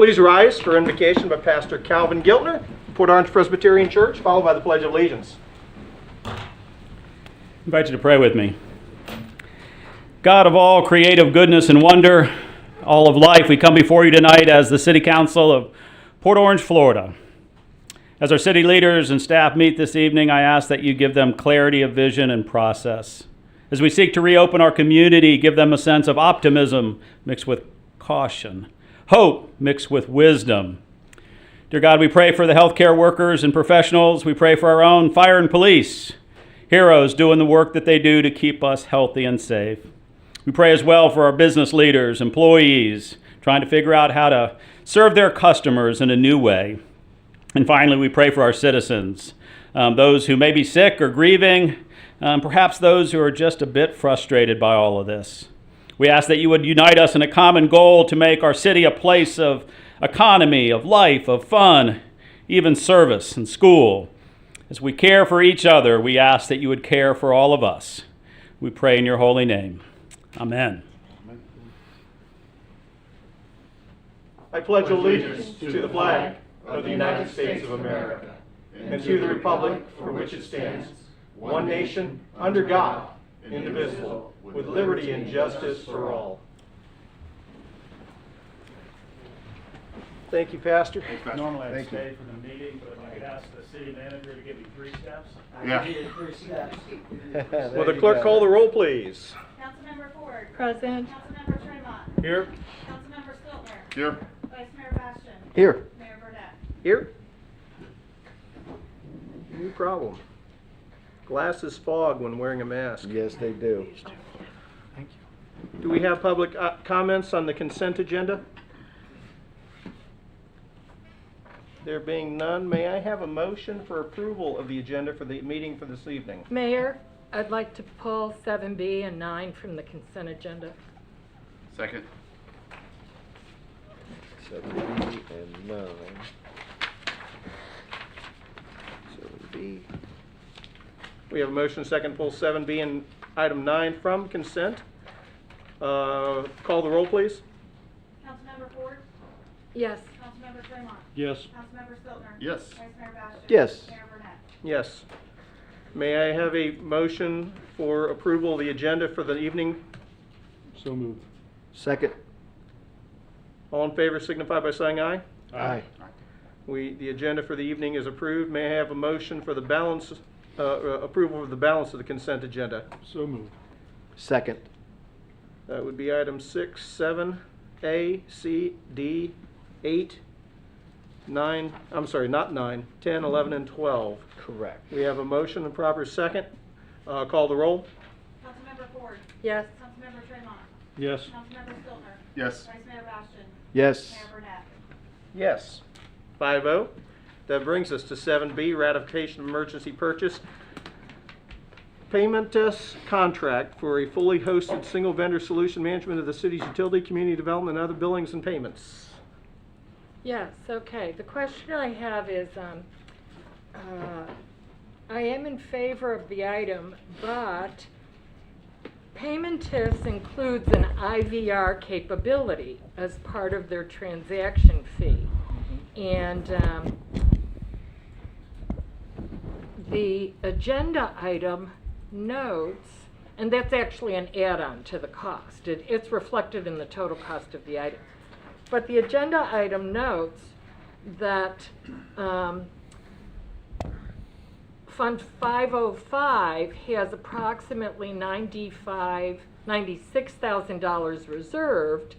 Please rise for invocation by Pastor Calvin Giltner, Port Orange Presbyterian Church, followed by the Pledge of Allegiance. I invite you to pray with me. God of all creative goodness and wonder, all of life, we come before you tonight as the City Council of Port Orange, Florida. As our city leaders and staff meet this evening, I ask that you give them clarity of vision and process. As we seek to reopen our community, give them a sense of optimism mixed with caution, hope mixed with wisdom. Dear God, we pray for the healthcare workers and professionals. We pray for our own fire and police, heroes doing the work that they do to keep us healthy and safe. We pray as well for our business leaders, employees, trying to figure out how to serve their customers in a new way. And finally, we pray for our citizens, those who may be sick or grieving, perhaps those who are just a bit frustrated by all of this. We ask that you would unite us in a common goal to make our city a place of economy, of life, of fun, even service and school. As we care for each other, we ask that you would care for all of us. We pray in your holy name. Amen. I pledge allegiance to the flag of the United States of America and to the republic for which it stands, one nation, under God, indivisible, with liberty and justice for all. Thank you, Pastor. Normally I'd stay for the meeting, but I could ask the city manager to give me 3 steps. Yeah. Will the clerk call the roll, please? Councilmember Ford. Present. Councilmember Tremont. Here. Councilmember Stiltner. Here. Vice Mayor Bastian. Here. Mayor Burnett. Here. No problem. Glasses fog when wearing a mask. Yes, they do. Do we have public comments on the consent agenda? There being none, may I have a motion for approval of the agenda for the meeting for this evening? Mayor, I'd like to pull 7B and 9 from the consent agenda. Second. 7B and 9. 7B. We have a motion second, pull 7B and item 9 from consent. Call the roll, please. Councilmember Ford. Yes. Councilmember Tremont. Yes. Councilmember Stiltner. Yes. Vice Mayor Bastian. Yes. Mayor Burnett. Yes. May I have a motion for approval of the agenda for the evening? So moved. Second. All in favor signify by saying aye. Aye. The agenda for the evening is approved. May I have a motion for the balance, approval of the balance of the consent agenda? So moved. Second. That would be items 6, 7, A, C, D, 8, 9, I'm sorry, not 9, 10, 11, and 12. Correct. We have a motion and proper second. Call the roll. Councilmember Ford. Yes. Councilmember Tremont. Yes. Councilmember Stiltner. Yes. Vice Mayor Bastian. Yes. Mayor Burnett. Yes. 5-0. That brings us to 7B, ratification of emergency purchase. Payment contract for a fully hosted single vendor solution management of the city's utility, community development, and other billings and payments. Yes, okay. The question I have is, I am in favor of the item, but Paymentus includes an IVR capability as part of their transaction fee. And the agenda item notes, and that's actually an add-on to the cost. It's reflected in the total cost of the item. But the agenda item notes that Fund 505 has approximately $96,000 reserved.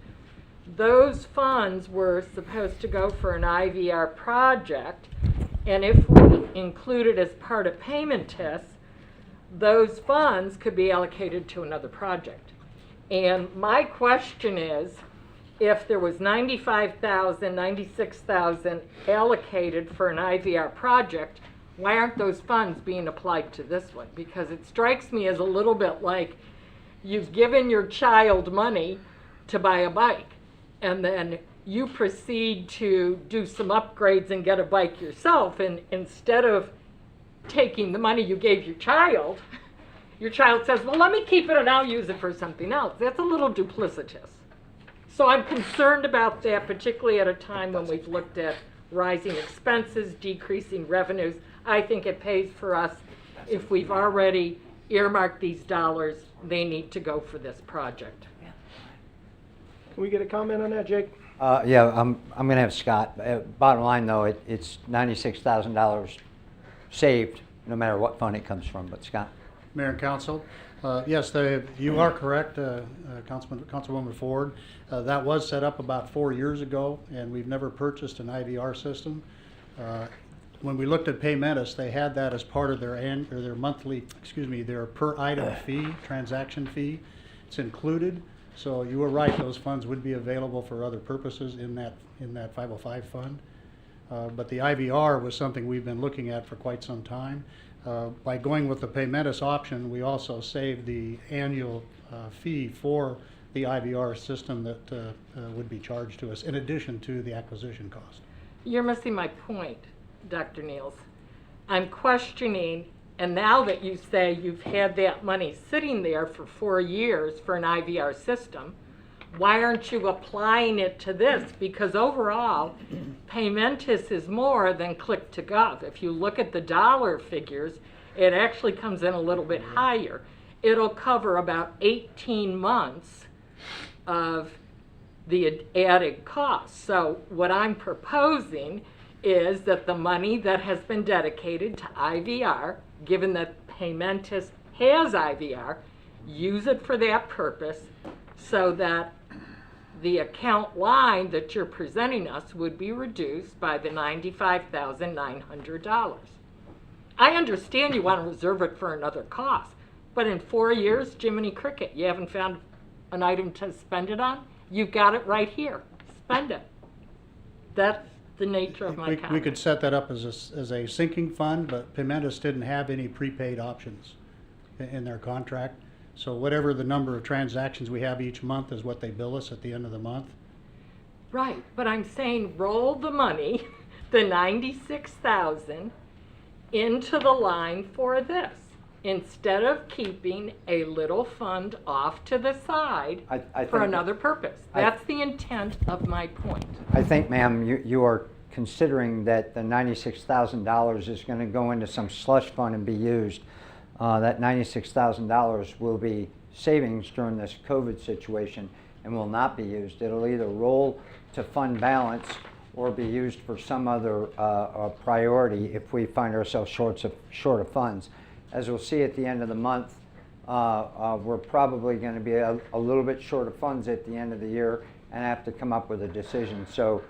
Those funds were supposed to go for an IVR project, and if we include it as part of Paymentus, those funds could be allocated to another project. And my question is, if there was $95,000, $96,000 allocated for an IVR project, why aren't those funds being applied to this one? Because it strikes me as a little bit like you've given your child money to buy a bike, and then you proceed to do some upgrades and get a bike yourself, and instead of taking the money you gave your child says, well, let me keep it and I'll use it for something else. That's a little duplicitous. So I'm concerned about that, particularly at a time when we've looked at rising expenses, decreasing revenues. I think it pays for us, if we've already earmarked these dollars, they need to go for this project. Can we get a comment on that, Jake? Yeah, I'm going to have Scott. Bottom line, though, it's $96,000 saved, no matter what fund it comes from. But Scott? Mayor and Council, yes, you are correct, Councilwoman Ford. That was set up about 4 years ago, and we've never purchased an IVR system. When we looked at Paymentus, they had that as part of their monthly, their per item fee, transaction fee. It's included. So you were right; those funds would be available for other purposes in that 505 fund. But the IVR was something we've been looking at for quite some time. By going with the Paymentus option, we also saved the annual fee for the IVR system that would be charged to us, in addition to the acquisition cost. You're missing my point, Dr. Niels. I'm questioning, and now that you say you've had that money sitting there for 4 years for an IVR system, why aren't you applying it to this? Because overall, Paymentus is more than Click2Gov. If you look at the dollar figures, it actually comes in a little bit higher. It'll cover about 18 months of the added costs. So what I'm proposing is that the money that has been dedicated to IVR, given that Paymentus has IVR, use it for that purpose so that the account line that you're presenting us would be reduced by the $95,900. I understand you want to reserve it for another cost, but in 4 years, Jiminy Cricket, you haven't found an item to spend it on? You've got it right here. Spend it. That's the nature of my comment. We could set that up as a sinking fund, but Paymentus didn't have any prepaid options in their contract. So whatever the number of transactions we have each month is what they bill us at the end of the month. Right, but I'm saying roll the money, the 96,000, into the line for this, instead of keeping a little fund off to the side I for think- another purpose. That's the intent of my point. I think, ma'am, you are considering that the $96,000 is going to go into some slush fund and be used. That $96,000 will be savings during this COVID situation and will not be used. It'll either roll to fund balance or be used for some other priority if we find ourselves short of funds. As we'll see at the end of the month, we're probably going to be a little bit short of funds at the end of the year and have to come up with a decision. So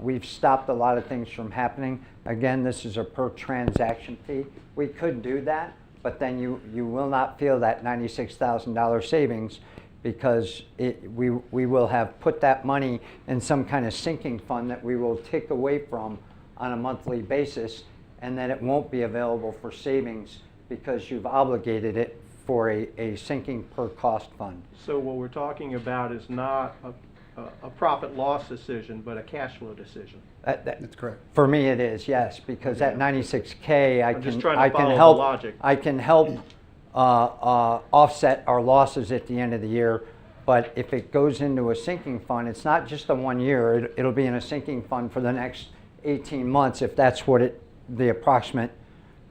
we've stopped a lot of things from happening. Again, this is a per transaction fee. We could do that, but then you will not feel that $96,000 savings because we will have put that money in some kind of sinking fund that we will take away from on a monthly basis, and then it won't be available for savings because you've obligated it for a sinking per cost fund. So what we're talking about is not a profit loss decision, but a cash flow decision. That's correct. For me, it is, yes, because that 96K, I'm just trying to follow the logic. I can help offset our losses at the end of the year. But if it goes into a sinking fund, it's not just a 1 year. It'll be in a sinking fund for the next 18 months if that's what the approximate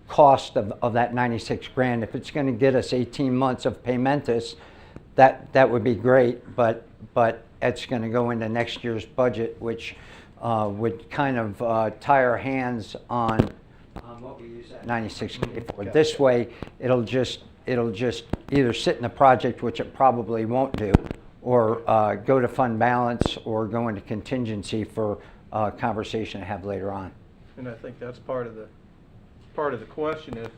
cost of that 96 grand. If it's going to get us 18 months of Paymentus, that would be great. But it's going to go into next year's budget, which would kind of tie our hands on what we use that 96K for. This way, it'll just either sit in the project, which it probably won't do, or go to fund balance, or go into contingency for a conversation to have later on. And I think that's part of the question is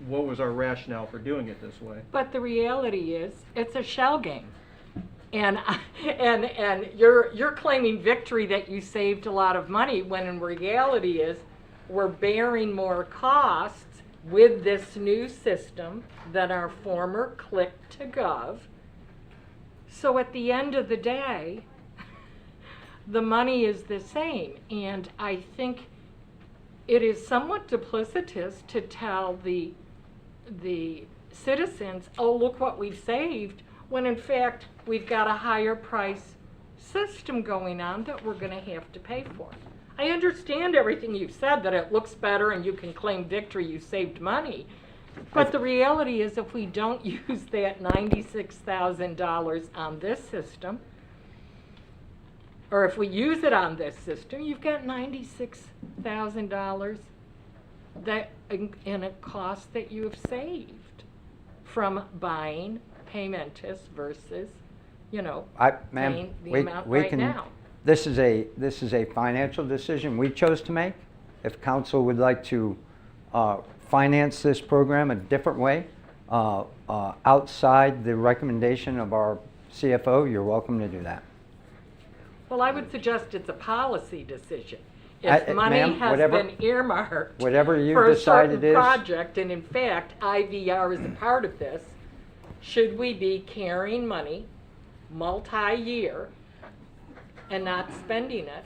what was our rationale for doing it this way? But the reality is, it's a shell game. And you're claiming victory that you saved a lot of money, when in reality is we're bearing more costs with this new system than our former Click2Gov. So at the end of the day, the money is the same. And I think it is somewhat duplicitous to tell the citizens, oh, look what we've saved, when in fact we've got a higher price system going on that we're gonna have to pay for. I understand everything you've said, that it looks better and you can claim victory, you saved money. But the reality is if we don't use that $96,000 on this system, or if we use it on this system, you've got $96,000 that in a cost that you have saved from buying Paymentus versus, Ma'am, paying the we, amount we right can, now. this is a financial decision we chose to make. If council would like to finance this program a different way, outside the recommendation of our CFO, you're welcome to do that. Well, I would suggest it's a policy decision. I- If money ma'am, has whatever- been earmarked whatever you for a decide certain it is. project, and in fact, IVR is a part of this, should we be carrying money multi-year and not spending it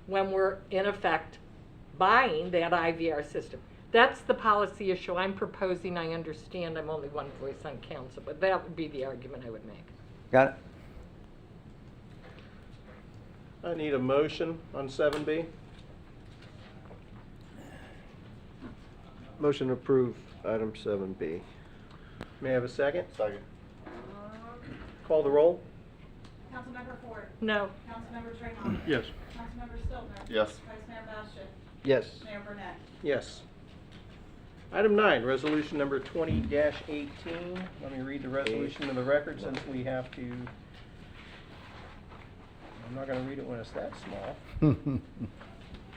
when we're in effect buying that IVR system? That's the policy issue I'm proposing. I understand I'm only one voice on council, but that would be the argument I would make. Got it? I need a motion on 7B. Motion to approve item 7B. May I have a second? Second. Call the roll. Councilmember Ford. No. Councilmember Tremont. Yes. Councilmember Stiltner. Yes. Vice Mayor Bastian. Yes. Mayor Burnett. Yes. Item 9, resolution number 20-18. Let me read the resolution to the record since we have to. I'm not going to read it when it's that small.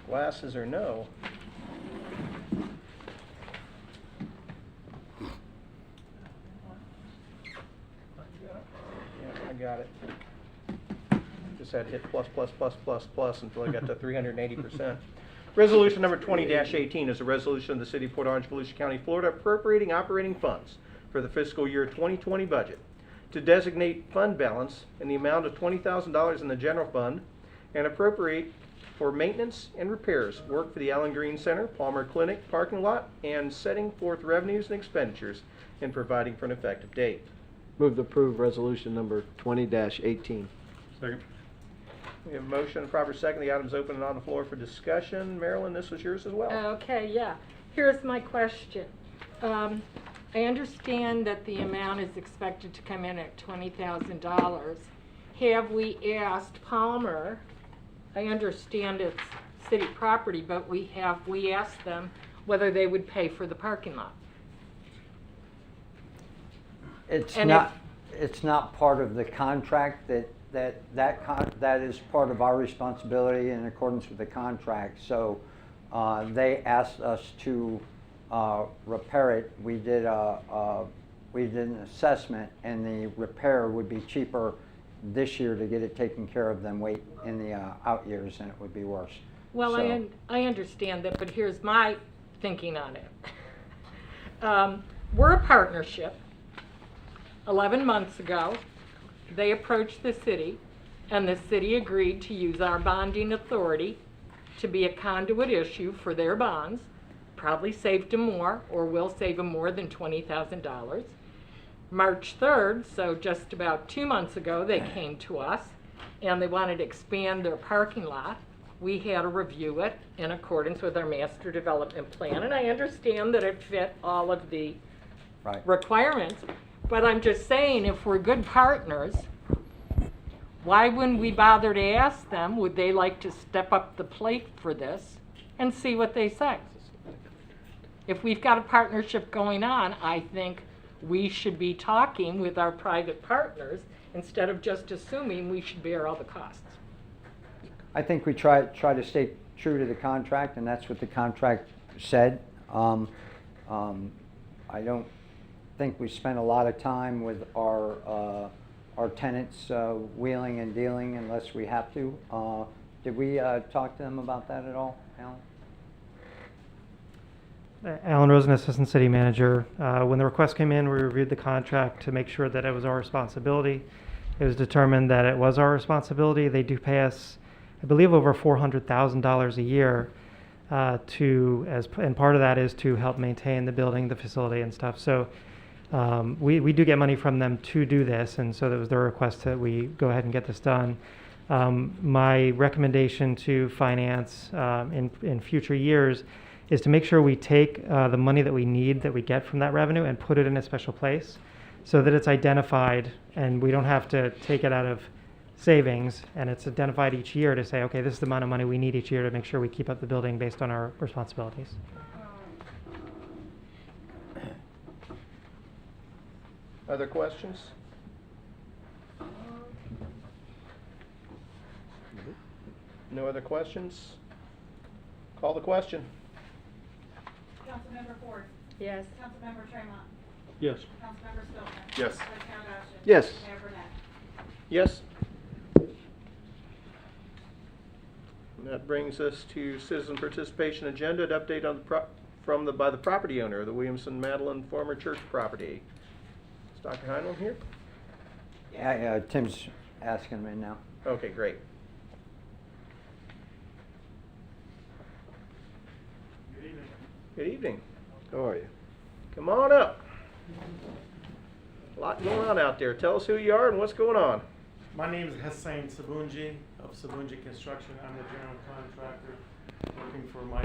Glasses or no. Yeah, I got it. Just had to hit plus, plus, plus, plus, plus until I got to 380%. Resolution number 20-18 is a resolution of the City of Port Orange, Volusia County, Florida, appropriating operating funds for the fiscal year 2020 budget to designate fund balance in the amount of $20,000 in the general fund and appropriate for maintenance and repairs, work for the Allen Green Center, Palmer Clinic parking lot, and setting forth revenues and expenditures and providing for an effective date. Move to approve resolution number 20-18. Second. We have a motion and proper second. The item's open and on the floor for discussion. Marilyn, this was yours as well. Okay, yeah. Here's my question. I understand that the amount is expected to come in at $20,000. Have we asked Palmer, I understand it's city property, but we asked them whether they would pay for the parking lot? It's And not, it's not part of the contract that is part of our responsibility in accordance with the contract. So they asked us to repair it. We did an assessment, and the repair would be cheaper this year to get it taken care of than wait in the out years, and it would be worse. Well, So- I understand that, but here's my thinking on it. We're a partnership. 11 months ago, they approached the city, and the city agreed to use our bonding authority to be a conduit issue for their bonds. Probably saved them more, or will save them more than $20,000. March 3rd, so just about 2 months ago, they came to us, and they wanted to expand their parking lot. We had to review it in accordance with our master development plan, and I understand that it fit all of the Right. requirements, but I'm just saying, if we're good partners, why wouldn't we bother to ask them, would they like to step up the plate for this and see what they say? If we've got a partnership going on, I think we should be talking with our private partners instead of just assuming we should bear all the costs. I think we try to stay true to the contract, and that's what the contract said. I don't think we spent a lot of time with our tenants wheeling and dealing unless we have to. Did we talk to them about that at all, Alan? Alan Rosen, Assistant City Manager. When the request came in, we reviewed the contract to make sure that it was our responsibility. It was determined that it was our responsibility. They do pay us, I believe, over $400,000 a year and part of that is to help maintain the building, the facility and stuff. So We do get money from them to do this, and so that was their request that we go ahead and get this done. My recommendation to finance in future years is to make sure we take the money that we need, that we get from that revenue, and put it in a special place so that it's identified and we don't have to take it out of savings, and it's identified each year to say, okay, this is the amount of money we need each year to make sure we keep up the building based on our responsibilities. Other questions? No other questions? Call the question. Councilmember Ford. Yes. Councilmember Tremont. Yes. Councilmember Stiltner. Yes. Vice Mayor Basham. Yes. Mayor Burnett. Yes. And that brings us to citizen participation agenda, an update on by the property owner of the Williamson Madeline former church property. Is Dr. Heinlein here? Yeah, Tim's asking me now. Okay, great. Good evening. How are you? Come on up. A lot going on out there. Tell us who you are and what's going on. My name is Hussein Sabunji of Sabunji Construction. I'm the general contractor working for my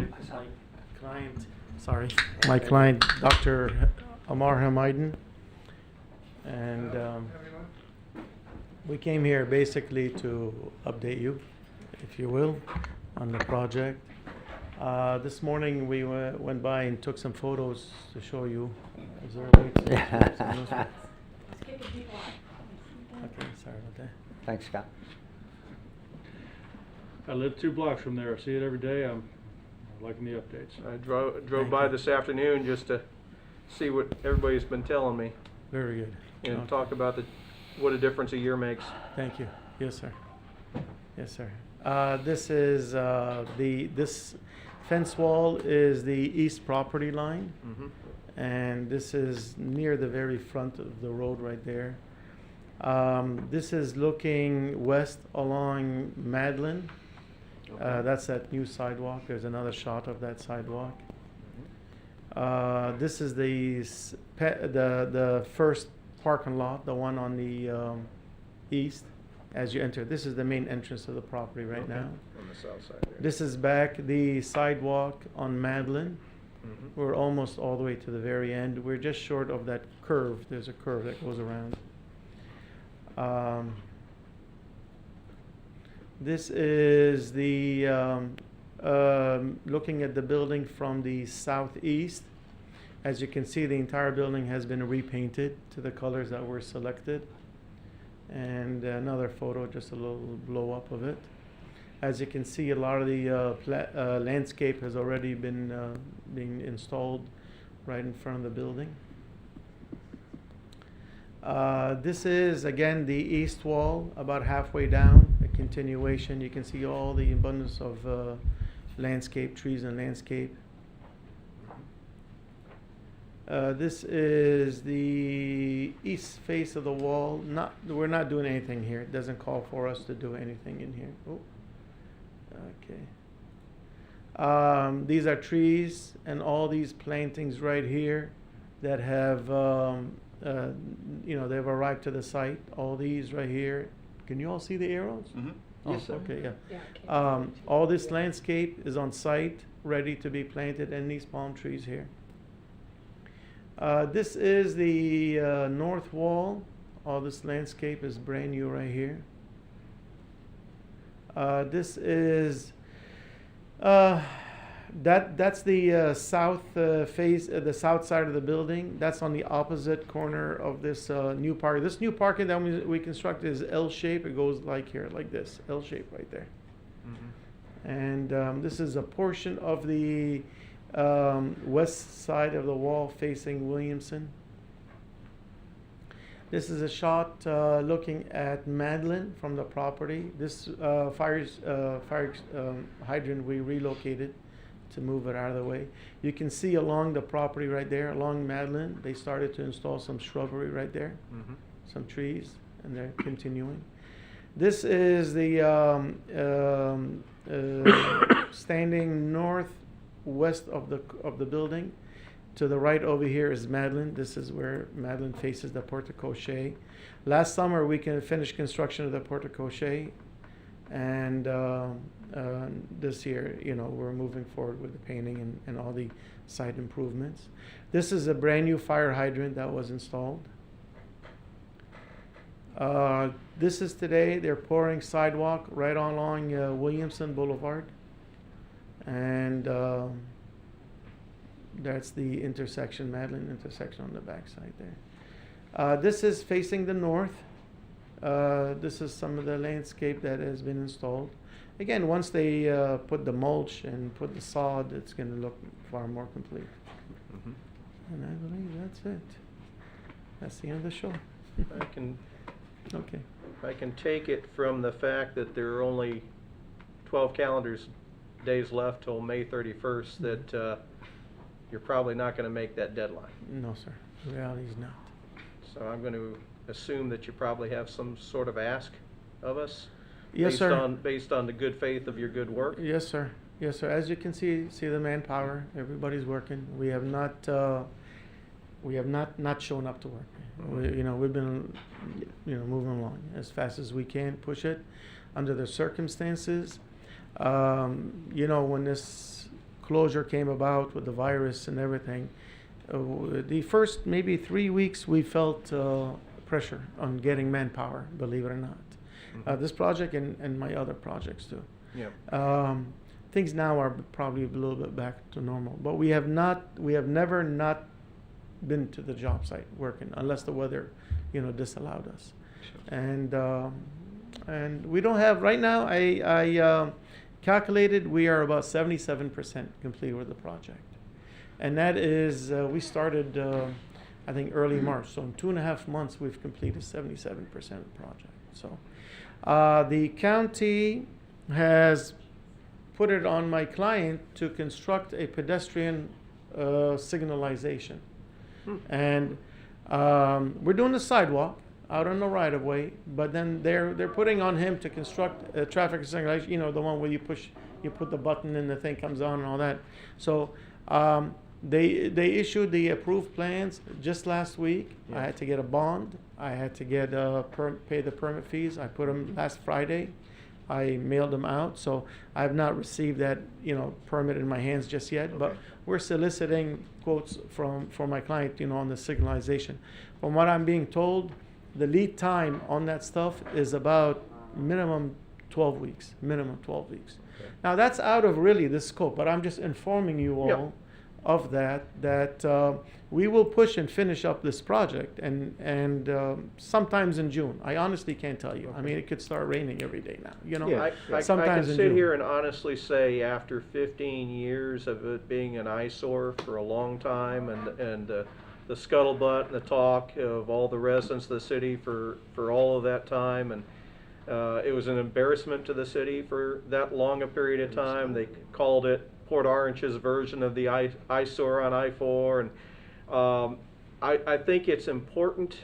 client. Sorry, my client, Dr. Amar Hamaiden. And we came here basically to update you, if you will, on the project. This morning we went by and took some photos to show you. Is there a way to It's kicking people out. Okay, sorry about that. Thanks, Scott. I live 2 blocks from there. I see it every day. I'm liking the updates. I drove Thank by you. this afternoon just to see what everybody's been telling me Very good. and Okay. talk about what a difference a year makes. Thank you. Yes, sir. Yes, sir. This is this fence wall is the east property line, and this is near the very front of the road right there. This is looking west along Madeline. That's that new sidewalk. There's another shot of that sidewalk. This is the first parking lot, the one on the east as you enter. This is the main entrance of the property right now. On the south side there. This is back the sidewalk on Madeline. We're almost all the way to the very end. We're just short of that curve. There's a curve that goes around. This is the looking at the building from the southeast. As you can see, the entire building has been repainted to the colors that were selected. And another photo, just a little blow up of it. As you can see, a lot of the landscape has already been being installed right in front of the building. This is, again, the east wall, about halfway down, a continuation. You can see all the abundance of landscape, trees and landscape. This is the east face of the wall. We're not doing anything here. It doesn't call for us to do anything in here. Oh, okay. These are trees and all these plantings right here that have, they've arrived to the site. All these right here. Can you all see the arrows? Oh, Yes, sir. okay, yeah. Yeah, All this landscape is on site, ready to be planted, and these palm trees here. This is the north wall. All this landscape is brand new right here. This is that's the south face, the south side of the building. That's on the opposite corner of this new park. This new parking that we constructed is L shape. It goes like here, like this, L shape right there. And this is a portion of the west side of the wall facing Williamson. This is a shot looking at Madeline from the property. This fire hydrant we relocated to move it out of the way. You can see along the property right there, along Madeline, they started to install some shrubbery right there, some trees, and they're continuing. This is the standing northwest of the building. To the right over here is Madeline. This is where Madeline faces the Porte Cochet. Last summer, we finished construction of the Porte Cochet. And this year, we're moving forward with the painting and all the site improvements. This is a brand new fire hydrant that was installed. This is today. They're pouring sidewalk right along Williamson Boulevard. And that's the intersection, Madeline intersection on the backside there. This is facing the north. This is some of the landscape that has been installed. Again, once they put the mulch and put the sod, it's going to look far more complete. Mhm. And I believe that's it. That's the end of the show. Okay. I can take it from the fact that there are only 12 days left till May 31st that you're probably not going to make that deadline. No, sir. The reality is not. So I'm going to assume that you probably have some sort of ask of us? Yes, sir. Based on the good faith of your good work? Yes, sir. Yes, sir. As you can see the manpower. Everybody's working. We have not shown up to work. We've been, moving along as fast as we can, push it under the circumstances. When this closure came about with the virus and everything, the first maybe 3 weeks we felt pressure on getting manpower, believe it or not. This project and my other projects too. Yeah. Things now are probably a little bit back to normal, but we have never not been to the job site working unless the weather, disallowed us. And we don't have right now. I calculated we are about 77% complete with the project, and that is we started I think early March. So in 2.5 months we've completed 77% of the project. So the county has put it on my client to construct a pedestrian signalization. And we're doing the sidewalk out on the right of way, but then they're putting on him to construct a traffic signalization, the one where you put the button and the thing comes on and all that. So they issued the approved plans just last week. Yeah. I had to get a bond. I had to get pay the permit fees. I put them last Friday. I mailed them out, so I have not received that permit in my hands just yet. But we're soliciting quotes for my client, on the signalization. From what I'm being told, the lead time on that stuff is about minimum 12 weeks. Minimum 12 weeks. Okay. Now that's out of really the scope, but I'm just informing you all. Yeah. Of that we will push and finish up this project and sometimes in June. I honestly can't tell you. I mean, it could start raining every day now. I sometimes can in sit June. here and honestly say after 15 years of it being an eyesore for a long time and the scuttlebutt and the talk of all the residents of the city for all of that time, and it was an embarrassment to the city for that long a period of time. They called it Port Orange's version of the eyesore on I-4, and I think it's important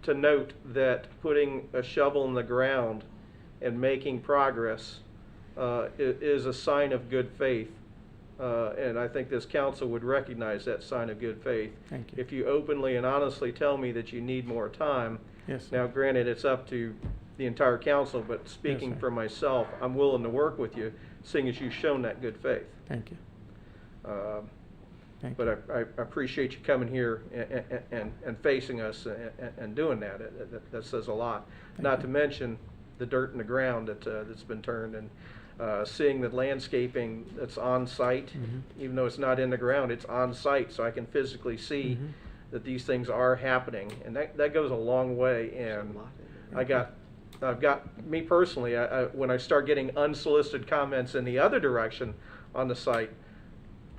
to note that putting a shovel in the ground and making progress is a sign of good faith, and I think this council would recognize that sign of good faith. Thank you. If you openly and honestly tell me that you need more time. Yes. Now, granted, it's up to the entire council, but speaking sir. for myself, I'm willing to work with you, seeing as you've shown that good faith. Thank you. Thank But I appreciate you coming here and facing us and doing that. That says a lot. Not to mention the dirt in the ground that's been turned, and seeing the landscaping that's on site, even though it's not in the ground, it's on site, so I can physically see that these things are happening, and that goes a long way. And I've got me personally, when I start getting unsolicited comments in the other direction on the site,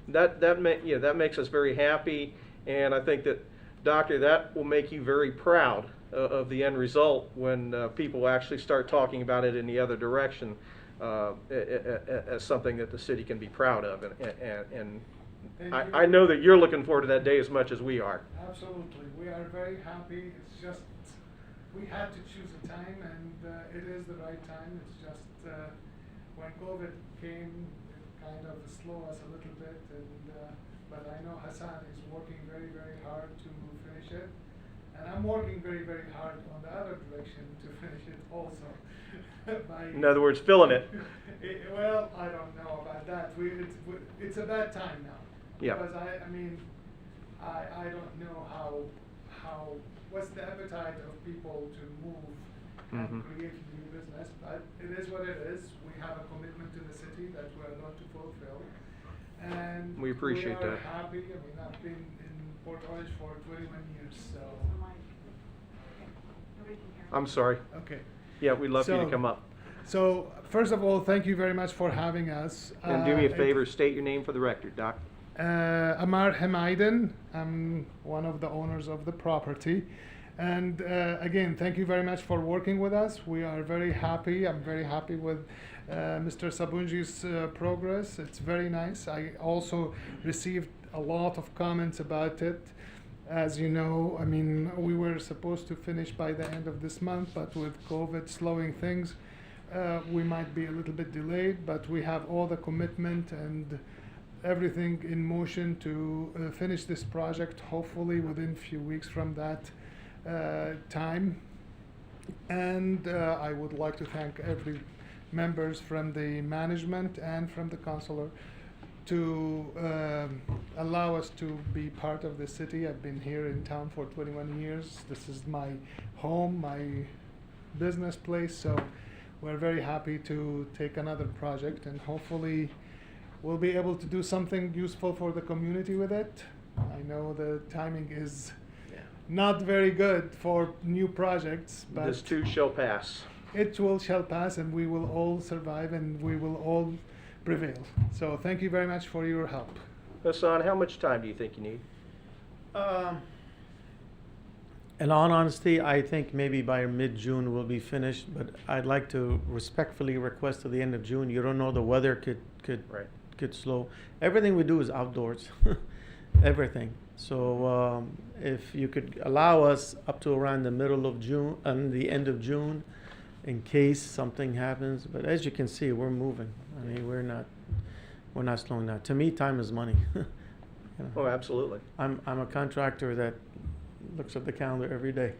that makes us very happy, and I think that, Doctor, that will make you very proud of the end result when people actually start talking about it in the other direction as something that the city can be proud of, and I know that you're looking forward to that day as much as we are. Absolutely, we are very happy. It's just we had to choose a time, and it is the right time. It's just when COVID came, it kind of slowed us a little bit, and but I know Hassan is working very, very hard to finish it. And I'm working very, very hard on the other direction to finish it also. In other words, filling it. Well, I don't know about that. It's a bad time now. Yeah. Because I don't know how what's the appetite of people to move and create new business, but it is what it is. We have a commitment to the city that we're going to fulfill. And We appreciate we are that. happy. I mean, I've been in Port Orange for 21 years, so. Nobody can hear. I'm sorry. Okay. Yeah, we'd love for you to So- come up. So, first of all, thank you very much for having us. And do me a it- favor, state your name for the record, Doc. Amar Hemaiden. I'm one of the owners of the property. And again, thank you very much for working with us. We are very happy. I'm very happy with Mr. Sabunji's progress. It's very nice. I also received a lot of comments about it. As you know, I mean, we were supposed to finish by the end of this month, but with COVID slowing things, we might be a little bit delayed, but we have all the commitment and everything in motion to finish this project, hopefully within a few weeks from that time. And I would like to thank every members from the management and from the councilor to allow us to be part of the city. I've been here in town for 21 years. This is my home, my business place, so we're very happy to take another project, and hopefully we'll be able to do something useful for the community with it. I know the timing is not very good for new projects, but This too shall pass. it shall pass, and we will all survive, and we will all prevail. So thank you very much for your help. Hassan, how much time do you think you need? In all honesty, I think maybe by mid-June we'll be finished, but I'd like to respectfully request to the end of June. You don't know, the weather Right. could slow. Everything we do is outdoors, everything. So if you could allow us up to around the middle of June and the end of June, in case something happens. But as you can see, we're moving. I mean, we're not slowing down. To me, time is money. You know. Oh, absolutely. I'm a contractor that looks at the calendar every day.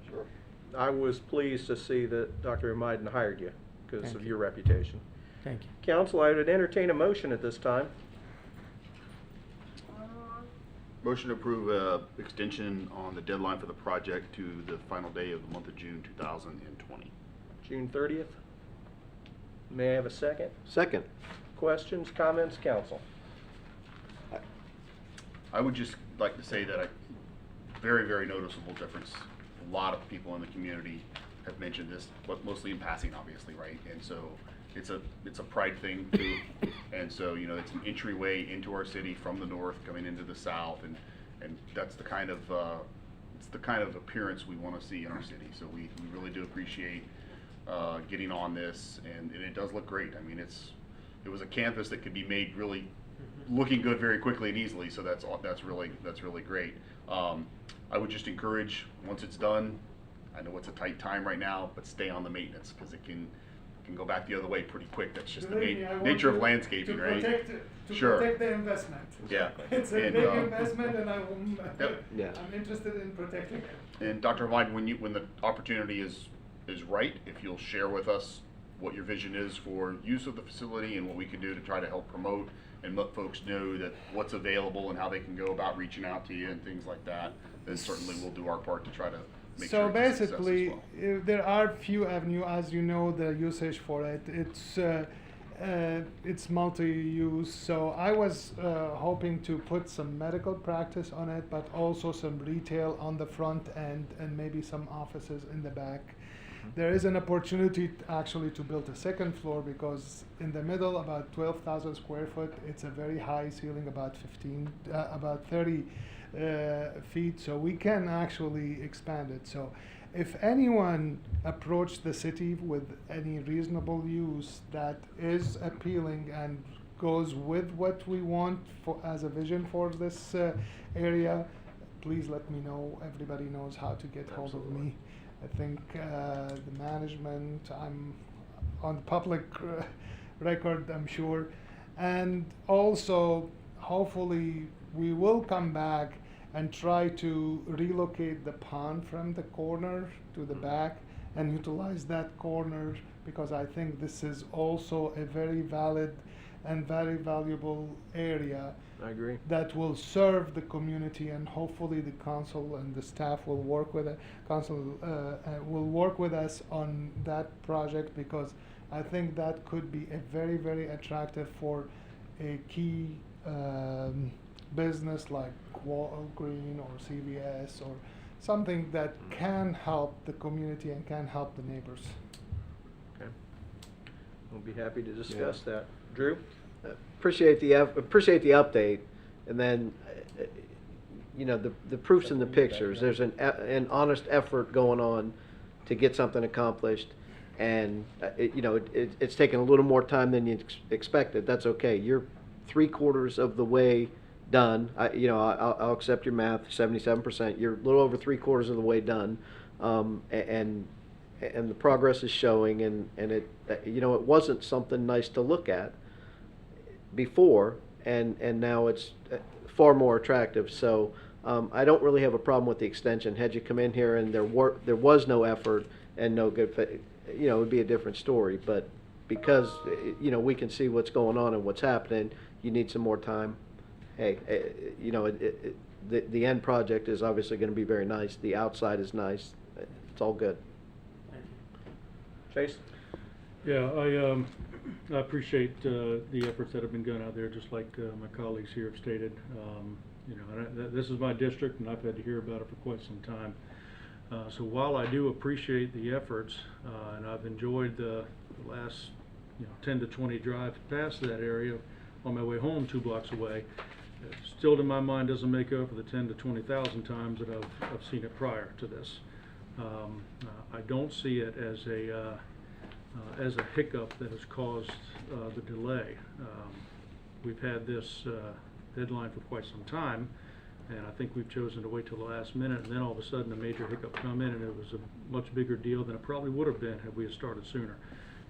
I was pleased to see that Dr. Hemaiden hired you because Thank of you. your reputation. Thank you. Council, I would entertain a motion at this time. Motion to approve extension on the deadline for the project to the final day of the month of June 2020. June 30th. May I have a second? Second. Questions, comments, council? I would just like to say that very, very noticeable difference. A lot of people in the community have mentioned this, but mostly in passing, obviously, right? And so it's a pride thing too. And so, you know, it's an entryway into our city from the north coming into the south, and that's the kind of it's the kind of appearance we want to see in our city. So we really do appreciate getting on this, and it does look great. I mean, it was a campus that could be made really looking good very quickly and easily, so that's really great. I would just encourage, once it's done, I know it's a tight time right now, but stay on the maintenance, because it can go back the other way pretty quick. That's just the Believe me, I want nature of to- landscaping, to right? protect, to Sure. protect the investment. Yeah. It's a And, big investment, and Yep. Yeah. I'm interested in protecting it. And Dr. Hemaiden, when the opportunity is right, if you'll share with us what your vision is for use of the facility and what we can do to try to help promote and let folks know that what's available and how they can go about reaching out to you and things like that, then certainly we'll do our part to try to make So sure it's a success as basically, well. there are few avenues, as you know, the usage for it. It's multi-use. So I was hoping to put some medical practice on it, but also some retail on the front end and maybe some offices in the back. There is an opportunity actually to build a second floor, because in the middle, about 12,000 square foot, it's a very high ceiling, about 30 feet. So we can actually expand it. So if anyone approached the city with any reasonable use that is appealing and goes with what we want as a vision for this area, please let me know. Everybody knows how to get hold of me. I think the management, I'm on the public record, I'm sure. And also, hopefully, we will come back and try to relocate the pond from the corner to the back and utilize that corner, because I think this is also a very valid and very valuable area I agree. that will serve the community, and hopefully the council and the staff will work with it. Will work with us on that project, because I think that could be a very, very attractive for a key business like Walgreen or CVS, or something that can help the community and can help the neighbors. Okay. We'll be happy to discuss that. Drew? Appreciate the update, and then, you know, the proof's in the pictures. There's an honest effort going on to get something accomplished, and, it's taken a little more time than you expected. That's okay. You're 3/4 of the way done. I'll accept your math, 77%. You're a little over 3/4 of the way done, and the progress is showing, and it wasn't something nice to look at before, and now it's far more attractive. So I don't really have a problem with the extension. Had you come in here and there was no effort and no good fit, it would be a different story. But because we can see what's going on and what's happening, you need some more time. Hey, the end project is obviously going to be very nice. The outside is nice. It's all good. Chase? Yeah, I appreciate the efforts that have been done out there, just like my colleagues here have stated. This is my district, and I've had to hear about it for quite some time. So while I do appreciate the efforts, and I've enjoyed the last 10 to 20 drives past that area on my way home 2 blocks away, it still to my mind doesn't make up for the 10 to 20,000 times that I've seen it prior to this. I don't see it as a hiccup that has caused the delay. We've had this deadline for quite some time, and I think we've chosen to wait till the last minute, and then all of a sudden a major hiccup come in, and it was a much bigger deal than it probably would have been had we had started sooner.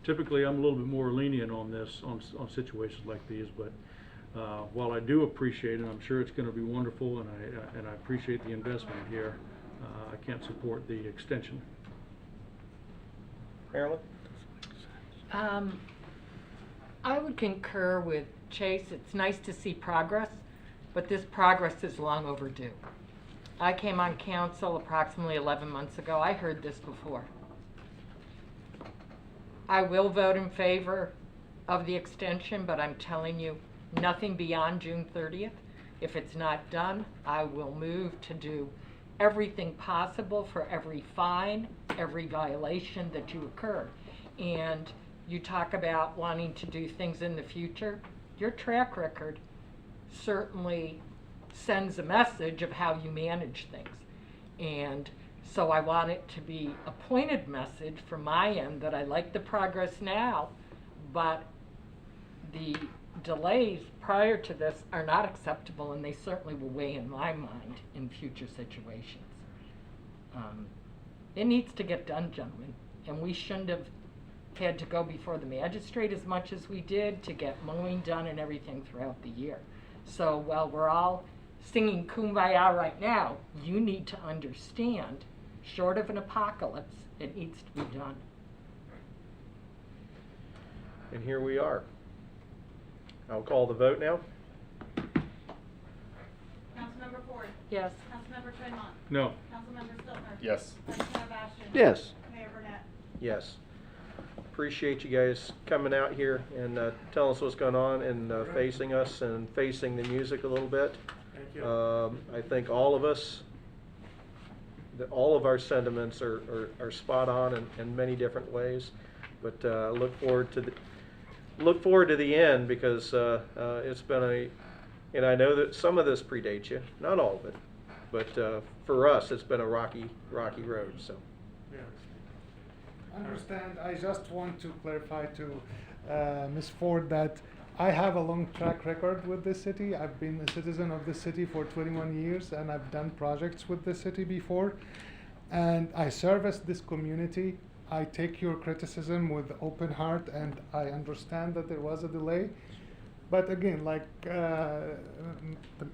Typically, I'm a little bit more lenient on this, on situations like these, but while I do appreciate it, I'm sure it's going to be wonderful, and I appreciate the investment here, I can't support the extension. Marilyn? I would concur with Chase. It's nice to see progress, but this progress is long overdue. I came on council approximately 11 months ago. I heard this before. I will vote in favor of the extension, but I'm telling you, nothing beyond June 30th. If it's not done, I will move to do everything possible for every fine, every violation that you occur. And you talk about wanting to do things in the future. Your track record certainly sends a message of how you manage things. And so I want it to be a pointed message from my end that I like the progress now, but the delays prior to this are not acceptable, and they certainly will weigh in my mind in future situations. It needs to get done, gentlemen, and we shouldn't have had to go before the magistrate as much as we did to get mowing done and everything throughout the year. So while we're all singing Kumbaya right now, you need to understand, short of an apocalypse, it needs to be done. And here we are. I'll call the vote now. Councilmember Ford. Yes. Councilmember Tremont. No. Councilmember Stiltner. Yes. Vice Mayor Bastian. Yes. Mayor Burnett. Yes. Appreciate you guys coming out here and telling us what's going on and facing us and facing the music a little bit. Thank you. I think all of us, all of our sentiments are spot on in many different ways, but look forward to the end, because it's been and I know that some of this predates you, not all of it, but for us it's been a rocky road. So. Yes. Understand, I just want to clarify to Ms. Ford that I have a long track record with this city. I've been a citizen of this city for 21 years, and I've done projects with this city before. And I service this community. I take your criticism with open heart, and I understand that there was a delay. But again, like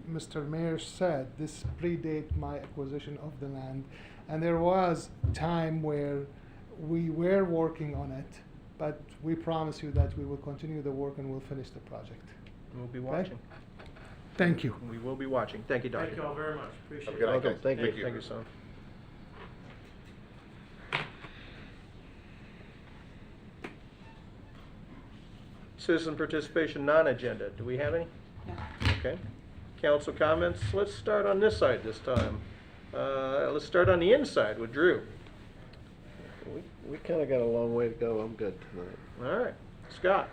Mr. Mayor said, this predate my acquisition of the land, and there was time where we were working on it, but we promise you that we will continue the work and we'll finish the project. We'll be watching. Thank you. We will be watching. Thank you, Doctor. Thank you all very much. Appreciate Have a it. good night, Okay, guys. thank you. Thank you. Thank you, son. Citizen participation non-agenda. Do we have any? Okay. Council comments. Let's start on this side this time. Let's start on the inside with Drew. We kind of got a long way to go. I'm good tonight. All right. Scott.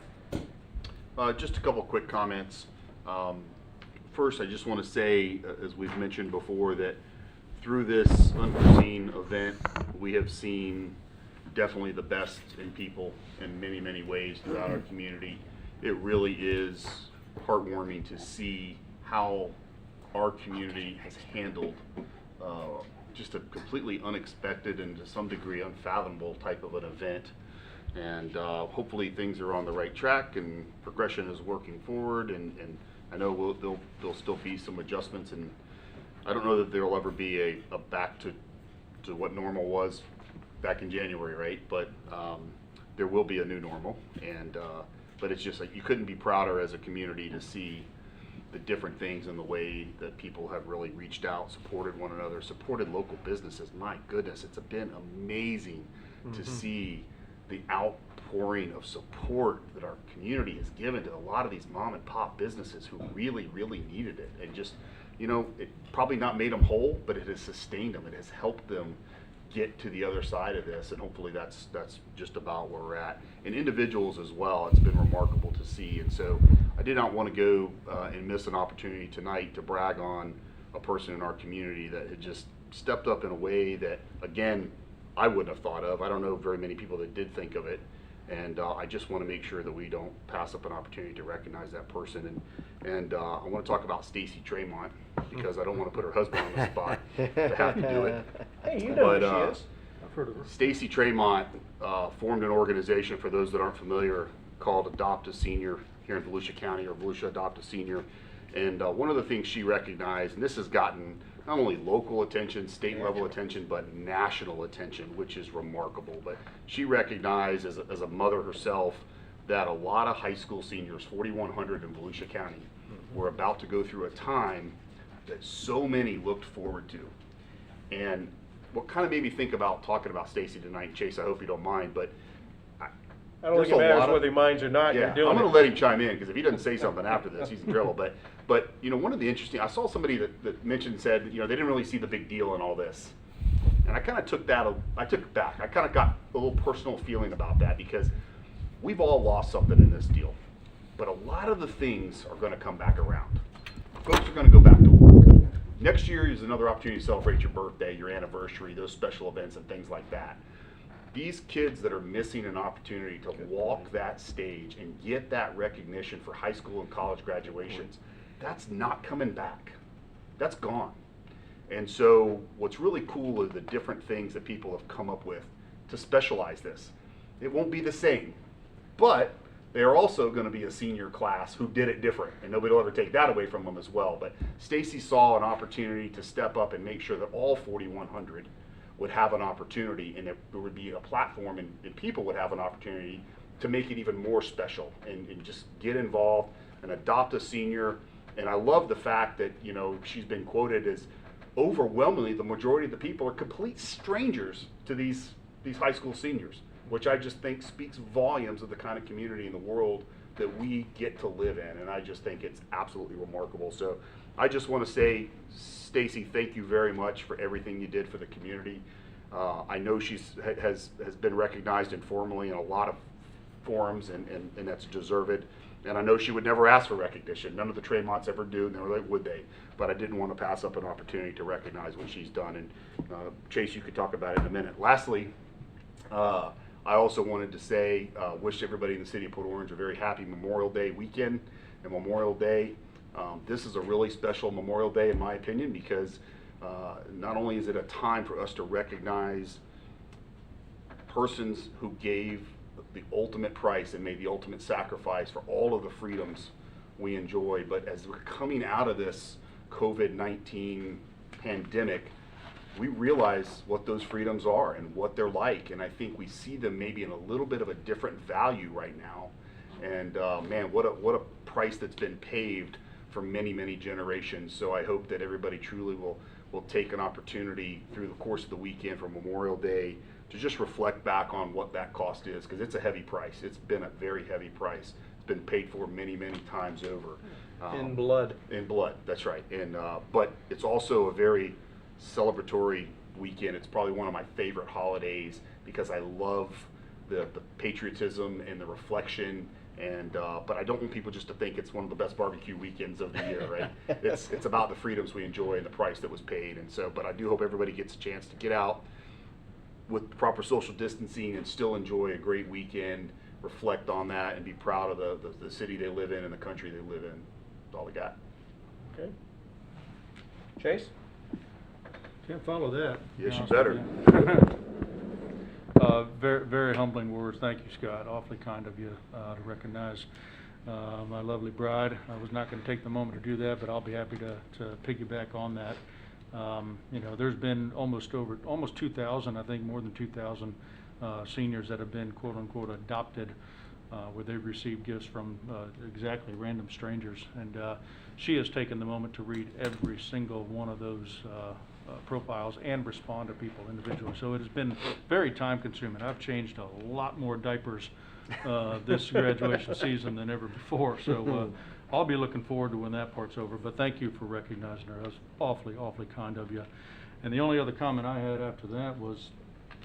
Just a couple quick comments. First, I just want to say, as we've mentioned before, that through this unforeseen event, we have seen definitely the best in people in many, many ways throughout our community. It really is heartwarming to see how our community has handled just a completely unexpected and to some degree unfathomable type of an event. And hopefully things are on the right track and progression is working forward, and I know there'll still be some adjustments, and I don't know that there'll ever be a back to what normal was back in January, right? But there will be a new normal, and but it's just like you couldn't be prouder as a community to see the different things and the way that people have really reached out, supported one another, supported local businesses. My goodness, it's been amazing to see the outpouring of support that our community has given to a lot of these mom and pop businesses who really, really needed it. And just, you know, it probably not made them whole, but it has sustained them. It has helped them get to the other side of this, and hopefully that's just about where we're at. And individuals as well, it's been remarkable to see. And so I did not want to go and miss an opportunity tonight to brag on a person in our community that had just stepped up in a way that, again, I wouldn't have thought of. I don't know very many people that did think of it, and I just want to make sure that we don't pass up an opportunity to recognize that person. And I want to talk about Stacy Tremont, because I don't want to put her husband on the spot to have to do it. Hey, you know who she is. I've heard of her. Stacy Tremont formed an organization, for those that aren't familiar, called Adopt a Senior here in Volusia County, or Volusia Adopt a Senior. And one of the things she recognized, and this has gotten not only local attention, state level attention, but national attention, which is remarkable. But she recognized as a mother herself that a lot of high school seniors, 4,100 in Volusia County, were about to go through a time that so many looked forward to. And what kind of made me think about talking about Stacy tonight, Chase, I hope you don't mind, but I don't think it matters whether he minds or not. You're yeah, doing I'm going it. to let him chime in, because if he doesn't say something after this, he's in trouble. But you know, one of the interesting, I saw somebody that mentioned, said, you know, they didn't really see the big deal in all this. And I kind of took it back. I kind of got a little personal feeling about that, because we've all lost something in this deal. But a lot of the things are going to come back around. Folks are going to go back to work. Next year is another opportunity to celebrate your birthday, your anniversary, those special events and things like that. These kids that are missing an opportunity to walk that stage and get that recognition for high school and college graduations, that's not coming back. That's gone. And so what's really cool are the different things that people have come up with to specialize this. It won't be the same, but they are also going to be a senior class who did it different, and nobody will ever take that away from them as well. But Stacy saw an opportunity to step up and make sure that all 4,100 would have an opportunity, and there would be a platform, and people would have an opportunity to make it even more special and just get involved and adopt a senior. And I love the fact that, you know, she's been quoted as overwhelmingly the majority of the people are complete strangers to these high school seniors, which I just think speaks volumes of the kind of community in the world that we get to live in. And I just think it's absolutely remarkable. So I just want to say, Stacy, thank you very much for everything you did for the community. I know has been recognized informally in a lot of forums, and that's deserved. And I know she would never ask for recognition. None of the Tremonts ever do, nor would they. But I didn't want to pass up an opportunity to recognize what she's done. And Chase, you could talk about it in a minute. Lastly, I also wanted to say, wish everybody in the city of Port Orange a very happy Memorial Day weekend and Memorial Day. This is a really special Memorial Day, in my opinion, because not only is it a time for us to recognize persons who gave the ultimate price and made the ultimate sacrifice for all of the freedoms we enjoy. But as we're coming out of this COVID-19 pandemic, we realize what those freedoms are and what they're like, and I think we see them maybe in a little bit of a different value right now. And man, what a price that's been paved for many, many generations. So I hope that everybody truly will take an opportunity through the course of the weekend for Memorial Day to just reflect back on what that cost is, because it's a heavy price. It's been a very heavy price. It's been paid for many, many times over. In blood. In blood, that's right. And but it's also a very celebratory weekend. It's probably one of my favorite holidays because I love the patriotism and the reflection. And but I don't want people just to think it's one of the best barbecue weekends of the year, right? It's about the freedoms we enjoy and the price that was paid. And so, but I do hope everybody gets a chance to get out with proper social distancing and still enjoy a great weekend, reflect on that, and be proud of the city they live in and the country they live in. That's all I got. Okay. Chase? Can't follow that. Yes, you to be better. honest with you. Very, very humbling words. Thank you, Scott. Awfully kind of you to recognize my lovely bride. I was not going to take the moment to do that, but I'll be happy to piggyback on that. You know, there's been almost 2,000, I think more than 2,000 seniors that have been quote unquote adopted, where they've received gifts from exactly random strangers. And she has taken the moment to read every single one of those profiles and respond to people individually. So it has been very time consuming. I've changed a lot more diapers this graduation season than ever before. So I'll be looking forward to when that part's over. But thank you for recognizing her. That was awfully, awfully kind of you. And the only other comment I had after that was,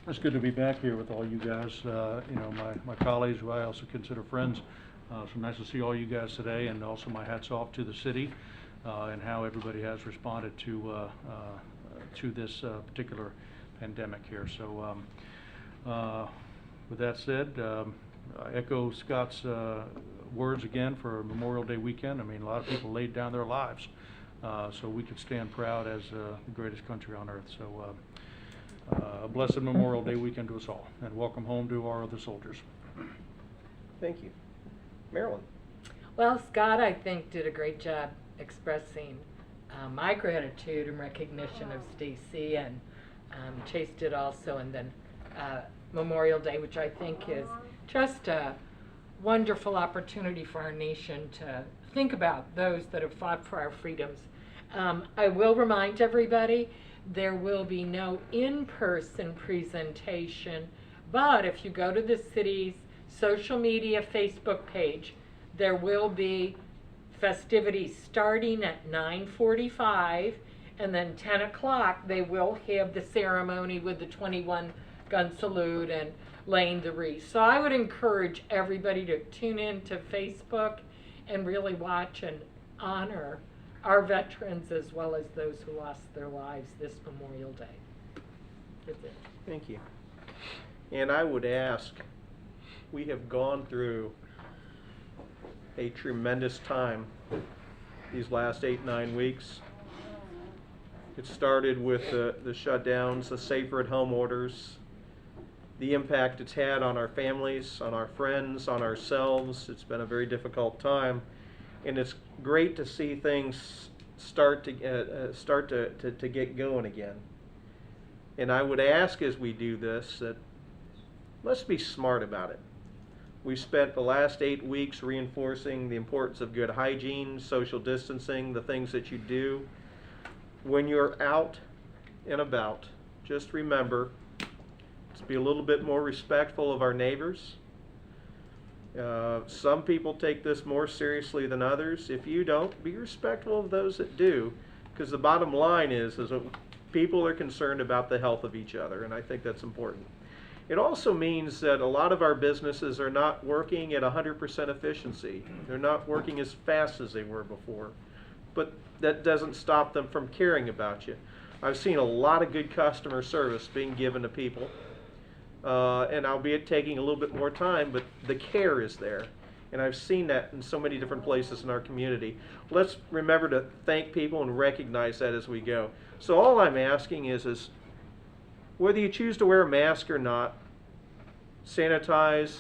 it's good to be back here with all you guys, you know, my colleagues who I also consider friends. So nice to see all you guys today, and also my hats off to the city and how everybody has responded to this particular pandemic here. So with that said, I echo Scott's words again for Memorial Day weekend. I mean, a lot of people laid down their lives so we could stand proud as the greatest country on earth. So a blessed Memorial Day weekend to us all, and welcome home to our other soldiers. Thank you. Marilyn? Well, Scott, I think, did a great job expressing my gratitude and recognition of Stacy, and Chase did also, and then Memorial Day, which I think is just a wonderful opportunity for our nation to think about those that have fought for our freedoms. I will remind everybody, there will be no in-person presentation, but if you go to the city's social media Facebook page, there will be festivities starting at 9:45, and then 10 o'clock they will have the ceremony with the 21 gun salute and laying the wreath. So I would encourage everybody to tune in to Facebook and really watch and honor our veterans as well as those who lost their lives this Memorial Day. That's it. Thank you. And I would ask, we have gone through a tremendous time these last 8-9 weeks. It started with the shutdowns, the safer at home orders, the impact it's had on our families, on our friends, on ourselves. It's been a very difficult time, and it's great to see things start to get going again. And I would ask, as we do this, that let's be smart about it. We've spent the last 8 weeks reinforcing the importance of good hygiene, social distancing, the things that you do. When you're out and about, just remember to be a little bit more respectful of our neighbors. Some people take this more seriously than others. If you don't, be respectful of those that do, because the bottom line is that people are concerned about the health of each other, and I think that's important. It also means that a lot of our businesses are not working at 100% efficiency. They're not working as fast as they were before, but that doesn't stop them from caring about you. I've seen a lot of good customer service being given to people, and albeit taking a little bit more time, but the care is there. And I've seen that in so many different places in our community. Let's remember to thank people and recognize that as we go. So all I'm asking is whether you choose to wear a mask or not, sanitize,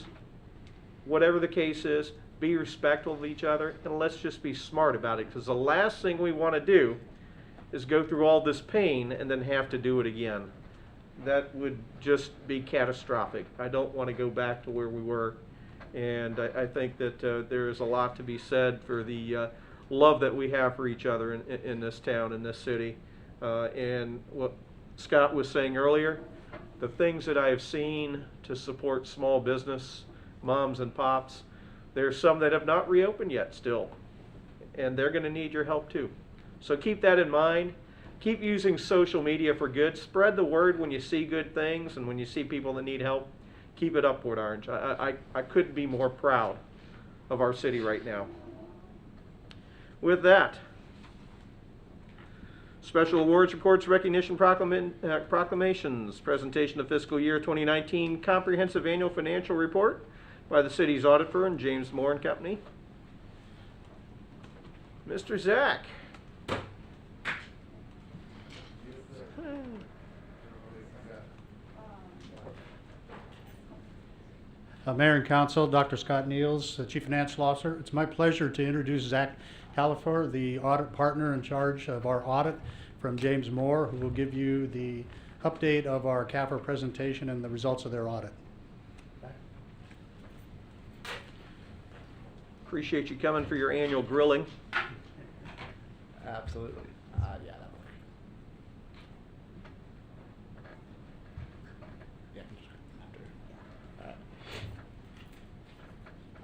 whatever the case is, be respectful of each other, and let's just be smart about it, because the last thing we want to do is go through all this pain and then have to do it again. That would just be catastrophic. I don't want to go back to where we were, and I think that there is a lot to be said for the love that we have for each other in this town, in this city. And what Scott was saying earlier, the things that I have seen to support small business, moms and pops, there's some that have not reopened yet still, and they're going to need your help too. So keep that in mind. Keep using social media for good. Spread the word when you see good things and when you see people that need help. Keep it up, Port Orange. I couldn't be more proud of our city right now. With that, special awards reports, recognition proclamations, presentation of fiscal year 2019 comprehensive annual financial report by the city's audit firm, James Moore and Company. Mr. Zach. Mayor and Council, Dr. Scott Niels, the Chief Financial Officer. It's my pleasure to introduce Zach Califor, the audit partner in charge of our audit from James Moore, who will give you the update of our CAFR presentation and the results of their audit. Appreciate you coming for your annual grilling. Absolutely. Yeah, that works. Yeah.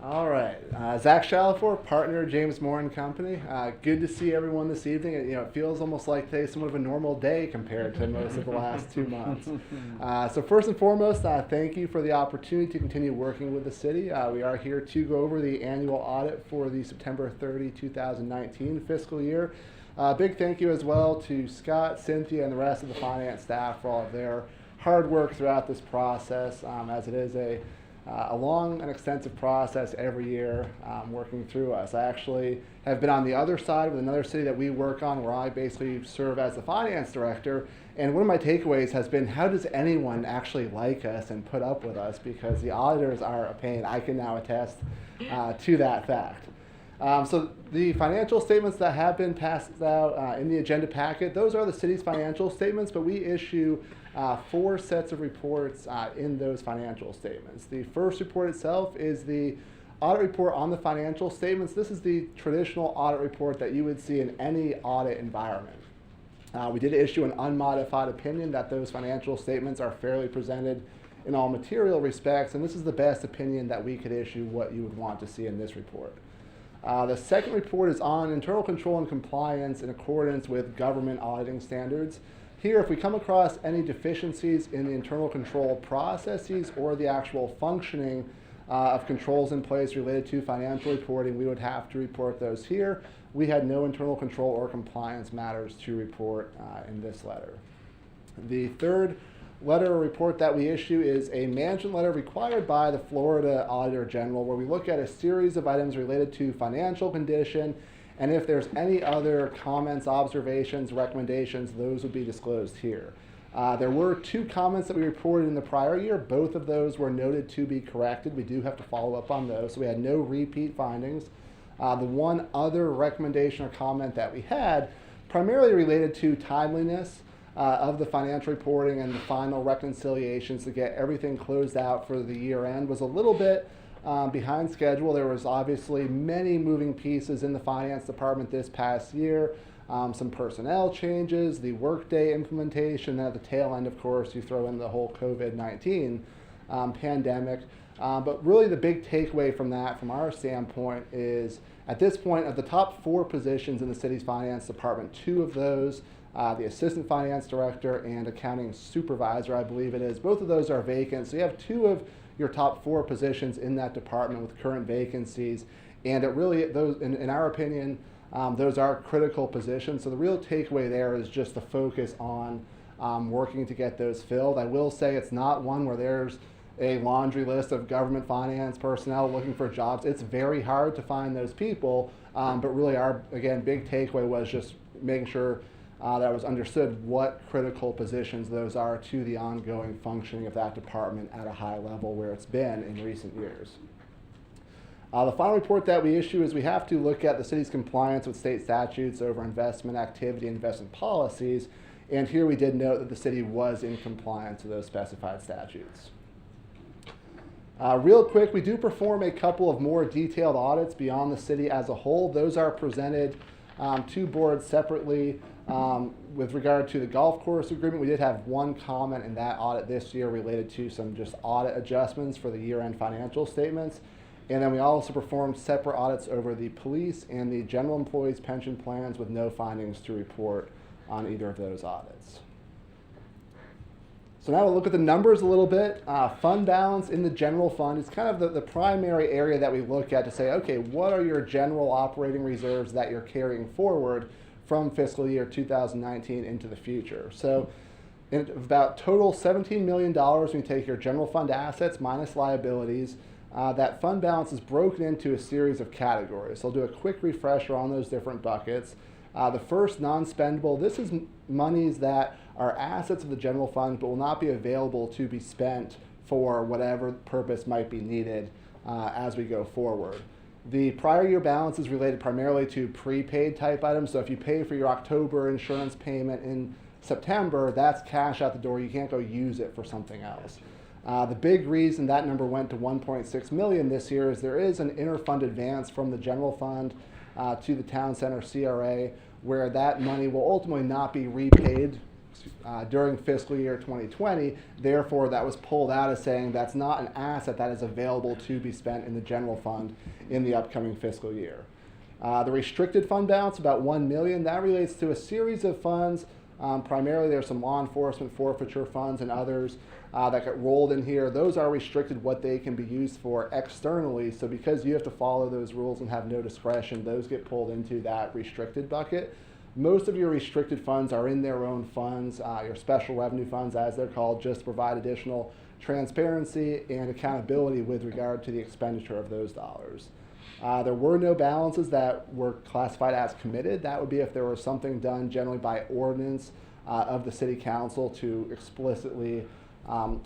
All right. Zach Califor, partner, James Moore and Company. Good to see everyone this evening. It feels almost like today's somewhat of a normal day compared to most of the last 2 months. So first and foremost, thank you for the opportunity to continue working with the city. We are here to go over the annual audit for the September 30, 2019 fiscal year. Big thank you as well to Scott, Cynthia, and the rest of the finance staff for all of their hard work throughout this process, as it is a long and extensive process every year working through us. I actually have been on the other side with another city that we work on, where I basically serve as the finance director, and one of my takeaways has been, how does anyone actually like us and put up with us, because the auditors are a pain. I can now attest to that fact. So the financial statements that have been passed out in the agenda packet, those are the city's financial statements, but we issue 4 sets of reports in those financial statements. The first report itself is the audit report on the financial statements. This is the traditional audit report that you would see in any audit environment. We did issue an unmodified opinion that those financial statements are fairly presented in all material respects, and this is the best opinion that we could issue what you would want to see in this report. The second report is on internal control and compliance in accordance with government auditing standards. Here, if we come across any deficiencies in the internal control processes or the actual functioning of controls in place related to financial reporting, we would have to report those here. We had no internal control or compliance matters to report in this letter. The third letter or report that we issue is a management letter required by the Florida Auditor General, where we look at a series of items related to financial condition, and if there's any other comments, observations, recommendations, those would be disclosed here. There were 2 comments that we reported in the prior year. Both of those were noted to be corrected. We do have to follow up on those, so we had no repeat findings. The one other recommendation or comment that we had, primarily related to timeliness of the financial reporting and the final reconciliations to get everything closed out for the year end, was a little bit behind schedule. There was obviously many moving pieces in the finance department this past year. Some personnel changes, the Workday implementation, and at the tail end, of course, you throw in the whole COVID-19 pandemic. But really the big takeaway from that, from our standpoint, is at this point, of the top 4 positions in the city's finance department, 2 of those, the assistant finance director and accounting supervisor, I believe it is, both of those are vacant. So you have 2 of your top 4 positions in that department with current vacancies, and it really, those, in our opinion, those are critical positions. So the real takeaway there is just the focus on working to get those filled. I will say it's not one where there's a laundry list of government finance personnel looking for jobs. It's very hard to find those people, but really our, again, big takeaway was just making sure that was understood what critical positions those are to the ongoing functioning of that department at a high level where it's been in recent years. The final report that we issue is we have to look at the city's compliance with state statutes over investment activity and investment policies. And here we did note that the city was in compliance with those specified statutes. Real quick, we do perform a couple of more detailed audits beyond the city as a whole. Those are presented to boards separately. With regard to the golf course agreement, we did have one comment in that audit this year related to some just audit adjustments for the year-end financial statements. And then we also performed separate audits over the police and the general employees pension plans with no findings to report on either of those audits. So now we'll look at the numbers a little bit. Fund balance in the general fund is kind of the primary area that we look at to say, okay, what are your general operating reserves that you're carrying forward from fiscal year 2019 into the future? So in about total $17 million, when you take your general fund assets minus liabilities, that fund balance is broken into a series of categories. So I'll do a quick refresher on those different buckets. The first, non-spendable, this is monies that are assets of the general fund but will not be available to be spent for whatever purpose might be needed as we go forward. The prior year balance is related primarily to prepaid type items. So if you pay for your October insurance payment in September, that's cash out the door. You can't go use it for something else. The big reason that number went to 1.6 million this year is there is an interfund advance from the general fund to the town center CRA, where that money will ultimately not be repaid during fiscal year 2020. Therefore, that was pulled out as saying that's not an asset that is available to be spent in the general fund in the upcoming fiscal year. The restricted fund balance, about $1 million, that relates to a series of funds. Primarily, there's some law enforcement forfeiture funds and others that get rolled in here. Those are restricted what they can be used for externally. So because you have to follow those rules and have no discretion, those get pulled into that restricted bucket. Most of your restricted funds are in their own funds, your special revenue funds as they're called, just to provide additional transparency and accountability with regard to the expenditure of those dollars. There were no balances that were classified as committed. That would be if there was something done generally by ordinance of the city council to explicitly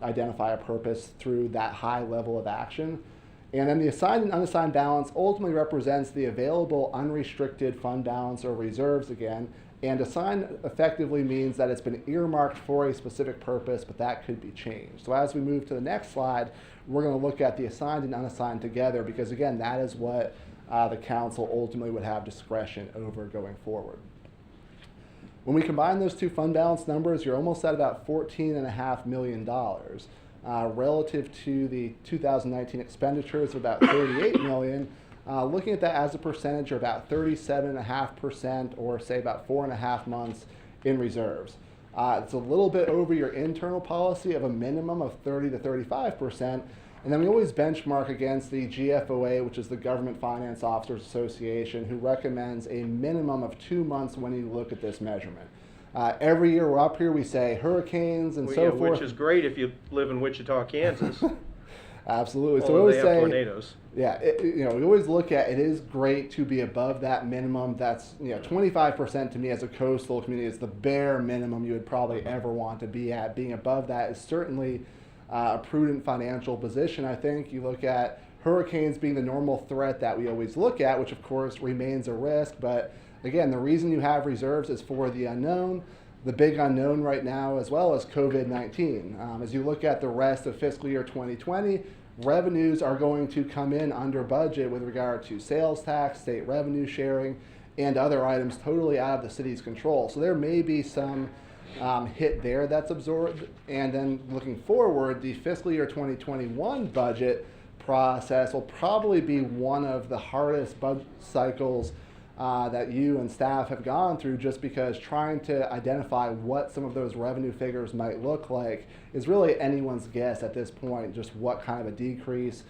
identify a purpose through that high level of action. And then the assigned and unassigned balance ultimately represents the available unrestricted fund balance or reserves again. And assigned effectively means that it's been earmarked for a specific purpose, but that could be changed. So as we move to the next slide, we're going to look at the assigned and unassigned together because, again, that is what the council ultimately would have discretion over going forward. When we combine those two fund balance numbers, you're almost at about $14.5 million. Relative to the 2019 expenditures of about $38 million, looking at that as a percentage, are about 37.5%, or say about 4.5 months in reserves. It's a little bit over your internal policy of a minimum of 30 to 35%. And then we always benchmark against the GFOA, which is the Government Finance Officers Association, who recommends a minimum of 2 months when you look at this measurement. Every year we're up here, we say hurricanes and so forth. Which is great if you live in Wichita, Kansas. Absolutely. So we Although always they say have tornadoes. Yeah, we always look at it is great to be above that minimum. That's 25% to me as a coastal community is the bare minimum you would probably ever want to be at. Being above that is certainly a prudent financial position. I think you look at hurricanes being the normal threat that we always look at, which of course remains a risk. But again, the reason you have reserves is for the unknown. The big unknown right now, as well as COVID-19. As you look at the rest of fiscal year 2020, revenues are going to come in under budget with regard to sales tax, state revenue sharing, and other items totally out of the city's control. So there may be some hit there that's absorbed. And then looking forward, the fiscal year 2021 budget process will probably be one of the hardest budget cycles that you and staff have gone through, just because trying to identify what some of those revenue figures might look like is really anyone's guess at this point, just what kind of a decrease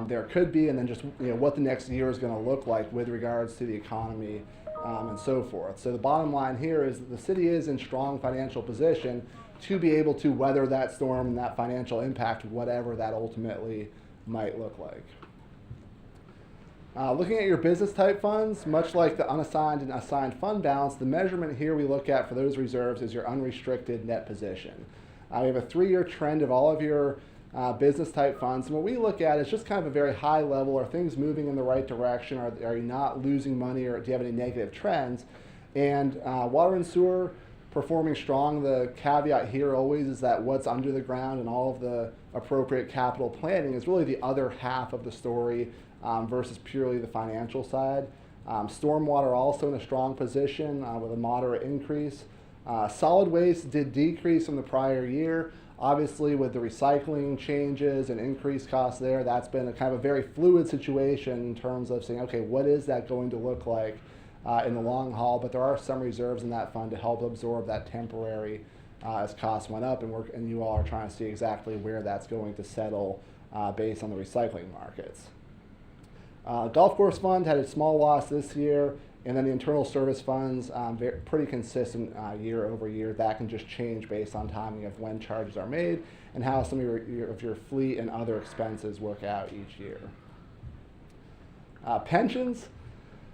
there could be, and then just what the next year is going to look like with regards to the economy and so forth. So the bottom line here is that the city is in strong financial position to be able to weather that storm and that financial impact, whatever that ultimately might look like. Looking at your business type funds, much like the unassigned and assigned fund balance, the measurement here we look at for those reserves is your unrestricted net position. We have a 3-year trend of all of your business type funds. And what we look at is just kind of a very high level. Are things moving in the right direction? Are you not losing money, or do you have any negative trends? And water and sewer performing strong. The caveat here always is that what's under the ground and all of the appropriate capital planning is really the other half of the story versus purely the financial side. Stormwater also in a strong position with a moderate increase. Solid waste did decrease from the prior year. Obviously, with the recycling changes and increased costs there, that's been a kind of a very fluid situation in terms of saying, okay, what is that going to look like in the long haul? But there are some reserves in that fund to help absorb that temporary as costs went up, and you all are trying to see exactly where that's going to settle based on the recycling markets. Golf course fund had a small loss this year. And then the internal service funds, pretty consistent year over year. That can just change based on timing of when charges are made and how some of your fleet and other expenses work out each year. Pensions,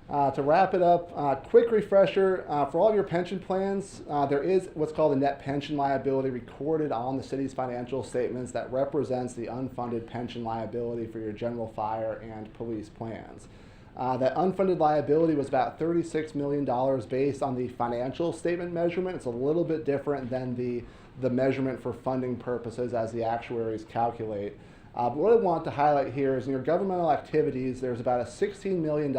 to wrap it up, quick refresher, for all of your pension plans, there is what's called a net pension liability recorded on the city's financial statements that represents the unfunded pension liability for your general fire and police plans. That unfunded liability was about $36 million based on the financial statement measurement. It's a little bit different than the measurement for funding purposes as the actuaries calculate. But what I want to highlight here is in your governmental activities, there's about a $16 million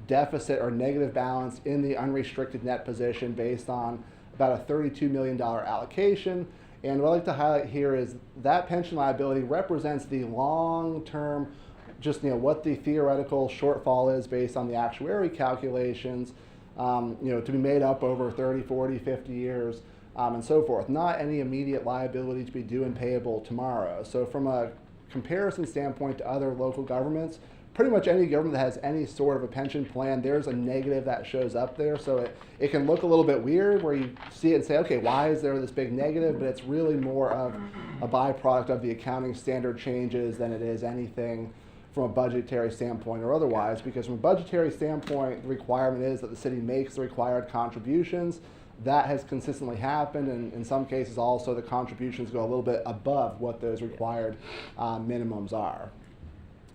deficit or negative balance in the unrestricted net position based on about a $32 million allocation. And what I'd like to highlight here is that pension liability represents the long-term, just what the theoretical shortfall is based on the actuary calculations, to be made up over 30, 40, 50 years, and so forth. Not any immediate liability to be due and payable tomorrow. So from a comparison standpoint to other local governments, pretty much any government that has any sort of a pension plan, there's a negative that shows up there. So it can look a little bit weird where you see it and say, okay, why is there this big negative? But it's really more of a byproduct of the accounting standard changes than it is anything from a budgetary standpoint or otherwise, because from a budgetary standpoint, the requirement is that the city makes the required contributions. That has consistently happened, and in some cases also the contributions go a little bit above what those required minimums are.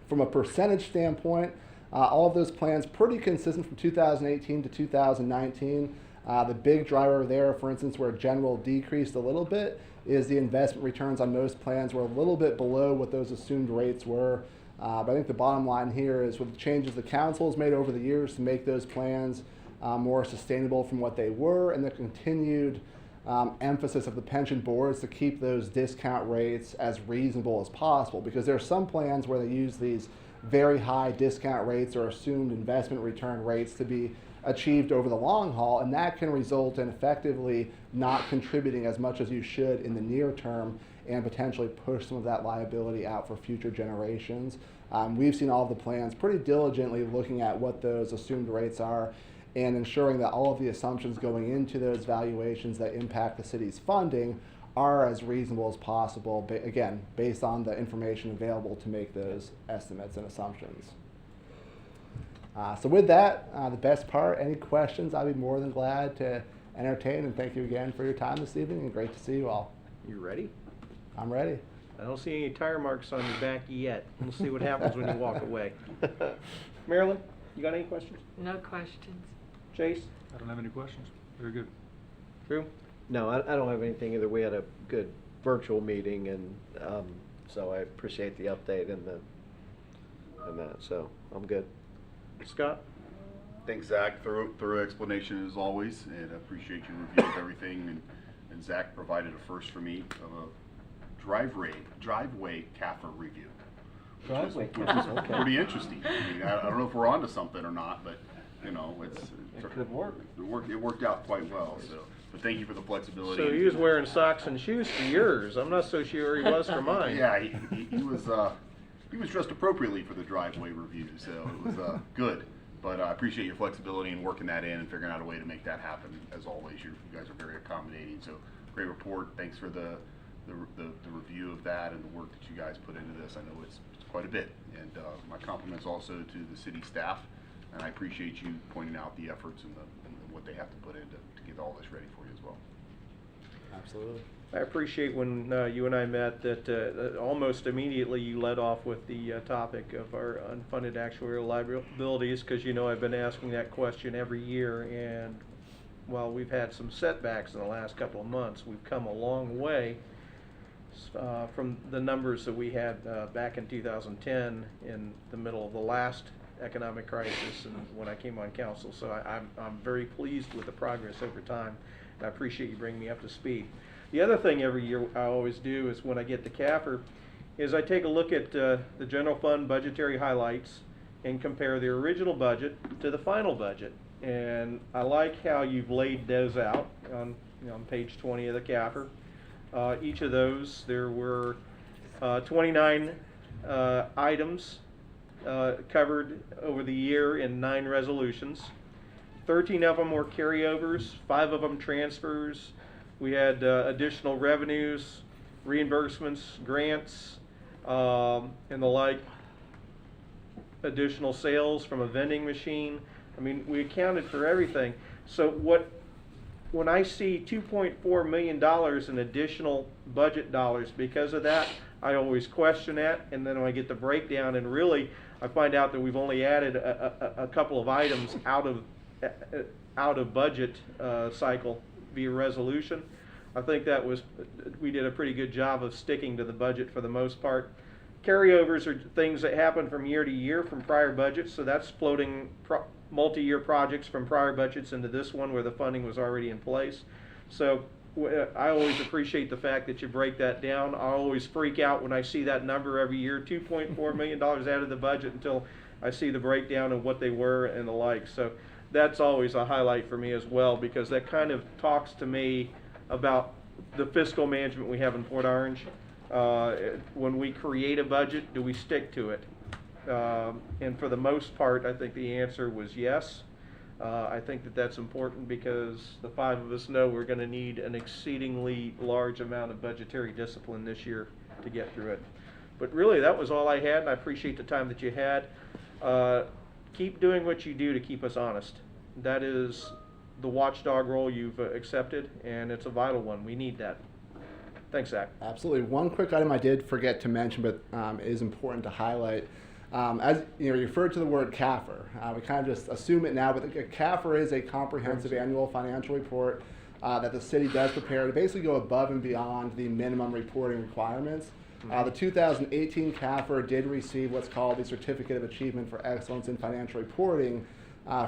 From a percentage standpoint, all of those plans pretty consistent from 2018 to 2019. The big driver there, for instance, where general decreased a little bit, is the investment returns on most plans were a little bit below what those assumed rates were. But I think the bottom line here is with the changes the council has made over the years to make those plans more sustainable from what they were, and the continued emphasis of the pension boards to keep those discount rates as reasonable as possible, because there are some plans where they use these very high discount rates or assumed investment return rates to be achieved over the long haul, and that can result in effectively not contributing as much as you should in the near term and potentially push some of that liability out for future generations. We've seen all of the plans pretty diligently looking at what those assumed rates are and ensuring that all of the assumptions going into those valuations that impact the city's funding are as reasonable as possible, again, based on the information available to make those estimates and assumptions. So with that, the best part, any questions, I'd be more than glad to entertain, and thank you again for your time this evening, and great to see you all. You ready? I'm ready. I don't see any tire marks on your back yet. We'll see what happens when you walk away. Marilyn, you got any questions? No questions. Chase? I don't have any questions. Very good. Drew? No, I don't have anything either. We had a good virtual meeting, and so I appreciate the update and that. So I'm good. Scott? Thanks, Zach. Thorough explanation as always, and I appreciate you reviewing everything. And Zach provided a first for me of a driveway CAFR review. Driveway which is pretty interesting. I mean, I don't know if we're onto something or not, but it could work. It worked out quite well. So, but thank you for the flexibility. So he was wearing socks and shoes for yours. I'm not so sure he was for mine. Yeah, he was dressed appropriately for the driveway review, so it was good. But I appreciate your flexibility in working that in and figuring out a way to make that happen. As always, you guys are very accommodating. So great report. Thanks for the review of that and the work that you guys put into this. I know it's quite a bit. And my compliments also to the city staff. And I appreciate you pointing out the efforts and what they have to put in to get all this ready for you as well. Absolutely. I appreciate when you and I met that almost immediately you led off with the topic of our unfunded actuarial liabilities, because you know I've been asking that question every year, and while we've had some setbacks in the last couple of months, we've come a long way from the numbers that we had back in 2010 in the middle of the last economic crisis and when I came on council. So I'm very pleased with the progress over time, and I appreciate you bringing me up to speed. The other thing every year I always do is when I get to CAFR is I take a look at the general fund budgetary highlights and compare the original budget to the final budget. And I like how you've laid those out on, on page 20 of the CAFR. Each of those, there were 29 items covered over the year in 9 resolutions. 13 of them were carryovers, 5 of them transfers. We had additional revenues, reimbursements, grants, and the like, additional sales from a vending machine. I mean, we accounted for everything. So when I see $2.4 million in additional budget dollars because of that, I always question that, and then when I get the breakdown and really I find out that we've only added a couple of items out of budget cycle via resolution. I think we did a pretty good job of sticking to the budget for the most part. Carryovers are things that happen from year to year from prior budgets, so that's floating multi-year projects from prior budgets into this one where the funding was already in place. So I always appreciate the fact that you break that down. I always freak out when I see that number every year, $2.4 million out of the budget, until I see the breakdown of what they were and the like. So that's always a highlight for me as well, because that kind of talks to me about the fiscal management we have in Port Orange. When we create a budget, do we stick to it? And for the most part, I think the answer was yes. I think that's important because the 5 of us know we're going to need an exceedingly large amount of budgetary discipline this year to get through it. But really, that was all I had, and I appreciate the time that you had. Keep doing what you do to keep us honest. That is the watchdog role you've accepted, and it's a vital one. We need that. Thanks, Zach. Absolutely. One quick item I did forget to mention, but is important to highlight. As you referred to the word CAFR, we kind of just assume it now, but the CAFR is a comprehensive annual financial report that the city does prepare to basically go above and beyond the minimum reporting requirements. The 2018 CAFR did receive what's called the Certificate of Achievement for Excellence in Financial Reporting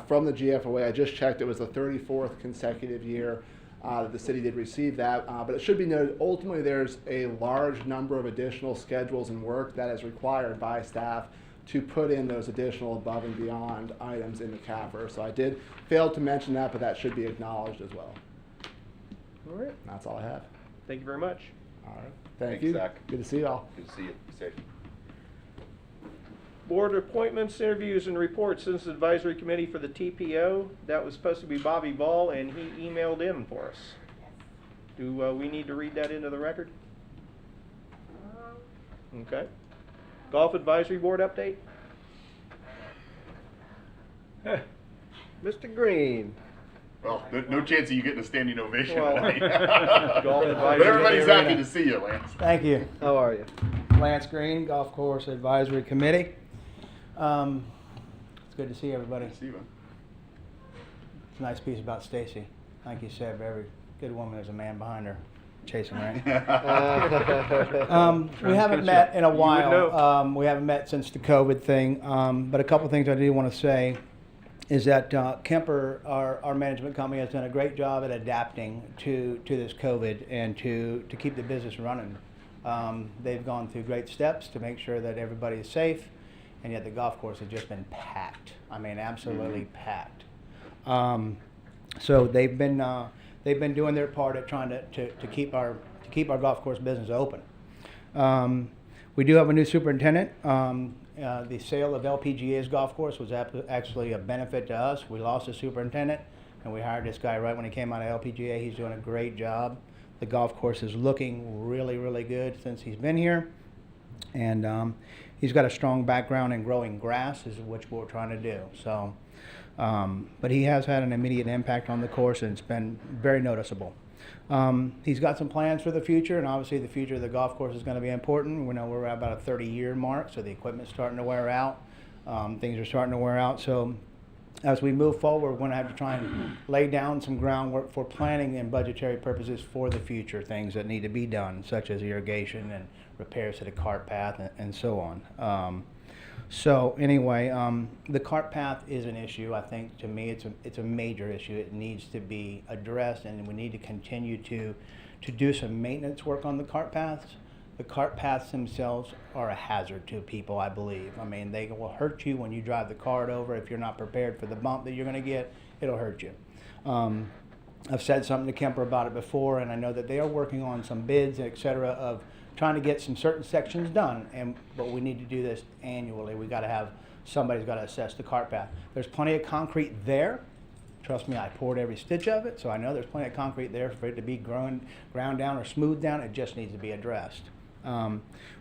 from the GFOA. I just checked; it was the 34th consecutive year that the city did receive that. But it should be noted, ultimately, there's a large number of additional schedules and work that is required by staff to put in those additional above and beyond items in the CAFR. So I did fail to mention that, but that should be acknowledged as well. All right. That's all I have. Thank you very much. All right. Thank Thanks, you. Zach. Good to see you all. Good to see you. Be safe. Board appointments, interviews, and reports. Citizens Advisory Committee for the TPO. That was supposed to be Bobby Ball, and he emailed in for us. Do we need to read that into the record? Okay. Golf Advisory Board update? Mr. Green. Well, no chance of you getting a standing ovation Well, tonight. Golf But Advisory everybody's Committee. happy to see you, Lance. Thank you. How are you? Lance Green, Golf Course Advisory Committee. It's good to see everybody. See you, man. It's a nice piece about Stacy. Like you said, every good woman has a man behind her chasing, right? We haven't met in a while. We haven't met since the COVID thing. But a couple things I do want to say is that Kemper, our management company, has done a great job at adapting to this COVID and to keep the business running. They've gone through great steps to make sure that everybody is safe, and yet the golf course has just been packed. I mean, absolutely packed. So they've been doing their part at trying to keep our golf course business open. We do have a new superintendent. The sale of LPGA's golf course was actually a benefit to us. We lost a superintendent, and we hired this guy right when he came out of LPGA. He's doing a great job. The golf course is looking really, really good since he's been here. And he's got a strong background in growing grass, which we're trying to do. So, but he has had an immediate impact on the course, and it's been very noticeable. He's got some plans for the future, and obviously the future of the golf course is going to be important. We know we're at about a 30-year mark, so the equipment's starting to wear out. Things are starting to wear out. So as we move forward, we're going to have to try and lay down some groundwork for planning and budgetary purposes for the future, things that need to be done, such as irrigation and repairs to the cart path and so on. So anyway, the cart path is an issue. I think to me it's a major issue. It needs to be addressed, and we need to continue to do some maintenance work on the cart paths. The cart paths themselves are a hazard to people, I believe. I mean, they will hurt you when you drive the cart over. If you're not prepared for the bump that you're going to get, it'll hurt you. I've said something to Kemper about it before, and I know that they are working on some bids, et cetera, of trying to get some certain sections done, but we need to do this annually. We got to have, somebody's got to assess the cart path. There's plenty of concrete there. Trust me, I poured every stitch of it, so I know there's plenty of concrete there for it to be ground down or smoothed down. It just needs to be addressed.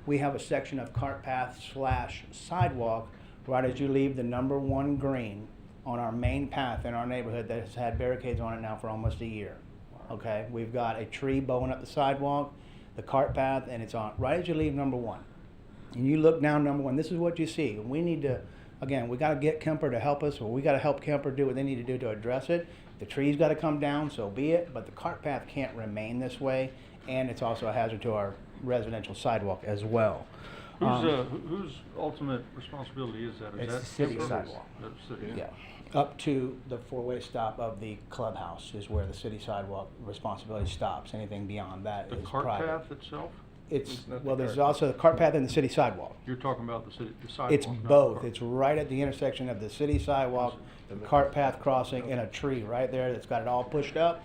We have a section of cart path / sidewalk right as you leave the #1 green on our main path in our neighborhood that has had barricades on it now for almost a year. Okay, we've got a tree bowing up the sidewalk, the cart path, and it's on right as you leave #1. And you look down #1, this is what you see. We need to, again, we got to get Kemper to help us, or we got to help Kemper do what they need to do to address it. The tree's got to come down, so be it, but the cart path can't remain this way, and it's also a hazard to our residential sidewalk as well. Whose ultimate responsibility is that? Is It's that the city Kemper? sidewalk. That's the city. Yeah, up to the four-way stop of the clubhouse is where the city sidewalk responsibility stops. Anything beyond that The is cart private. path itself? It's, not the well, there's cart also the cart path and the city sidewalk. You're talking about the sidewalk. It's not the both. cart. It's right at the intersection of the city sidewalk, the cart path crossing, and a tree right there that's got it all pushed up.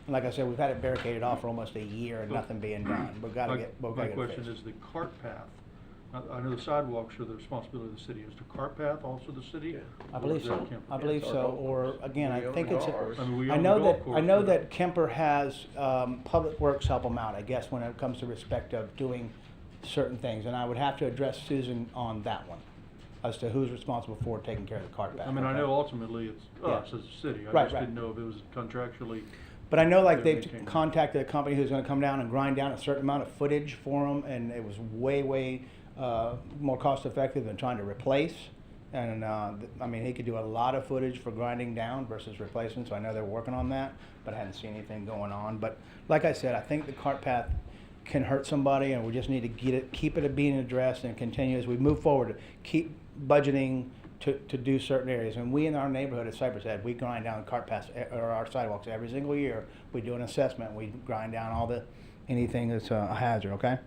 And like I said, we've had it barricaded off for almost a year and nothing being done. We've got to My get it question fixed. is the cart path. I know the sidewalks are the responsibility of the city. Is the cart path also the city? I Or believe is so. that Kemper? I believe it's our so. golf Or course. again, I We own think the it's. golf course. I mean, we I own know the golf that course, I know but- that Kemper has Public Works help them out. I guess when it comes to respect of doing certain things, and I would have to address Susan on that one as to who's responsible for taking care of the cart path. I mean, I okay? know ultimately it's Yeah. us as a city. I Right, just right. didn't know if it was contractually. But I know like They're they've maintaining. contacted a company who's going to come down and grind down a certain amount of footage for them, and it was way more cost effective than trying to replace. And I mean, he could do a lot of footage for grinding down versus replacing. So I know they're working on that, but I hadn't seen anything going on. But like I said, I think the cart path can hurt somebody, and we just need to keep it being addressed and continue as we move forward. Keep budgeting to do certain areas. And we in our neighborhood at Cypress Head, we grind down cart paths or our sidewalks every single year. We do an assessment. We grind down anything that's a hazard. Okay.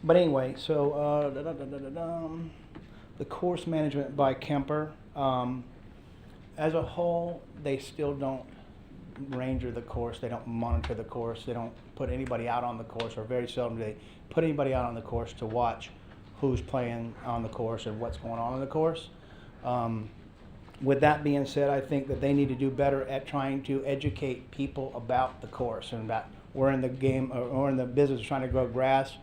But anyway, so the course management by Kemper, as a whole, they still don't ranger the course. They don't monitor the course. They don't put anybody out on the course, or very seldom do they put anybody out on the course to watch who's playing on the course and what's going on the course. With that being said, I think that they need to do better at trying to educate people about the course and about we're in the game or we're in the business of trying to grow grass,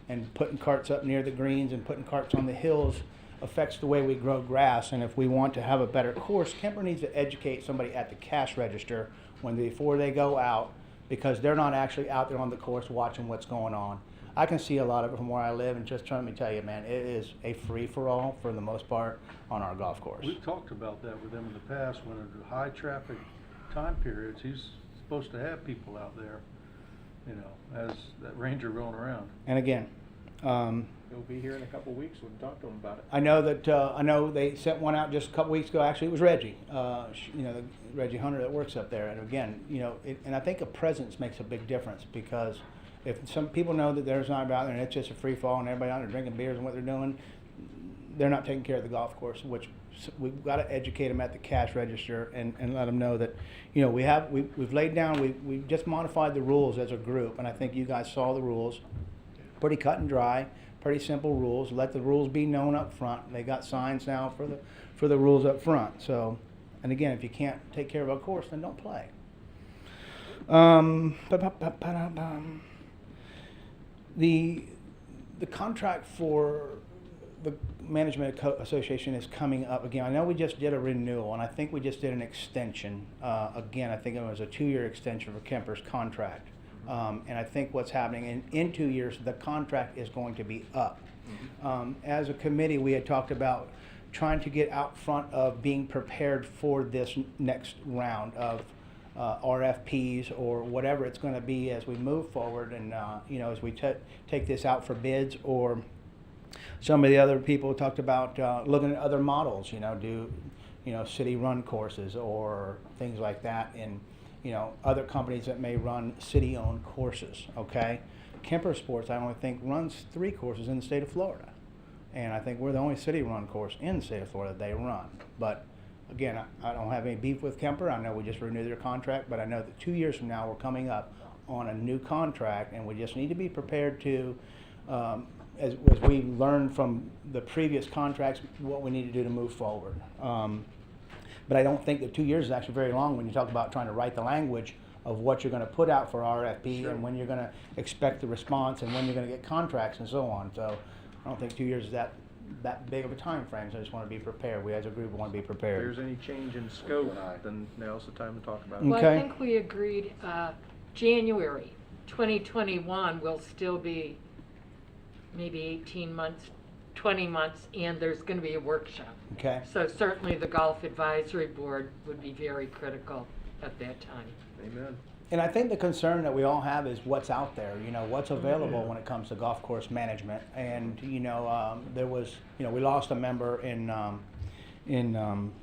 and putting carts up near the greens and putting carts on the hills affects the way we grow grass. And if we want to have a better course, Kemper needs to educate somebody at the cash register before they go out, because they're not actually out there on the course watching what's going on. I can see a lot of it from where I live, and just let me tell you, man, it is a free-for-all for the most part on our golf course. We've talked about that with him in the past, when under high traffic time periods, he's supposed to have people out there, you know, as that ranger going around. And again, He'll be here in a couple of weeks. We'll talk to him about it. I know they sent one out just a couple weeks ago. Actually, it was Reggie, the Reggie Hunter that works up there. And again, and I think a presence makes a big difference, because if some people know that there's not out there and it's just a free fall and everybody out there drinking beers and what they're doing, they're not taking care of the golf course. Which we've got to educate them at the cash register and let them know that, we've laid down, we've just modified the rules as a group, and I think you guys saw the rules. Pretty cut and dry, pretty simple rules. Let the rules be known up front. They got signs now for the rules up front. So, and again, if you can't take care of a course, then don't play. The contract for the Management Association is coming up again. I know we just did a renewal, and I think we just did an extension. Again, I think it was a 2-year extension for Kemper's contract. And I think what's happening in 2 years, the contract is going to be up. As a committee, we had talked about trying to get out front of being prepared for this next round of RFPs or whatever it's going to be as we move forward, and you know, as we take this out for bids. Or some of the other people talked about looking at other models, you know, do, you know, city-run courses or things like that, and you know, other companies that may run city-owned courses. Okay, Kemper Sports, I only think, runs 3 courses in the state of Florida, and I think we're the only city-run course in the state of Florida they run. But again, I don't have any beef with Kemper. I know we just renewed their contract, but I know that 2 years from now we're coming up on a new contract, and we just need to be prepared to, as we learned from the previous contracts, what we need to do to move forward. But I don't think that 2 years is actually very long when you talk about trying to write the language of what you're going to put out for RFP and when you're going to expect the response and when you're going to get contracts and so on. So I don't think 2 years is that big of a time frame, so I just want to be prepared. We as a group want to be prepared. If there's any change in scope, then now's the time to talk about it. Well, Okay. I think we agreed January 2021 will still be maybe 18 months, 20 months, and there's going to be a workshop. Okay. So certainly the Golf Advisory Board would be very critical at that time. Amen. And I think the concern that we all have is what's out there, you know, what's available when it comes to golf course management. And, you know, there was, you know, we lost a member in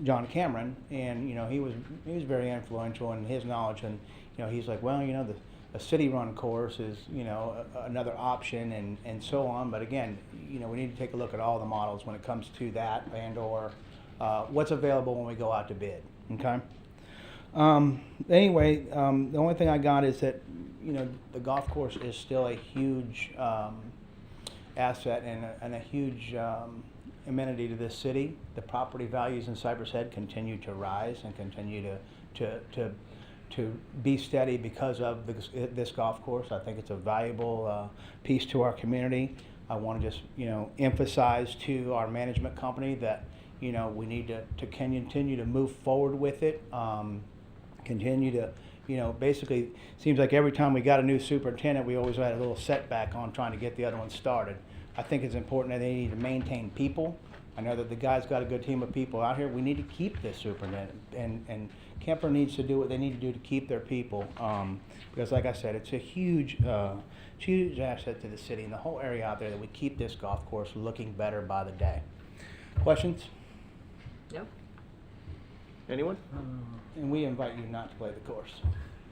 John Cameron, and, you know, he was very influential in his knowledge. And, you know, he's like, well, you know, a city-run course is, you know, another option, and so on. But again, you know, we need to take a look at all the models when it comes to that, and or what's available when we go out to bid. Okay. Anyway, the only thing I got is that, you know, the golf course is still a huge asset and a huge amenity to this city. The property values in Cypress Head continue to rise and continue to be steady because of this golf course. I think it's a valuable piece to our community. I want to just, you know, emphasize to our management company that, you know, we need to continue to move forward with it. Continue to, you know, basically, seems like every time we got a new superintendent, we always had a little setback on trying to get the other one started. I think it's important that they need to maintain people. I know that the guy's got a good team of people out here. We need to keep this superintendent, and Kemper needs to do what they need to do to keep their people. Because like I said, it's a huge asset to the city and the whole area out there that we keep this golf course looking better by the day. Questions? Yep. Anyone? And we invite you not to play the course.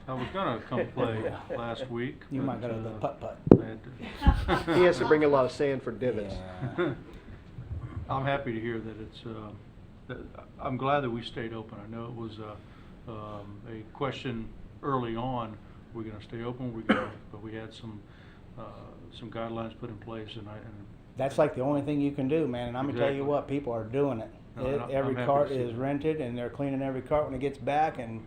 I was gonna come play last week. You might but, go to the putt-putt. I had to- He has to bring a lot of sand for divots. Yeah. I'm happy to hear that it's, I'm glad that we stayed open. I know it was a question early on, we're gonna stay open, but we had some guidelines put in place, and That's like the only thing you can do, man. And I'm gonna tell you Exactly. what, people are doing it. No, and I'm Every happy cart to see is that. rented, and they're cleaning every cart when it gets back, and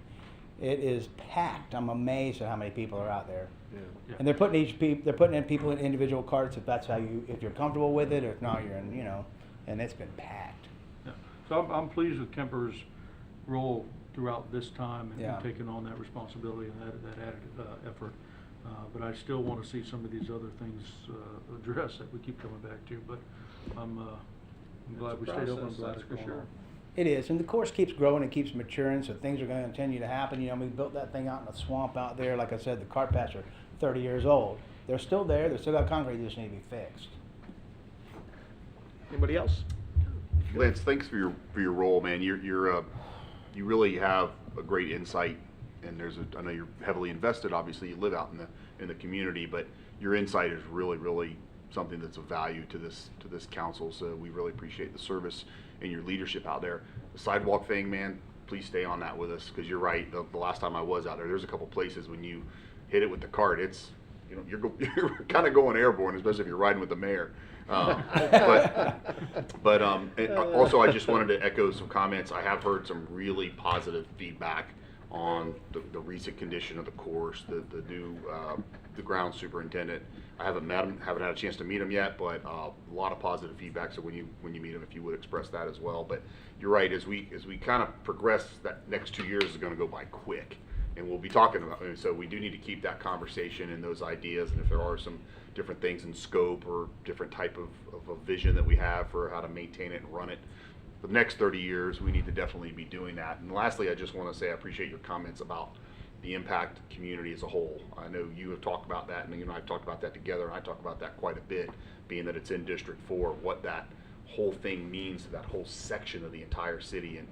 it is packed. I'm amazed at how many people are out there. Yeah. And they're putting in people in individual carts if that's how if you're comfortable with it, or if not, you're in, you know, and it's been packed. Yeah. So I'm pleased with Kemper's role throughout this time and Yeah. taking on that responsibility and that added effort. But I still want to see some of these other things addressed that we keep coming back to. But I'm glad we stayed open. I'm glad it's going on. It is, and the course keeps growing and keeps maturing, so things are going to continue to happen. You know, we built that thing out in the swamp out there. Like I said, the cart paths are 30 years old. They're still there. They're still got concrete. They just need to be fixed. Anybody else? Lance, thanks for your role, man. You really have a great insight, and I know you're heavily invested. Obviously, you live out in the community, but your insight is really something that's of value to this council. So we really appreciate the service and your leadership out there. The sidewalk thing, man, please stay on that with us, because you're right. The last time I was out there's a couple places when you hit it with the cart, it's, you know, you're kind of going airborne, especially if you're riding with the mayor. But also I just wanted to echo some comments. I have heard some really positive feedback on the recent condition of the course, the new, the ground superintendent. I haven't met him, haven't had a chance to meet him yet, but a lot of positive feedback. So when you meet him, if you would express that as well. But you're right, as we kind of progress, that next 2 years is going to go by quick, and we'll be talking about it. So we do need to keep that conversation and those ideas. And if there are some different things in scope or different type of a vision that we have for how to maintain it and run it for the next 30 years, we need to definitely be doing that. And lastly, I just want to say I appreciate your comments about the impact community as a whole. I know you have talked about that, and you and I have talked about that together, and I talk about that quite a bit, being that it's in District 4, what that whole thing means to that whole section of the entire city. And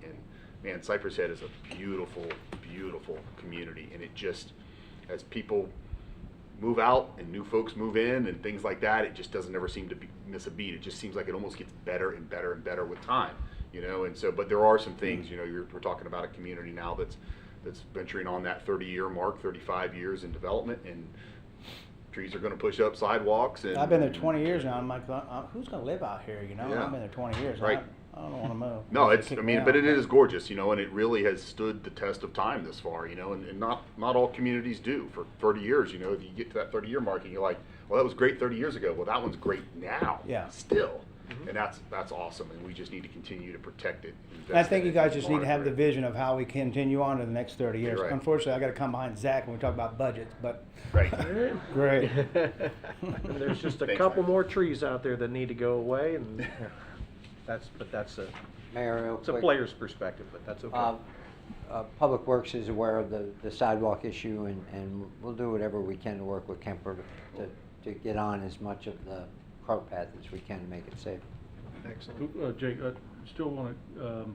man, Cypress Head is a beautiful, beautiful community, and it just, as people move out and new folks move in and things like that, it just doesn't ever seem to miss a beat. It just seems like it almost gets better and better and better with time, you know. And so, but there are some things, you know, we're talking about a community now that's venturing on that 30-year mark, 35 years in development, and trees are going to push up sidewalks. And I've been there 20 years now. I'm like, who's going to live out here? You know, Yeah. I've been there 20 years. Right. I don't want to move. No, They it's, kick I me mean, out. but it is gorgeous, you know, and it really has stood the test of time this far, you know, and not all communities do. For 30 years, you know, if you get to that 30-year mark and you're like, well, that was great 30 years ago. Well, that one's great now. Yeah. Still. And that's awesome, and we just need to continue to protect it. And I think you guys just need to monitor have the it. vision of how we continue on to the next 30 years. You're right. Unfortunately, I got to come behind Zach when we talk about budgets, but Right. great. And there's just a Thanks, couple Mike. more trees out there that need to go away, and that's Mayor, real it's a quick. player's perspective, but that's okay. Public Works is aware of the sidewalk issue, and we'll do whatever we can to work with Kemper to get on as much of the cart path as we can to make it safe. Excellent. Jake, I still want to,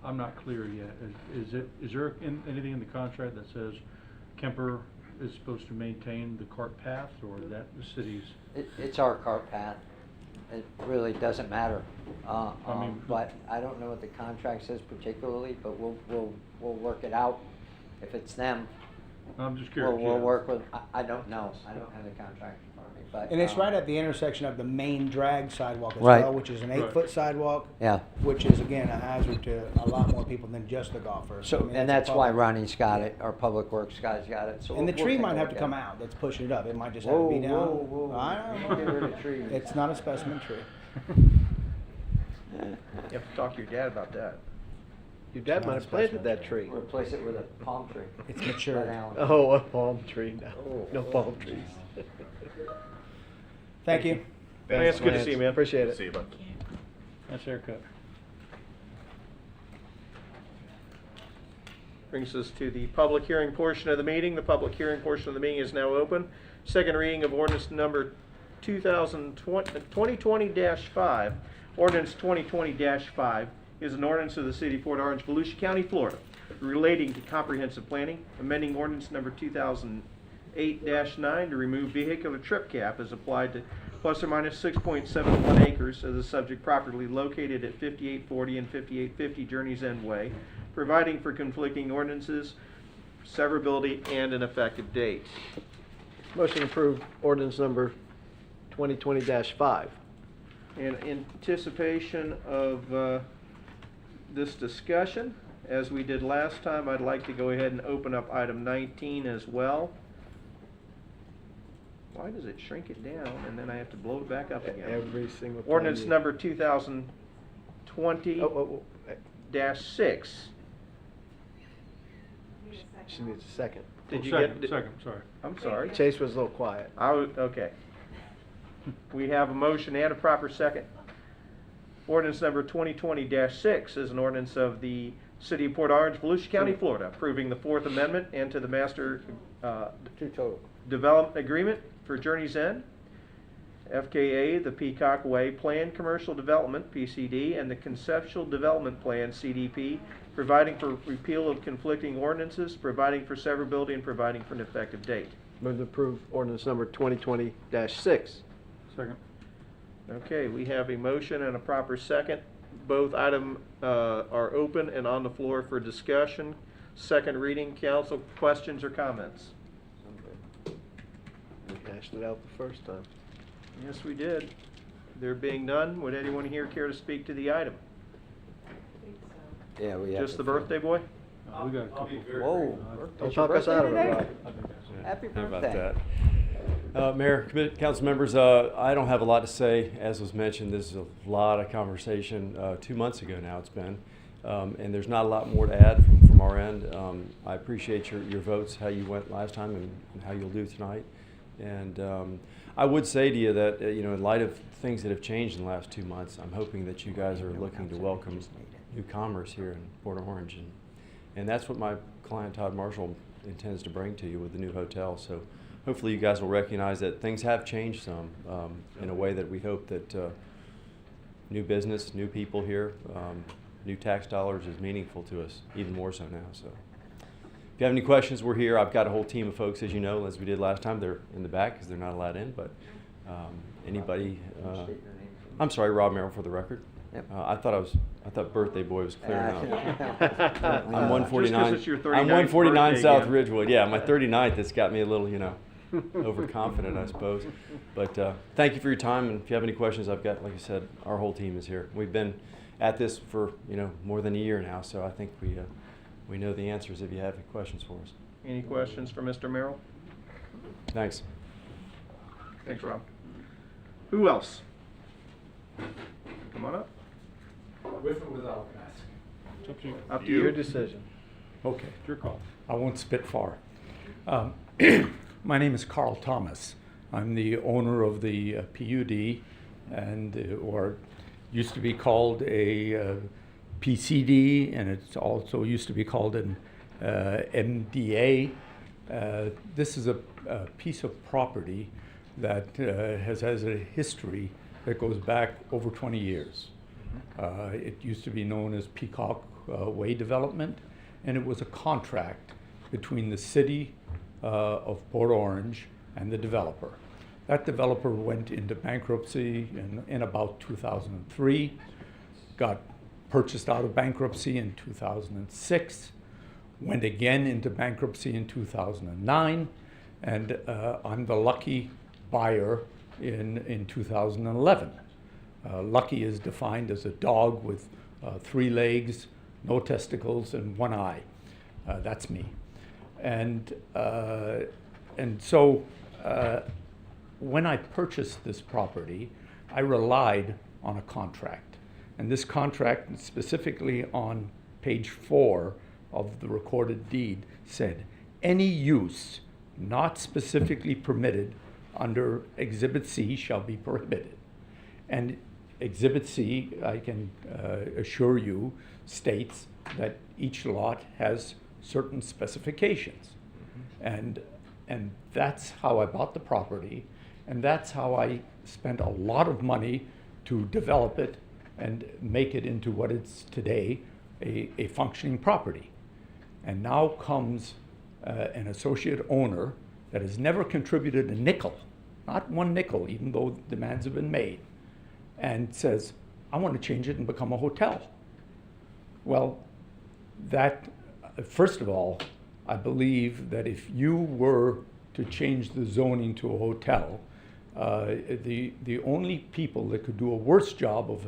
I'm not clear yet. Is there anything in the contract that says Kemper is supposed to maintain the cart path, or is that the city's? It's our cart path. It really doesn't matter. mean- But I don't know what the contract says particularly, but we'll work it out. If it's them, I'm just curious. we'll yeah. work with, I don't know. I don't have the contract in front of me, but. And it's right at the intersection of the main drag sidewalk as Right. well, which is an Right. 8-foot sidewalk. Yeah. Which is, again, a hazard to a lot more people than just the golfers. I So, mean, and it's a that's why public- Ronnie's got it, our Public Works guy's got it, so. And the we'll tree take a might have look to at come it. out. That's pushing it up. It might just have to be down. Whoa. I don't know. Get rid of trees. It's not a specimen tree. You have to talk to your dad about that. Your dad might have planted that tree. Replace it with a palm tree. It's mature. Red Allen. Oh, a palm tree, no palm trees. Thank you. Lance, good to see you, man, appreciate it. See you, bud. Nice haircut. Brings us to the public hearing portion of the meeting. The public hearing portion of the meeting is now open. Second reading of ordinance number 2020-5. Ordinance 2020-5 is an ordinance of the City of Port Orange, Volusia County, Florida, relating to comprehensive planning, amending ordinance number 2008-9 to remove vehicular trip cap as applied to plus or minus 6.71 acres of the subject property located at 5840 and 5850 Journey's End Way, providing for conflicting ordinances, severability, and an effective date. Motion to approve ordinance number 2020-5. In anticipation of this discussion, as we did last time, I'd like to go ahead and open up item 19 as well. Why does it shrink it down and then I have to blow it back up again? Every single time. Ordinance you- number 2020-6. She needs a second. Did you Second, get? second, sorry. I'm sorry. Chase was a little quiet. Okay. We have a motion and a proper second. Ordinance number 2020-6 is an ordinance of the City of Port Orange, Volusia County, Florida, approving the Fourth Amendment and to the Master Two total. Development Agreement for Journey's End, FKA, the Peacock Way Planned Commercial Development, PCD, and the Conceptual Development Plan, CDP, providing for repeal of conflicting ordinances, providing for severability, and providing for an effective date. Move to approve ordinance number 2020-6. Second. Okay, we have a motion and a proper second. Both items are open and on the floor for discussion. Second reading, council, questions or comments? We hashed it out the first time. Yes, we did. There being none, would anyone here care to speak to the item? Yeah, we have. Just the birthday boy? We got a couple. Whoa. Don't talk us out of it, Rob. Happy How about birthday. that? Mayor, council members, I don't have a lot to say. As was mentioned, this is a lot of conversation. 2 months ago now it's been. And there's not a lot more to add from our end. I appreciate your votes, how you went last time and how you'll do tonight. And I would say to you that, in light of things that have changed in the last 2 months, I'm hoping that you guys are looking to welcome new commerce here in Port Orange. And that's what my client, Todd Marshall, intends to bring to you with the new hotel. So hopefully you guys will recognize that things have changed some in a way that we hope that new business, new people here, new tax dollars is meaningful to us, even more so now. So if you have any questions, we're here. I've got a whole team of folks, as you know, as we did last time. They're in the back because they're not allowed in. But anybody, I'm sorry, Rob Merrill for the record. Yep. I thought birthday boy was clear enough. I'm Just 149. 'cause it's your I'm 39th 149 birthday South again. Ridgewood. Yeah, my 39th. It's got me a little, overconfident, I suppose. But thank you for your time. And if you have any questions, I've got, like I said, our whole team is here. We've been at this for more than a year now, so I think we know the answers if you have any questions for us. Any questions for Mr. Merrill? Thanks. Thanks, Rob. Who else? Come on up. With or without mask? Up to your decision. Okay. Your call. I won't spit far. My name is Carl Thomas. I'm the owner of the PUD, and or used to be called a PCD, and it's also used to be called an MDA. This is a piece of property that has a history that goes back over 20 years. It used to be known as Peacock Way Development, and it was a contract between the city of Port Orange and the developer. That developer went into bankruptcy in about 2003, got purchased out of bankruptcy in 2006, went again into bankruptcy in 2009, and I'm the lucky buyer in 2011. Lucky is defined as a dog with 3 legs, no testicles, and 1 eye. That's me. And so when I purchased this property, I relied on a contract. And this contract, specifically on page 4 of the recorded deed, said, any use not specifically permitted under Exhibit C shall be prohibited. And Exhibit C, I can assure you, states that each lot has certain specifications. And that's how I bought the property, and that's how I spent a lot of money to develop it and make it into what it's today, a functioning property. And now comes an associate owner that has never contributed a nickel, not 1 nickel, even though demands have been made, and says, I want to change it and become a hotel. Well, that, first of all, I believe that if you were to change the zoning to a hotel, the only people that could do a worse job of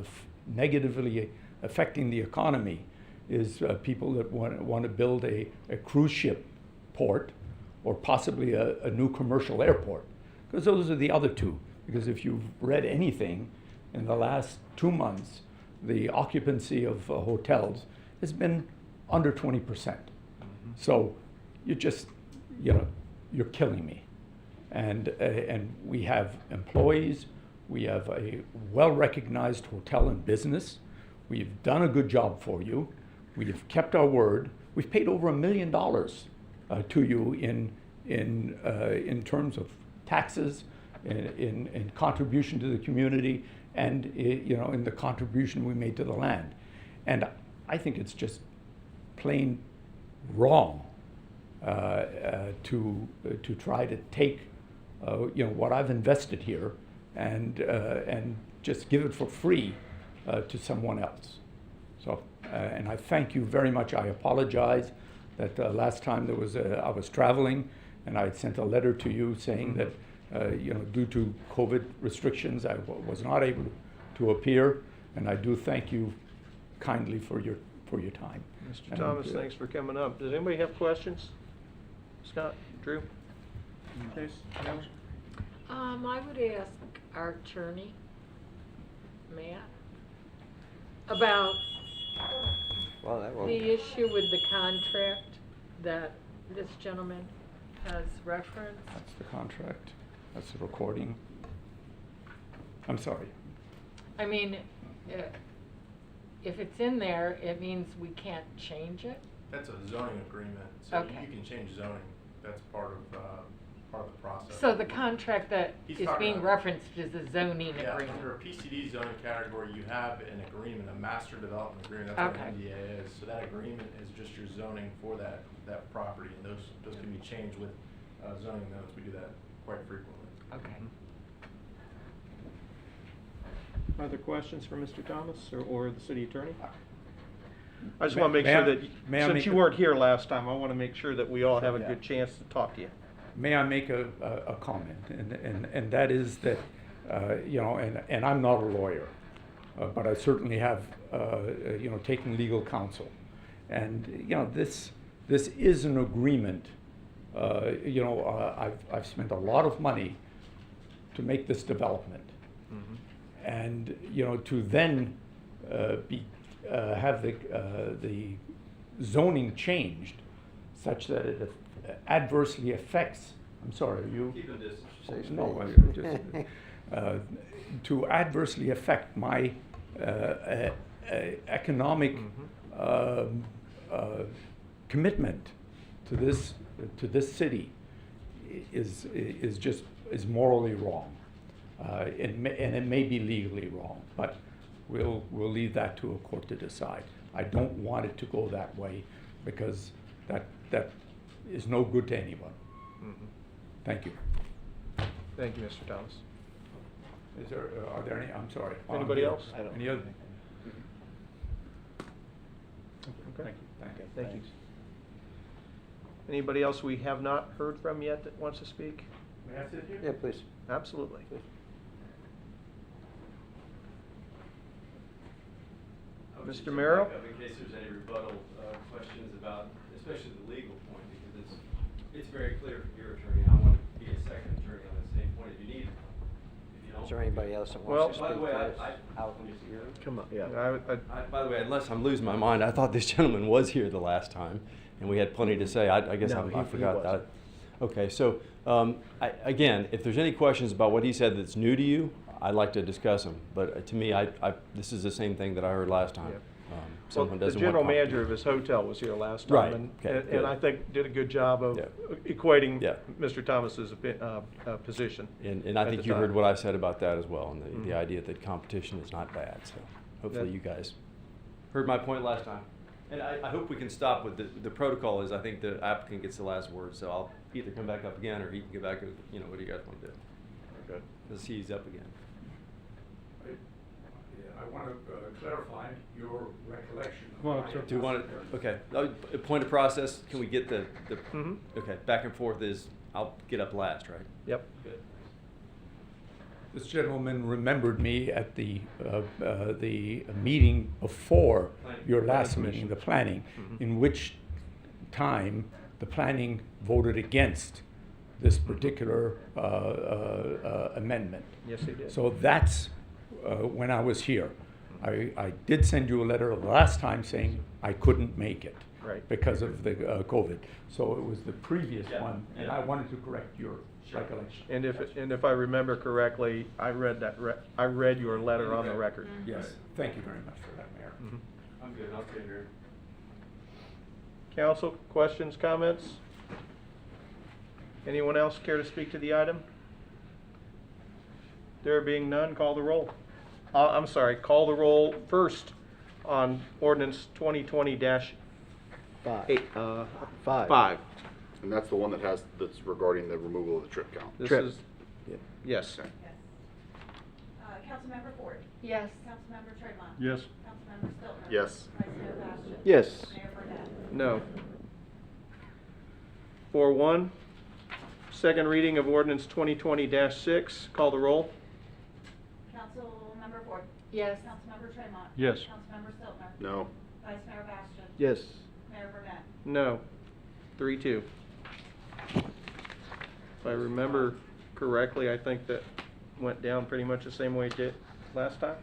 negatively affecting the economy is people that want to build a cruise ship port or possibly a new commercial airport, because those are the other two. Because if you've read anything in the last 2 months, the occupancy of hotels has been under 20%. So you're just, you're killing me. And we have employees, we have a well-recognized hotel and business. We've done a good job for you. We've kept our word. We've paid over $1 million to you in terms of taxes, in contribution to the community, and in the contribution we made to the land. And I think it's just plain wrong to try to take what I've invested here and just give it for free to someone else. So, and I thank you very much. I apologize that last time I was traveling, and I had sent a letter to you saying that due to COVID restrictions, I was not able to appear, and I do thank you kindly for your time. Mr. And, Thomas, thanks for coming up. Does anybody have questions? Scott, Drew? Please, no? I would ask our attorney, Matt, about Well, that will. the issue with the contract that this gentleman has referenced. That's the contract. That's the recording. I'm sorry. I mean, if it's in there, it means we can't change it? That's a zoning agreement, so Okay. you can change zoning. That's part of the process. So the contract that He's is talking being about- referenced is a zoning Yeah, agreement? under a PCD zoning category, you have an agreement, a master development agreement. That's what Okay. an NDA is. So that agreement is just your zoning for that property, and those can be changed with zoning notes. We do that quite frequently. Okay. Other questions for Mr. Thomas or the city attorney? I just want to make May sure I- that, may I since make you a- weren't here last time, I want to make sure that we all have a Yeah. good chance to talk to you. May I make a comment? And that is that, you know, and I'm not a lawyer, but I certainly have, you know, taken legal counsel. And, you know, this is an agreement. You know, I've spent a lot of money to make this development. And, you know, to then have the zoning changed such that it adversely affects, I'm sorry, you? Keep a distance. No, to adversely affect my economic commitment to this city is morally wrong. And it may be legally wrong, but we'll leave that to a court to decide. I don't want it to go that way because that is no good to anyone. Thank you. Thank you, Mr. Thomas. Are there any, I'm sorry. Anybody else? Any other? Okay. Thank you. Thank you. Anybody else we have not heard from yet that wants to speak? May I sit here? Yeah, please. Absolutely. Mr. Merrill? In case there's any rebuttal questions about, especially the legal point, because it's very clear from your attorney. I want to be a second attorney on the same point if you need it. If you don't. Is there anybody else that Well, wants to by the speak way, to this? Come on, yeah. By the way, unless I'm losing my mind, I thought this gentleman was here the last time, and we had plenty to say. I guess No, I he forgot that. wasn't. Okay, so again, if there's any questions about what he said that's new to you, I'd like to discuss them. But to me, this is the same thing that I heard last time. Yeah. Someone Well, the doesn't general want manager of his hotel was here last time. Right. And, Okay, and good. I think did a good job of Yeah. equating Yeah. Mr. Thomas's position. And I at think the you heard time. what I said about that as well, and the Mhm. idea that competition is not bad. So hopefully That- you guys heard my point last time. And I hope we can stop with the protocol is I think the applicant gets the last word. So I'll either come back up again or he can go back, you know, what do you guys want to do? Good. Let's see he's up again. I want to clarify your recollection. Come on up, sir. Do you want to, okay, a point of process, can we get the Mhm. okay, back and forth is, I'll get up last, right? Yep. Good. This gentleman remembered me at the meeting before your last Planning meeting, commission. the planning, Mhm. in which time the planning voted against this particular amendment. Yes, he did. So that's when I was here. I did send you a letter the last time saying I couldn't make it. Right. Because of the COVID. So it was the previous Yeah. one, and I wanted to correct your recollection. And if I remember correctly, I read I read your letter on the record. Yes, thank you very much for that, Mayor. Mhm. I'm good, I'll stay here. Council, questions, comments? Anyone else care to speak to the item? There being none, call the roll. I'm sorry, call the roll first on ordinance 2020-8. Five. And that's the one that's regarding the removal of the trip count. This Trip. is, yes. Okay. Yes. Councilmember Ford. Yes. Councilmember Tremont. Yes. Councilmember Stiltner. Yes. Vice Mayor Bastian. Yes. Mayor Burnett. No. 4-1. Second reading of ordinance 2020-6. Call the roll. Councilmember Ford. Yes. Councilmember Tremont. Yes. Councilmember Stiltner. No. Vice Mayor Bastian. Yes. Mayor Burnett. No. 3-2. If I remember correctly, I think that went down pretty much the same way it did last time.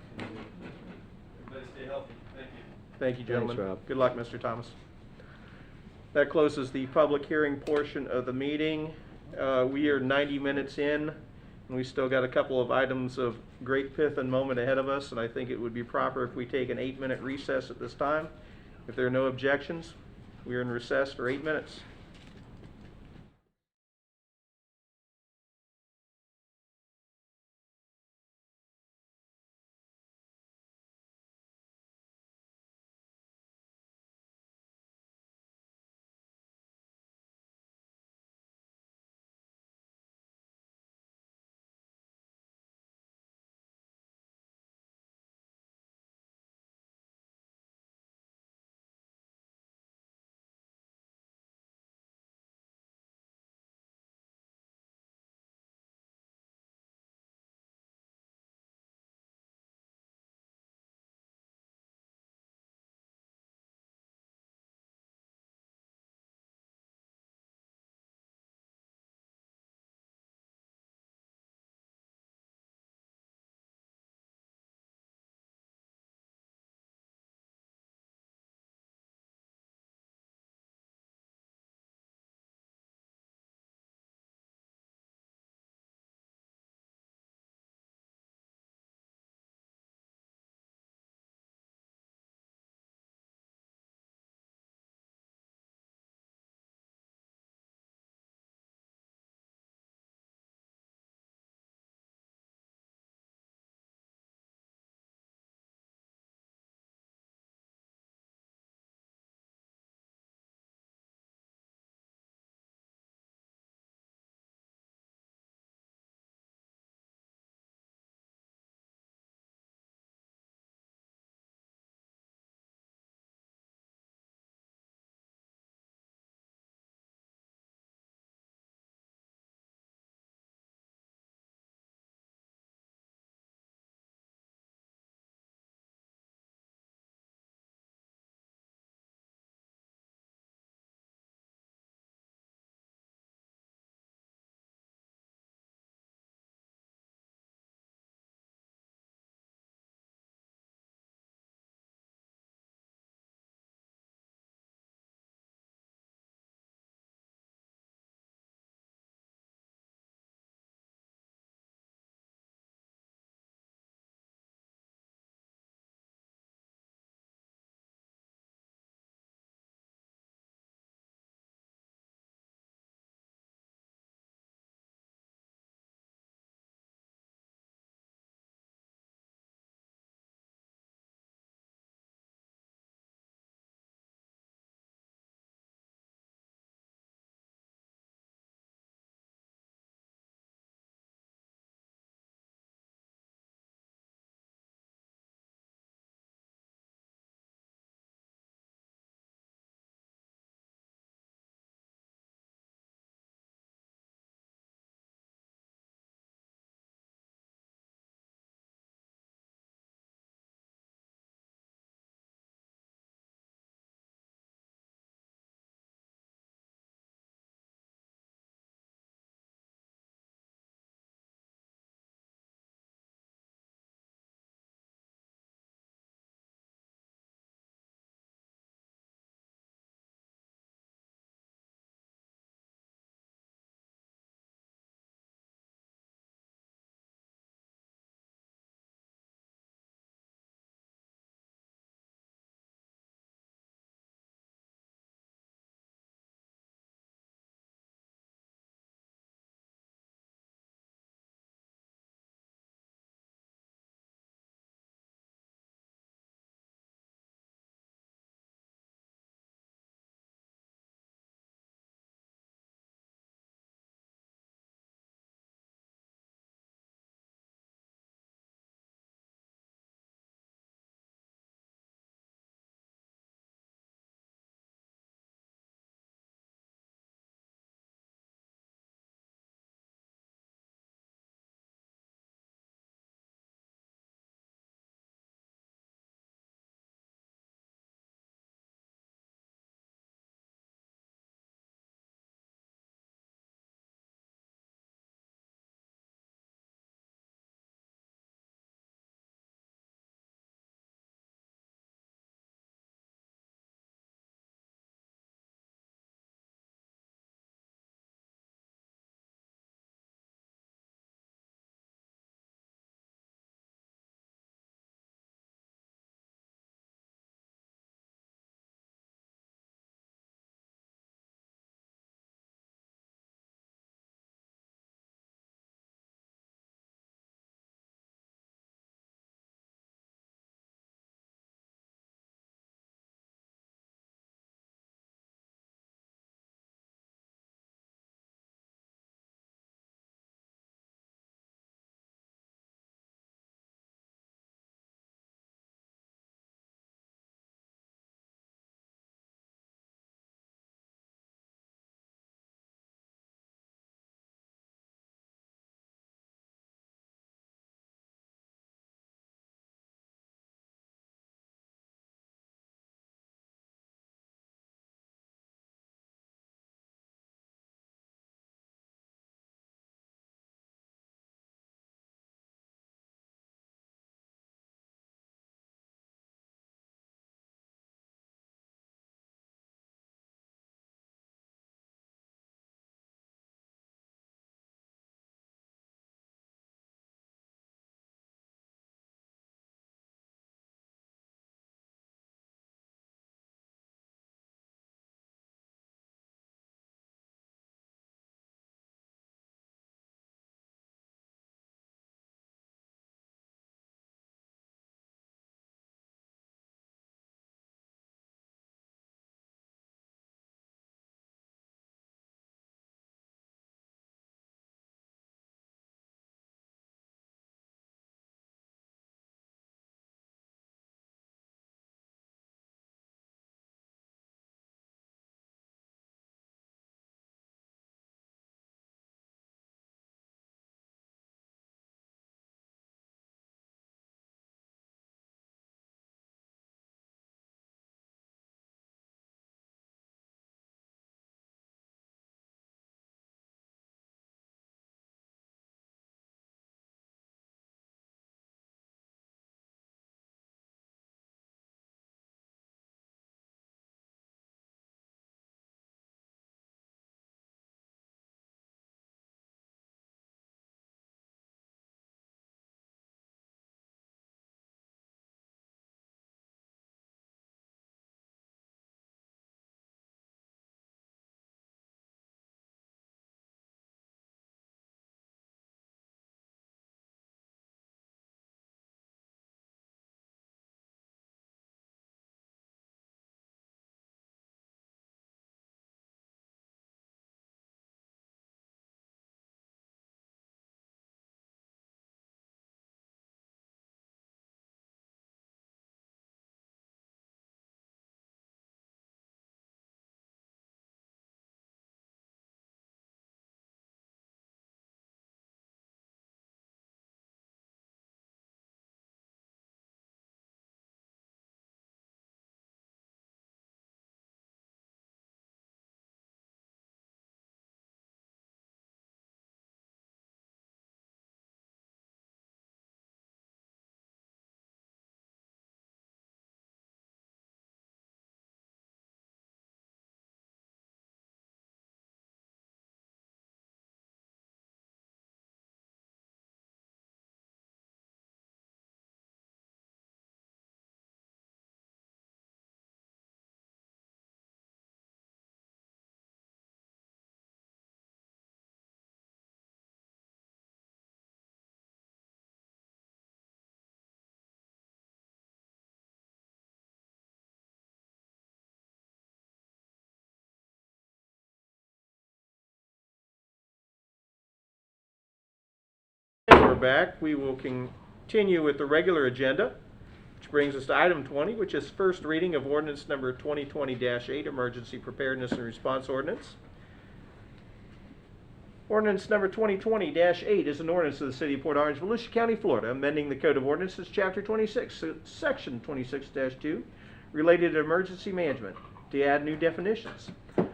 Everybody stay healthy. Thank you. Thank you, gentlemen. Rob. Good luck, Mr. Thomas. That closes the public hearing portion of the meeting. We are 90 minutes in, and we still got a couple of items of great pith and moment ahead of us, and I think it would be proper if we take an 8-minute recess at this time. If there are no objections, we are in recess for 8 minutes. back, we will continue with the regular agenda, which brings us to item 20, which is first reading of ordinance number 2020-8, Emergency Preparedness and Response Ordinance. Ordinance number 2020-8 is an ordinance of the City of Port Orange, Volusia County, Florida, amending the Code of Ordinances, Chapter 26, Section 26-2, related to emergency management, to add new definitions.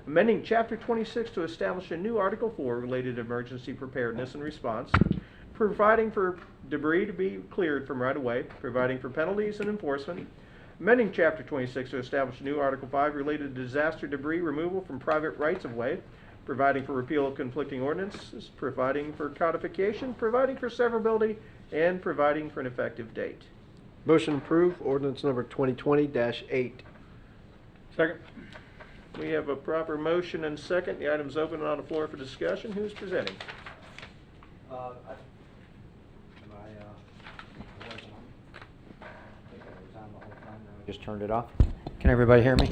Amending Chapter 26 to establish a new Article 4 related to emergency preparedness and response, providing for debris to be cleared from right-of-way, providing for penalties and enforcement. Amending Chapter 26 to establish a new Article 5 related to disaster debris removal from private rights-of-way, providing for repeal of conflicting ordinances, providing for codification, providing for severability, and providing for an effective date. Motion approved, ordinance number 2020-8. Second. We have a proper motion and second. The item's open and on the floor for discussion. Who's presenting? Just turned it off. Can everybody hear me?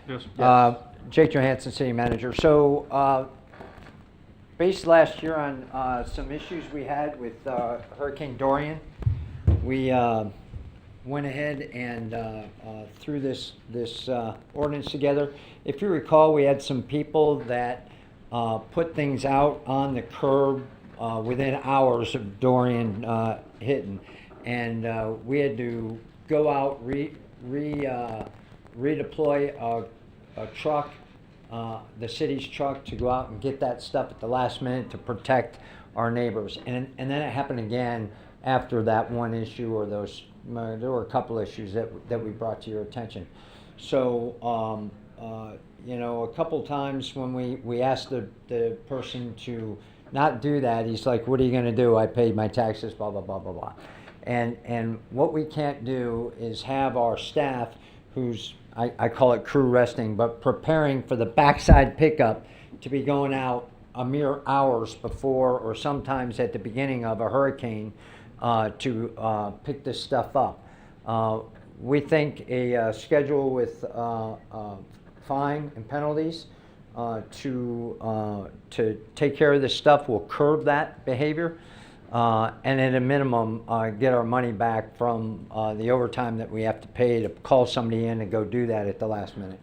Yes. Jake Johansson, City Manager. So, based last year on some issues we had with Hurricane Dorian, we went ahead and threw this ordinance together. If you recall, we had some people that put things out on the curb within hours of Dorian hitting, and we had to go out, redeploy a truck, the city's truck, to go out and get that stuff at the last minute to protect our neighbors. And then it happened again after that one issue, or those, there were a couple issues that we brought to your attention. So, you know, a couple times when we asked the person to not do that, he's like, what are you going to do? I paid my taxes, blah, blah, blah, blah, blah. And what we can't do is have our staff, who's, I call it crew resting, but preparing for the backside pickup, to be going out a mere hours before, or sometimes at the beginning of a hurricane, to pick this stuff up. We think a schedule with fine and penalties to take care of this stuff will curb that behavior. And at a minimum, get our money back from the overtime that we have to pay to call somebody in and go do that at the last minute.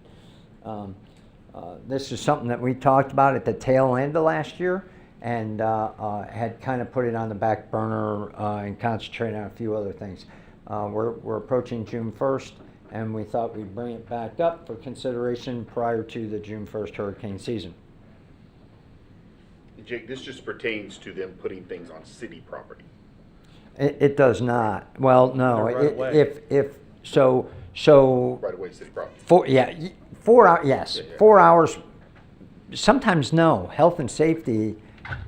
This is something that we talked about at the tail end of last year, and had kind of put it on the back burner and concentrated on a few other things. We're approaching June 1st, and we thought we'd bring it back up for consideration prior to the June 1st hurricane season. Jake, this just pertains to them putting things on city property. It does not. Well, no. Right away. If so Right away, city property. 4 hours. Yes, Yeah, yeah. 4 hours. Sometimes no. Health and safety,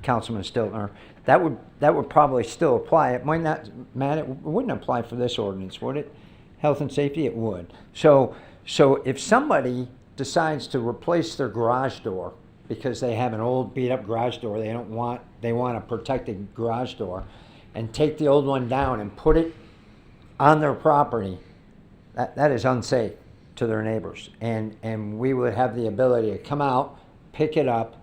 Councilman Stiltner, that would probably still apply. It might not, Matt. It wouldn't apply for this ordinance, would it? Health and safety, it would. So if somebody decides to replace their garage door because they have an old beat up garage door, they want a protected garage door, and take the old one down and put it on their property, that is unsafe to their neighbors. And we would have the ability to come out, pick it up,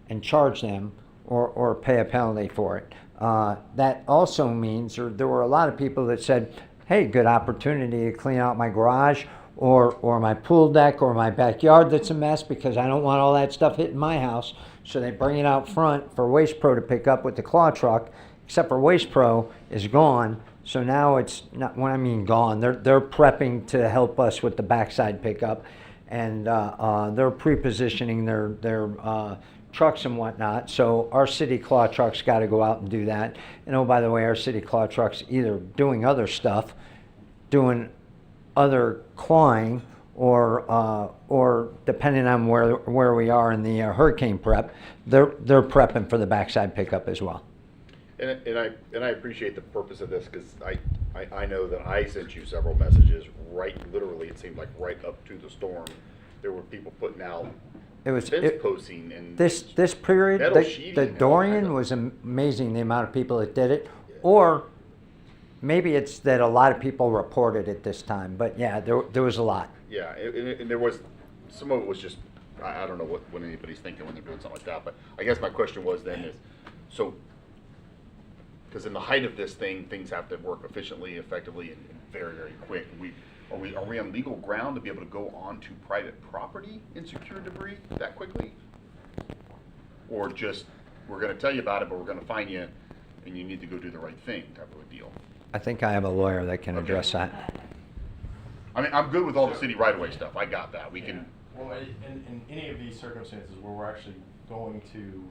and charge them or pay a penalty for it. That also means there were a lot of people that said, hey, good opportunity to clean out my garage or my pool deck or my backyard that's a mess, because I don't want all that stuff hitting my house. So they bring it out front for Waste Pro to pick up with the claw truck, except for Waste Pro is gone. So now it's not, when I mean gone, they're prepping to help us with the backside pickup, and they're pre-positioning their trucks and whatnot. So our city claw trucks got to go out and do that. And oh, by the way, our city claw trucks either doing other stuff, doing other clawing, or depending on where we are in the hurricane prep, they're prepping for the backside pickup as well. And I appreciate the purpose of this, because I know that I sent you several messages literally it seemed like right up to the storm. There were people putting out fence posting and this period, metal sheeting the and all Dorian kinds of- was amazing, the amount of people that did it. Or maybe it's that a lot of people reported it this time, but yeah, there was a lot. Yeah, and there was, some of it was just, I don't know what anybody's thinking when they're doing something like that, but I guess my question was then is, so Because in the height of this thing, things have to work efficiently, effectively, and very, very quick. Are we on legal ground to be able to go onto private property and secure debris that quickly? Or just, we're gonna tell you about it, but we're gonna fine you, and you need to go do the right thing type of a deal? I think I have a lawyer that can address that. I mean, I'm good with all the city right-of-way stuff, I got that, we can, Well, in any of these circumstances where we're actually going to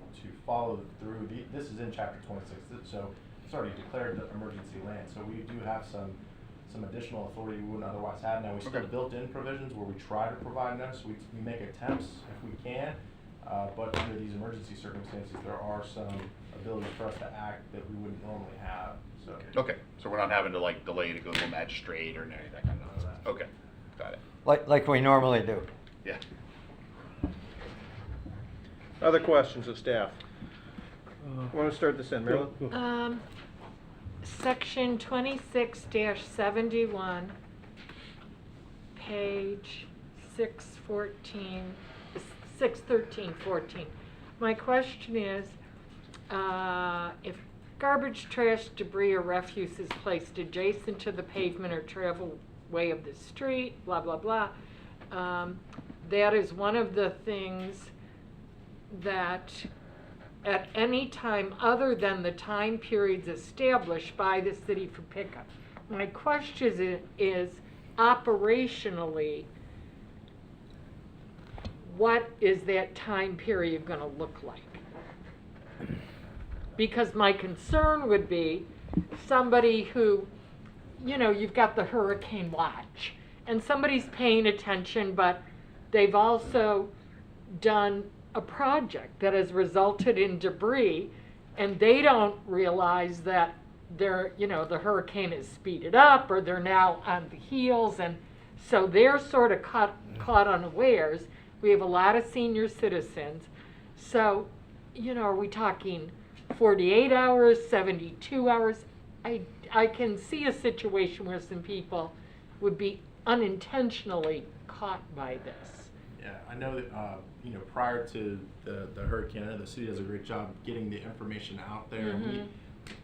follow through, this is in chapter 26, so it's already declared the emergency land, so we do have some additional authority we wouldn't otherwise have. Now, we still have built-in provisions where we try to provide notice, we make attempts if we can, but under these emergency circumstances, there are some abilities for us to act that we wouldn't normally have, so. okay, so we're not having to like delay to go to a magistrate or any of that kind of nonsense. Okay, got it. Like we normally do. Yeah. Other questions of staff? Want to start this in, Marilyn? Section 26-71, page 613-14. My question is, if garbage, trash, debris, or refuse is placed adjacent to the pavement or travel way of the street, blah, blah, blah, that is one of the things that at any time other than the time periods established by the city for pickup. My question is operationally, what is that time period going to look like? Because my concern would be somebody who, you know, you've got the hurricane watch, and somebody's paying attention, but they've also done a project that has resulted in debris, and they don't realize that they're, you know, the hurricane is speeded up, or they're now on the heels, and so they're sort of caught unawares. We have a lot of senior citizens, so, you know, are we talking 48 hours, 72 hours? I can see a situation where some people would be unintentionally caught by this. Yeah, I know that, you know, prior to the hurricane, I know the city does a great job getting the information out there. And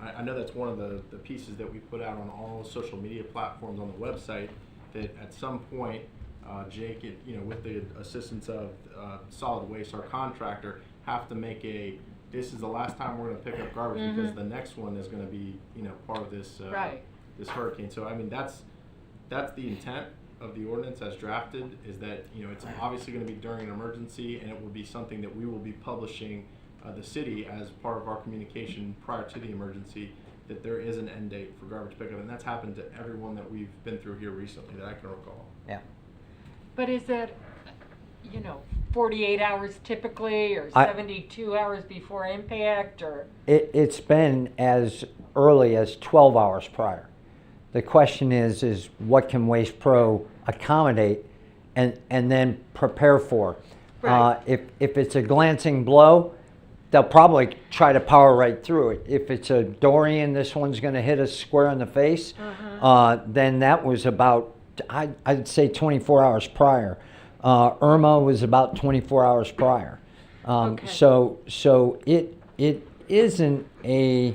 I know that's one of the pieces that we put out on all social media platforms on the website, that at some point, Jake, you know, with the assistance of Solid Waste, our contractor, have to make this is the last time we're going to pick up garbage because the next one is going to be, you know, part of this this hurricane. So I mean, that's the intent of the ordinance as drafted, is that, you know, it's obviously going to be during an emergency, and it will be something that we will be publishing the city as part of our communication prior to the emergency, that there is an end date for garbage pickup, and that's happened to everyone that we've been through here recently that I can recall. Yeah. But is that, you know, 48 hours typically, or 72 hours before impact, or? It's been as early as 12 hours prior. The question is what can Waste Pro accommodate and then prepare for? Right. If it's a glancing blow, they'll probably try to power right through it. If it's a Dorian, this one's going to hit us square in the face, then that was about, I'd say 24 hours prior. Irma was about 24 hours prior. So it isn't a...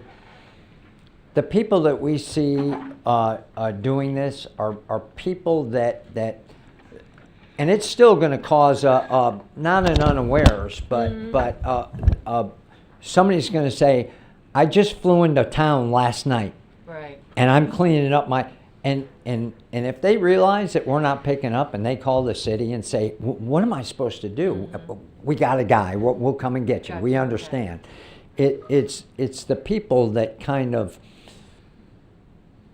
The people that we see doing this are people that, and it's still going to cause not an unawares, but somebody's going to say, I just flew into town last night, right, and I'm cleaning up my, and if they realize that we're not picking up, and they call the city and say, what am I supposed to do? We got a guy, we'll come and get you. We understand. It's the people that kind of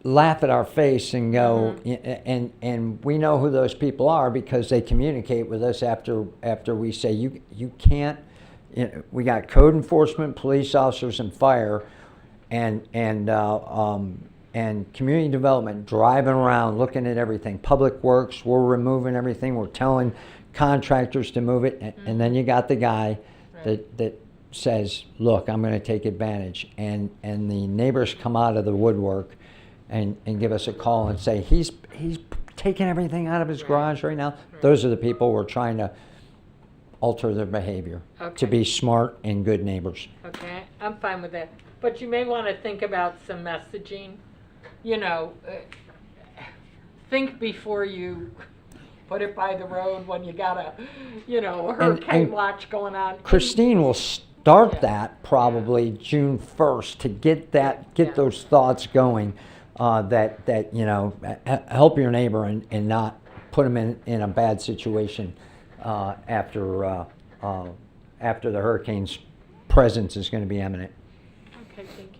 laugh at our face and go, and we know who those people are because they communicate with us after we say you can't. You know, we got code enforcement, police officers, and fire, and community development driving around looking at everything. Public Works, we're removing everything. We're telling contractors to move it, and then you got the guy that says, look, I'm going to take advantage, and the neighbors come out of the woodwork and give us a call and say, he's taking everything out of his garage right now. Those are the people we're trying to alter their behavior, to Okay. be smart and good neighbors. Okay, I'm fine with that. But you may want to think about some messaging. You know, think before you put it by the road when you got a, a hurricane and watch going on. Christine will start Yeah. that probably June 1st to get Yeah. those thoughts going, that help your neighbor and not put them in a bad situation after the hurricane's presence is going to be imminent. Okay, thank you.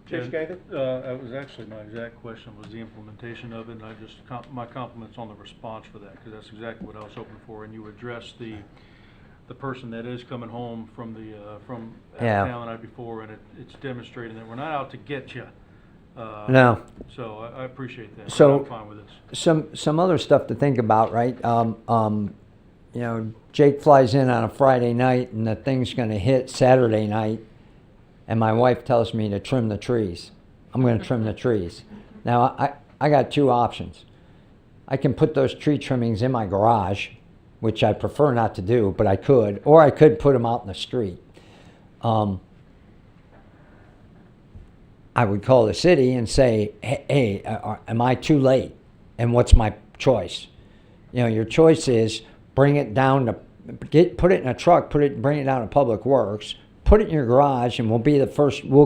Chief, you got anything? That was actually my exact question, was the implementation of it, and I just, my compliments on the response for that, because that's exactly what I was hoping for, and you addressed the person that is coming home from from out Yeah. of town the night before, and it's demonstrating that we're not out to get you. No. So I appreciate that. So I'm fine with this. some other stuff to think about, right? Jake flies in on a Friday night and the thing's going to hit Saturday night, and my wife tells me to trim the trees. I'm going to trim the trees. Now I got two options. I can put those tree trimmings in my garage, which I prefer not to do, but I could, or I could put them out in the street. I would call the city and say, hey, am I too late? And what's my choice? Your choice is bring it down to, put it in a truck, bring it down to Public Works, put it in your garage, and we'll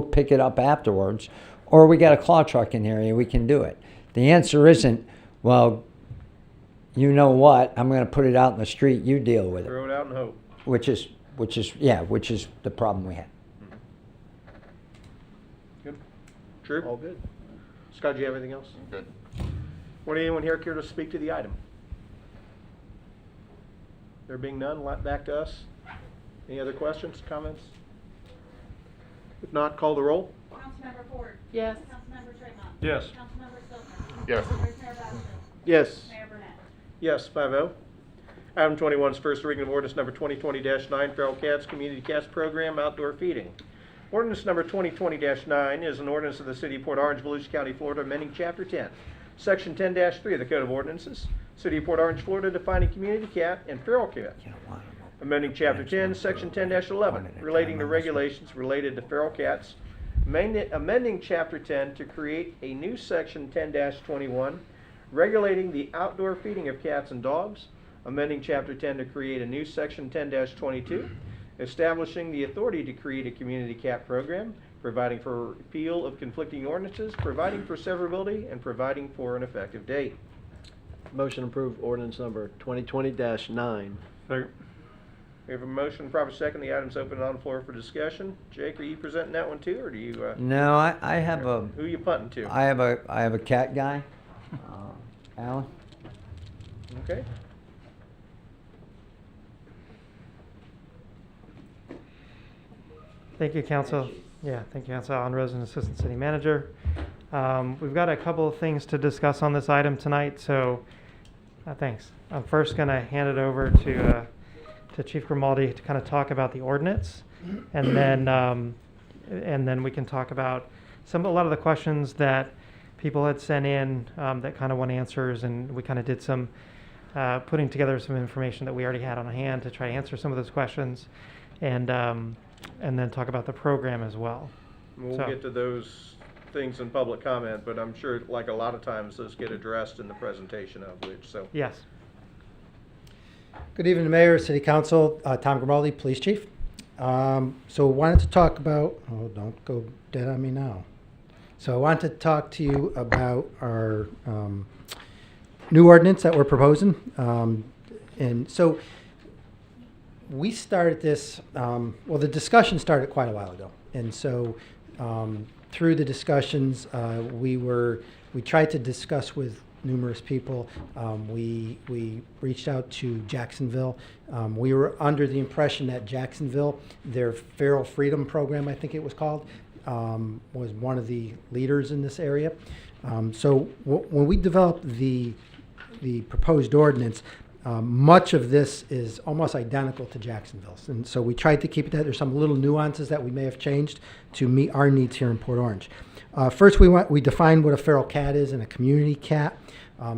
pick it up afterwards. Or we got a claw truck in the area, we can do it. The answer isn't, well, you know what, I'm going to put it out in the street, you deal with it. Throw it out and hope. Which is the problem we had. Good. Drew? All good. Scott, do you have anything else? Good. Want anyone here care to speak to the item? There being none, back to us. Any other questions, comments? If not, call the roll. Councilmember Ford. Yes. Councilmember Tremont. Yes. Councilmember Stiltner. Yes. Vice Mayor Bowser. Yes. Mayor Burnett. Yes, 5-0. Item 21 is first reading of ordinance number 2020-9, Feral Cats Community Cats Program Outdoor Feeding. Ordinance number 2020-9 is an ordinance of the City of Port Orange, Volusia County, Florida, amending Chapter 10, Section 10-3 of the Code of Ordinances, City of Port Orange, Florida, defining community cat and feral cat. Amending Chapter 10, Section 10-11, relating to regulations related to feral cats. Amending Chapter 10 to create a new Section 10-21, regulating the outdoor feeding of cats and dogs. Amending Chapter 10 to create a new Section 10-22, establishing the authority to create a community cat program, providing for repeal of conflicting ordinances, providing for severability, and providing for an effective date. Motion approved ordinance number 2020-9. Second. We have a motion, proper second. The item's open and on the floor for discussion. Jake, are you presenting that one too, or do you? No, I have a. Who are you punting to? I have a cat guy, Alan. Okay. Thank you, Council. Yeah, thank you, Council. Alan Rosen, Assistant City Manager. We've got a couple of things to discuss on this item tonight, so thanks. I'm first going to hand it over to Chief Grimaldi to kind of talk about the ordinance, and then we can talk about a lot of the questions that people had sent in that kind of want answers, and we kind of did some putting together some information that we already had on hand to try to answer some of those questions, and then talk about the program as well. We'll So- get to those things in public comment, but I'm sure, like a lot of times, those get addressed in the presentation of which. So. Yes. Good evening, Mayor, City Council, Tom Grimaldi, Police Chief. So wanted to talk about, oh, don't go dead on me now. So I wanted to talk to you about our new ordinance that we're proposing. And so we started this, well, the discussion started quite a while ago. And so through the discussions, we tried to discuss with numerous people. We reached out to Jacksonville. We were under the impression that Jacksonville, their Feral Freedom Program, I think it was called, was one of the leaders in this area. So when we developed the proposed ordinance, much of this is almost identical to Jacksonville's. And so we tried to keep it that. There's some little nuances that we may have changed to meet our needs here in Port Orange. First, we defined what a feral cat is and a community cat.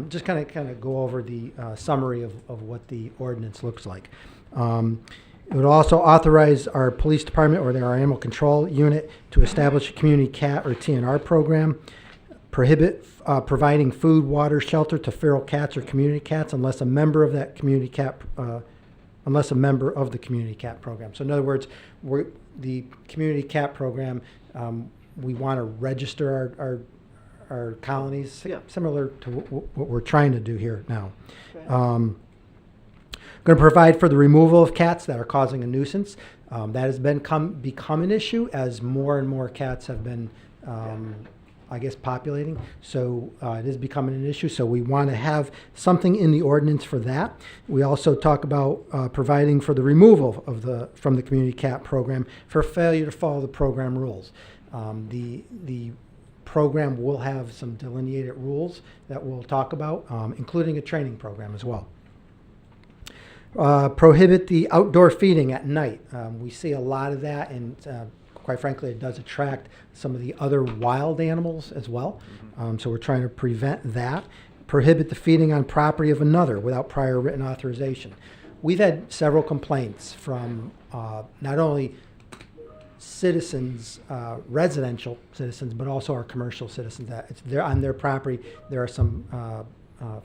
Just kind of go over the summary of what the ordinance looks like. It would also authorize our police department or our animal control unit to establish a community cat or TNR program, prohibit providing food, water, shelter to feral cats or community cats unless a member of that community cat, unless a member of the community cat program. So in other words, the community cat program, we want to register our colonies, similar to what we're trying to do here now. Okay. Going to provide for the removal of cats that are causing a nuisance. That has become an issue as more and more cats have been, I guess, populating. So it is becoming an issue. So we want to have something in the ordinance for that. We also talk about providing for the removal from the community cat program for failure to follow the program rules. The program will have some delineated rules that we'll talk about, including a training program as well. Prohibit the outdoor feeding at night. We see a lot of that, and quite frankly, it does attract some of the other wild animals as well. So we're trying to prevent that. Prohibit the feeding on property of another without prior written authorization. We've had several complaints from not only citizens, residential citizens, but also our commercial citizens that they're on their property. There are some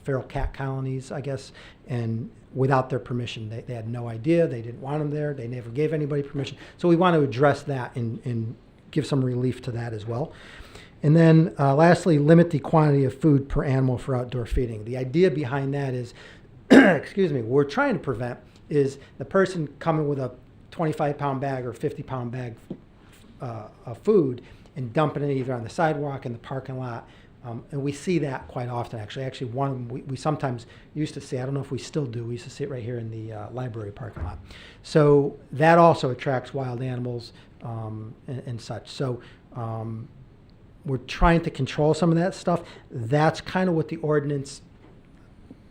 feral cat colonies, I guess, and without their permission. They had no idea. They didn't want them there. They never gave anybody permission. So we want to address that and give some relief to that as well. And then lastly, limit the quantity of food per animal for outdoor feeding. The idea behind that is, excuse me, what we're trying to prevent is the person coming with a 25-pound bag or 50-pound bag of food and dumping it either on the sidewalk, in the parking lot. And we see that quite often, actually. Actually, one of them we sometimes used to see, I don't know if we still do, we used to see it right here in the library parking lot. So that also attracts wild animals and such. So we're trying to control some of that stuff. That's kind of what the ordinance,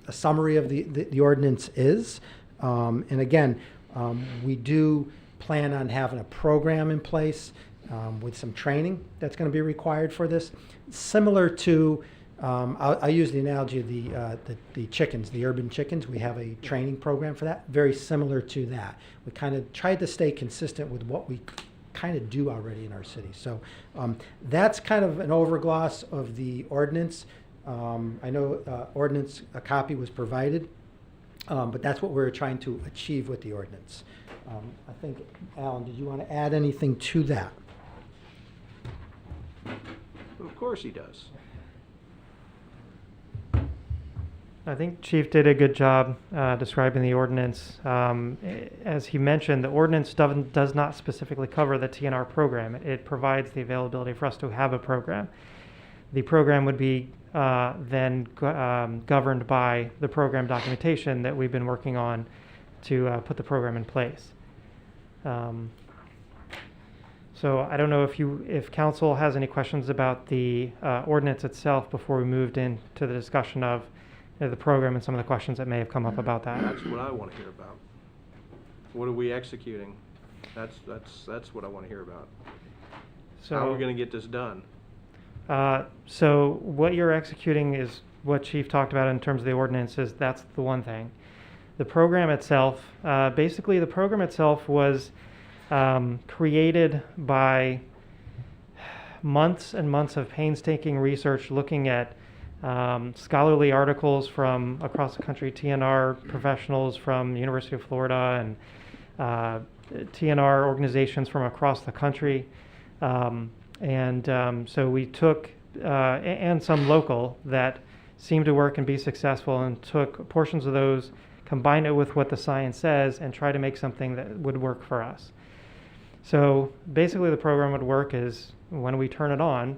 a summary of the ordinance is. And again, we do plan on having a program in place with some training that's going to be required for this. Similar to, I'll use the analogy of the chickens, the urban chickens. We have a training program for that, very similar to that. We kind of tried to stay consistent with what we kind of do already in our city. So that's kind of an overgloss of the ordinance. I know ordinance, a copy was provided, but that's what we're trying to achieve with the ordinance. I think, Alan, did you want to add anything to that? Of course he does. I think Chief did a good job describing the ordinance. As he mentioned, the ordinance does not specifically cover the TNR program. It provides the availability for us to have a program. The program would be then governed by the program documentation that we've been working on to put the program in place. So I don't know if council has any questions about the ordinance itself before we moved into the discussion of the program and some of the questions that may have come up about that. That's what I want to hear about. What are we executing? That's what I want to hear about. So, how are we going to get this done? So what you're executing is what Chief talked about in terms of the ordinance. That's the one thing. The program itself, basically the program itself was created by months and months of painstaking research looking at scholarly articles from across the country, TNR professionals from the University of Florida and TNR organizations from across the country. So we took, and some local that seemed to work and be successful, and took portions of those, combined it with what the science says, and try to make something that would work for us. So basically the program would work is when we turn it on,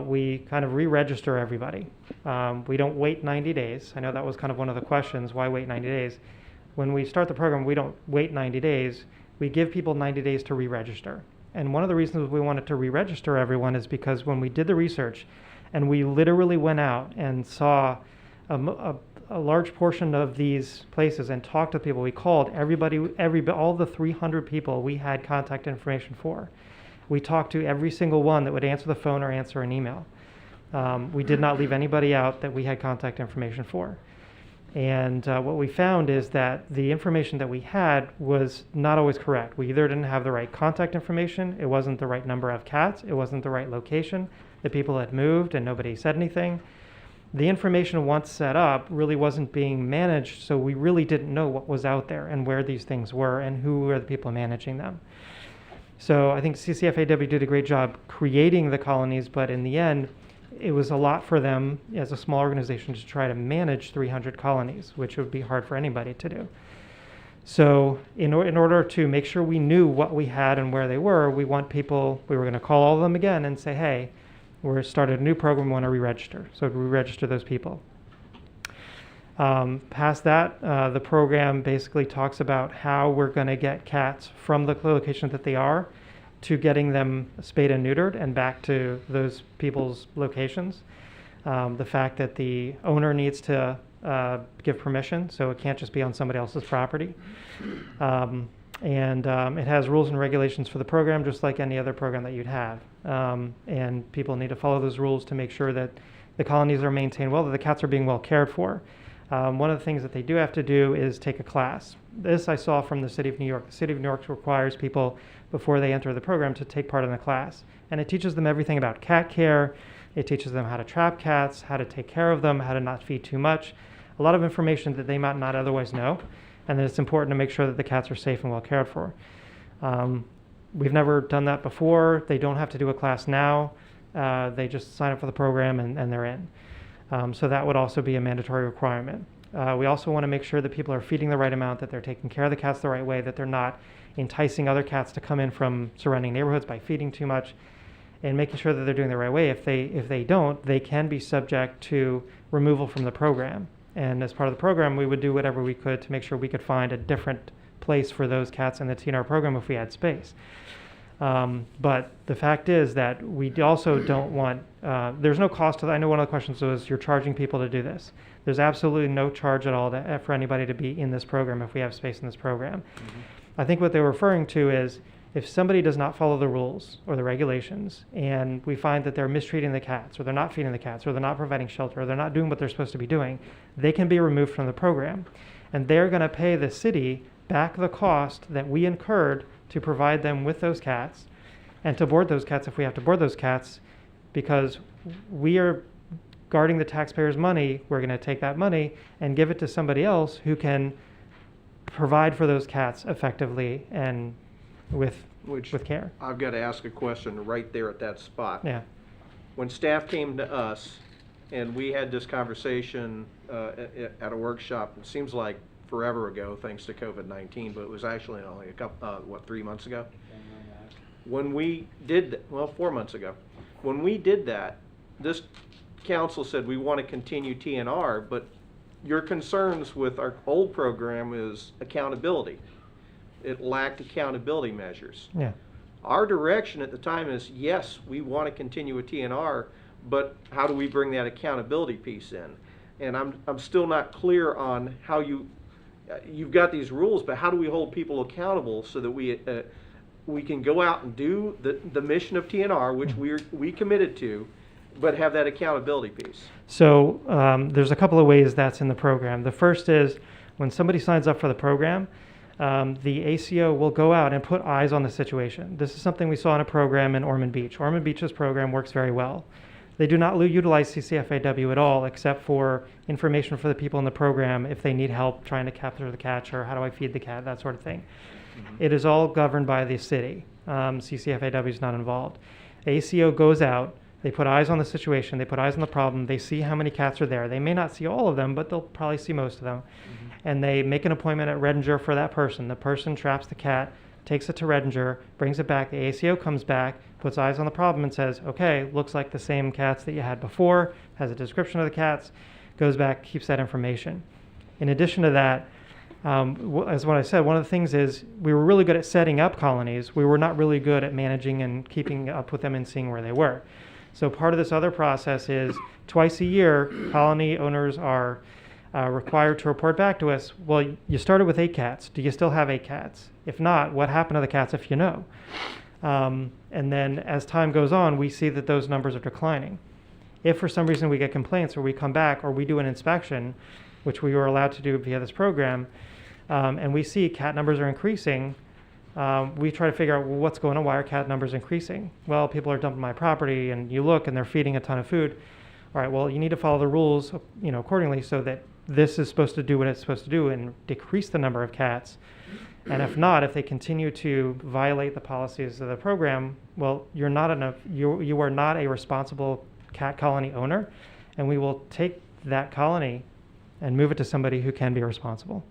we kind of re-register everybody. We don't wait 90 days. I know that was kind of one of the questions, why wait 90 days? When we start the program, we don't wait 90 days. We give people 90 days to re-register. And one of the reasons we wanted to re-register everyone is because when we did the research and we literally went out and saw a large portion of these places and talked to people, we called all the 300 people we had contact information for. We talked to every single one that would answer the phone or answer an email. We did not leave anybody out that we had contact information for. And what we found is that the information that we had was not always correct. We either didn't have the right contact information, it wasn't the right number of cats, it wasn't the right location, the people had moved and nobody said anything. The information once set up really wasn't being managed, so we really didn't know what was out there and where these things were and who were the people managing them. So I think CCFAW did a great job creating the colonies, but in the end, it was a lot for them as a small organization to try to manage 300 colonies, which would be hard for anybody to do. So in order to make sure we knew what we had and where they were, we were going to call all of them again and say, hey, we're started a new program, we want to re-register. So we re-register those people. Past that, the program basically talks about how we're going to get cats from the location that they are to getting them spayed and neutered and back to those people's locations. The fact that the owner needs to give permission, so it can't just be on somebody else's property. It has rules and regulations for the program, just like any other program that you'd have. And people need to follow those rules to make sure that the colonies are maintained well, that the cats are being well cared for. One of the things that they do have to do is take a class. This I saw from the City of New York. The City of New York requires people, before they enter the program, to take part in the class. And it teaches them everything about cat care. It teaches them how to trap cats, how to take care of them, how to not feed too much. A lot of information that they might not otherwise know. And then it's important to make sure that the cats are safe and well cared for. We've never done that before. They don't have to do a class now. They just sign up for the program and they're in. So that would also be a mandatory requirement. We also want to make sure that people are feeding the right amount, that they're taking care of the cats the right way, that they're not enticing other cats to come in from surrounding neighborhoods by feeding too much, and making sure that they're doing the right way. If they don't, they can be subject to removal from the program. And as part of the program, we would do whatever we could to make sure we could find a different place for those cats in the TNR program if we had space. But the fact is that we also don't want, there's no cost to that. I know one of the questions was, you're charging people to do this. There's absolutely no charge at all for anybody to be in this program if we have space in this program. Mm-hmm. I think what they're referring to is, if somebody does not follow the rules or the regulations, and we find that they're mistreating the cats, or they're not feeding the cats, or they're not providing shelter, or they're not doing what they're supposed to be doing, they can be removed from the program. And they're going to pay the city back the cost that we incurred to provide them with those cats, and to board those cats if we have to board those cats, because we are guarding the taxpayers' money. We're going to take that money and give it to somebody else who can provide for those cats effectively and with care. I've got to ask a question right there at that spot. Yeah. When staff came to us and we had this conversation at a workshop, it seems like forever ago, thanks to COVID-19, but it was actually only a couple, 3 months ago? When we did, 4 months ago. When we did that, this council said we want to continue TNR, but your concerns with our old program is accountability. It lacked accountability measures. Yeah. Our direction at the time is, yes, we want to continue with TNR, but how do we bring that accountability piece in? And I'm still not clear on how you've got these rules, but how do we hold people accountable so that we can go out and do the mission of TNR, which we committed to, but have that accountability piece? So there's a couple of ways that's in the program. The first is, when somebody signs up for the program, the ACO will go out and put eyes on the situation. This is something we saw in a program in Ormond Beach. Ormond Beach's program works very well. They do not utilize CCFAW at all, except for information for the people in the program if they need help trying to capture the cat, or how do I feed the cat, that sort of thing. Mm-hmm. It is all governed by the city. CCFAW is not involved. ACO goes out, they put eyes on the situation, they put eyes on the problem, they see how many cats are there. They may not see all of them, but they'll probably see most of them. Mm-hmm. And they make an appointment at Redinger for that person. The person traps the cat, takes it to Redinger, brings it back. The ACO comes back, puts eyes on the problem and says, okay, looks like the same cats that you had before, has a description of the cats, goes back, keeps that information. In addition to that, as what I said, one of the things is we were really good at setting up colonies. We were not really good at managing and keeping up with them and seeing where they were. So part of this other process is, twice a year, colony owners are required to report back to us, well, you started with 8 cats. Do you still have 8 cats? If not, what happened to the cats if you know? And then as time goes on, we see that those numbers are declining. If for some reason we get complaints or we come back or we do an inspection, which we were allowed to do via this program, and we see cat numbers are increasing, we try to figure out, well, what's going on? Why are cat numbers increasing? Well, people are dumping my property, and you look and they're feeding a ton of food. All right, well, you need to follow the rules, accordingly, so that this is supposed to do what it's supposed to do and decrease the number of cats. And if not, if they continue to violate the policies of the program, well, you are not a responsible cat colony owner, and we will take that colony and move it to somebody who can be responsible.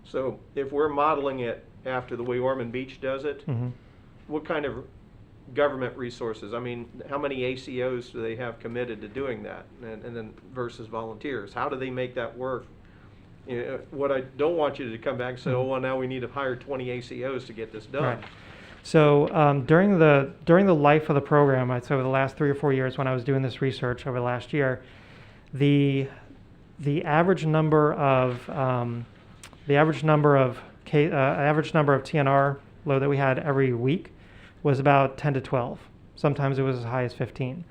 So if we're modeling it after the way Ormond Beach does it, what kind of government resources? I mean, how many ACOs do they have committed to doing that, and then versus volunteers? How do they make that work? What I don't want you to come back and say, oh, well, now we need to hire 20 ACOs to get this done. Right. So during the life of the program, I'd say over the last 3 or 4 years, when I was doing this research over the last year, the average number of TNR load that we had every week was about 10 to 12. Sometimes it was as high as 15.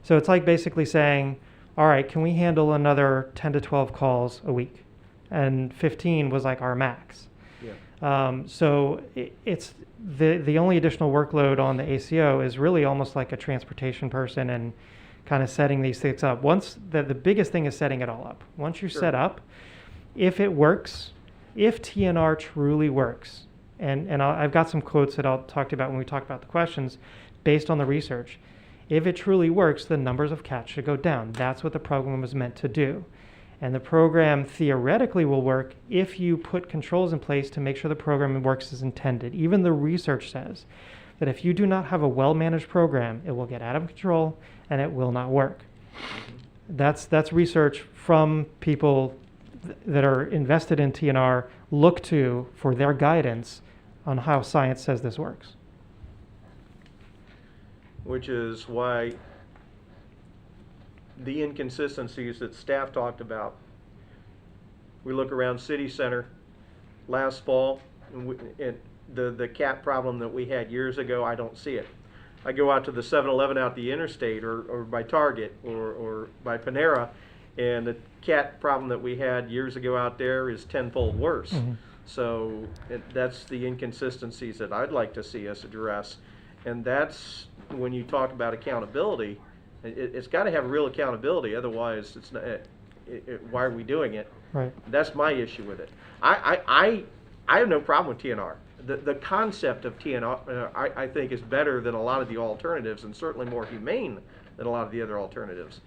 So it's like basically saying, all right, can we handle another 10 to 12 calls a week? And 15 was like our max. Yeah. So it's the only additional workload on the ACO is really almost like a transportation person and kind of setting these things up. Once the biggest thing is setting it all up. Once you're set up, if it works, if TNR truly works, and I've got some quotes that I'll talk to you about when we talk about the questions based on the research. If it truly works, the numbers of cats should go down. That's what the program was meant to do. And the program theoretically will work if you put controls in place to make sure the program works as intended. Even the research says that if you do not have a well-managed program, it will get out of control and it will not work. That's research from people that are invested in TNR look to for their guidance on how science says this works. Which is why the inconsistencies that staff talked about. We look around City Center last fall, and the cat problem that we had years ago, I don't see it. I go out to the 7-Eleven out the interstate or by Target or by Panera, and the cat problem that we had years ago out there is tenfold worse. So that's the inconsistencies that I'd like to see us address. And that's when you talk about accountability, it's got to have real accountability. Otherwise, it's not, why are we doing it? Right. That's my issue with it. I have no problem with TNR. The concept of TNR, I think, is better than a lot of the alternatives, and certainly more humane than a lot of the other alternatives.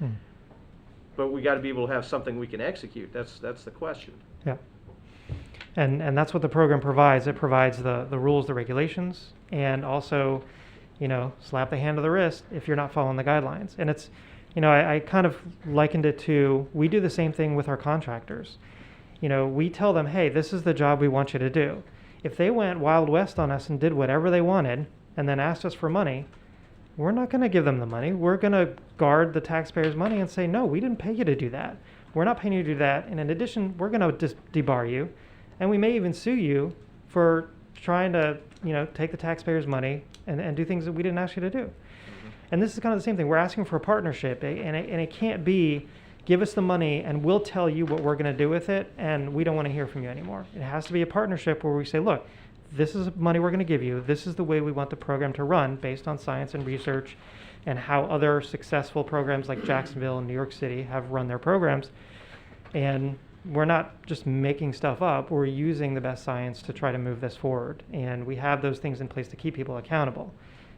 But we got to be able to have something we can execute. That's the question. Yeah. And that's what the program provides. It provides the rules, the regulations, and also, slap the hand of the wrist if you're not following the guidelines. And it's, I kind of likened it to, we do the same thing with our contractors. We tell them, hey, this is the job we want you to do. If they went Wild West on us and did whatever they wanted and then asked us for money, we're not going to give them the money. We're going to guard the taxpayers' money and say, no, we didn't pay you to do that. We're not paying you to do that. And in addition, we're going to debar you. And we may even sue you for trying to, take the taxpayers' money and do things that we didn't ask you to do. And this is kind of the same thing. We're asking for a partnership, and it can't be, give us the money and we'll tell you what we're going to do with it, and we don't want to hear from you anymore. It has to be a partnership where we say, look, this is money we're going to give you. This is the way we want the program to run based on science and research and how other successful programs like Jacksonville and New York City have run their programs. And we're not just making stuff up. We're using the best science to try to move this forward. And we have those things in place to keep people accountable.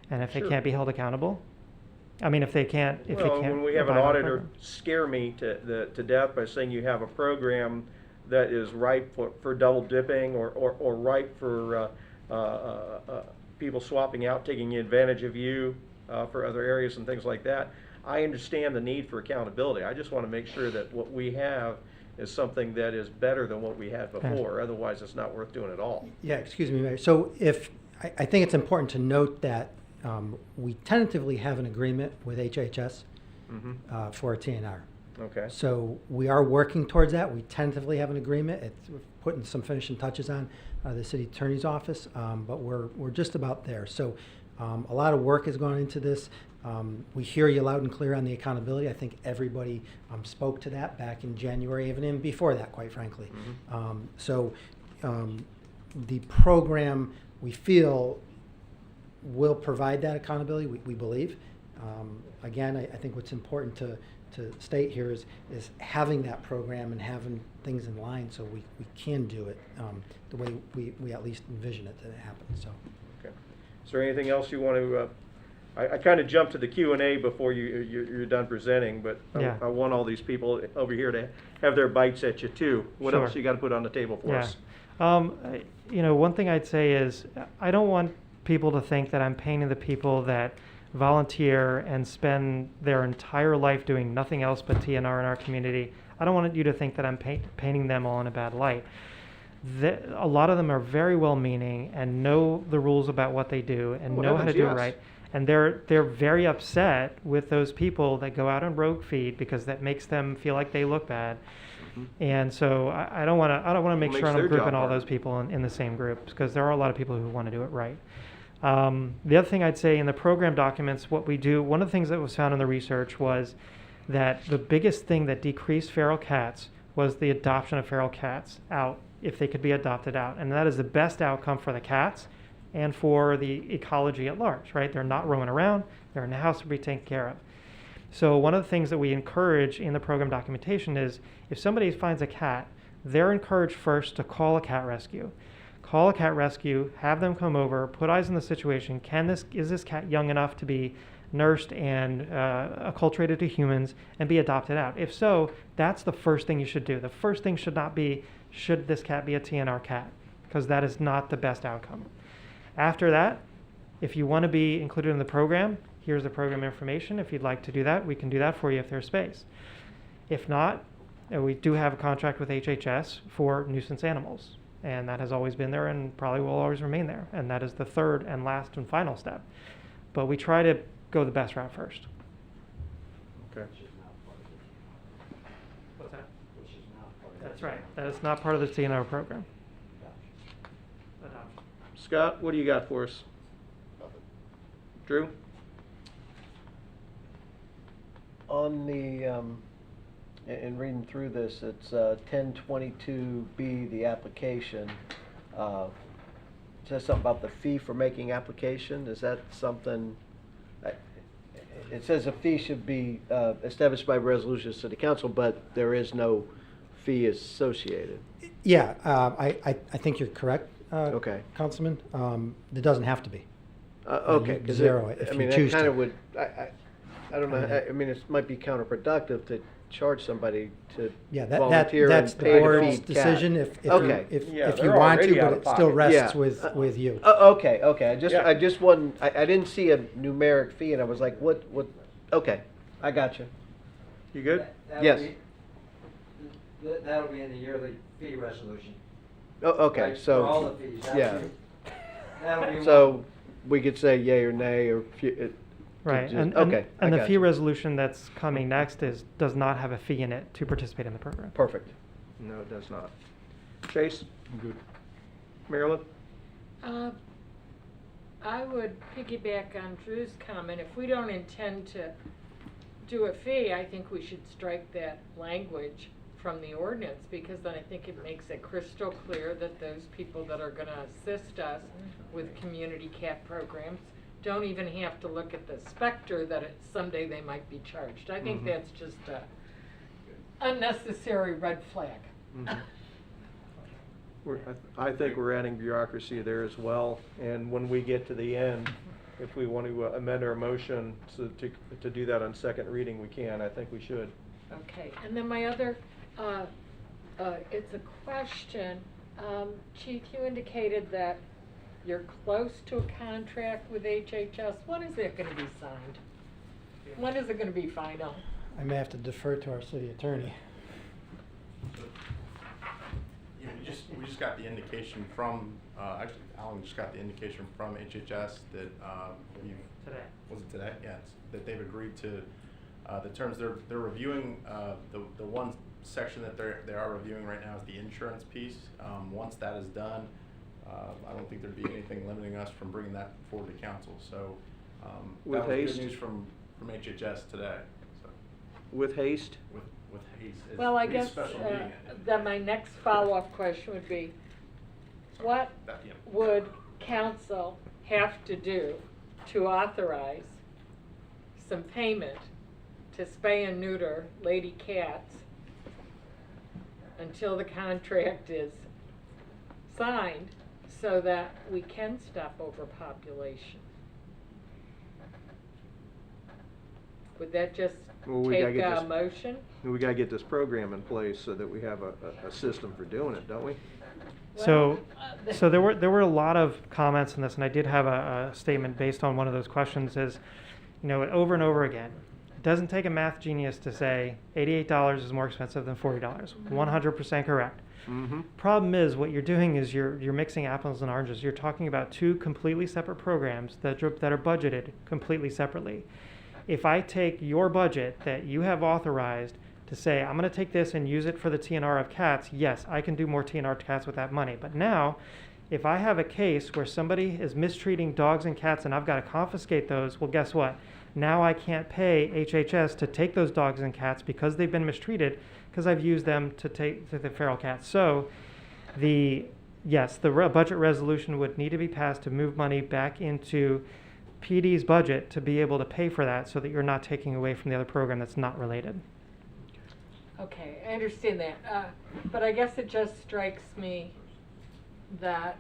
And if they can't be held accountable, if they can't, when we have an auditor scare me to death by saying you have a program that is ripe for double dipping or ripe for people swapping out, taking advantage of you for other areas and things like that, I understand the need for accountability. I just want to make sure that what we have is something that is better than what we had before. Otherwise, it's not worth doing at all. Yeah, excuse me, Mayor. So I think it's important to note that we tentatively have an agreement with HHS for a TNR. Okay. So we are working towards that. We tentatively have an agreement. We're putting some finishing touches on the city attorney's office, but we're just about there. So A lot of work has gone into this. We hear you loud and clear on the accountability. I think everybody spoke to that back in January, even before that, quite frankly. The program, we feel, will provide that accountability, we believe. Again, I think what's important to state here is having that program and having things in line so we can do it the way we at least envision it to happen. So. Okay. Is there anything else you want to? I kind of jumped to the Q&A before you're done presenting, but Yeah. I want all these people over here to have their bites at you too. What Sure. else you got to put on the table for us? One thing I'd say is I don't want people to think that I'm painting the people that volunteer and spend their entire life doing nothing else but TNR in our community. I don't want you to think that I'm painting them all in a bad light. A lot of them are very well-meaning and know the rules about what they do and know how to do it right. And they're very upset with those people that go out on rogue feed because that makes them feel like they look bad. And so I don't want to make sure I'm grouping all those people in the same group because there are a lot of people who want to do it right. The other thing I'd say in the program documents, what we do, one of the things that was found in the research was that the biggest thing that decreased feral cats was the adoption of feral cats out, if they could be adopted out. And that is the best outcome for the cats and for the ecology at large, right? They're not roaming around, they're in the house to be taken care of. So one of the things that we encourage in the program documentation is if somebody finds a cat, they're encouraged first to call a cat rescue. Call a cat rescue, have them come over, put eyes on the situation. Is this cat young enough to be nursed and acculturated to humans and be adopted out? If so, that's the first thing you should do. The first thing should not be, should this cat be a TNR cat? Because that is not the best outcome. After that, if you want to be included in the program, here's the program information. If you'd like to do that, we can do that for you if there's space. If not, we do have a contract with HHS for nuisance animals. And that has always been there and probably will always remain there. And that is the third and last and final step. But we try to go the best route first. Okay. What's that? That's right. That is not part of the TNR program. Scott, what do you got for us? Drew? On the, in reading through this, it's 1022B, the application. It says something about the fee for making application. Is that something? It says a fee should be established by resolution of City Council, but there is no fee associated. Yeah, I think you're correct, Okay. Councilman. It doesn't have to be. Okay. You 'Cause zero it if I you mean, choose that kind to. of would, I don't know, I mean, it might be counterproductive to charge somebody to Yeah, volunteer that's and the pay to board's feed decision cats. if Okay. you, Yeah, if you they're want to, already out but of it still pocket. rests Yeah. with you. Okay, Yeah. I just wasn't, I didn't see a numeric fee and I was like, what, okay, I got you. You good? Yes. That'll be in the yearly fee resolution. Oh, okay, Right, so. for all the fees, that'll Yeah. That'll be So we could say yay or nay or Right. just- And okay, I the got fee you. resolution that's coming next does not have a fee in it to participate in the program. Perfect. No, it does not. Chase? Good. Marilyn? I would piggyback on Drew's comment. If we don't intend to do a fee, I think we should strike that language from the ordinance because then I think it makes it crystal clear that those people that are going to assist us with community cat programs don't even have to look at the specter that someday they might be charged. I think that's just a unnecessary red flag. I think we're adding bureaucracy there as well, and when we get to the end, if we want to amend our motion to do that on second reading, we can. I think we should. Okay, and then my other, it's a question. Chief, you indicated that you're close to a contract with HHS. When is that going to be signed? When is it going to be final? I may have to defer to our city attorney. Yeah, we just got the indication from, actually, Alan just got the indication from HHS that Today. Was it today? Yeah, that they've agreed to the terms. They're reviewing the one section that they are reviewing right now is the insurance piece. Once that is done, I don't think there'd be anything limiting us from bringing that forward to council. So With that was haste? good news from HHS today. So With haste? with haste. It's Well, I really a guess special meeting. then my next follow-up question would be, what Yeah. would council have to do to authorize some payment to spay and neuter lady cats until the contract is signed so that we can stop overpopulation? Would that just Well, we gotta take get a this- motion? We gotta get this program in place so that we have a system for doing it, don't we? So there were a lot of comments on this, and I did have a statement based on one of those questions. Is, you know, over and over again, it doesn't take a math genius to say $88 is more expensive than $40. 100% correct. Mm-hmm. Problem is, what you're doing is you're mixing apples and oranges. You're talking about two completely separate programs that are budgeted completely separately. If I take your budget that you have authorized to say, I'm going to take this and use it for the TNR of cats, yes, I can do more TNR cats with that money. But now, if I have a case where somebody is mistreating dogs and cats and I've got to confiscate those, well, guess what? Now I can't pay HHS to take those dogs and cats because they've been mistreated because I've used them to take to the feral cats. So the budget resolution would need to be passed to move money back into PD's budget to be able to pay for that so that you're not taking away from the other program that's not related. Okay, I understand that, but I guess it just strikes me that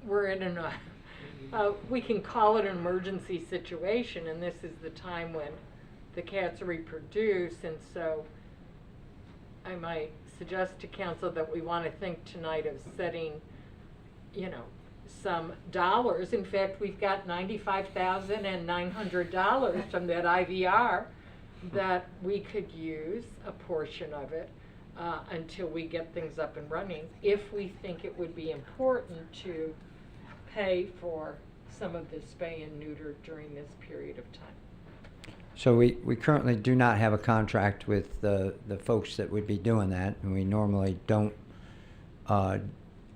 we're in we can call it an emergency situation, and this is the time when the cats reproduce, and so I might suggest to council that we want to think tonight of setting, you know, some dollars. In fact, we've got $95,900 from that IVR that we could use a portion of it until we get things up and running, if we think it would be important to pay for some of the spay and neuter during this period of time. So we currently do not have a contract with the folks that would be doing that, and we normally don't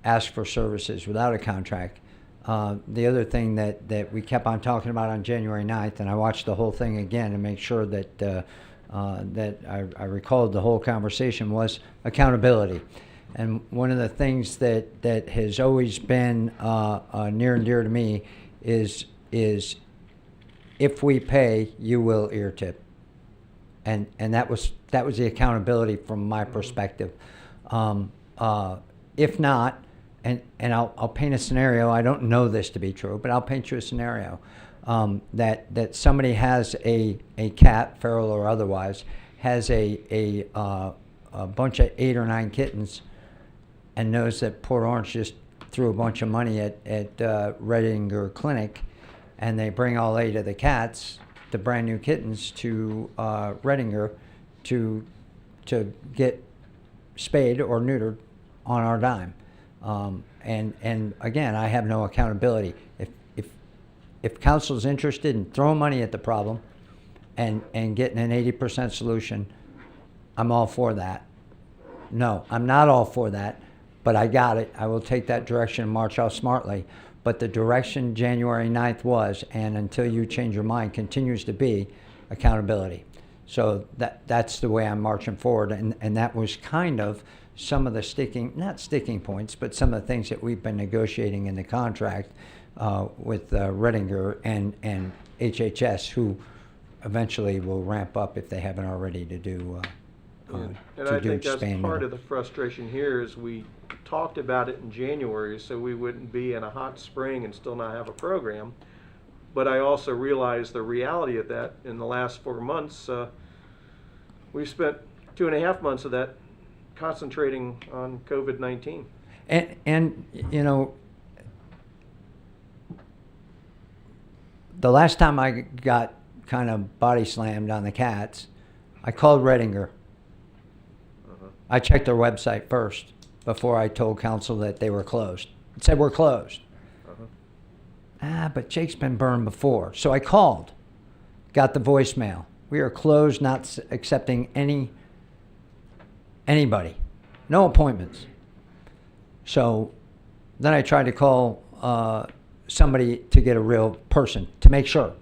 ask for services without a contract. The other thing that we kept on talking about on January 9th, and I watched the whole thing again to make sure that that I recalled the whole conversation, was accountability. And one of the things that has always been near and dear to me is if we pay, you will ear tip. And that was the accountability from my perspective. If not, and I'll paint a scenario. I don't know this to be true, but I'll paint you a scenario that somebody has a cat, feral or otherwise, has a bunch of 8 or 9 kittens, and knows that Port Orange just threw a bunch of money at Redinger Clinic, and they bring all 8 of the cats, the brand new kittens, to Redinger to get spayed or neutered on our dime. And again, I have no accountability. If council's interested in throwing money at the problem and getting an 80% solution, I'm all for that. No, I'm not all for that, but I got it. I will take that direction and march out smartly. But the direction January 9th was, and until you change your mind, continues to be accountability. So that's the way I'm marching forward, and that was kind of some of the not sticking points, but some of the things that we've been negotiating in the contract with Redinger and HHS, who eventually will ramp up if they haven't already to do And I think that's part of the frustration here is we talked about it in January so we wouldn't be in a hot spring and still not have a program. But I also realized the reality of that in the last 4 months. We've spent 2.5 months of that concentrating on COVID-19. And you know, the last time I got kind of body slammed on the cats, I called Redinger. I checked their website first before I told council that they were closed. It said we're closed. But Jake's been burned before. So I called, got the voicemail. We are closed, not accepting anybody. No appointments. So then I tried to call somebody to get a real person to make sure.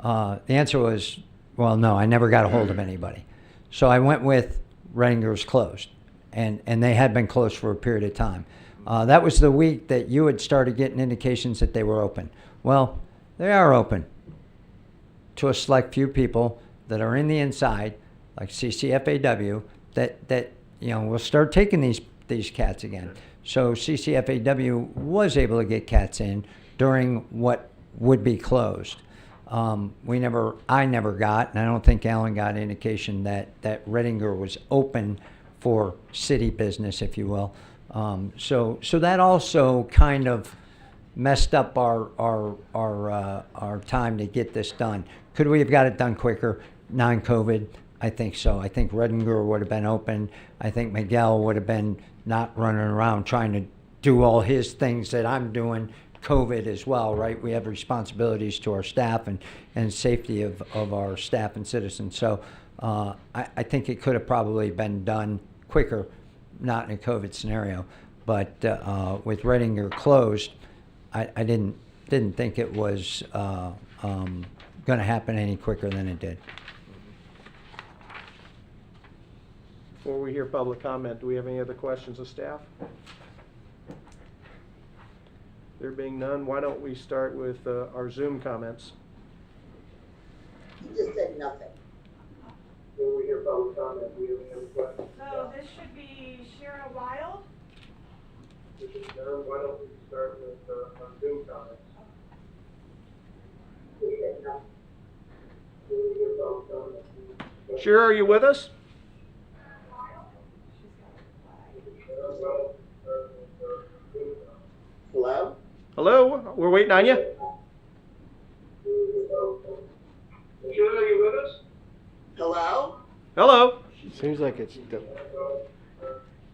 The answer was, well, no, I never got a hold of anybody. So I went with Redinger's closed, and they had been closed for a period of time. That was the week that you had started getting indications that they were open. Well, they are open to a select few people that are in the inside, like CCFAW, that will start taking these cats again. So CCFAW was able to get cats in during what would be closed. I never got, and I don't think Alan got indication that Redinger was open for city business, if you will. So that also kind of messed up our time to get this done. Could we have got it done quicker, non-COVID? I think so. I think Redinger would have been open. I think Miguel would have been not running around trying to do all his things that I'm doing, COVID as well, right? We have responsibilities to our staff and safety of our staff and citizens. So I think it could have probably been done quicker, not in a COVID scenario. But with Redinger closed, I didn't think it was going to happen any quicker than it did. Before we hear public comment, do we have any other questions of staff? There being none, why don't we start with our Zoom comments? You just said nothing. Before we hear public comment, do we have any other questions? So this should be Shara Wild. Why don't we start with our Zoom comments? You said nothing. Before we hear public comment. Shira, are you with us? Hello? Hello? We're waiting on you. Shira, are you with us? Hello? Hello? Seems like it's...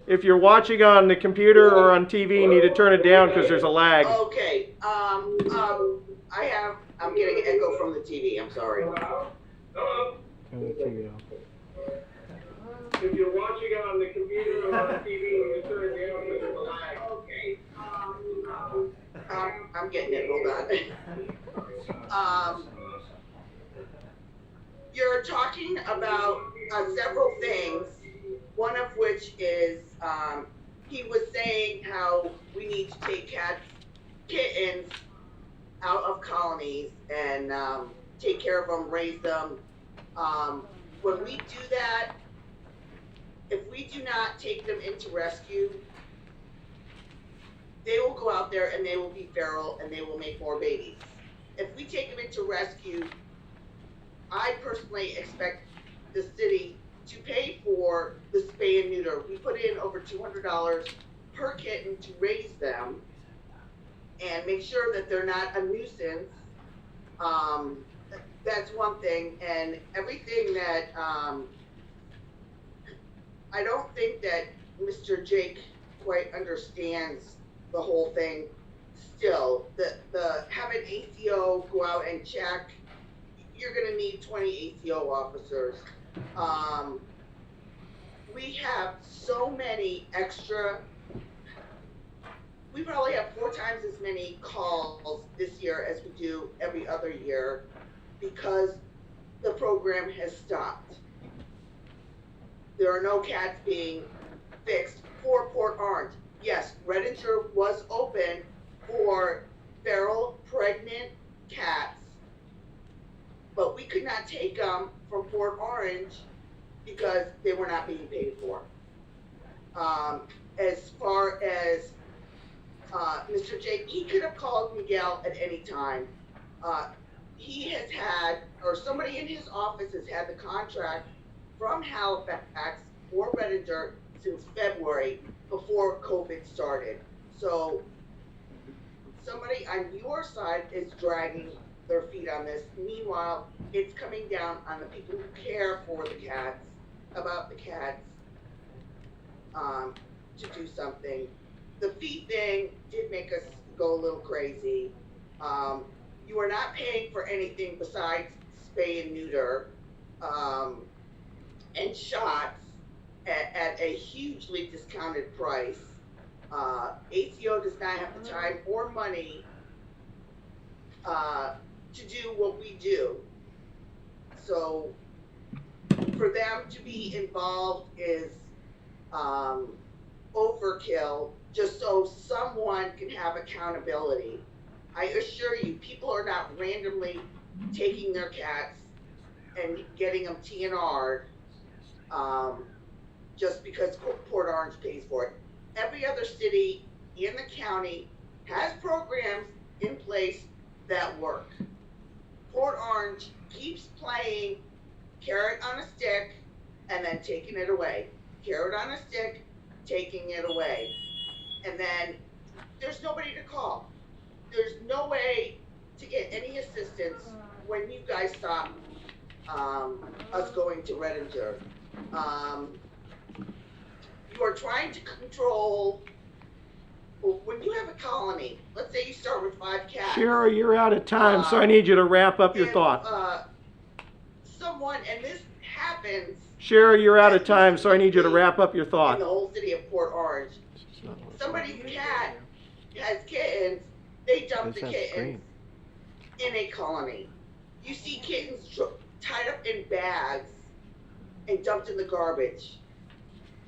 If you're watching on the computer or on TV, you need to turn it down because there's a lag. Okay, I'm getting an echo from the TV, I'm sorry. If you're watching on the computer or on TV, you turn it down because there's a lag. Okay, I'm getting it, hold on. You're talking about several things, one of which is, he was saying how we need to take kittens out of colonies and take care of them, raise them. When we do that, if we do not take them into rescue, they will go out there and they will be feral and they will make more babies. If we take them into rescue, I personally expect the city to pay for the spay and neuter. We put in over $200 per kitten to raise them and make sure that they're not a nuisance. That's one thing. And everything that, I don't think that Mr. Jake quite understands the whole thing still. The have an ACO go out and check, you're gonna need 20 ACO officers. We have so many extra, we probably have 4 times as many calls this year as we do every other year because the program has stopped. There are no cats being fixed for Port Orange. Yes, Redinger was open for feral pregnant cats, but we could not take them from Port Orange because they were not being paid for. As far as Mr. Jake, he could have called Miguel at any time. He has had, or somebody in his office has had the contract from Halifax for Redinger since February before COVID started. So somebody on your side is dragging their feet on this. Meanwhile, it's coming down on the people who care for the cats, about the cats, to do something. The fee thing did make us go a little crazy. You are not paying for anything besides spay and neuter and shots at a hugely discounted price. ACO does not have the time or money to do what we do. So for them to be involved is overkill, just so someone can have accountability. I assure you, people are not randomly taking their cats and getting them TNR'd just because Port Orange pays for it. Every other city in the county has programs in place that work. Port Orange keeps playing carrot on a stick and then taking it away. Carrot on a stick, taking it away. And then there's nobody to call. There's no way to get any assistance when you guys stop us going to Redinger. You are trying to control, when you have a colony, let's say you start with 5 cats. Shara, you're out of time, so I need you to wrap up your if, thought. Someone, and this happens Shara, you're out of time, so I need you to wrap up your in thought. the whole city of Port Orange. Somebody's cat has kittens, they dump the kittens in a colony. You see kittens tied up in bags and dumped in the garbage.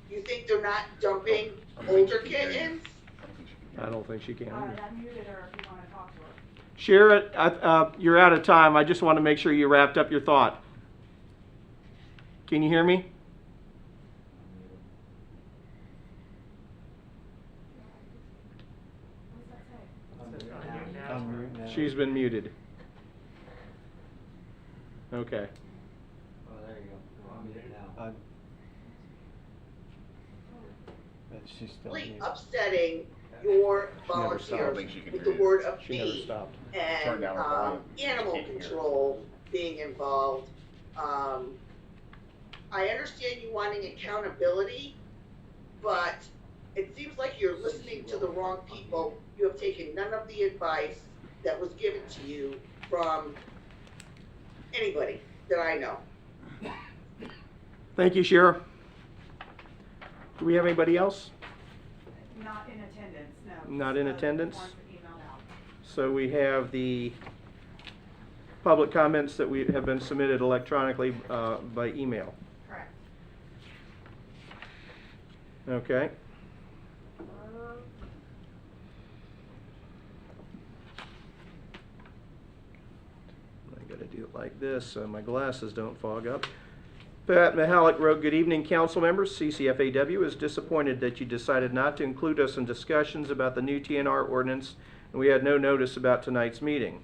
You think they're not dumping older kittens? I don't think she can. I muted her if you want to talk to her. Shara, you're out of time. I just want to make sure you wrapped up your thought. Can you hear me? She's been muted. Okay. Oh, there you go. I'm muted now. But she's still Really muted. upsetting your Never stopped. I volunteers think she can with hear the you. word of She never fee stopped. Turn and down her volume. animal She can't hear. control being involved. I understand you wanting accountability, but it seems like you're listening to the wrong people. You have taken none of the advice that was given to you from anybody that I know. Thank you, Shara. Do we have anybody else? Not in attendance, no. Not in Just attendance? ones that emailed out. So we have the public comments that we have been submitted electronically by email. Correct. Okay. I gotta do it like this so my glasses don't fog up. Pat Mihalik wrote, "Good evening, council members. CCFAW is disappointed that you decided not to include us in discussions about the new TNR ordinance, and we had no notice about tonight's meeting.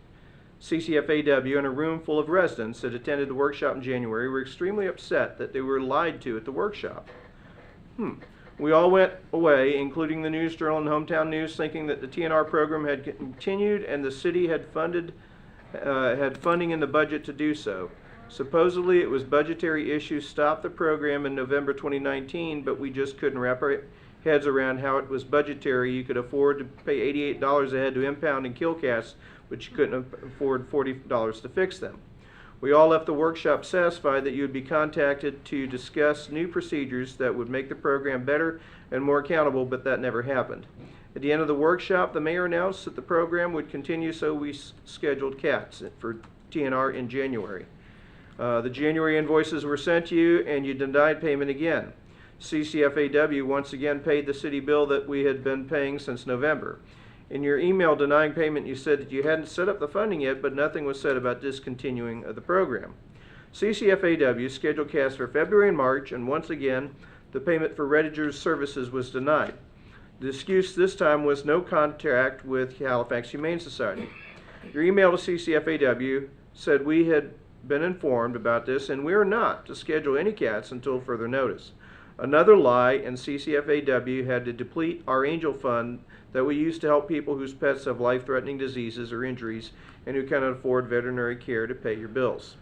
CCFAW and a room full of residents that attended the workshop in January were extremely upset that they were lied to at the workshop. We all went away, including the News Journal and Hometown News, thinking that the TNR program had continued and the city had funding in the budget to do so. Supposedly, it was budgetary issues stopped the program in November 2019, but we just couldn't wrap our heads around how it was budgetary. You could afford to pay $88 a head to impound and kill cats, but you couldn't afford $40 to fix them. We all left the workshop satisfied that you would be contacted to discuss new procedures that would make the program better and more accountable, but that never happened. At the end of the workshop, the mayor announced that the program would continue, so we scheduled cats for TNR in January. The January invoices were sent to you, and you denied payment again. CCFAW once again paid the city bill that we had been paying since November. In your email denying payment, you said that you hadn't set up the funding yet, but nothing was said about discontinuing of the program. CCFAW scheduled cats for February and March, and once again, the payment for Redinger's services was denied. The excuse this time was no contact with Halifax Humane Society. Your email to CCFAW said we had been informed about this, and we are not to schedule any cats until further notice. Another lie, and CCFAW had to deplete our Angel Fund that we use to help people whose pets have life-threatening diseases or injuries and who cannot afford veterinary care to pay your bills.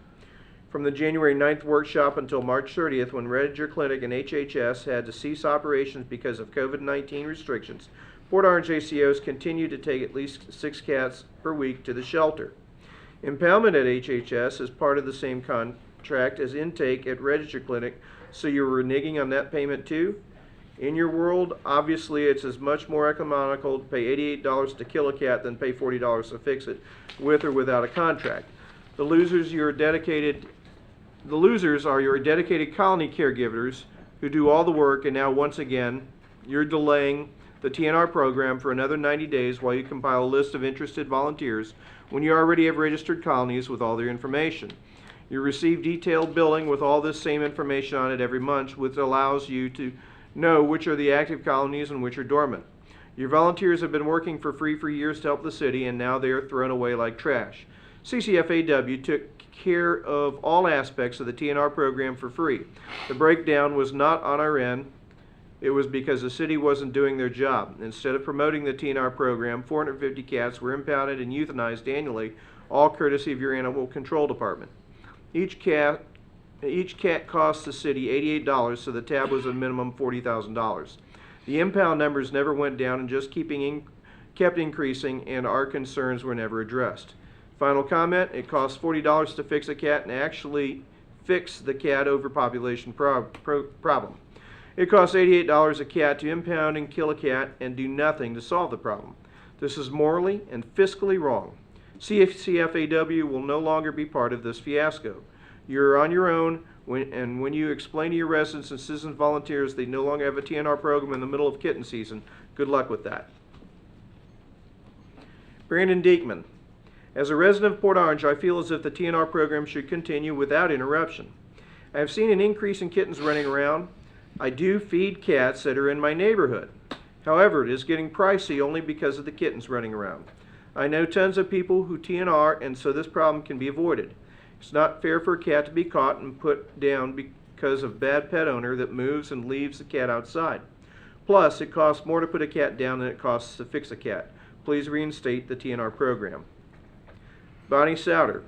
From the January 9th workshop until March 30th, when Redinger Clinic and HHS had to cease operations because of COVID-19 restrictions, Port Orange ACOs continued to take at least 6 cats per week to the shelter. Impoundment at HHS is part of the same contract as intake at Redinger Clinic, so you were reneging on that payment too? In your world, obviously, it's as much more economical to pay $88 to kill a cat than pay $40 to fix it, with or without a contract. The losers are your dedicated colony caregivers who do all the work, and now once again, you're delaying the TNR program for another 90 days while you compile a list of interested volunteers when you already have registered colonies with all their information. You receive detailed billing with all this same information on it every month, which allows you to know which are the active colonies and which are dormant. Your volunteers have been working for free for years to help the city, and now they are thrown away like trash. CCFAW took care of all aspects of the TNR program for free. The breakdown was not on our end. It was because the city wasn't doing their job. Instead of promoting the TNR program, 450 cats were impounded and euthanized annually, all courtesy of your animal control department. Each cat cost the city $88, so the tab was a minimum $40,000. The impound numbers never went down and just kept increasing, and our concerns were never addressed. Final comment, it costs $40 to fix a cat and actually fix the cat overpopulation problem. It costs $88 a cat to impound and kill a cat and do nothing to solve the problem. This is morally and fiscally wrong. CCFAW will no longer be part of this fiasco. You're on your own, and when you explain to your residents and citizen volunteers they no longer have a TNR program in the middle of kitten season, good luck with that. Brandon Diekman. As a resident of Port Orange, I feel as if the TNR program should continue without interruption. I have seen an increase in kittens running around. I do feed cats that are in my neighborhood. However, it is getting pricey only because of the kittens running around. I know tons of people who TNR, and so this problem can be avoided. It's not fair for a cat to be caught and put down because of bad pet owner that moves and leaves the cat outside. Plus, it costs more to put a cat down than it costs to fix a cat. Please reinstate the TNR program. Bonnie Souter.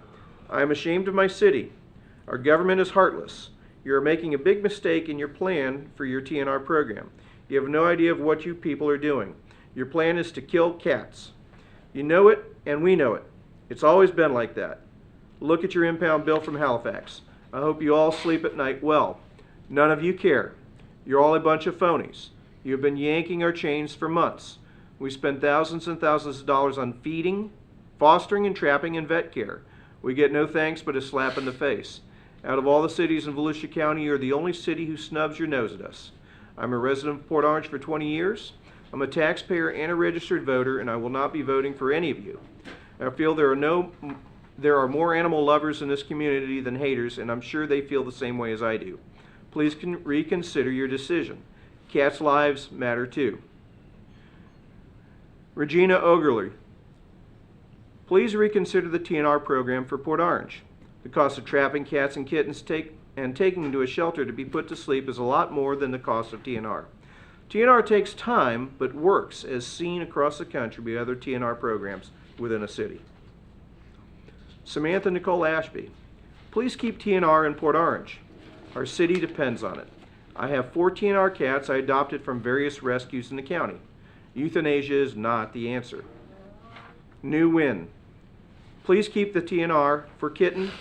I am ashamed of my city. Our government is heartless. You are making a big mistake in your plan for your TNR program. You have no idea of what you people are doing. Your plan is to kill cats. You know it, and we know it. It's always been like that. Look at your impound bill from Halifax. I hope you all sleep at night well. None of you care. You're all a bunch of phonies. You have been yanking our chains for months. We spend thousands and thousands of dollars on feeding, fostering, and trapping and vet care. We get no thanks but a slap in the face. Out of all the cities in Volusia County, you're the only city who snubs your nose at us. I'm a resident of Port Orange for 20 years. I'm a taxpayer and a registered voter, and I will not be voting for any of you. I feel there are more animal lovers in this community than haters, and I'm sure they feel the same way as I do. Please reconsider your decision. Cats' lives matter too. Regina Ogerly. Please reconsider the TNR program for Port Orange. The cost of trapping cats and kittens taking them to a shelter to be put to sleep is a lot more than the cost of TNR. TNR takes time, but works, as seen across the country by other TNR programs within a city. Samantha Nicole Ashby. Please keep TNR in Port Orange. Our city depends on it. I have 4 TNR cats I adopted from various rescues in the county. Euthanasia is not the answer. New Win. Please keep the TNR for kitten.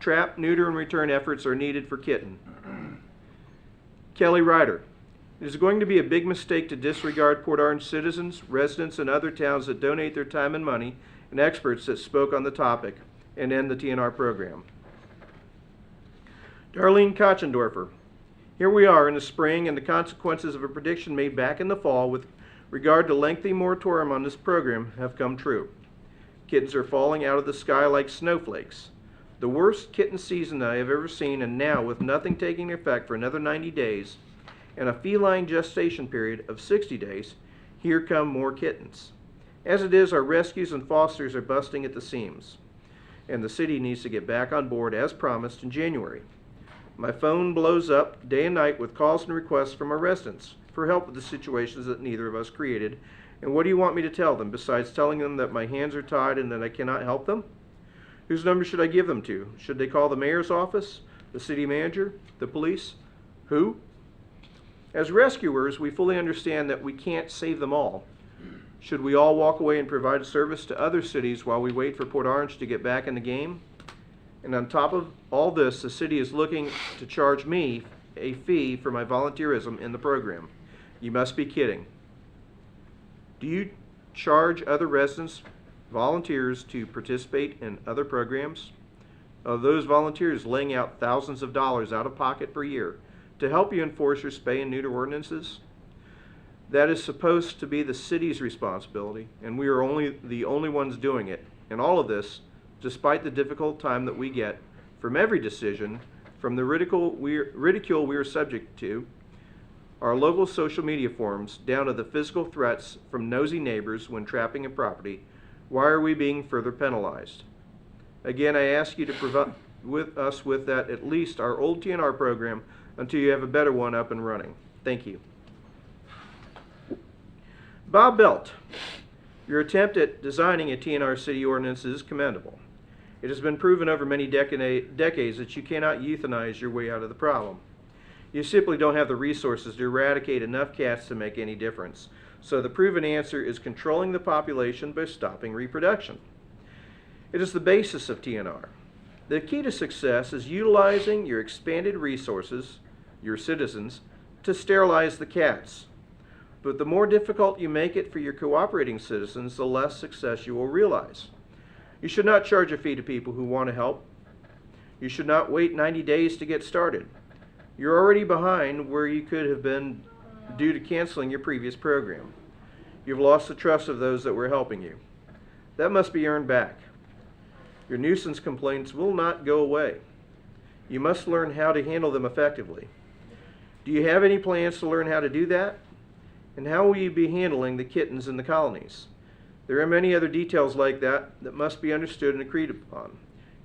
Trap, neuter, and return efforts are needed for kitten. Kelly Ryder. It is going to be a big mistake to disregard Port Orange citizens, residents, and other towns that donate their time and money, and experts that spoke on the topic, and end the TNR program. Darlene Kochendorfer. Here we are in the spring, and the consequences of a prediction made back in the fall with regard to lengthy moratorium on this program have come true. Kittens are falling out of the sky like snowflakes. The worst kitten season I have ever seen, and now with nothing taking effect for another 90 days and a feline gestation period of 60 days, here come more kittens. As it is, our rescues and fosters are busting at the seams, and the city needs to get back on board as promised in January. My phone blows up day and night with calls and requests from our residents for help with the situations that neither of us created. And what do you want me to tell them besides telling them that my hands are tied and that I cannot help them? Whose number should I give them to? Should they call the mayor's office, the city manager, the police? Who? As rescuers, we fully understand that we can't save them all. Should we all walk away and provide service to other cities while we wait for Port Orange to get back in the game? And on top of all this, the city is looking to charge me a fee for my volunteerism in the program. You must be kidding. Do you charge other residents, volunteers, to participate in other programs? Are those volunteers laying out thousands of dollars out of pocket per year to help you enforce your spay and neuter ordinances? That is supposed to be the city's responsibility, and we are the only ones doing it. And all of this, despite the difficult time that we get from every decision, from the ridicule we are subject to, our local social media forums, down to the physical threats from nosy neighbors when trapping a property. Why are we being further penalized? Again, I ask you to provide us with that, at least our old TNR program, until you have a better one up and running. Thank you. Bob Belt, your attempt at designing a TNR city ordinance is commendable. It has been proven over many decades that you cannot euthanize your way out of the problem. You simply don't have the resources to eradicate enough cats to make any difference. So the proven answer is controlling the population by stopping reproduction. It is the basis of TNR. The key to success is utilizing your expanded resources, your citizens, to sterilize the cats. But the more difficult you make it for your cooperating citizens, the less success you will realize. You should not charge a fee to people who want to help. You should not wait 90 days to get started. You're already behind where you could have been due to canceling your previous program. You've lost the trust of those that were helping you. That must be earned back. Your nuisance complaints will not go away. You must learn how to handle them effectively. Do you have any plans to learn how to do that? And how will you be handling the kittens in the colonies? There are many other details like that that must be understood and agreed upon.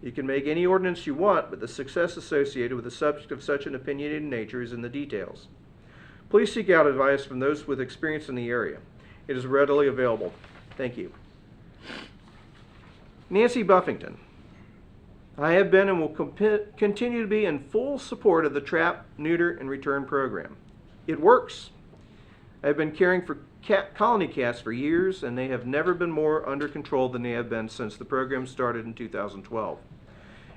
You can make any ordinance you want, but the success associated with the subject of such an opinionated nature is in the details. Please seek out advice from those with experience in the area. It is readily available. Thank you. Nancy Buffington. I have been and will continue to be in full support of the trap, neuter, and return program. It works. I have been caring for colony cats for years, and they have never been more under control than they have been since the program started in 2012.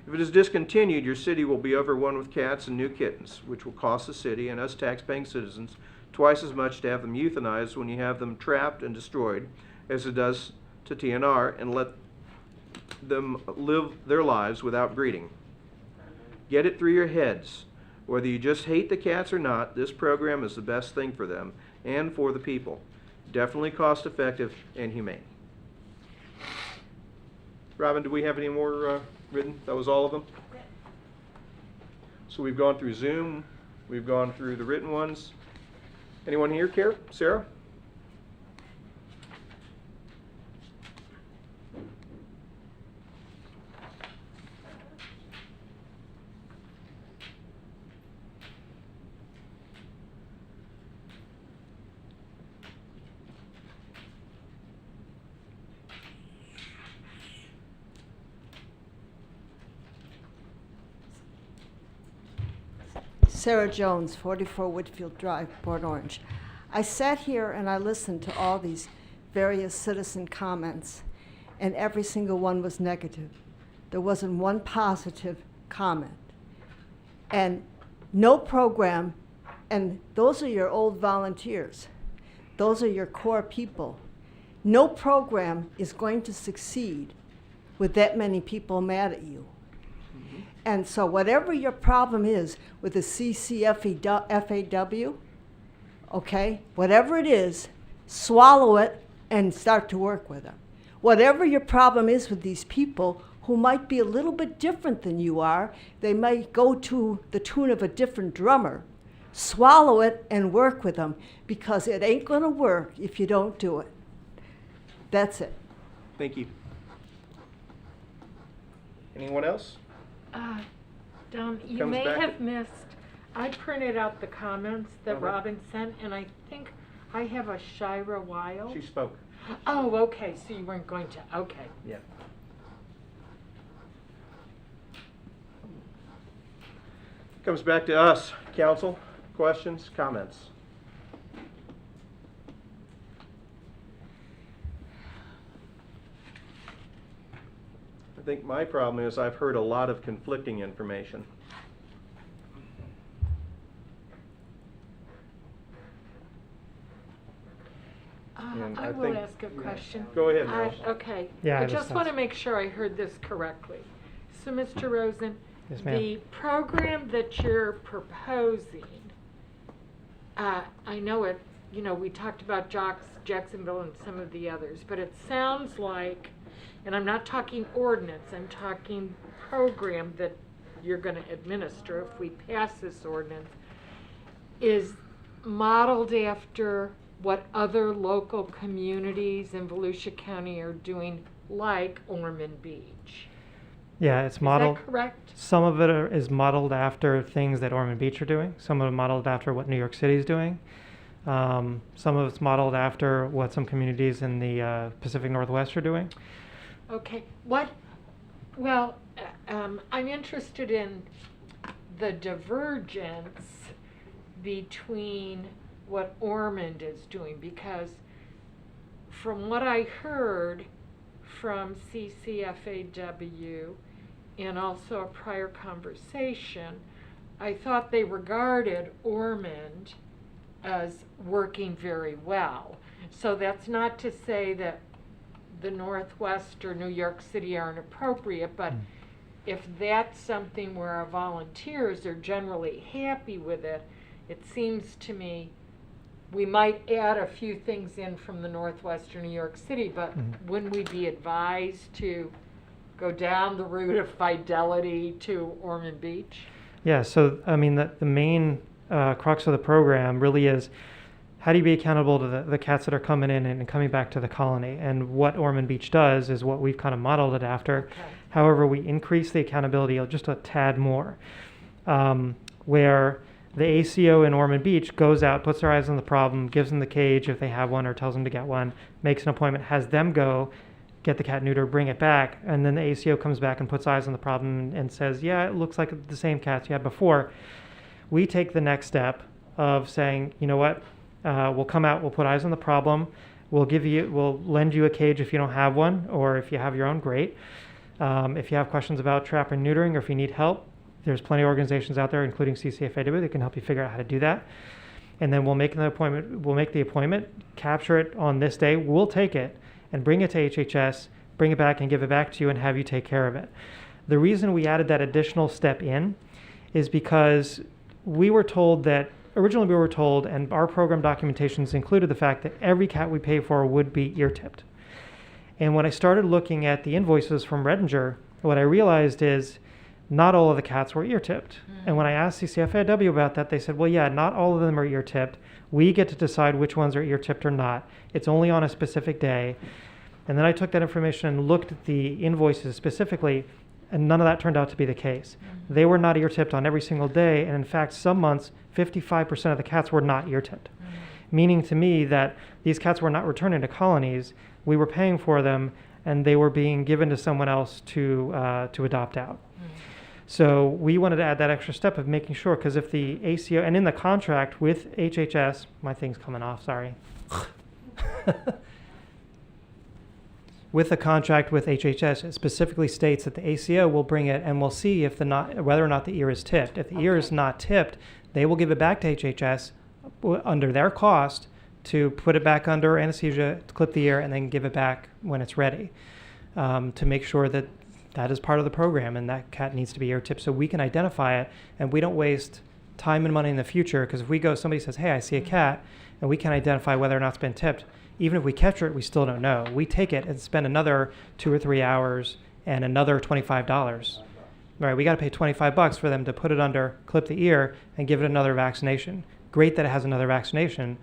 If it is discontinued, your city will be overrun with cats and new kittens, which will cost the city and us tax-paying citizens twice as much to have them euthanized when you have them trapped and destroyed as it does to TNR and let them live their lives without breeding. Get it through your heads. Whether you just hate the cats or not, this program is the best thing for them and for the people. Definitely cost-effective and humane. Robin, do we have any more written? That was all of them? So we've gone through Zoom. We've gone through the written ones. Anyone here care? Sarah? Sarah Jones, 44 Whitfield Drive, Port Orange. I sat here and I listened to all these various citizen comments, and every single one was negative. There wasn't one positive comment. And no program, and those are your old volunteers. Those are your core people. No program is going to succeed with that many people mad at you. And so whatever your problem is with the CCFAW, okay, whatever it is, swallow it and start to work with them. Whatever your problem is with these people who might be a little bit different than you are, they might go to the tune of a different drummer, swallow it and work with them, because it ain't gonna work if you don't do it. That's it. Thank you. Anyone else? Don, you Comes may back have missed, I printed out the comments that Robin sent, and I think I have a Shira Weil. She spoke. Oh, okay, so you weren't going to, okay. Yeah. Comes back to us, council. Questions, comments? I think my problem is I've heard a lot of conflicting information. I will think. ask a question. Go ahead, Meryl. Okay. Yeah, I I just just want to asked. make sure I heard this correctly. So, Mr. Rosen, Yes, ma'am. the program that you're proposing, I know it, you know, we talked about Jacksonville and some of the others, but it sounds like, and I'm not talking ordinance, I'm talking program that you're going to administer if we pass this ordinance, is modeled after what other local communities in Volusia County are doing, like Ormond Beach. Yeah, it's modeled. Is that correct? Some of it is modeled after things that Ormond Beach are doing. Some of it modeled after what New York City is doing. Some of it's modeled after what some communities in the Pacific Northwest are doing. Okay. Well, I'm interested in the divergence between what Ormond is doing, because from what I heard from CCFAW and also a prior conversation, I thought they regarded Ormond as working very well. So that's not to say that the Northwest or New York City aren't appropriate, but if that's something where our volunteers are generally happy with it, it seems to me we might add a few things in from the Northwest or New York City, but wouldn't we be advised to go down the route of Fidelity to Ormond Beach? Yeah, so I mean, the main crux of the program really is how do you be accountable to the cats that are coming in and coming back to the colony? And what Ormond Beach does is what we've kind of modeled it after. Okay. However, we increase the accountability just a tad more, where the ACO in Ormond Beach goes out, puts their eyes on the problem, gives them the cage if they have one or tells them to get one, makes an appointment, has them go, get the cat neutered, bring it back, and then the ACO comes back and puts eyes on the problem and says, yeah, it looks like the same cats you had before. We take the next step of saying, you know what, we'll come out, we'll put eyes on the problem, we'll lend you a cage if you don't have one, or if you have your own, great. If you have questions about trap and neutering, or if you need help, there's plenty of organizations out there, including CCFAW, that can help you figure out how to do that. And then we'll make the appointment, capture it on this day, we'll take it and bring it to HHS, bring it back and give it back to you and have you take care of it. The reason we added that additional step in is because originally we were told, and our program documentations included the fact that every cat we pay for would be ear-tipped. And when I started looking at the invoices from Redinger, what I realized is not all of the cats were ear-tipped. And when I asked CCFAW about that, they said, well, yeah, not all of them are ear-tipped. We get to decide which ones are ear-tipped or not. It's only on a specific day. And then I took that information and looked at the invoices specifically, and none of that turned out to be the case. They were not ear-tipped on every single day, and in fact, some months, 55% of the cats were not ear-tipped. Meaning to me that these cats were not returning to colonies, we were paying for them, and they were being given to someone else to adopt out. So we wanted to add that extra step of making sure, because if the ACO, and in the contract with HHS, my thing's coming off, sorry. With the contract with HHS, it specifically states that the ACO will bring it and we'll see if whether or not the ear is tipped. If the ear is not tipped, they will give it back to HHS under their cost to put it back under anesthesia, to clip the ear, and then give it back when it's ready, to make sure that that is part of the program and that cat needs to be ear tipped so we can identify it and we don't waste time and money in the future. Because if somebody says, hey, I see a cat, and we can identify whether or not it's been tipped, even if we capture it, we still don't know. We take it and spend another 2 or 3 hours and another $25. Right, we got to pay $25 for them to put it under, clip the ear, and give it another vaccination. Great that it has another vaccination,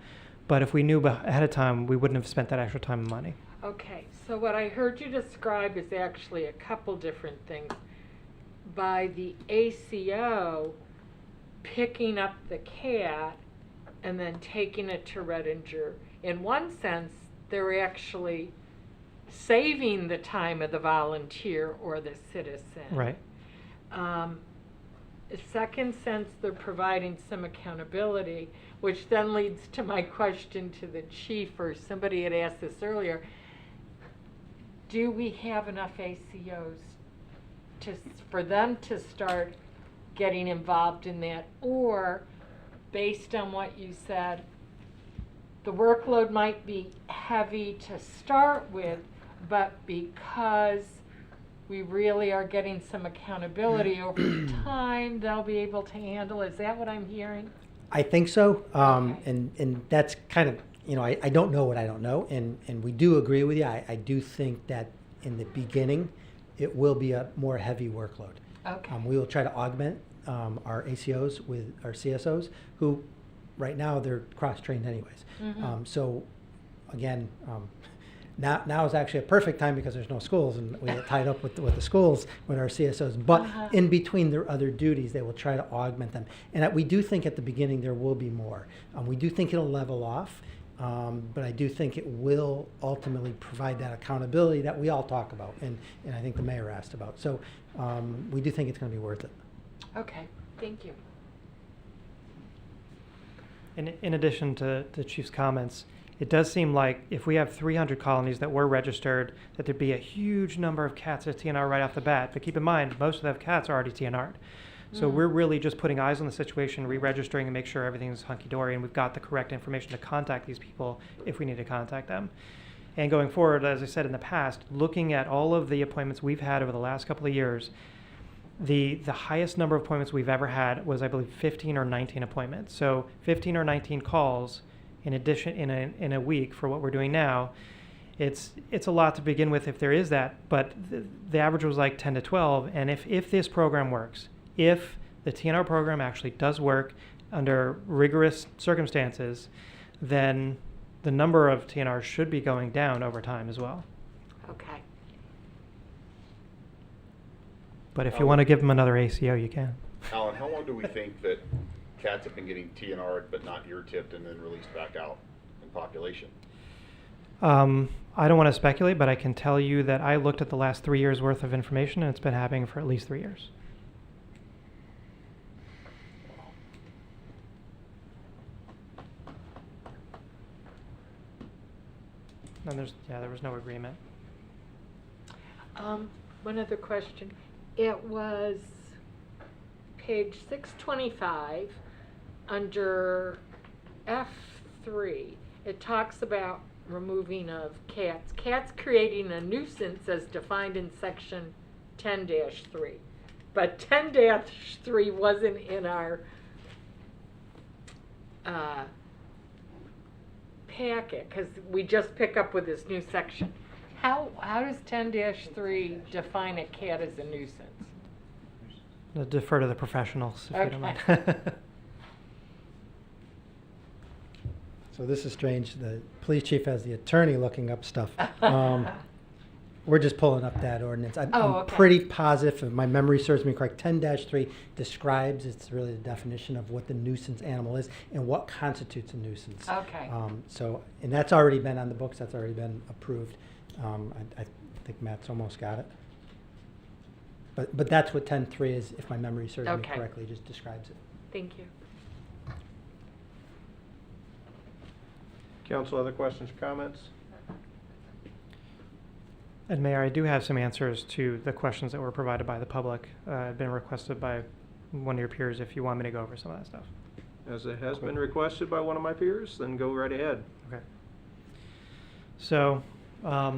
but if we knew ahead of time, we wouldn't have spent that extra time and money. Okay, so what I heard you describe is actually a couple different things. By the ACO picking up the cat and then taking it to Redinger, in one sense, they're actually saving the time of the volunteer or the citizen. Right. A second sense, they're providing some accountability, which then leads to my question to the chief, or somebody had asked this earlier. Do we have enough ACOs for them to start getting involved in that? Or, based on what you said, the workload might be heavy to start with, but because we really are getting some accountability over time, they'll be able to handle. Is that what I'm hearing? I think so, and that's kind of, I don't know what I don't know, and we do agree with you. I do think that in the beginning, it will be a more heavy workload. Okay. We will try to augment our ACOs with our CSOs, who right now they're cross-trained anyways. Mhm. So again, now is actually a perfect time because there's no schools, and we get tied up with the schools with our CSOs. But in between their other duties, they will try to augment them. And we do think at the beginning there will be more. We do think it'll level off, but I do think it will ultimately provide that accountability that we all talk about, and I think the mayor asked about. So we do think it's going to be worth it. Okay, thank you. In addition to the chief's comments, it does seem like if we have 300 colonies that were registered, that there'd be a huge number of cats at TNR right off the bat. But keep in mind, most of the cats are already TNR'd. So we're really just putting eyes on the situation, re-registering, and make sure everything's hunky-dory, and we've got the correct information to contact these people if we need to contact them. And going forward, as I said in the past, looking at all of the appointments we've had over the last couple of years, the highest number of appointments we've ever had was, I believe, 15 or 19 appointments. So 15 or 19 calls in addition in a week for what we're doing now. It's a lot to begin with if there is that, but the average was like 10 to 12. And if this program works, if the TNR program actually does work under rigorous circumstances, then the number of TNRs should be going down over time as well. Okay. But if you want to give them another ACO, you can. Alan, how long do we think that cats have been getting TNR'd but not ear-tipped and then released back out in population? I don't want to speculate, but I can tell you that I looked at the last 3 years worth of information, and it's been happening for at least 3 years. And there was no agreement. One other question. It was page 625 under F3. It talks about removing of cats. Cats creating a nuisance as defined in section 10-3. But 10-3 wasn't in our packet because we just pick up with this new section. How does 10-3 define a cat as a nuisance? I'll defer to the professionals if you don't mind. So this is strange. The police chief has the attorney looking up stuff. We're just pulling up that ordinance. I'm pretty positive, if my memory serves me correct, 10-3 describes, it's really the definition of what the nuisance animal is and what constitutes a nuisance. Okay. And that's already been on the books, that's already been approved. I think Matt's almost got it. But that's what 10-3 is, if my memory serves me correctly, just describes it. Thank you. Council, other questions or comments? And Mayor, I do have some answers to the questions that were provided by the public. Have been requested by one of your peers if you want me to go over some of that stuff. As it has been requested by one of my peers, then go right ahead. Okay. So, I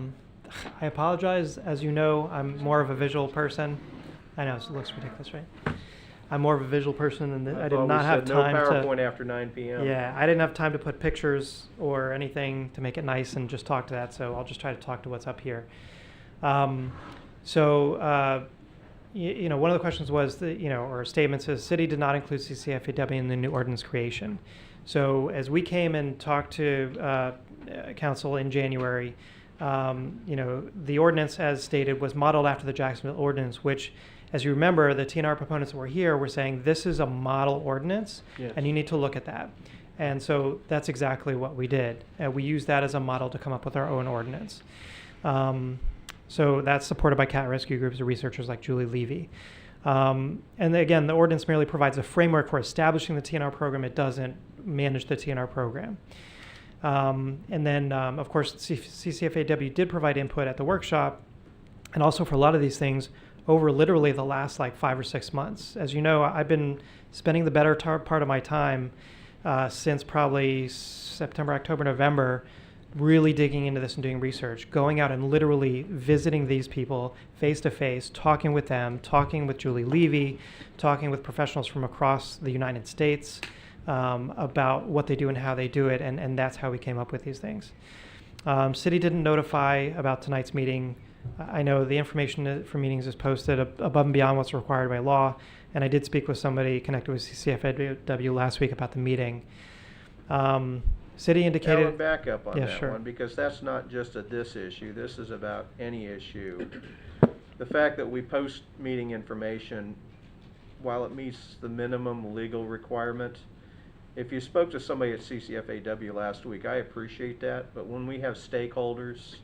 apologize. As you know, I'm more of a visual person. I know, it looks ridiculous, right? I'm more of a visual person, and I did not have time no to... PowerPoint after 9 p.m. Yeah, I didn't have time to put pictures or anything to make it nice and just talk to that, so I'll just try to talk to what's up here. One of the questions was, or a statement says, city did not include CCFAW in the new ordinance creation. So as we came and talked to council in January, the ordinance, as stated, was modeled after the Jacksonville ordinance, which, as you remember, the TNR proponents that were here were saying this is a model ordinance, and you need to look at that. And so that's exactly what we did. We used that as a model to come up with our own ordinance. So that's supported by cat rescue groups or researchers like Julie Levy. And again, the ordinance merely provides a framework for establishing the TNR program. It doesn't manage the TNR program. And then, of course, CCFAW did provide input at the workshop, and also for a lot of these things over literally the last 5 or 6 months. As you know, I've been spending the better part of my time since probably September, October, November, really digging into this and doing research, going out and literally visiting these people face to face, talking with them, talking with Julie Levy, talking with professionals from across the United States about what they do and how they do it, and that's how we came up with these things. City didn't notify about tonight's meeting. I know the information for meetings is posted above and beyond what's required by law, and I did speak with somebody connected with CCFW last week about the meeting. City indicated... Now, back up on Yeah, that sure. one, because that's not just a this issue. This is about any issue. The fact that we post meeting information, while it meets the minimum legal requirement, if you spoke to somebody at CCFAW last week, I appreciate that, but when we have stakeholders,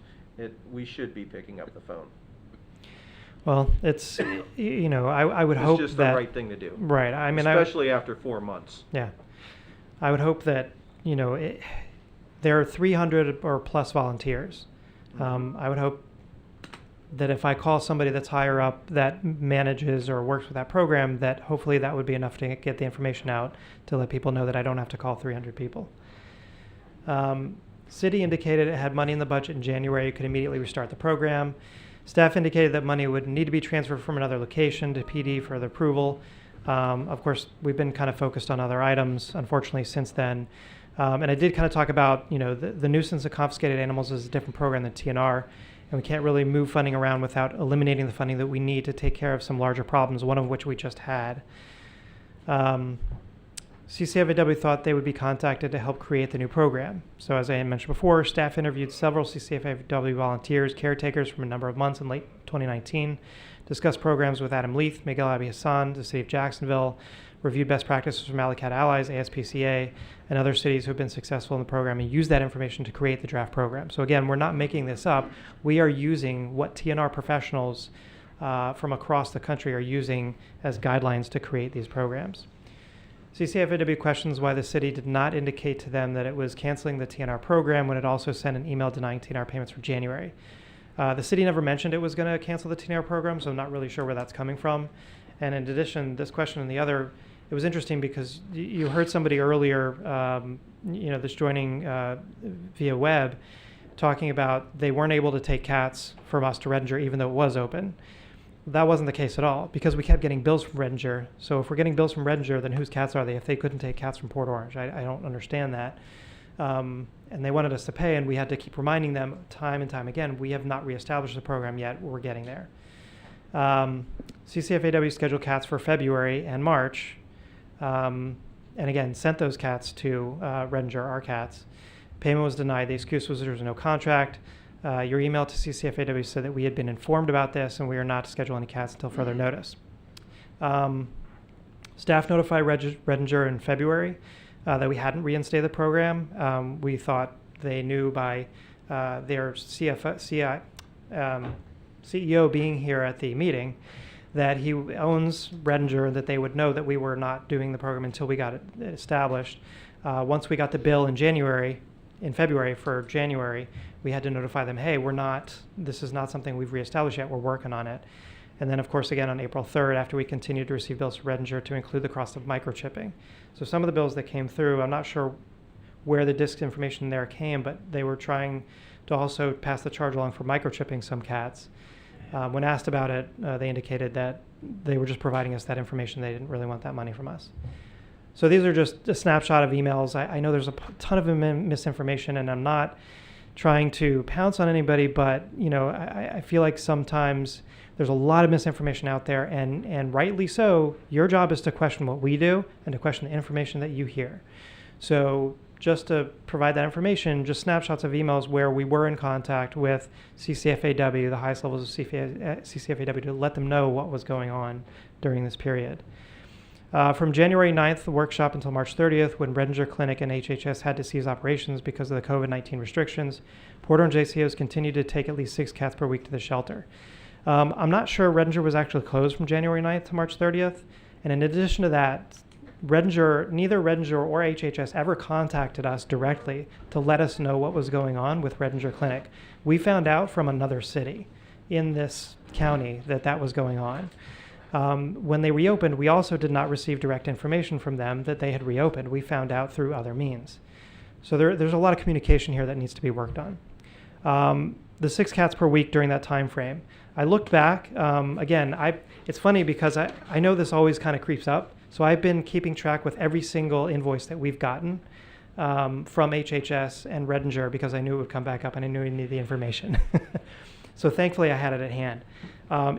we should be picking up the phone. Well, it's, you know, I would hope that... It's just the right thing to do. Right, I mean... Especially after 4 months. Yeah. I would hope that, you know, there are 300 or plus volunteers. I would hope that if I call somebody that's higher up that manages or works with that program, that hopefully that would be enough to get the information out to let people know that I don't have to call 300 people. City indicated it had money in the budget in January, it could immediately restart the program. Staff indicated that money would need to be transferred from another location to PD for the approval. Of course, we've been kind of focused on other items, unfortunately, since then. And I did kind of talk about, you know, the nuisance of confiscated animals is a different program than TNR, and we can't really move funding around without eliminating the funding that we need to take care of some larger problems, one of which we just had. CCFAW thought they would be contacted to help create the new program. So as I had mentioned before, staff interviewed several CCFAW volunteers, caretakers from a number of months in late 2019, discussed programs with Adam Leith, Miguel Abi Hassan, the city of Jacksonville, reviewed best practices from Alley-Cat Allies, ASPCA, and other cities who have been successful in the program, and used that information to create the draft program. So again, we're not making this up. We are using what TNR professionals from across the country are using as guidelines to create these programs. CCFAW questions why the city did not indicate to them that it was canceling the TNR program when it also sent an email denying TNR payments for January. The city never mentioned it was going to cancel the TNR program, so I'm not really sure where that's coming from. And in addition, this question and the other, it was interesting because you heard somebody earlier, you know, that's joining via web, talking about they weren't able to take cats from us to Redinger even though it was open. That wasn't the case at all, because we kept getting bills from Redinger. So if we're getting bills from Redinger, then whose cats are they if they couldn't take cats from Port Orange? I don't understand that. And they wanted us to pay, and we had to keep reminding them time and time again, we have not reestablished the program yet, we're getting there. CCFAW scheduled cats for February and March, and again, sent those cats to Redinger, our cats. Payment was denied. The excuse was there was no contract. Your email to CCFAW said that we had been informed about this and we are not to schedule any cats until further notice. Staff notified Redinger in February that we hadn't reinstated the program. We thought they knew by their CEO being here at the meeting that he owns Redinger and that they would know that we were not doing the program until we got it established. Once we got the bill in February for January, we had to notify them, hey, this is not something we've reestablished yet, we're working on it. And then, of course, again on April 3rd, after we continued to receive bills from Redinger to include the cost of microchipping. So some of the bills that came through, I'm not sure where the disk information there came, but they were trying to also pass the charge along for microchipping some cats. When asked about it, they indicated that they were just providing us that information. They didn't really want that money from us. So these are just a snapshot of emails. I know there's a ton of misinformation, and I'm not trying to pounce on anybody, but you know, I feel like sometimes there's a lot of misinformation out there, and rightly so. Your job is to question what we do and to question the information that you hear. So just to provide that information, just snapshots of emails where we were in contact with CCFAW, the highest levels of CCFAW, to let them know what was going on during this period. From January 9th, the workshop, until March 30th, when Redinger Clinic and HHS had to cease operations because of the COVID-19 restrictions, Port Orange ACOs continued to take at least 6 cats per week to the shelter. I'm not sure Redinger was actually closed from January 9th to March 30th. And in addition to that, neither Redinger or HHS ever contacted us directly to let us know what was going on with Redinger Clinic. We found out from another city in this county that was going on. When they reopened, we also did not receive direct information from them that they had reopened. We found out through other means. So there's a lot of communication here that needs to be worked on. The 6 cats per week during that time frame. I looked back, again, it's funny because I know this always kind of creeps up. So I've been keeping track with every single invoice that we've gotten from HHS and Redinger because I knew it would come back up and I knew we needed the information. So thankfully I had it at hand.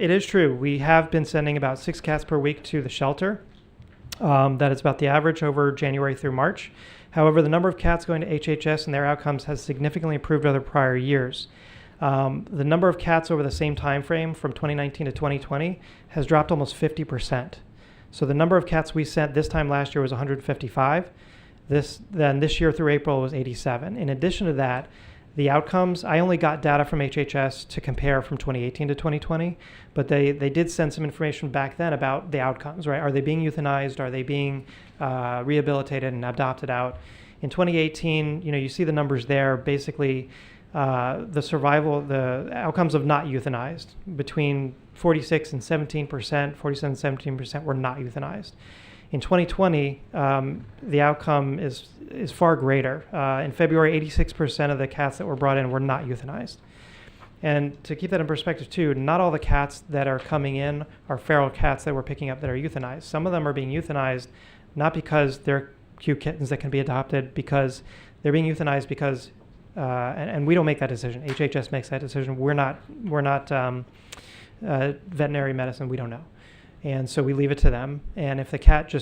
It is true, we have been sending about 6 cats per week to the shelter. That is about the average over January through March. However, the number of cats going to HHS and their outcomes has significantly improved over prior years. The number of cats over the same time frame from 2019 to 2020 has dropped almost 50%. So the number of cats we sent this time last year was 155. This year through April was 87. In addition to that, the outcomes, I only got data from HHS to compare from 2018 to 2020, but they did send some information back then about the outcomes, right? Are they being euthanized? Are they being rehabilitated and adopted out? In 2018, you see the numbers there. Basically, the outcomes of not euthanized, between 46 and 17%, 47 and 17% were not euthanized. In 2020, the outcome is far greater. In February, 86% of the cats that were brought in were not euthanized. And to keep that in perspective too, not all the cats that are coming in are feral cats that we're picking up that are euthanized. Some of them are being euthanized not because they're cute kittens that can be adopted, because they're being euthanized because, and we don't make that decision. HHS makes that decision. We're not veterinary medicine. We don't know. And so we leave it to them. And if the cat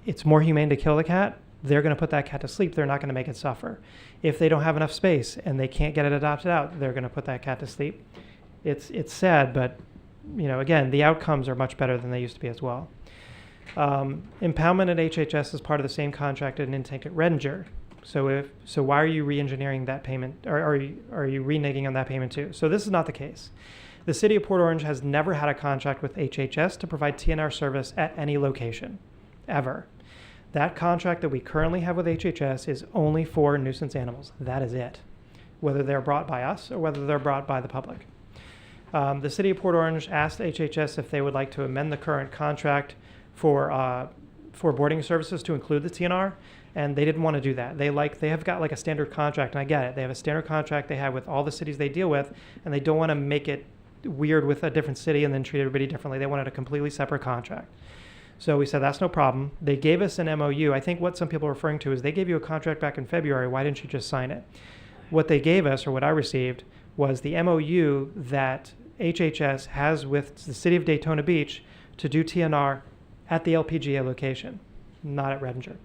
it's more humane to kill the cat, they're going to put that cat to sleep. They're not going to make it suffer. If they don't have enough space and they can't get it adopted out, they're going to put that cat to sleep. It's sad, but again, the outcomes are much better than they used to be as well. Impoundment at HHS is part of the same contract and intake at Redinger. So why are you re-engineering that payment, or are you reneging on that payment too? So this is not the case. The City of Port Orange has never had a contract with HHS to provide TNR service at any location, ever. That contract that we currently have with HHS is only for nuisance animals. That is it, whether they're brought by us or whether they're brought by the public. The City of Port Orange asked HHS if they would like to amend the current contract for boarding services to include the TNR, and they didn't want to do that. They have got like a standard contract, and I get it. They have a standard contract they have with all the cities they deal with, and they don't want to make it weird with a different city and then treat everybody differently. They wanted a completely separate contract. So we said, that's no problem. They gave us an MOU. I think what some people are referring to is they gave you a contract back in February. Why didn't you just sign it? What they gave us, or what I received, was the MOU that HHS has with the City of Daytona Beach to do TNR at the LPGA location, not at Redinger.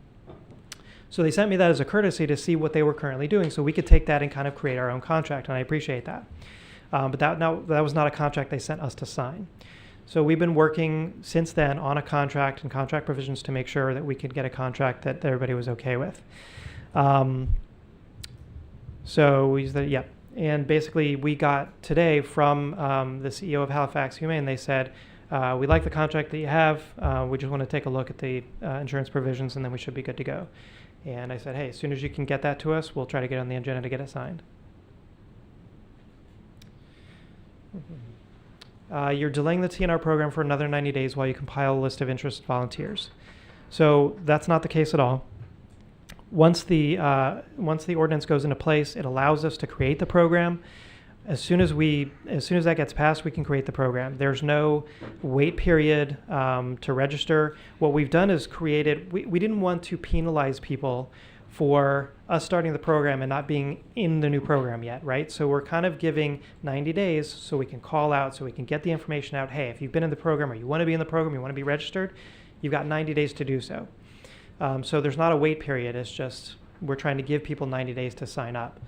So they sent me that as a courtesy to see what they were currently doing so we could take that and kind of create our own contract, and I appreciate that. But that was not a contract they sent us to sign. So we've been working since then on a contract and contract provisions to make sure that we could get a contract that everybody was okay with. So we said, yeah. And basically we got today from the CEO of Halifax Humane, they said, we like the contract that you have. We just want to take a look at the insurance provisions and then we should be good to go. And I said, hey, as soon as you can get that to us, we'll try to get on the agenda to get it signed. You're delaying the TNR program for another 90 days while you compile a list of interested volunteers. So that's not the case at all. Once the ordinance goes into place, it allows us to create the program. As soon as that gets passed, we can create the program. There's no wait period to register. What we've done is created, we didn't want to penalize people for us starting the program and not being in the new program yet, right? So we're kind of giving 90 days so we can call out, so we can get the information out. Hey, if you've been in the program or you want to be in the program, you want to be registered, you've got 90 days to do so. So there's not a wait period. It's just we're trying to give people 90 days to sign up.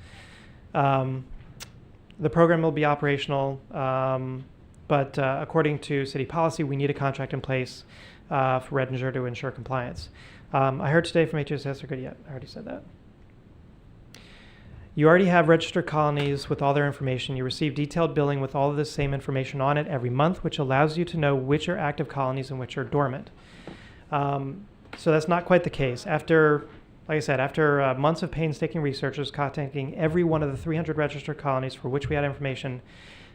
The program will be operational, but according to city policy, we need a contract in place for Redinger to ensure compliance. I heard today from HHS, they're good yet. I already said that. You already have registered colonies with all their information. You receive detailed billing with all of the same information on it every month, which allows you to know which are active colonies and which are dormant. So that's not quite the case. Like I said, after months of painstaking researchers contacting every one of the 300 registered colonies for which we had information,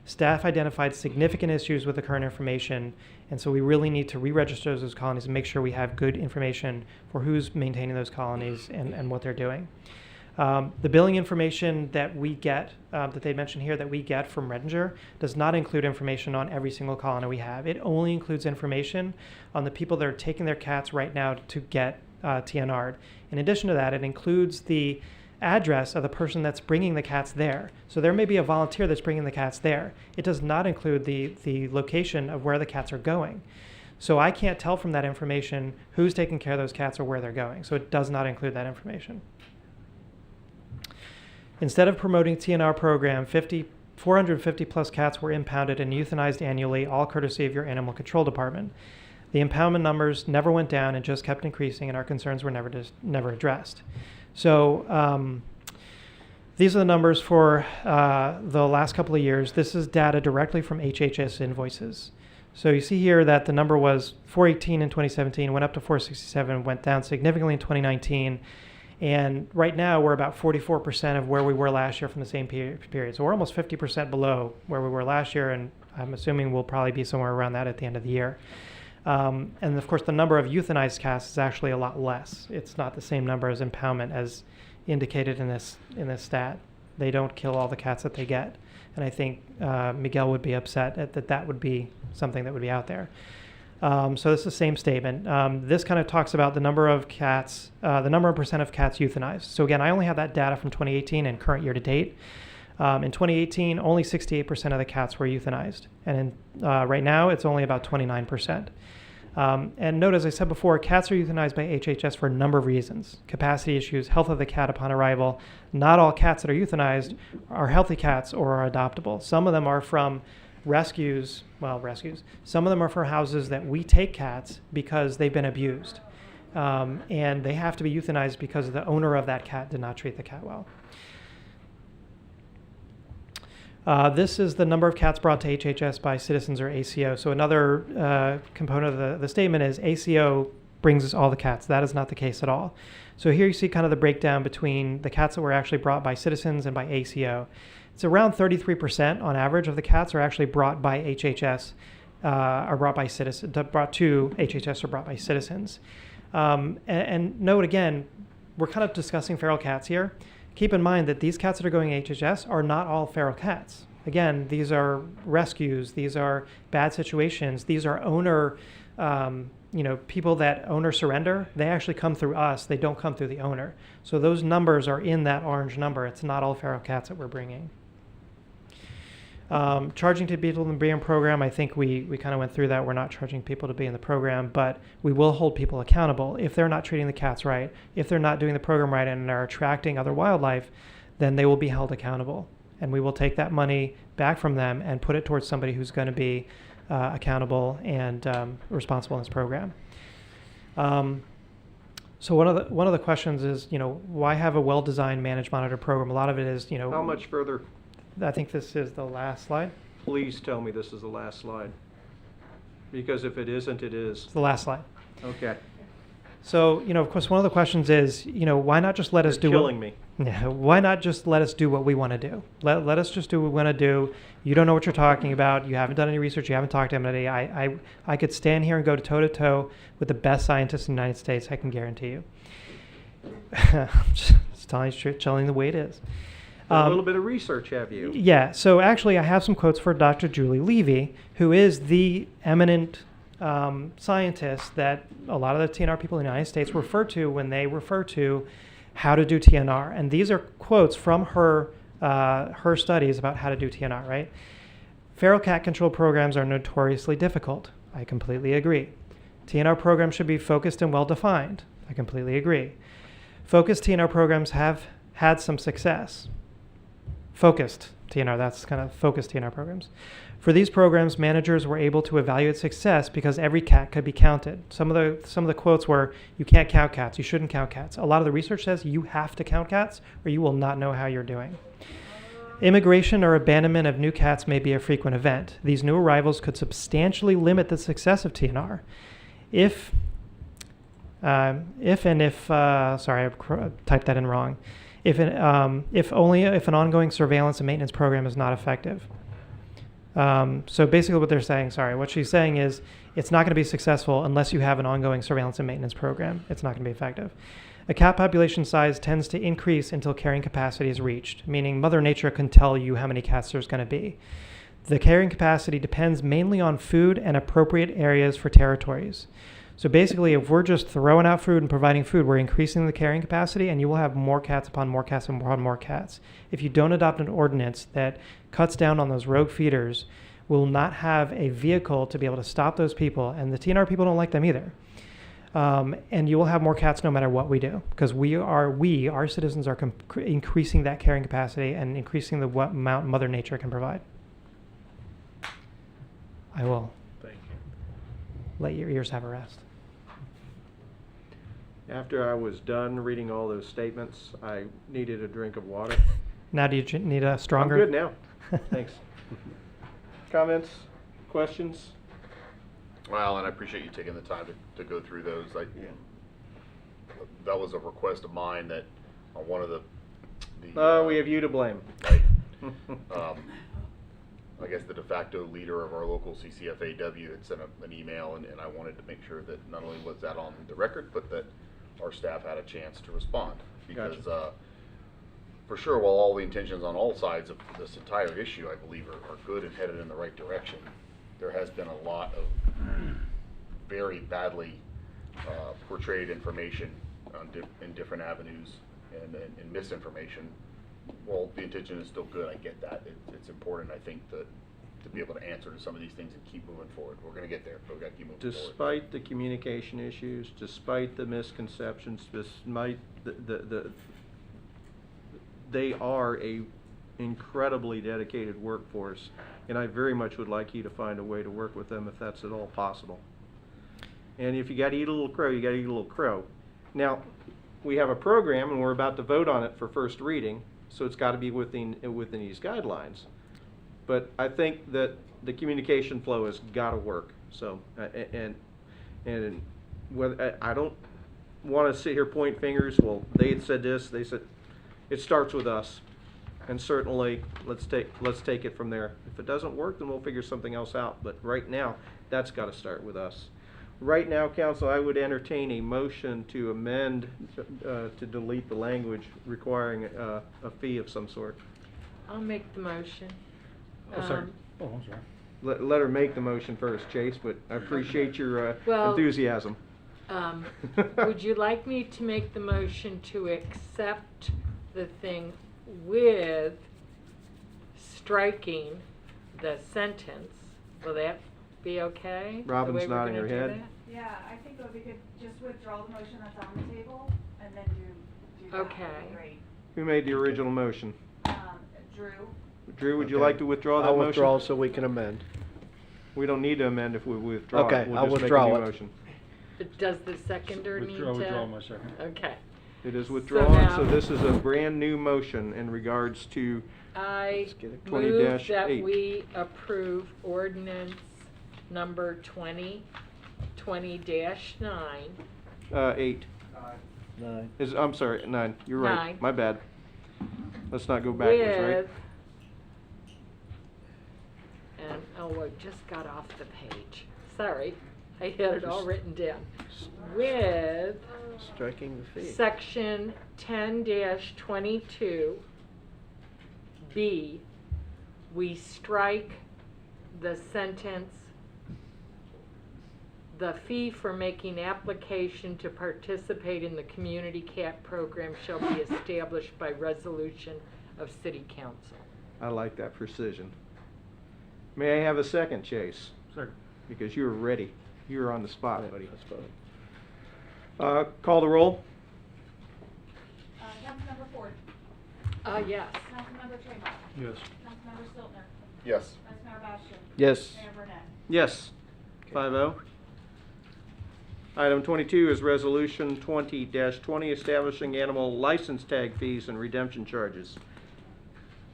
staff identified significant issues with the current information, and so we really need to re-register those colonies and make sure we have good information for who's maintaining those colonies and what they're doing. The billing information that we get, that they mentioned here, that we get from Redinger, does not include information on every single colony we have. It only includes information on the people that are taking their cats right now to get TNR'd. In addition to that, it includes the address of the person that's bringing the cats there. So there may be a volunteer that's bringing the cats there. It does not include the location of where the cats are going. So I can't tell from that information who's taking care of those cats or where they're going. So it does not include that information. Instead of promoting TNR program, 450 plus cats were impounded and euthanized annually, all courtesy of your animal control department. The impoundment numbers never went down and just kept increasing, and our concerns were never addressed. So these are the numbers for the last couple of years. This is data directly from HHS invoices. So you see here that the number was 418 in 2017, went up to 467, went down significantly in 2019. And right now, we're about 44% of where we were last year from the same period. So we're almost 50% below where we were last year, and I'm assuming we'll probably be somewhere around that at the end of the year. And of course, the number of euthanized cats is actually a lot less. It's not the same number as impoundment as indicated in this stat. They don't kill all the cats that they get. And I think Miguel would be upset that would be something that would be out there. So this is the same statement. This kind of talks about the number of cats, the number of percent of cats euthanized. So again, I only have that data from 2018 and current year to date. In 2018, only 68% of the cats were euthanized. And right now, it's only about 29%. And note, as I said before, cats are euthanized by HHS for a number of reasons. Capacity issues, health of the cat upon arrival. Not all cats that are euthanized are healthy cats or are adoptable. Some of them are from rescues. Some of them are for houses that we take cats because they've been abused. And they have to be euthanized because the owner of that cat did not treat the cat well. This is the number of cats brought to HHS by citizens or ACO. So another component of the statement is ACO brings us all the cats. That is not the case at all. So here you see kind of the breakdown between the cats that were actually brought by citizens and by ACO. It's around 33% on average of the cats are actually brought by HHS, are brought by citizens, brought to HHS or brought by citizens. And note again, we're kind of discussing feral cats here. Keep in mind that these cats that are going to HHS are not all feral cats. Again, these are rescues. These are bad situations. These are owner, people that owner surrender. They actually come through us. They don't come through the owner. So those numbers are in that orange number. It's not all feral cats that we're bringing. Charging to people in the BREEAM program, I think we kind of went through that. We're not charging people to be in the program, but we will hold people accountable. If they're not treating the cats right, if they're not doing the program right and are attracting other wildlife, then they will be held accountable. And we will take that money back from them and put it towards somebody who's going to be accountable and responsible in this program. So one of the questions is, why have a well-designed, managed, monitored program? A lot of it is, How much further? I think this is the last slide. Please tell me this is the last slide. Because if it isn't, it is. It's the last slide. Okay. So, of course, one of the questions is, why not just let us do killing me. Yeah, why not just let us do what we want to do? Let us just do what we want to do. You don't know what you're talking about. You haven't done any research. You haven't talked to anybody. I could stand here and go toe-to-toe with the best scientists in the United States, I can guarantee you. Just telling the way it is. A little bit of research, have you? Yeah, so actually I have some quotes for Dr. Julie Levy, who is the eminent scientist that a lot of the TNR people in the United States refer to when they refer to how to do TNR. And these are quotes from her studies about how to do TNR, right? Feral cat control programs are notoriously difficult. I completely agree. TNR programs should be focused and well-defined. I completely agree. Focused TNR programs have had some success. Focused TNR, that's kind of focused TNR programs. For these programs, managers were able to evaluate success because every cat could be counted. Some of the quotes were, you can't count cats, you shouldn't count cats. A lot of the research says you have to count cats or you will not know how you're doing. Immigration or abandonment of new cats may be a frequent event. These new arrivals could substantially limit the success of TNR. If I typed that in wrong. If an ongoing surveillance and maintenance program is not effective. So basically what they're saying, what she's saying is it's not going to be successful unless you have an ongoing surveillance and maintenance program. It's not going to be effective. A cat population size tends to increase until carrying capacity is reached, meaning Mother Nature can tell you how many cats there's going to be. The carrying capacity depends mainly on food and appropriate areas for territories. So basically, if we're just throwing out food and providing food, we're increasing the carrying capacity, and you will have more cats upon more cats upon more cats. If you don't adopt an ordinance that cuts down on those rogue feeders, we'll not have a vehicle to be able to stop those people, and the TNR people don't like them either. And you will have more cats no matter what we do, because our citizens are increasing that carrying capacity and increasing the amount Mother Nature can provide. I will let your ears have a rest. After I was done reading all those statements, I needed a drink of water. Now do you need a stronger? I'm good now. Thanks. Comments? Questions? Well, and I appreciate you taking the time to go through those. That was a request of mine that on one of the we have you to blame. Right. I guess the de facto leader of our local CCFAW had sent an email, and I wanted to make sure that not only was that on the record, but that our staff had a chance to respond. Because for sure, while all the intentions on all sides of this entire issue, I believe, are good and headed in the right direction, there has been a lot of very badly portrayed information in different avenues and misinformation. Well, the intention is still good. I get that. It's important, I think, to be able to answer to some of these things and keep moving forward. We're going to get there, but we've got to keep moving forward. Despite the communication issues, despite the misconceptions, despite they are a incredibly dedicated workforce, and I very much would like you to find a way to work with them if that's at all possible. And if you got to eat a little crow, you got to eat a little crow. Now, we have a program, and we're about to vote on it for first reading, so it's got to be within these guidelines. But I think that the communication flow has got to work. So, and whether I don't want to sit here point fingers. Well, they had said this. They said it starts with us, and certainly let's take it from there. If it doesn't work, then we'll figure something else out. But right now, that's got to start with us. Right now, Council, I would entertain a motion to amend to delete the language requiring a fee of some sort. I'll make the motion. I'm sorry. Let her make the motion first, Chase, but I appreciate your enthusiasm. Would you like me to make the motion to accept the thing with striking the sentence? Will that be okay? Robin's nodding her head. Yeah, I think it would be good, just withdraw the motion that's on the table and then do that. Okay. That'd be great. Who made the original motion? Drew. Drew, would you like to withdraw that I'll motion? withdraw so we can amend. We don't need to amend if we withdraw. Okay, We'll I'll just withdraw make a new it. motion. But does the seconder need to? Withdraw my second. Okay. It is withdrawn, so now- this is a brand new motion in regards to I 20-8. move that we approve ordinance number 2020-9. 8. 9. I'm sorry, 9. You're right. 9. My bad. Let's not go backwards, right? With, and, oh, I just got off the page. Sorry, I had it all written down. With Striking the fee. section 10-22 B, we strike the sentence, the fee for making application to participate in the community cat program shall be established by resolution of City Council. I like that precision. May I have a second, Chase? Second. Because you were ready. You were on the spot, buddy. Call the roll. Councilmember Ford. Yes. Councilmember Tremont. Yes. Councilmember Stiltner. Yes. Vice Mayor Bastian. Yes. Mayor Burnett. Yes. 5-0. Item 22 is Resolution 20-20, establishing animal license tag fees and redemption charges.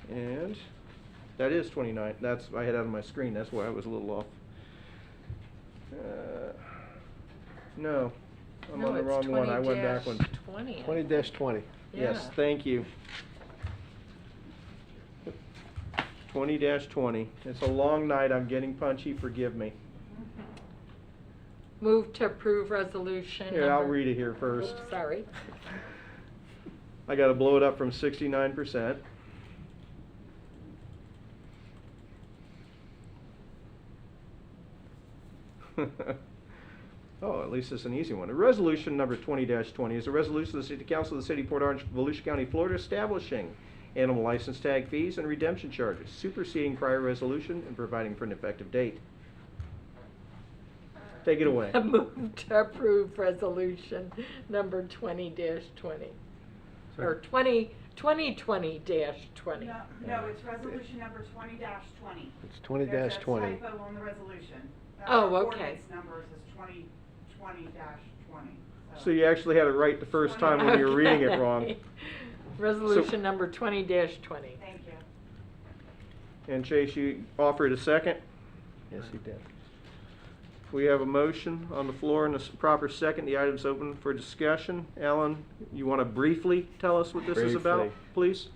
And that is 29. That's I had it on my screen. That's why I was a little off. No, I'm No, on the it's wrong one. I went back one. 20. 20-20. Yes, Yeah. thank you. 20-20. It's a long night. I'm getting punchy. Forgive me. Move to approve resolution. Here, I'll number- read it here first. Oops, sorry. I got to blow it up from 69%. Oh, at least it's an easy one. Resolution number 20-20 is a resolution of the City Council of the City of Port Orange, Volusia County, Florida, establishing animal license tag fees and redemption charges, superseding prior resolution and providing for an effective date. Take it away. Move to approve resolution number 20-20. Or 2020-20. No, it's resolution number 20-20. It's 20-20. There's a typo on the resolution. Oh, Our okay. ordinance numbers is 2020-20. So you actually had it right the first time when you were reading it wrong. Okay. Resolution number 20-20. Thank you. And Chase, you offered a second? Yes, he did. We have a motion on the floor and a proper second. The item's open for discussion. Alan, you want to briefly tell us what this is about, please?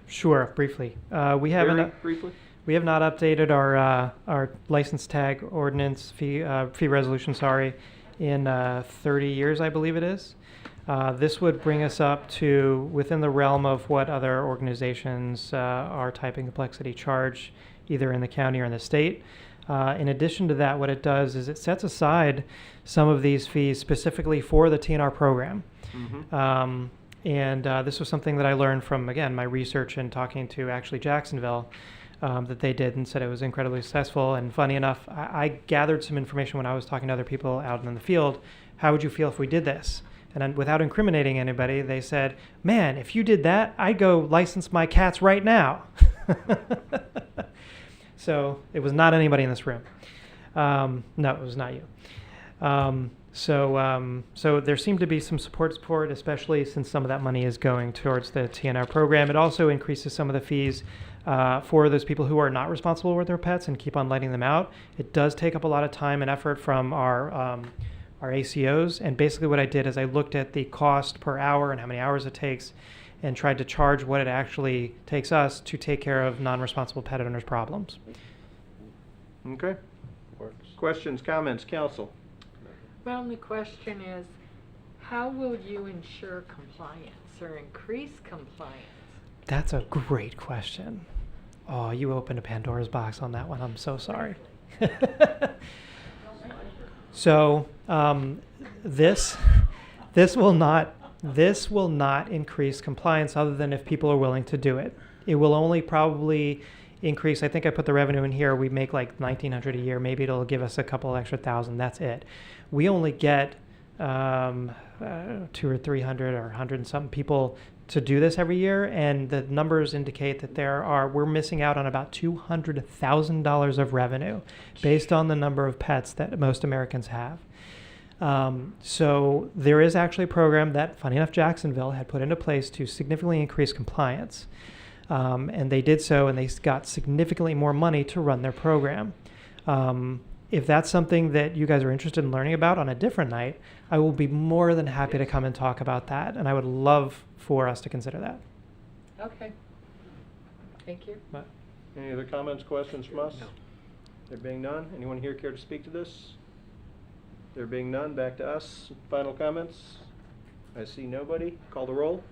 Sure, briefly. We Very haven't briefly. we have not updated our license tag ordinance fee resolution. Sorry, in 30 years, I believe it is. This would bring us up to within the realm of what other organizations are type and complexity charge, either in the county or in the state. In addition to that, what it does is it sets aside some of these fees specifically for the TNR program. And this was something that I learned from, again, my research and talking to actually Jacksonville that they did and said it was incredibly successful. And funny enough, I gathered some information when I was talking to other people out in the field. How would you feel if we did this? And then without incriminating anybody, they said, man, if you did that, I'd go license my cats right now. So it was not anybody in this room. No, it was not you. So there seemed to be some support for it, especially since some of that money is going towards the TNR program. It also increases some of the fees for those people who are not responsible with their pets and keep on letting them out. It does take up a lot of time and effort from our ACOs. And basically what I did is I looked at the cost per hour and how many hours it takes and tried to charge what it actually takes us to take care of non-responsible pet owners' problems. Okay. Questions, comments, council? Well, the question is, how will you ensure compliance or increase compliance? That's a great question. Oh, you opened a Pandora's box on that one. I'm so sorry. So this will not increase compliance other than if people are willing to do it. It will only probably increase. I think I put the revenue in here. We make like $1,900 a year. Maybe it'll give us a couple extra thousand. That's it. We only get 200 or 300 or 100 and something people to do this every year, and the numbers indicate that we're missing out on about $200,000 of revenue based on the number of pets that most Americans have. So there is actually a program that, funny enough, Jacksonville had put into place to significantly increase compliance. And they did so, and they got significantly more money to run their program. If that's something that you guys are interested in learning about on a different night, I will be more than happy to come and talk about that, and I would love for us to consider that. Okay. Thank you. Any other comments, questions from us? No. There being none, anyone here care to speak to this? There being none, back to us. Final comments? I see nobody. Call the roll.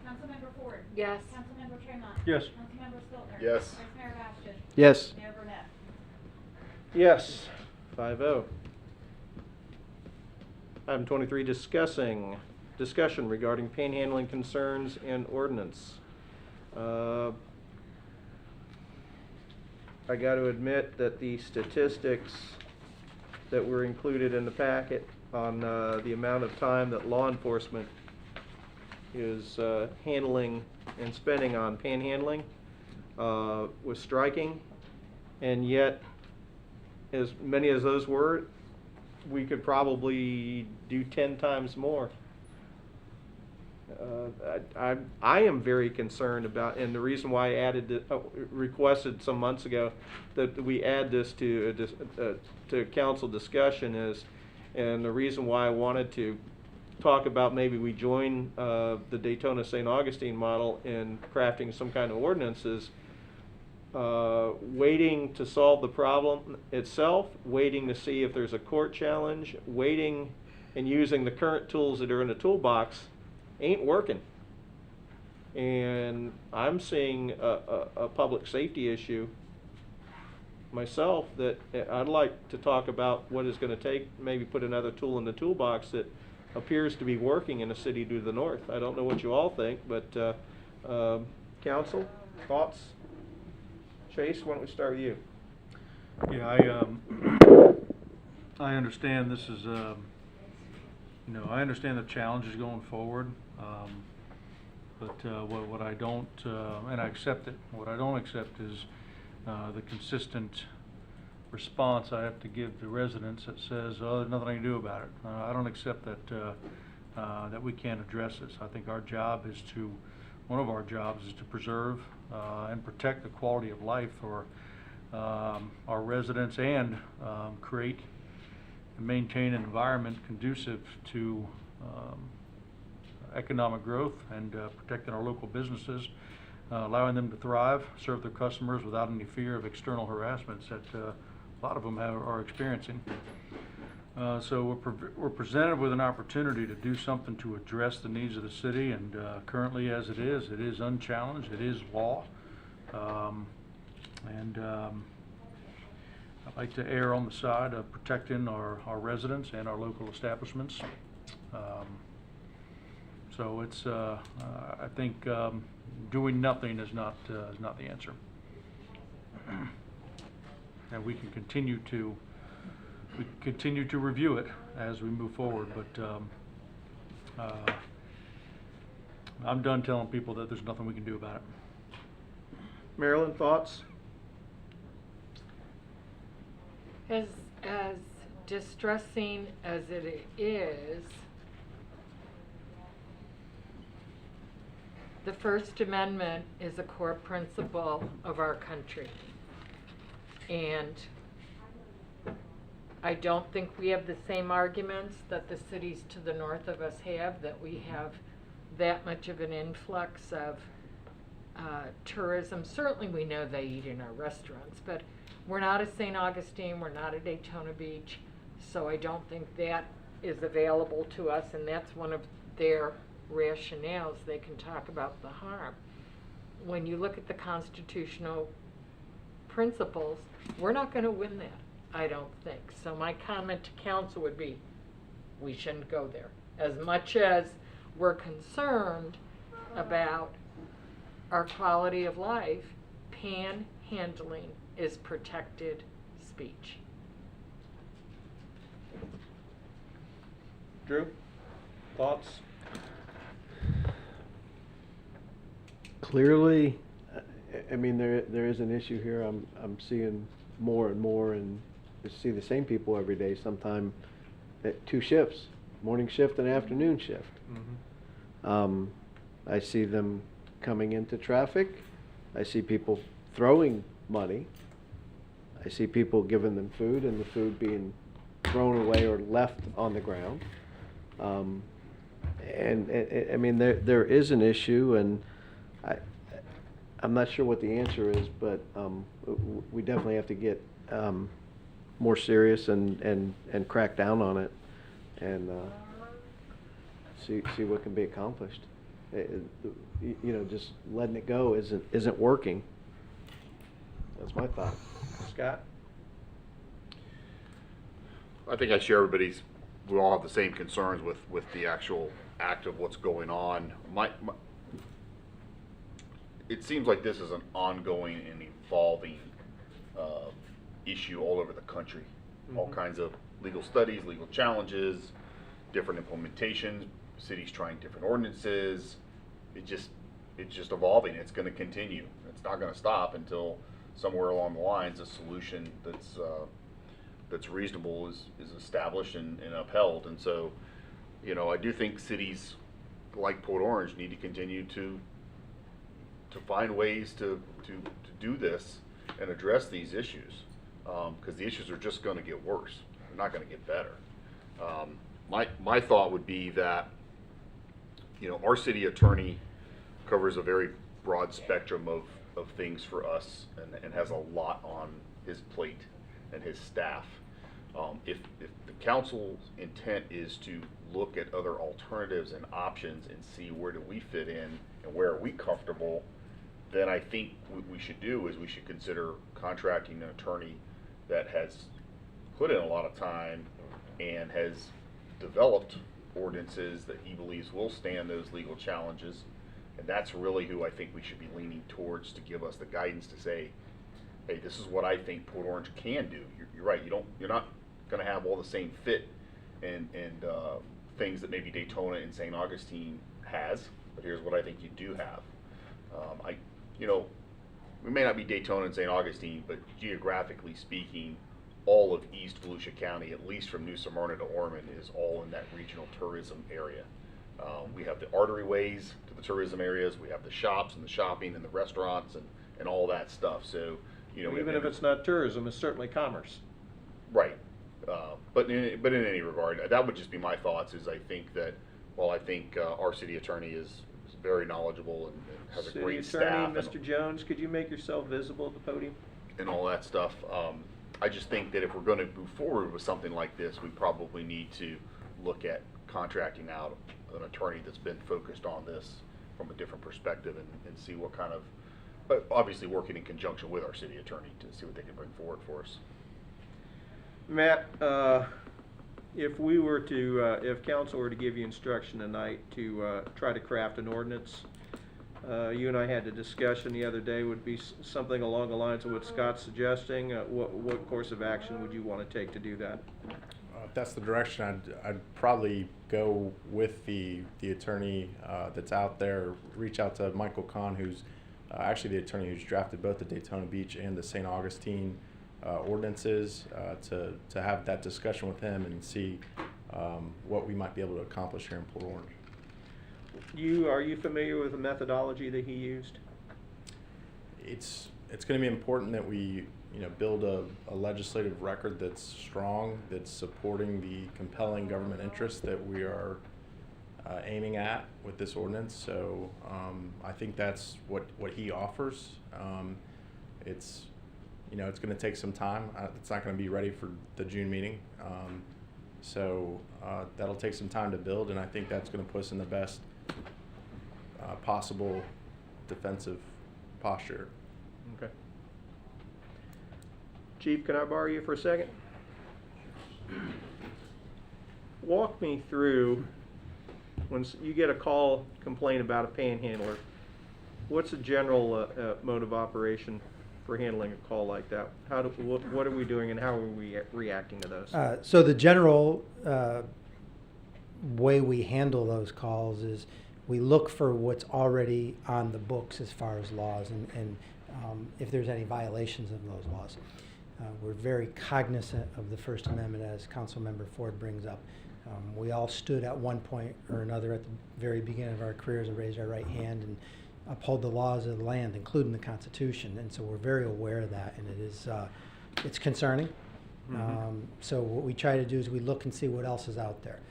Councilmember Ford. Yes. Councilmember Tremont. Yes. Councilmember Stiltner. Yes. Vice Mayor Bastian. Yes. Mayor Burnett. Yes. 5-0. Item 23, discussion regarding panhandling concerns and ordinance. I got to admit that the statistics that were included in the packet on the amount of time that law enforcement is handling and spending on panhandling was striking, and yet as many as those were, we could probably do 10 times more. I am very concerned about, and the reason why I requested some months ago that we add this to council discussion is, and the reason why I wanted to talk about maybe we join the Daytona St. Augustine model in crafting some kind of ordinances. waiting to solve the problem itself, waiting to see if there's a court challenge, waiting and using the current tools that are in the toolbox ain't working. And I'm seeing a public safety issue myself that I'd like to talk about what it's going to take, maybe put another tool in the toolbox that appears to be working in a city to the north. I don't know what you all think, but council, thoughts? Chase, why don't we start with you? Yeah, I understand this is, I understand the challenges going forward, but what I don't, and I accept it, what I don't accept is the consistent response I have to give to residents that says, oh, there's nothing I can do about it. I don't accept that, that we can't address this. I think our job is to, one of our jobs is to preserve and protect the quality of life for our residents and create and maintain an environment conducive to economic growth and protecting our local businesses, allowing them to thrive, serve their customers without any fear of external harassments that a lot of them are experiencing. So we're presented with an opportunity to do something to address the needs of the city, and currently as it is unchallenged, it is law. I'd like to err on the side of protecting our residents and our local establishments. So it's, I think doing nothing is not the answer. And we can continue to review it as we move forward, but I'm done telling people that there's nothing we can do about it. Marilyn, thoughts? As distressing as it is, the First Amendment is a core principle of our country. And I don't think we have the same arguments that the cities to the north of us have, that we have that much of an influx of tourism. Certainly we know they eat in our restaurants, but we're not a St. Augustine, we're not a Daytona Beach, so I don't think that is available to us, and that's one of their rationales. They can talk about the harm. When you look at the constitutional principles, we're not going to win that, I don't think. So my comment to council would be, we shouldn't go there. As much as we're concerned about our quality of life, panhandling is protected speech. Drew, thoughts? Clearly, I mean, there is an issue here. I'm seeing more and more, and I see the same people every day, sometime at 2 shifts, morning shift and afternoon shift. Mm-hmm. I see them coming into traffic. I see people throwing money. I see people giving them food and the food being thrown away or left on the ground. And I mean, there is an issue, and I'm not sure what the answer is, but we definitely have to get more serious and crack down on it, and see what can be accomplished. Just letting it go isn't working. That's my thought. Scott? I think I share we all have the same concerns with the actual act of what's going on. It seems like this is an ongoing and evolving issue all over the country. Mm-hmm. All kinds of legal studies, legal challenges, different implementations, cities trying different ordinances. It's just evolving. It's going to continue. It's not going to stop until somewhere along the lines a solution that's reasonable is established and upheld. And so, I do think cities like Port Orange need to continue to find ways to do this and address these issues, because the issues are just going to get worse. They're not going to get better. My thought would be that our city attorney covers a very broad spectrum of things for us and has a lot on his plate and his staff. If the council's intent is to look at other alternatives and options and see where do we fit in and where are we comfortable, then I think what we should do is we should consider contracting an attorney that has put in a lot of time and has developed ordinances that he believes will stand those legal challenges. And that's really who I think we should be leaning towards to give us the guidance to say, hey, this is what I think Port Orange can do. You're right. You're not going to have all the same fit and things that maybe Daytona and St. Augustine has, but here's what I think you do have. We may not be Daytona and St. Augustine, but geographically speaking, all of East Volusia County, at least from New Smyrna to Ormond, is all in that regional tourism area. We have the artery ways to the tourism areas. We have the shops and the shopping and the restaurants and all that stuff. So, even if it's not tourism, it's certainly commerce. Right. But in any regard, that would just be my thoughts. Is I think that our city attorney is very knowledgeable and has a great staff. Mr. Jones, could you make yourself visible at the podium? And all that stuff. I just think that if we're going to move forward with something like this, we probably need to look at contracting out an attorney that's been focused on this from a different perspective and see what kind of, but obviously working in conjunction with our city attorney to see what they can bring forward for us. Matt, if council were to give you instruction tonight to try to craft an ordinance, you and I had a discussion the other day, would be something along the lines of what Scott's suggesting. What course of action would you want to take to do that? If that's the direction, I'd probably go with the attorney that's out there. Reach out to Michael Kahn, who's actually the attorney who's drafted both the Daytona Beach and the St. Augustine ordinances, to have that discussion with him and see what we might be able to accomplish here in Port Orange. Are you familiar with the methodology that he used? It's going to be important that we build a legislative record that's strong, that's supporting the compelling government interest that we are aiming at with this ordinance. So I think that's what he offers. It's going to take some time. It's not going to be ready for the June meeting. So that'll take some time to build, and I think that's going to put us in the best possible defensive posture. Okay. Chief, can I borrow you for a second? Walk me through, when you get a call, complaint about a panhandler, what's the general mode of operation for handling a call like that? What are we doing and how are we reacting to those? So the general way we handle those calls is we look for what's already on the books as far as laws and if there's any violations of those laws. We're very cognizant of the First Amendment, as Councilmember Ford brings up. We all stood at one point or another at the very beginning of our careers and raised our right hand and uphold the laws of the land, including the Constitution, and so we're very aware of that, and it is it's concerning. Mm-hmm. So what we try to do is we look and see what else is out there.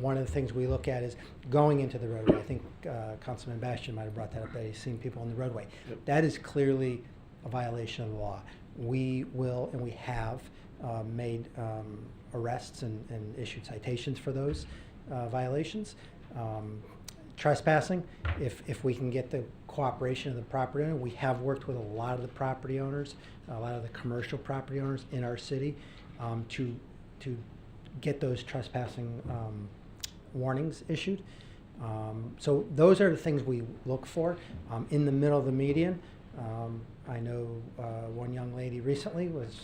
One of the things we look at is going into the roadway. I think Councilman Bastian might have brought that up, that he's seen people on the roadway. Yep. That is clearly a violation of the law. We will, and we have made arrests and issued citations for those violations. Trespassing, if we can get the cooperation of the property owner, we have worked with a lot of the property owners, a lot of the commercial property owners in our city to get those trespassing warnings issued. So those are the things we look for. In the middle of the median, I know one young lady recently was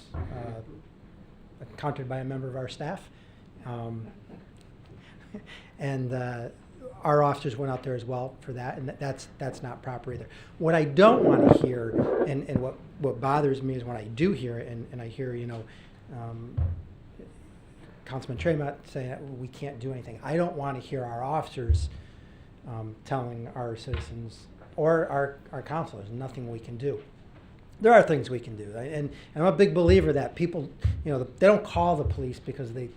encountered by a member of our staff, and our officers went out there as well for that, and that's not proper either. What I don't want to hear, and what bothers me is when I do hear it, and I hear Councilman Tremont saying we can't do anything. I don't want to hear our officers telling our citizens or our counselors nothing we can do. There are things we can do, and I'm a big believer that people, they don't call the police because they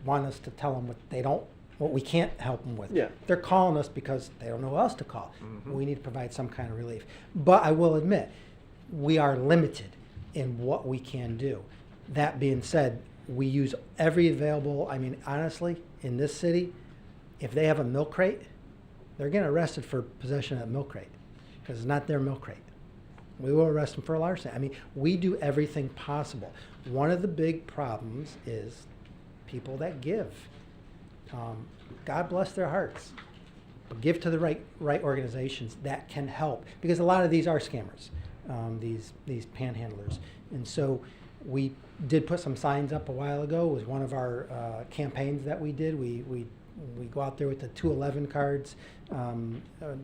want us to tell them what they don't what we can't help them with. Yeah. They're calling us because they don't know who else to call. Mhm. We need to provide some kind of relief. But I will admit, we are limited in what we can do. That being said, we use every available, I mean, honestly, in this city, if they have a milk crate, they're getting arrested for possession of that milk crate because it's not their milk crate. We will arrest them for larceny. I mean, we do everything possible. One of the big problems is people that give. God bless their hearts, but give to the right organizations that can help, because a lot of these are scammers, these panhandlers. And so we did put some signs up a while ago. It was one of our campaigns that we did. We go out there with the 211 cards,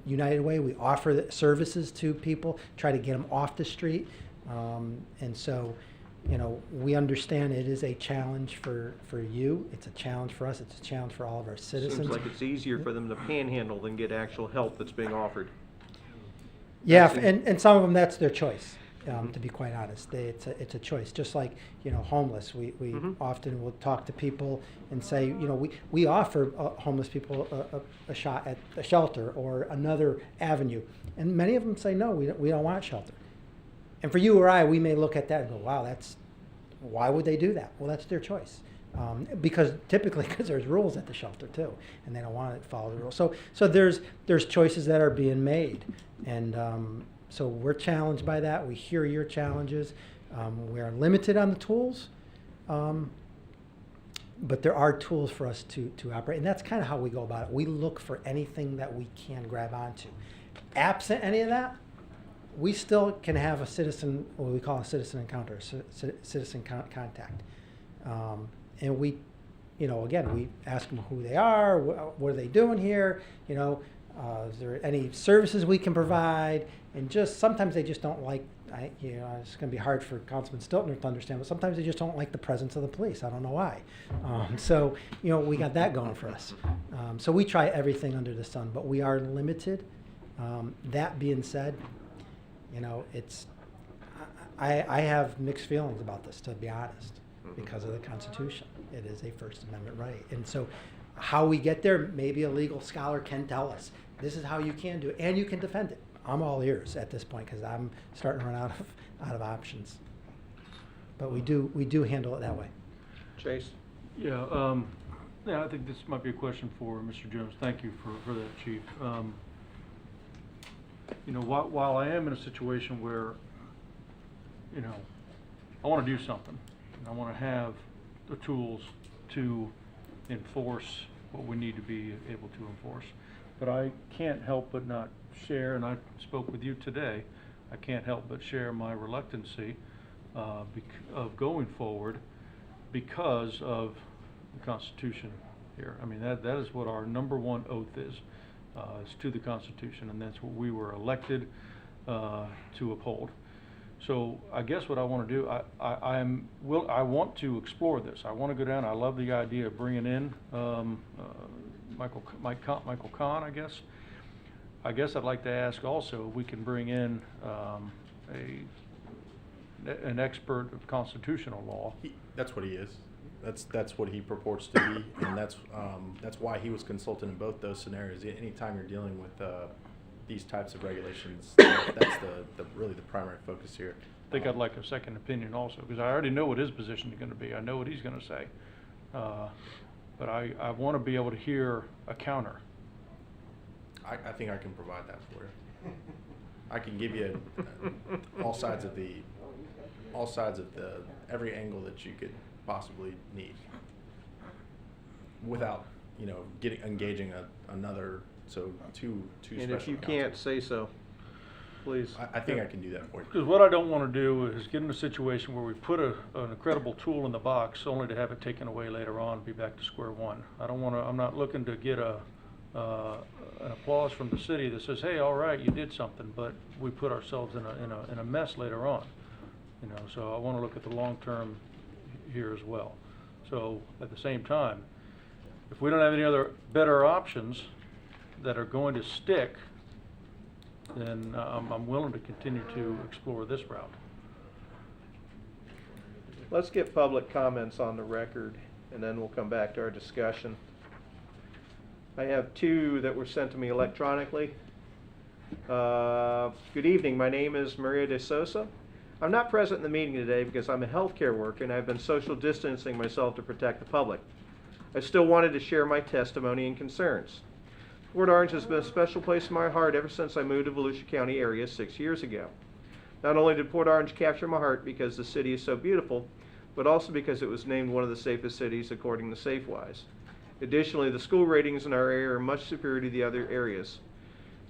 United Way. We offer the services to people, try to get them off the street. And so, you know, we understand it is a challenge for you. It's a challenge for us. It's a challenge for all of our citizens. Seems like it's easier for them to panhandle than get actual help that's being offered. Yeah, and some of them, that's their choice. To be quite honest, it's a choice. Just like, you know, homeless, we often will talk to people and say, you know, we offer homeless people a shot at a shelter or another avenue, and many of them say no, we don't want shelter. And for you or I, we may look at that and go, wow, why would they do that? Well, that's their choice. Because there's rules at the shelter too, and they don't want to follow the rules. So there's choices that are being made, and so we're challenged by that. We hear your challenges. We are limited on the tools, but there are tools for us to operate, and that's kind of how we go about it. We look for anything that we can grab onto. Absent any of that, we still can have a citizen, what we call a citizen encounter, citizen contact. And we, you know, again, we ask them who they are, what are they doing here, you know, is there any services we can provide, and just sometimes they just don't like, you know, it's going to be hard for Councilman Stiltner to understand, but sometimes they just don't like the presence of the police. I don't know why. So, you know, we got that going for us. So we try everything under the sun, but we are limited. That being said, you know, I have mixed feelings about this, to be honest, because of the Constitution. It is a First Amendment right. And so how we get there, maybe a legal scholar can tell us, this is how you can do it, and you can defend it. I'm all ears at this point because I'm starting to run out of options. But we do handle it that way. Chase? Yeah, I think this might be a question for Mr. Jones. Thank you for that, Chief. You know, while I am in a situation where, you know, I want to do something, and I want to have the tools to enforce what we need to be able to enforce, but I can't help but not share, and I spoke with you today, I can't help but share my reluctancy of going forward because of the Constitution here. I mean, that is what our number one oath is to the Constitution, and that's what we were elected to uphold. So I guess what I want to do, I want to explore this. I want to go down. I love the idea of bringing in Michael Kahn, I guess. I guess I'd like to ask also if we can bring in an expert of constitutional law. That's what he is. That's what he purports to be, and that's why he was consulted in both those scenarios. Anytime you're dealing with these types of regulations, that's really the primary focus here. I think I'd like a second opinion also, because I already know what his position is going to be. I know what he's going to say, but I want to be able to hear a counter. I think I can provide that for you. I can give you all sides of the every angle that you could possibly need, without, you know, engaging another two And special if you counsel. can't, say so, please. I think I can do that for you. Because what I don't want to do is get in a situation where we put an incredible tool in the box only to have it taken away later on and be back to square one. I'm not looking to get an applause from the city that says, hey, all right, you did something, but we put ourselves in a mess later on. You know, so I want to look at the long term here as well. So at the same time, if we don't have any other better options that are going to stick, then I'm willing to continue to explore this route. Let's get public comments on the record, and then we'll come back to our discussion. I have two that were sent to me electronically. Good evening, my name is Maria de Sosa. I'm not present in the meeting today because I'm a healthcare worker and I've been social distancing myself to protect the public. I still wanted to share my testimony and concerns. Port Orange has been a special place in my heart ever since I moved to Volusia County area 6 years ago. Not only did Port Orange capture my heart because the city is so beautiful, but also because it was named one of the safest cities according to SafeWise. Additionally, the school ratings in our area are much superior to the other areas.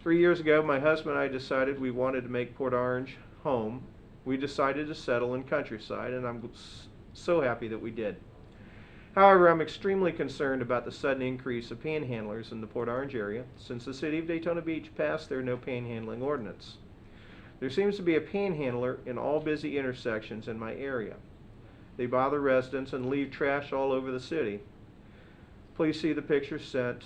3 years ago, my husband and I decided we wanted to make Port Orange home. We decided to settle in Countryside, and I'm so happy that we did. However, I'm extremely concerned about the sudden increase of panhandlers in the Port Orange area since the city of Daytona Beach passed their no panhandling ordinance. There seems to be a panhandler in all busy intersections in my area. They bother residents and leave trash all over the city. Please see the picture sent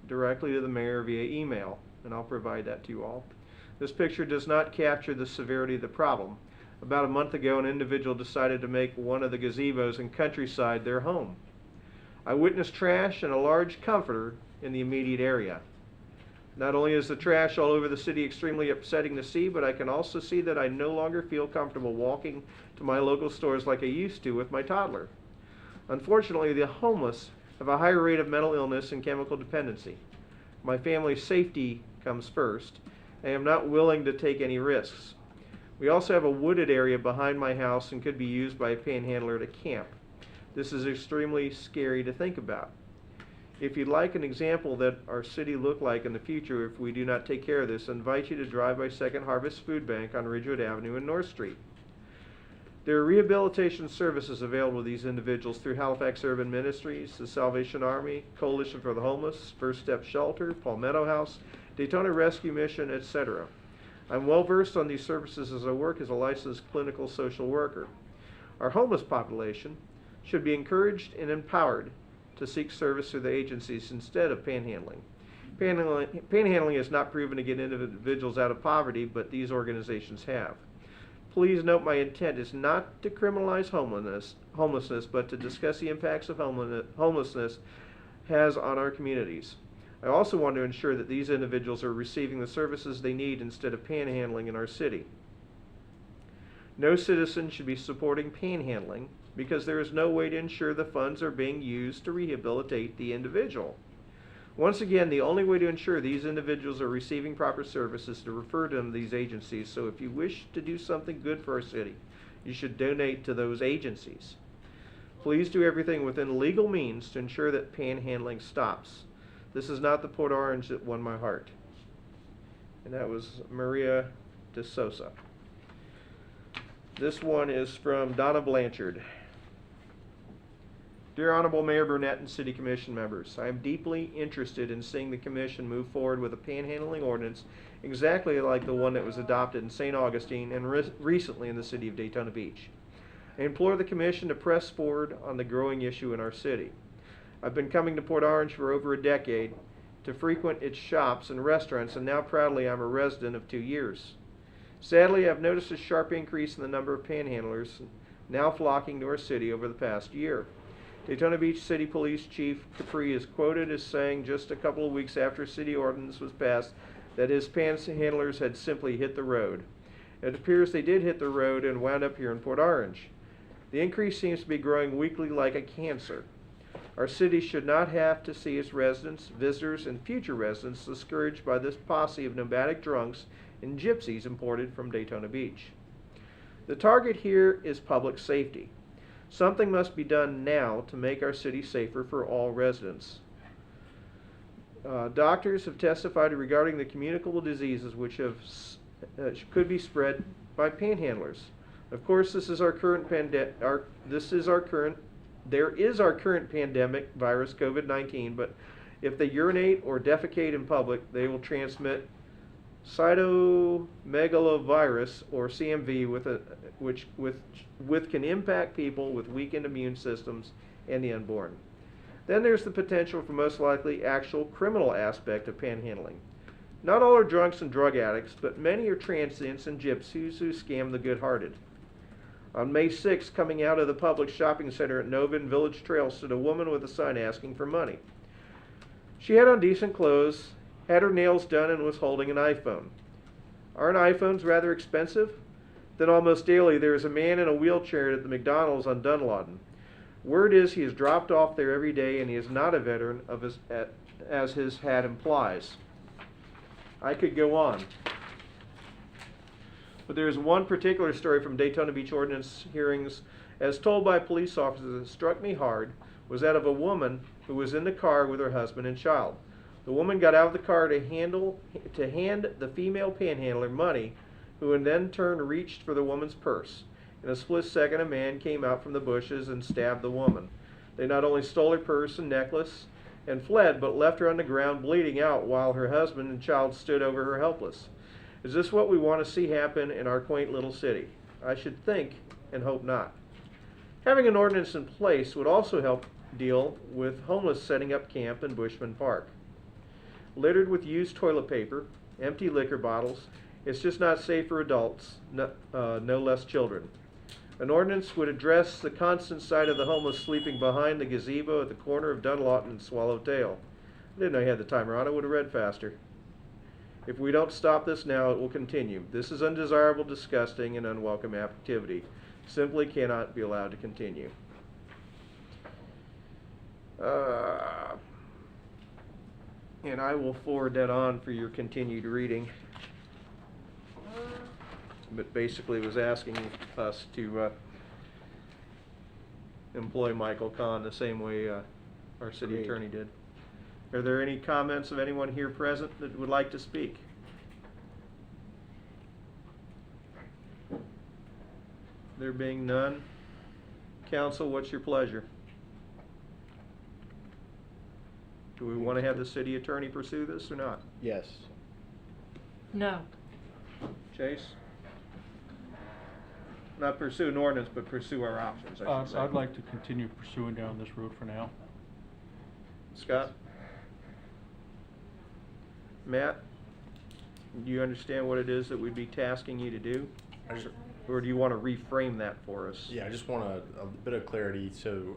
directly to the mayor via email, and I'll provide that to you all. This picture does not capture the severity of the problem. About a month ago, an individual decided to make one of the gazebos in Countryside their home. I witnessed trash and a large comforter in the immediate area. Not only is the trash all over the city extremely upsetting to see, but I can also see that I no longer feel comfortable walking to my local stores like I used to with my toddler. Unfortunately, the homeless have a higher rate of mental illness and chemical dependency. My family's safety comes first. I am not willing to take any risks. We also have a wooded area behind my house and could be used by a panhandler to camp. This is extremely scary to think about. If you'd like an example that our city look like in the future if we do not take care of this, I invite you to drive by Second Harvest Food Bank on Ridgewood Avenue and North Street. There are rehabilitation services available to these individuals through Halifax Urban Ministries, the Salvation Army, Coalition for the Homeless, First Step Shelter, Palmetto House, Daytona Rescue Mission, etc. I'm well versed on these services as I work as a licensed clinical social worker. Our homeless population should be encouraged and empowered to seek service through the agencies instead of panhandling. Panhandling has not proven to get individuals out of poverty, but these organizations have. Please note my intent is not to criminalize homelessness, but to discuss the impacts of homelessness has on our communities. I also want to ensure that these individuals are receiving the services they need instead of panhandling in our city. No citizen should be supporting panhandling because there is no way to ensure the funds are being used to rehabilitate the individual. Once again, the only way to ensure these individuals are receiving proper service is to refer them to these agencies. So if you wish to do something good for our city, you should donate to those agencies. Please do everything within legal means to ensure that panhandling stops. This is not the Port Orange that won my heart. And that was Maria de Sosa. This one is from Donna Blanchard. Dear Honorable Mayor Burnett and City Commission members, I am deeply interested in seeing the Commission move forward with a panhandling ordinance exactly like the one that was adopted in St. Augustine and recently in the city of Daytona Beach. I implore the Commission to press forward on the growing issue in our city. I've been coming to Port Orange for over a decade to frequent its shops and restaurants, and now proudly I'm a resident of 2 years. Sadly, I've noticed a sharp increase in the number of panhandlers now flocking to our city over the past year. Daytona Beach City Police Chief Capri is quoted as saying just a couple of weeks after city ordinance was passed that his panhandlers had simply hit the road. It appears they did hit the road and wound up here in Port Orange. The increase seems to be growing weekly like a cancer. Our city should not have to see its residents, visitors, and future residents discouraged by this posse of nomadic drunks and gypsies imported from Daytona Beach. The target here is public safety. Something must be done now to make our city safer for all residents. Doctors have testified regarding the communicable diseases which could be spread by panhandlers. Of course, there is our current pandemic, virus COVID-19, but if they urinate or defecate in public, they will transmit cytomegalovirus or CMV which can impact people with weakened immune systems and the unborn. Then there's the potential for most likely actual criminal aspect of panhandling. Not all are drunks and drug addicts, but many are transients and gypsies who scam the good-hearted. On May 6th, coming out of the public shopping center at Nova and Village Trail stood a woman with a sign asking for money. She had on decent clothes, had her nails done, and was holding an iPhone. Aren't iPhones rather expensive? Then almost daily there is a man in a wheelchair at the McDonald's on Dunlawton. Word is he is dropped off there every day, and he is not a veteran of as his hat implies. I could go on. But there is one particular story from Daytona Beach ordinance hearings, as told by police officers, that struck me hard, was that of a woman who was in the car with her husband and child. The woman got out of the car to hand the female panhandler money, who in then turn reached for the woman's purse. In a split second, a man came out from the bushes and stabbed the woman. They not only stole her purse and necklace and fled, but left her on the ground bleeding out while her husband and child stood over her helpless. Is this what we want to see happen in our quaint little city? I should think and hope not. Having an ordinance in place would also help deal with homeless setting up camp in Bushman Park. Littered with used toilet paper, empty liquor bottles, it's just not safe for adults, no less children. An ordinance would address the constant sight of the homeless sleeping behind the gazebo at the corner of Dunlawton and Swallowtail. I didn't know you had the timer on. I would have read faster. If we don't stop this now, it will continue. This is undesirable, disgusting, and unwelcome activity. Simply cannot be allowed to continue. And I will forward that on for your continued reading. But basically it was asking us to employ Michael Kahn the same way our city Agreed. attorney did. Are there any comments of anyone here present that would like to speak? There being none, council, what's your pleasure? Do we want to have the city attorney pursue this or not? Yes. No. Chase? Not pursue an ordinance, but pursue our options, I should say. I'd like to continue pursuing down this road for now. Scott? Matt? Do you understand what it is that we'd be tasking you to do? Or do you want to reframe that for us? Yeah, I just want a bit of clarity. So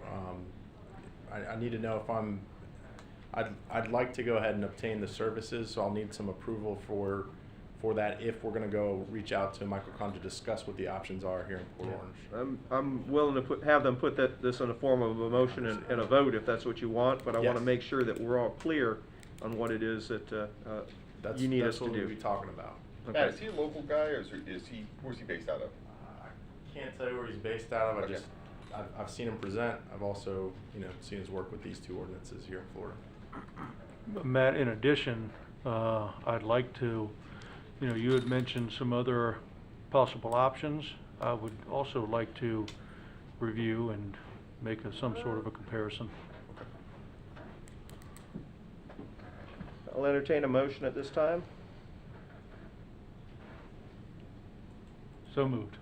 I need to know if I'd like to go ahead and obtain the services, so I'll need some approval for that if we're going to go reach out to Michael Kahn to discuss what the options are here in Port Orange. I'm willing to have them put this in the form of a motion and a vote if that's what you want, but I want to make sure that we're all clear on what it is that you need us to do. That's what we'll be talking about. Okay. Matt, is he a local guy, or where's he based out of? I can't tell you where he's based out of. I've seen him present. I've also, seen his work with these two ordinances here in Florida. Matt, in addition, I'd like to, you had mentioned some other possible options. I would also like to review and make some sort of a comparison. I'll entertain a motion at this time. So moved.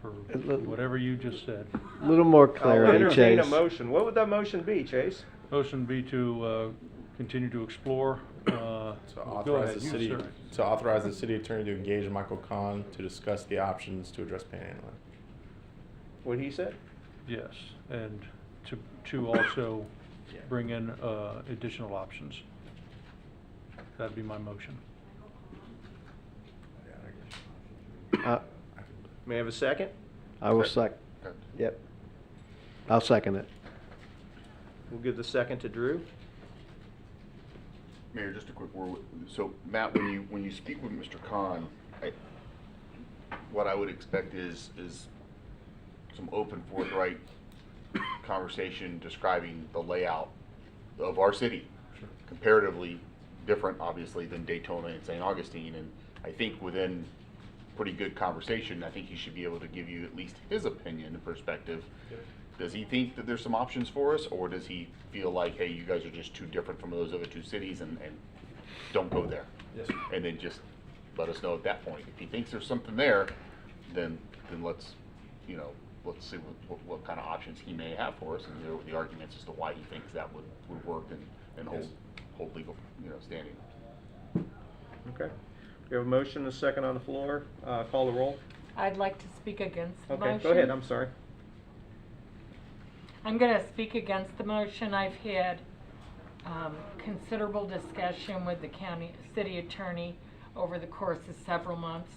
For whatever you just said. A little more I'll clarity, entertain a Chase. motion. What would that motion be, Chase? Motion be to continue to explore. To authorize the city attorney to engage Michael Kahn to discuss the options to address panhandling. What he said? Yes, and to also bring in additional options. That'd be my motion. May I have a second? I will second. Yep. I'll second it. We'll give the second to Drew. Mayor, just a quick word. So, Matt, when you speak with Mr. Kahn, what I would expect is some open, forthright conversation describing the layout of our city, comparatively different, obviously, than Daytona and St. Augustine. And I think within pretty good conversation, I think he should be able to give you at least his opinion and perspective. Yep. Does he think that there's some options for us, or does he feel like, hey, you guys are just too different from those other two cities and don't go there? Yes. And then just let us know at that point. If he thinks there's something there, then let's see what kind of options he may have for us, and the arguments as to why he thinks that would work and hold legal standing. Okay. We have a motion and a second on the floor. Call the roll. I'd like to speak against the Okay, motion. go ahead. I'm sorry. I'm going to speak against the motion. I've had considerable discussion with the city attorney over the course of several months.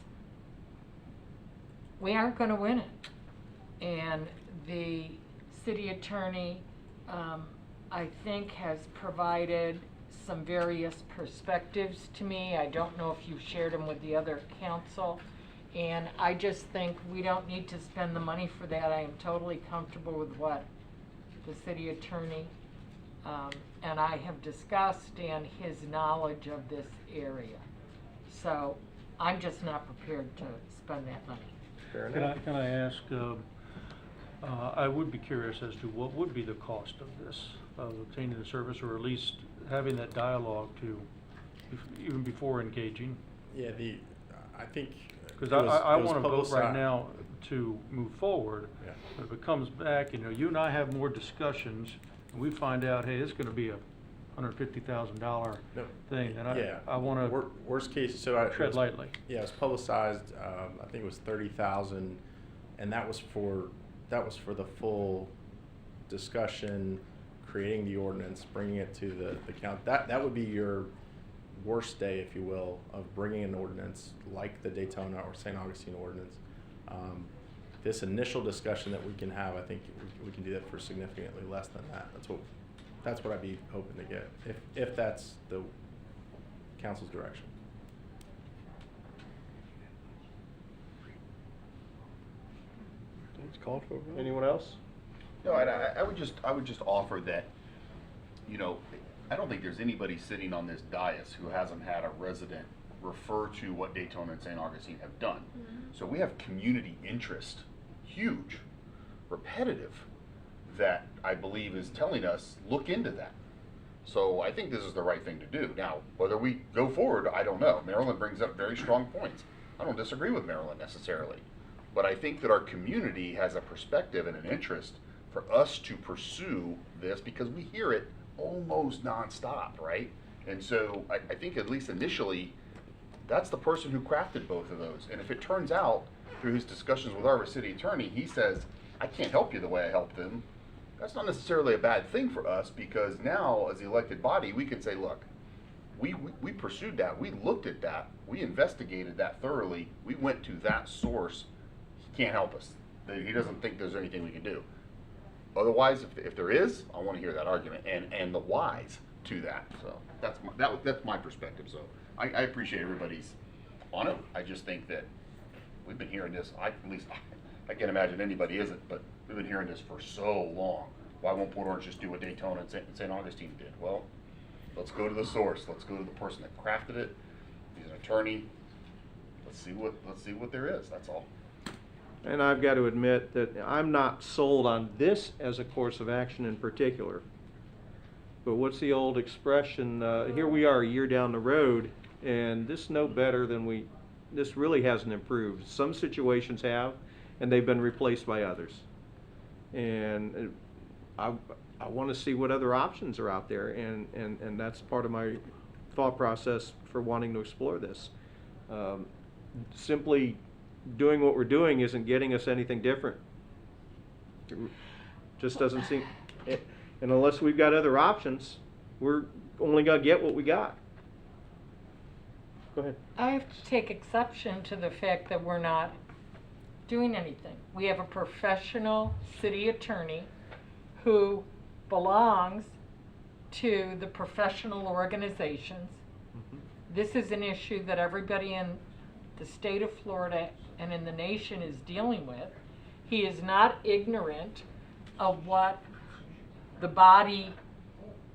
We aren't going to win it. And the city attorney, I think, has provided some various perspectives to me. I don't know if you've shared them with the other council. And I just think we don't need to spend the money for that. I am totally comfortable with what the city attorney and I have discussed and his knowledge of this area. So I'm just not prepared to spend that money. Fair enough. Can I ask, I would be curious as to what would be the cost of this, of obtaining the service, or at least having that dialogue to, even before engaging? Yeah, I think. Because I want to vote right now to move forward. Yeah. But if it comes back, you and I have more discussions, and we find out, hey, it's going to be a $150,000 thing, and I want to worst case, tread lightly. Yeah, it was publicized. I think it was 30,000, and that was for the full discussion, creating the ordinance, bringing it to the count. That would be your worst day, if you will, of bringing an ordinance like the Daytona or St. Augustine ordinance. This initial discussion that we can have, I think we can do that for significantly less than that. That's what I'd be hoping to get, if that's the council's direction. It's called for. Anyone else? No, I would just offer that, I don't think there's anybody sitting on this dais who hasn't had a resident refer to what Daytona and St. Augustine have done. So we have community interest, huge, repetitive, that I believe is telling us, look into that. So I think this is the right thing to do. Now, whether we go forward, I don't know. Maryland brings up very strong points. I don't disagree with Maryland necessarily. But I think that our community has a perspective and an interest for us to pursue this, because we hear it almost nonstop, right? And so I think at least initially, that's the person who crafted both of those. And if it turns out through his discussions with our city attorney, he says, I can't help you the way I helped them, that's not necessarily a bad thing for us, because now as the elected body, we can say, look, we pursued that, we looked at that, we investigated that thoroughly, we went to that source. He can't help us. He doesn't think there's anything we can do. Otherwise, if there is, I want to hear that argument and the whys to that. So that's my perspective. So I appreciate everybody's on it. I just think that we've been hearing this. I can't imagine anybody isn't, but we've been hearing this for so long. Why won't Port Orange just do what Daytona and St. Augustine did? Well, let's go to the source. Let's go to the person that crafted it. He's an attorney. Let's see what there is. That's all. And I've got to admit that I'm not sold on this as a course of action in particular. But what's the old expression? Here we are a year down the road, and this no better than this really hasn't improved. Some situations have, and they've been replaced by others. And I want to see what other options are out there, and that's part of my thought process for wanting to explore this. Simply doing what we're doing isn't getting us anything different. It just doesn't seem, and unless we've got other options, we're only going to get what we got. Go ahead. I have to take exception to the fact that we're not doing anything. We have a professional city attorney who belongs to the professional organizations. This is an issue that everybody in the state of Florida and in the nation is dealing with. He is not ignorant of what the body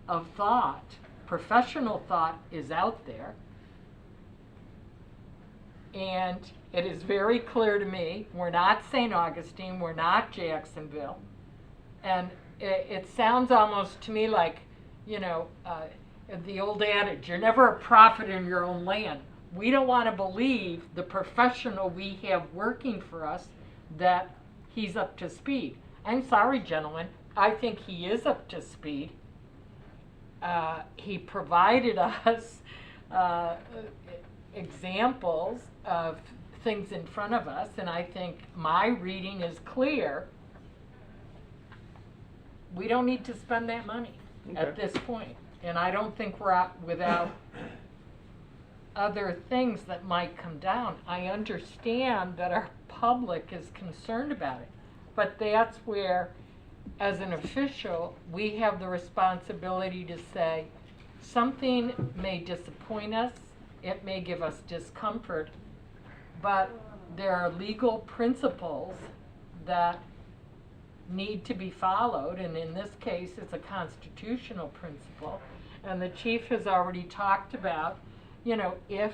of thought, professional thought, is out there. And it is very clear to me, we're not St. Augustine, we're not Jacksonville. And it sounds almost to me like, the old adage, you're never a prophet in your own land. We don't want to believe the professional we have working for us that he's up to speed. I'm sorry, gentlemen. I think he is up to speed. He provided us examples of things in front of us, and I think my reading is clear we don't need to spend that money at Okay. this point. And I don't think we're out without other things that might come down. I understand that our public is concerned about it, but that's where, as an official, we have the responsibility to say, something may disappoint us, it may give us discomfort, but there are legal principles that need to be followed, and in this case, it's a constitutional principle. And the chief has already talked about, you know, if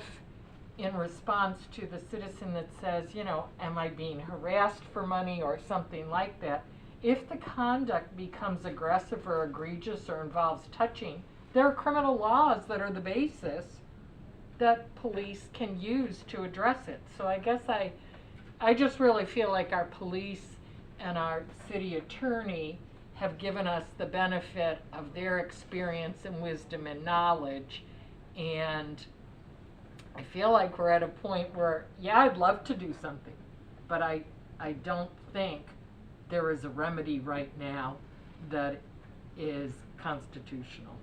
in response to the citizen that says, you know, am I being harassed for money or something like that, if the conduct becomes aggressive or egregious or involves touching, there are criminal laws that are the basis that police can use to address it. So I guess I just really feel like our police and our city attorney have given us the benefit of their experience and wisdom and knowledge. And I feel like we're at a point where, yeah, I'd love to do something, but I don't think there is a remedy right now that is constitutional.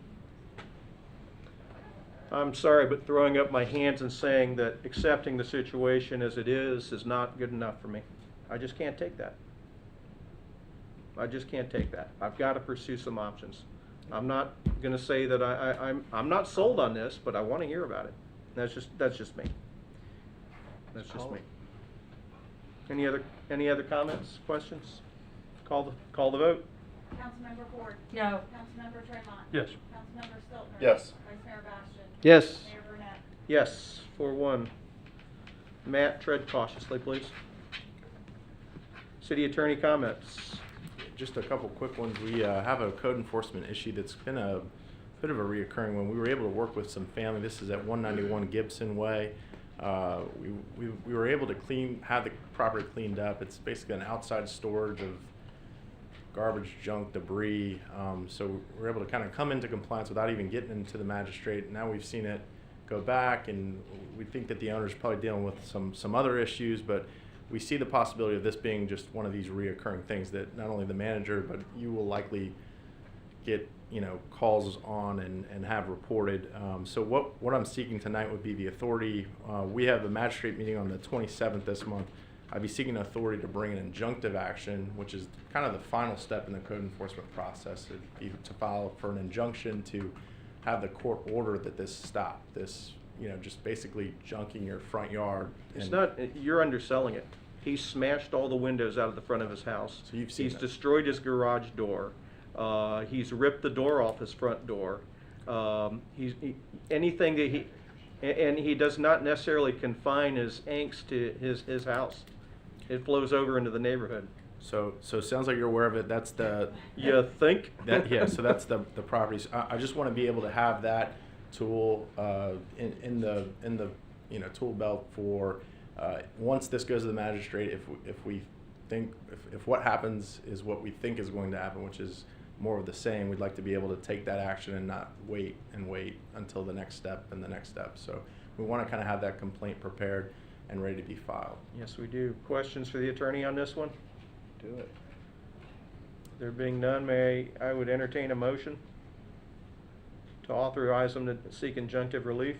I'm sorry, but throwing up my hands and saying that accepting the situation as it is not good enough for me. I just can't take that. I just can't take that. I've got to pursue some options. I'm not going to say that I'm not sold on this, but I want to hear about it. That's just me. That's just me. Any other comments, questions? Call the vote. Councilmember Ford. No. Councilmember Tremont. Yes. Councilmember Stiltner. Yes. Vice Mayor Bastian. Yes. Mayor Burnett. Yes, 4-1. Matt, tread cautiously, please. City attorney comments. Just a couple quick ones. We have a code enforcement issue that's been a bit of a reoccurring one. We were able to work with some family. This is at 191 Gibson Way. We were able to have the property cleaned up. It's basically an outside storage of garbage, junk, debris. So we're able to kind of come into compliance without even getting into the magistrate. Now we've seen it go back, and we think that the owner's probably dealing with some other issues, but we see the possibility of this being just one of these reoccurring things that not only the manager, but you will likely get, you know, calls on and have reported. So what I'm seeking tonight would be the authority. We have a magistrate meeting on the 27th this month. I'd be seeking authority to bring an injunctive action, which is kind of the final step in the code enforcement process. It'd be to file for an injunction to have the court order that this stop. This, you know, just basically junking your front yard. It's not, you're underselling it. He smashed all the windows out of the front of his house. So you've seen He's that. destroyed his garage door. He's ripped the door off his front door. Anything that and he does not necessarily confine his angst to his house. It flows over into the neighborhood. So it sounds like you're aware of it. That's the. You think? Yeah. So that's the properties. I just want to be able to have that tool in the you know tool belt for once this goes to the magistrate. If we think if what happens is what we think is going to happen, which is more of the same, we'd like to be able to take that action and not wait until the next step and the next step. So we want to kind of have that complaint prepared and ready to be filed. Yes, we do. Questions for the attorney on this one? Do it. There being none, I would entertain a motion to authorize them to seek injunctive relief.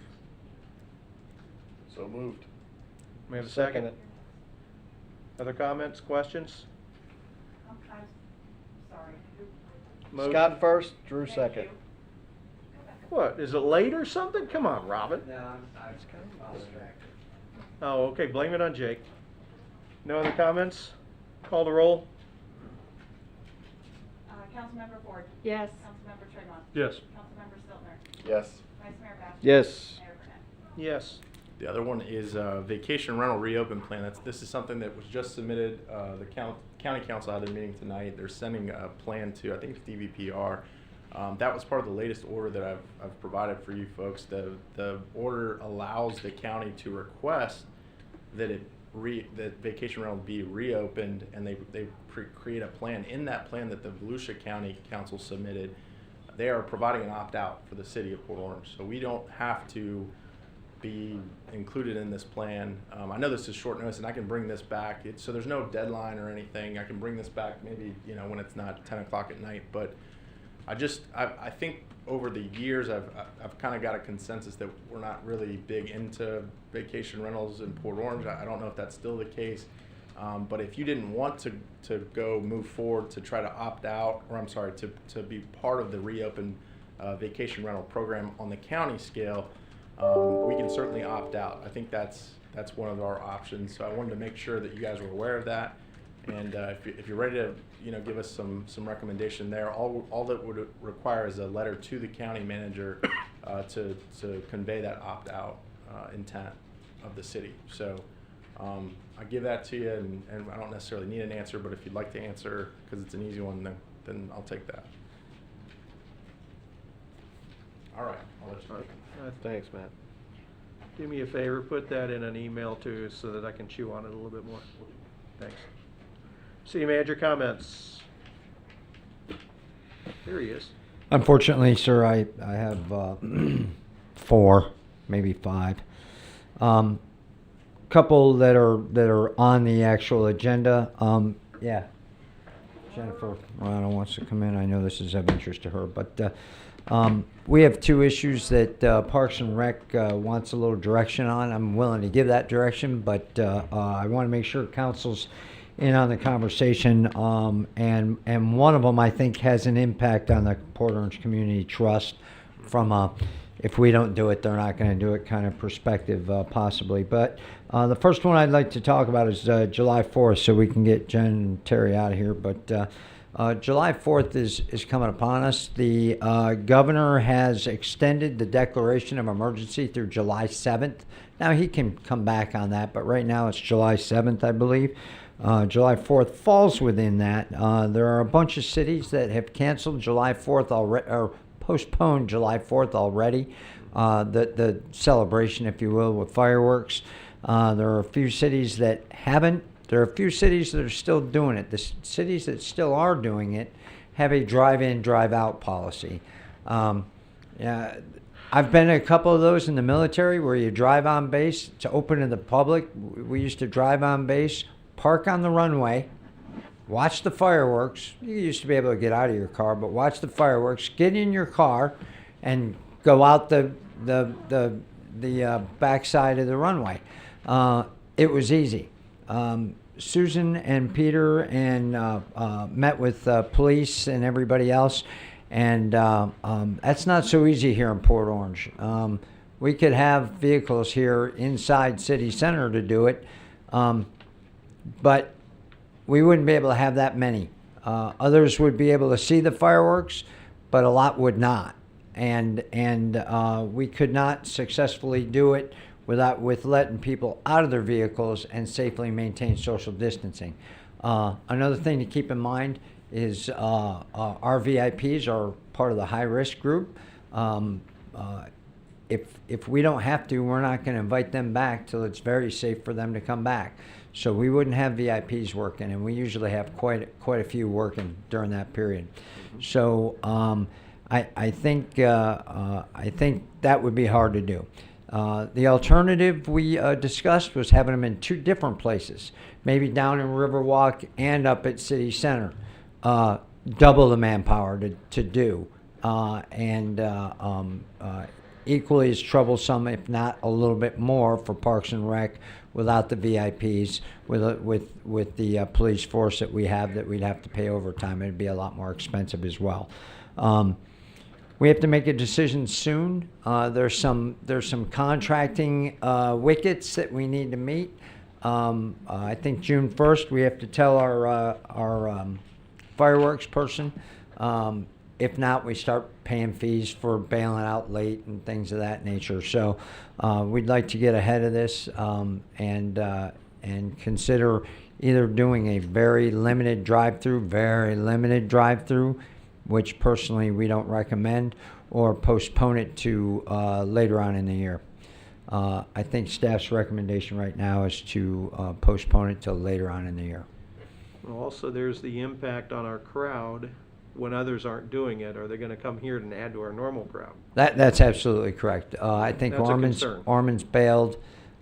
So moved. May I have a second? Other comments, questions? I'm sorry. Motion. Scott first, Drew Thank second. you. What, is it late or something? Come on, Robin. No, I was kind of distracted. Oh, okay, blame it on Jake. No other comments? Call the roll. Councilmember Ford. Yes. Councilmember Tremont. Yes. Councilmember Stiltner. Yes. Vice Mayor Bastian. Yes. Mayor Burnett. Yes. The other one is vacation rental reopen plan. This is something that was just submitted. The county council had their meeting tonight. They're sending a plan to, I think it's DVPR. That was part of the latest order that I've provided for you folks. The order allows the county to request that that vacation rental be reopened, and they create a plan. In that plan that the Volusia County Council submitted, they are providing an opt-out for the city of Port Orange. So we don't have to be included in this plan. I know this is short notice, and I can bring this back. So there's no deadline or anything. I can bring this back maybe, you know, when it's not 10 o'clock at night. But I think over the years I've kind of got a consensus that we're not really big into vacation rentals in Port Orange. I don't know if that's still the case. But if you didn't want to go move forward to try to opt out, or I'm sorry, to be part of the reopened vacation rental program on the county scale, we can certainly opt out. I think that's one of our options. So I wanted to make sure that you guys were aware of that. And if you're ready to, you know, give us some recommendation there, all that would require is a letter to the county manager to convey that opt out intent of the city. So I give that to you, and I don't necessarily need an answer, but if you'd like to answer, because it's an easy one, then I'll take that. All right, I'll let you know. Thanks, Matt. Do me a favor, put that in an email to us so that I can chew on it a little bit more. Thanks. City manager comments. There he is. Unfortunately, sir, I have 4, maybe 5. Couple that are on the actual agenda. Yeah, Jennifer Morano wants to come in. I know this is of interest to her, but we have 2 issues that Parks and Rec wants a little direction on. I'm willing to give that direction, but I want to make sure council's in on the conversation. And one of them I think has an impact on the Port Orange Community Trust from a if we don't do it, they're not going to do it kind of perspective, possibly. But the first one I'd like to talk about is July 4th, so we can get Jen and Terry out of here. But July 4th is coming upon us. The governor has extended the declaration of emergency through July 7th. Now, he can come back on that, but right now it's July 7th, I believe. July 4th falls within that. There are a bunch of cities that have canceled July 4th already, or postponed July 4th already, the celebration, if you will, with fireworks. There are a few cities that haven't. There are a few cities that are still doing it. The cities that still are doing it have a drive-in, drive-out policy. Yeah, I've been to a couple of those in the military where you drive on base. It's open to the public. We used to drive on base, park on the runway, watch the fireworks. You used to be able to get out of your car, but watch the fireworks, get in your car, and go out the backside of the runway. It was easy. Susan and Peter and met with police and everybody else, and that's not so easy here in Port Orange. We could have vehicles here inside city center to do it, but we wouldn't be able to have that many. Others would be able to see the fireworks, but a lot would not. And we could not successfully do it with letting people out of their vehicles and safely maintain social distancing. Another thing to keep in mind is our VIPs are part of the high-risk group. If we don't have to, we're not going to invite them back till it's very safe for them to come back. So we wouldn't have VIPs working, and we usually have quite a few working during that period. So I think that would be hard to do. The alternative we discussed was having them in 2 different places, maybe down in Riverwalk and up at City Center, double the manpower to do, and equally as troublesome, if not a little bit more, for Parks and Rec without the VIPs, with the police force that we have that we'd have to pay overtime. It'd be a lot more expensive as well. We have to make a decision soon. There's some contracting wickets that we need to meet. I think June 1st we have to tell our fireworks person. If not, we start paying fees for bailing out late and things of that nature. So we'd like to get ahead of this and consider either doing a very limited drive-through, which personally we don't recommend, or postpone it to later on in the year. I think staff's recommendation right now is to postpone it till later on in the year. Also, there's the impact on our crowd when others aren't doing it? Are they gonna come here and add to our normal crowd? That's absolutely correct. I think That's a Ormond's concern. bailed,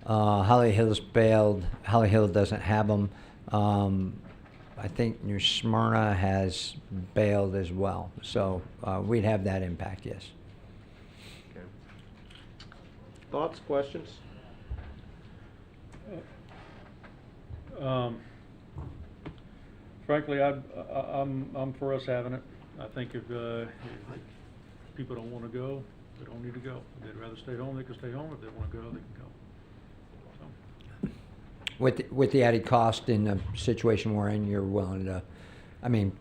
Holly Hill's bailed. Holly Hill doesn't have them. I think New Smyrna has bailed as well. So we'd have that impact, yes. Okay. Thoughts, questions? Frankly, I'm for us having it. I think if people don't want to go, they don't need to go. If they'd rather stay home, they can stay home. If they want to go, they can go. With the added cost in the situation we're in, you're willing to, I mean,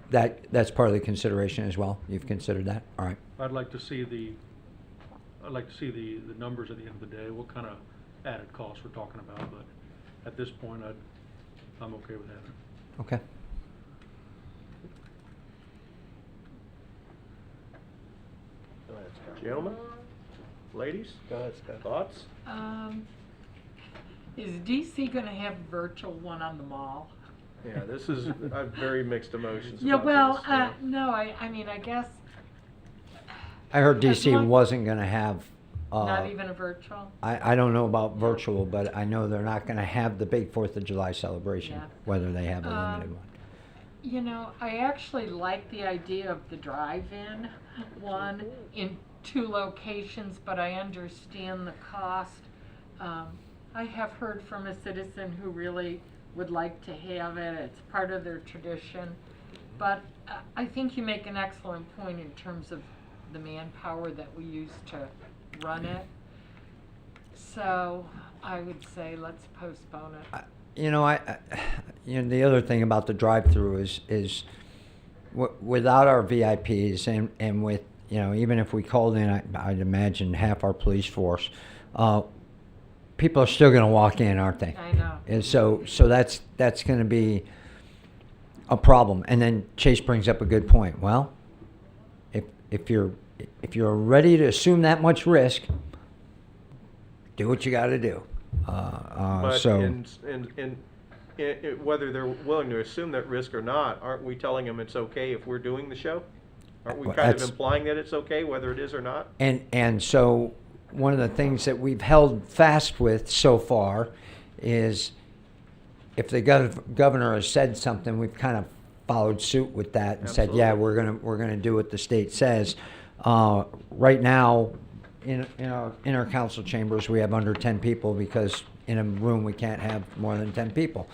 that's part of the consideration as well. You've considered that? All right. I'd like to see the numbers at the end of the day, what kind of added costs we're talking about, but at this point, I'm okay with having it. Okay. Go ahead, Scott. Gentlemen, ladies, go ahead, Scott. Thoughts? Is DC gonna have a virtual one on the mall? Yeah, this is, I have very mixed emotions Yeah, about well, this. Yeah. no, I mean, I guess I heard As DC long- wasn't going to have. not even a virtual? I don't know about virtual, but I know they're not going to have the big 4th of July celebration, Yeah. whether they have a limited one. You know, I actually like the idea of the drive-in one in 2 locations, but I understand the cost. I have heard from a citizen who really would like to have it. It's part of their tradition. But I think you make an excellent point in terms of the manpower that we use to run it. So I would say let's postpone it. You know, the other thing about the drive-through is without our VIPs and with, you know, even if we called in, I'd imagine half our police force, people are still going to walk in, aren't they? I know. And so that's going to be a problem. And then Chase brings up a good point. Well, if you're ready to assume that much risk, do what you got to do. But So whether they're willing to assume that risk or not, aren't we telling them it's okay if we're doing the show? Aren't we Well, kind of that's- implying that it's okay whether it is or not? And so one of the things that we've held fast with so far is if the governor has said something, we've kind of followed suit with that and said, yeah, we're gonna do what the state says. Right now, in our council chambers, we have under 10 people because in a room we can't have more than 10 people.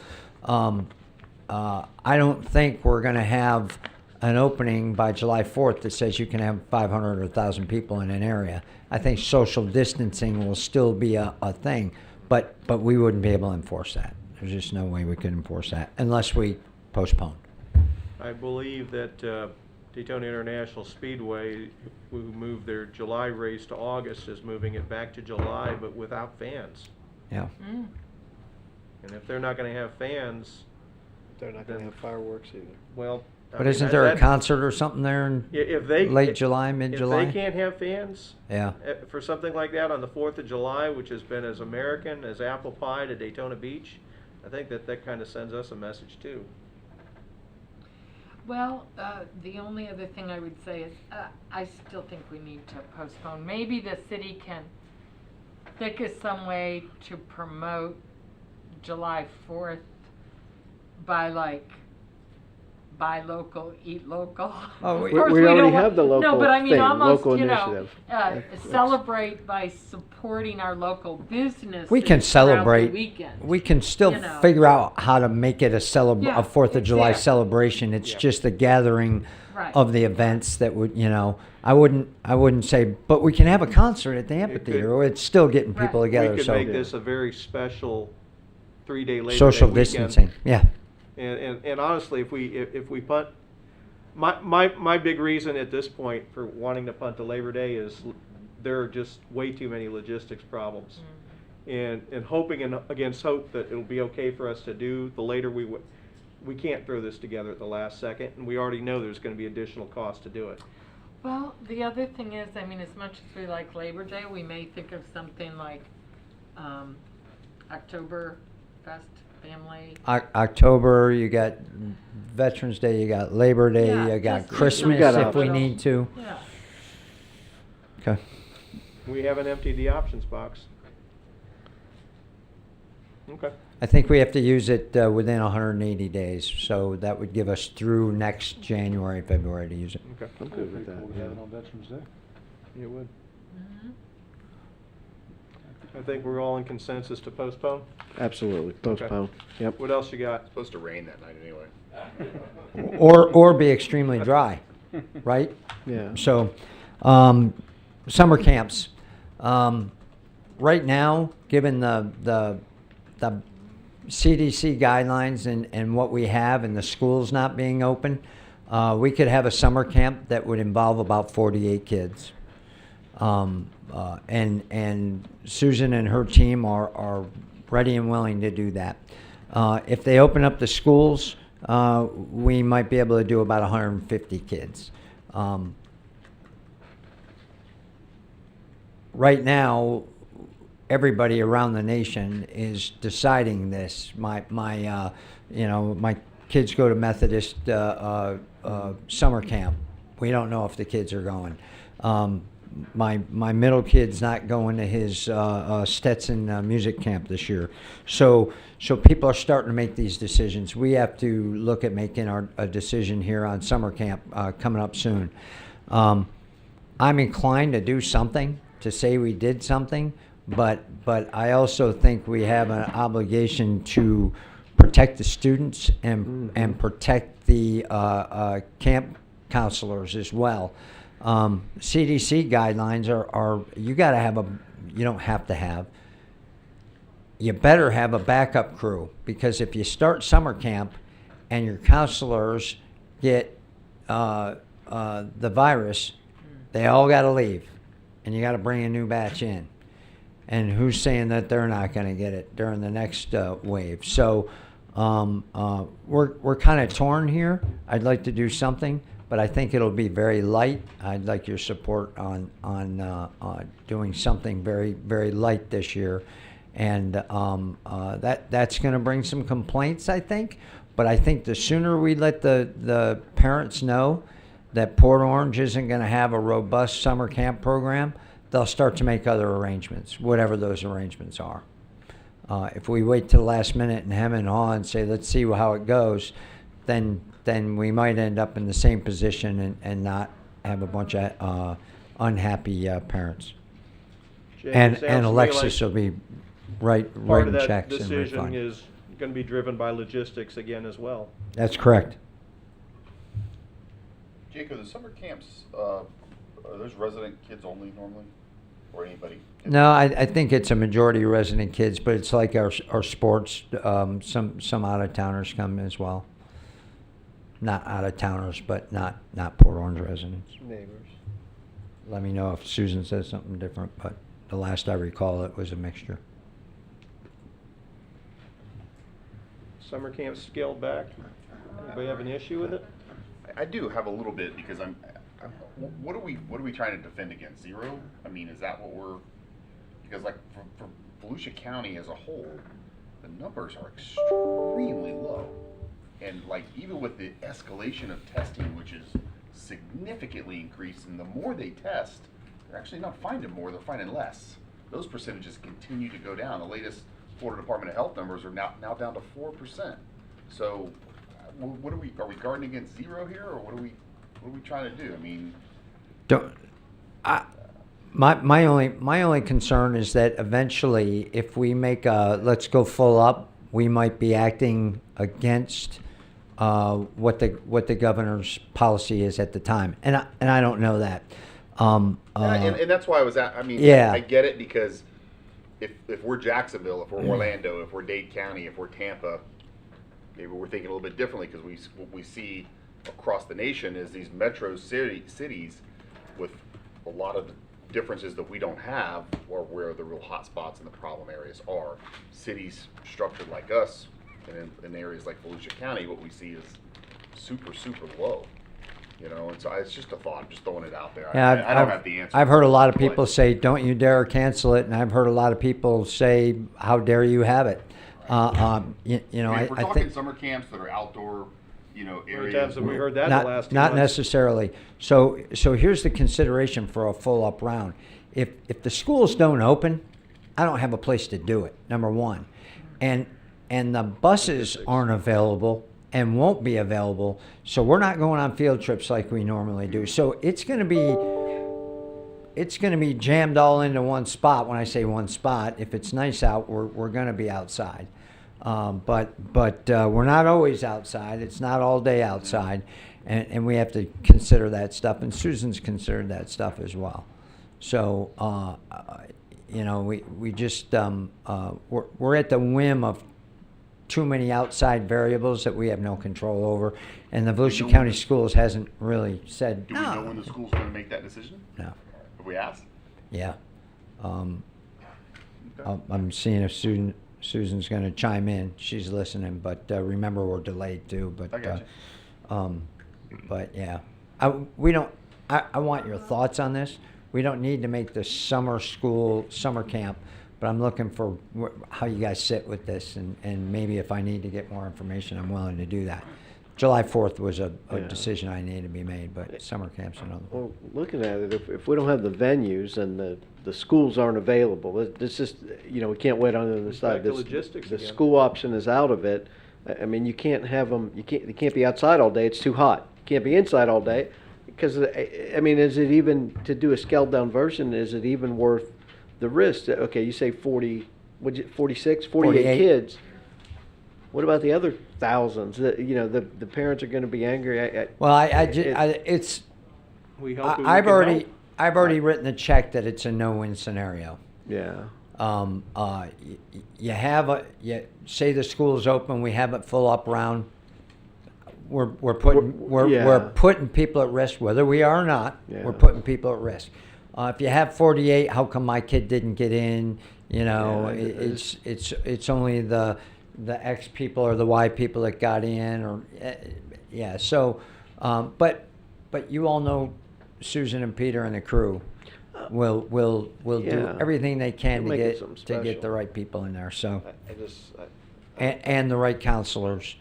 I don't think we're gonna have an opening by July 4th that says you can have 500 or 1,000 people in an area. I think social distancing will still be a thing, but we wouldn't be able to enforce that. There's just no way we could enforce that unless we postpone. I believe that Daytona International Speedway, who moved their July race to August, is moving it back to July, but without fans. Yeah. And if they're not going to have fans, They're not going to have fireworks either. well. I But mean, isn't that- there a that- concert or something there in If they late July, mid-July? If they can't have fans, Yeah. for something like that on the 4th of July, which has been as American as apple pie to Daytona Beach, I think that kind of sends us a message too. Well, the only other thing I would say is, I still think we need to postpone. Maybe the city can think of some way to promote July 4th by like, buy local, eat local. Oh, Of we course, already don't want- have the No, local but I mean, thing, almost, local you know, initiative. celebrate by supporting our local businesses We can throughout the celebrate. weekend. We can still you know. figure out how to make it a Yeah, a 4th of July exactly. celebration. It's just the gathering Right. of the events that would, you know, I wouldn't say, but we can have a concert at the amphitheater. It's still getting people together. We could So make this a very special 3-day Labor social Day weekend. distancing. Yeah. And honestly, if we punt, my big reason at this point for wanting to punt to Labor Day is there are just way too many logistics problems. And hoping against hope that it'll be okay for us to do, the later we can't throw this together at the last second, and we already know there's going to be additional cost to do it. Well, the other thing is, I mean, as much as we like Labor Day, we may think of something like Oktoberfest family. October, you got Veterans Day, you got Labor Day, Yeah, you got just- Christmas got if we options. need to. Yeah. Okay. We haven't emptied the options box. Okay. I think we have to use it within 180 days, so that would give us through next January, February to use it. Okay. I'm good with that. We'll have it on Veterans Day. It would. Mhm. I think we're all in consensus to postpone. Absolutely, postpone. Yep. What else you got? It's supposed to rain that night anyway. Or be extremely dry, right? Yeah. So, summer camps. Right now, given the CDC guidelines and what we have and the schools not being open, we could have a summer camp that would involve about 48 kids. And Susan and her team are ready and willing to do that. If they open up the schools, we might be able to do about 150 kids. Right now, everybody around the nation is deciding this. My kids go to Methodist summer camp. We don't know if the kids are going. My middle kid's not going to his Stetson music camp this year. So people are starting to make these decisions. We have to look at making a decision here on summer camp coming up soon. I'm inclined to do something, to say we did something, but I also think we have an obligation to protect the students and protect the camp counselors as well. CDC guidelines are you got to have you don't have to have, you better have a backup crew, because if you start summer camp and your counselors get the virus, they all got to leave, and you got to bring a new batch in. And who's saying that they're not going to get it during the next wave? So we're kind of torn here. I'd like to do something, but I think it'll be very light. I'd like your support on doing something very, very light this year. And that's going to bring some complaints, I think. But I think the sooner we let the parents know that Port Orange isn't going to have a robust summer camp program, they'll start to make other arrangements, whatever those arrangements are. If we wait till the last minute and hem and haw and say, let's see how it goes, then we might end up in the same position and not have a bunch of unhappy parents. Jay, it And sounds to me Alexis like will be writing part of that checks and decision refund. is going to be driven by logistics again as well. That's correct. Jacob, the summer camps, are those resident kids only normally, or anybody? No, I think it's a majority resident kids, but it's like our sports. Some out of towners come as well. Not out of towners, but not Port Orange residents. Neighbors. Let me know if Susan says something different, but the last I recall, it was a mixture. Summer camp scaled back. Anybody have an issue with it? I do have a little bit, because what are we trying to defend against? Zero? I mean, is that what we're, because like for Volusia County as a whole, the numbers are extremely low. And like even with the escalation of testing, which is significantly increased, and the more they test, they're actually not finding more, they're finding less. Those percentages continue to go down. The latest Florida Department of Health numbers are now down to 4%. So what are we guarding against zero here, or what are we trying to do? I mean, My only concern is that eventually, if we make a let's go full up, we might be acting against what the governor's policy is at the time, and I don't know that. and that's why I was at. I mean, Yeah. I get it, because if we're Jacksonville, if we're Orlando, if we're Dade County, if we're Tampa, maybe we're thinking a little bit differently, because what we see across the nation is these metro cities with a lot of differences that we don't have, or where the real hot spots and the problem areas are. Cities structured like us, and in areas like Volusia County, what we see is super, super low. You know, and so it's just a thought. I'm just throwing it out there. Yeah, I don't have the answer. I've heard a lot of but- people say, "Don't you dare cancel it," and I've heard a lot of people say, "How dare you have it?" You know, I mean, if we're I talking think summer camps that are outdoor, you know, How many areas. times have we heard that in not, the last 2 not months? necessarily. So here's the consideration for a full up round. If the schools don't open, I don't have a place to do it. Number one, and the buses aren't available and won't be available. So we're not going on field trips like we normally do. So it's going to be jammed all into one spot. When I say one spot, if it's nice out, we're going to be outside. But we're not always outside. It's not all day outside, and we have to consider that stuff. And Susan's considered that stuff as well. So you know, we just we're at the whim of too many outside variables that we have no control over, and the Volusia County Schools hasn't really said. Do we know when the school's going to make that decision? No. Have we asked? Yeah. I'm seeing if Susan's going to chime in. She's listening, but remember we're delayed too. But I got you. but yeah, I want your thoughts on this. We don't need to make this summer camp, but I'm looking for how you guys sit with this, and maybe if I need to get more information, I'm willing to do that. July 4th was a decision I needed to be made, but summer camp's another. Well, looking at it, if we don't have the venues and the schools aren't available, it's just, you know, we can't wait on the other side. back to This- logistics The again. school option is out of it. I mean, you can't have them, they can't be outside all day, it's too hot. You can't be inside all day, because, I mean, is it even, to do a scaled down version, is it even worth the risk? Okay, you say 46, 48 48. kids. What about the other thousands? You know, the parents are gonna be angry. Well, We hope we I've can already help. I've already written the check that it's a no-win scenario. Yeah. You say the school's open, we have it full up round. We're putting people at risk, whether we are or not. Yeah. We're putting people at risk. If you have 48, how come my kid didn't get in? You know, Yeah, it's only the X people or the Y people that got in, or yeah. So, but you all know Susan and Peter and the crew will do Yeah. everything they can We'll to make it get something to get special. the right people in there. So, I and the right counselors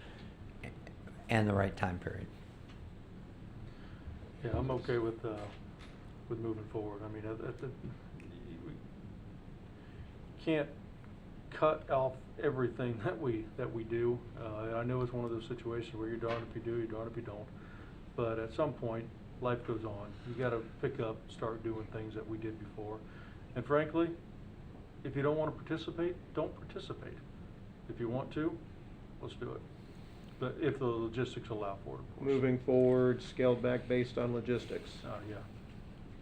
and the right time period. Yeah, I'm okay with moving forward. I mean, we can't cut off everything that we do. I know it's one of those situations where you're darned if you do, you're darned if you don't. But at some point, life goes on. You got to pick up, start doing things that we did before. And frankly, if you don't want to participate, don't participate. If you want to, let's do it. But if the logistics allow for it, of course. Moving forward, scaled back based on logistics. Yeah.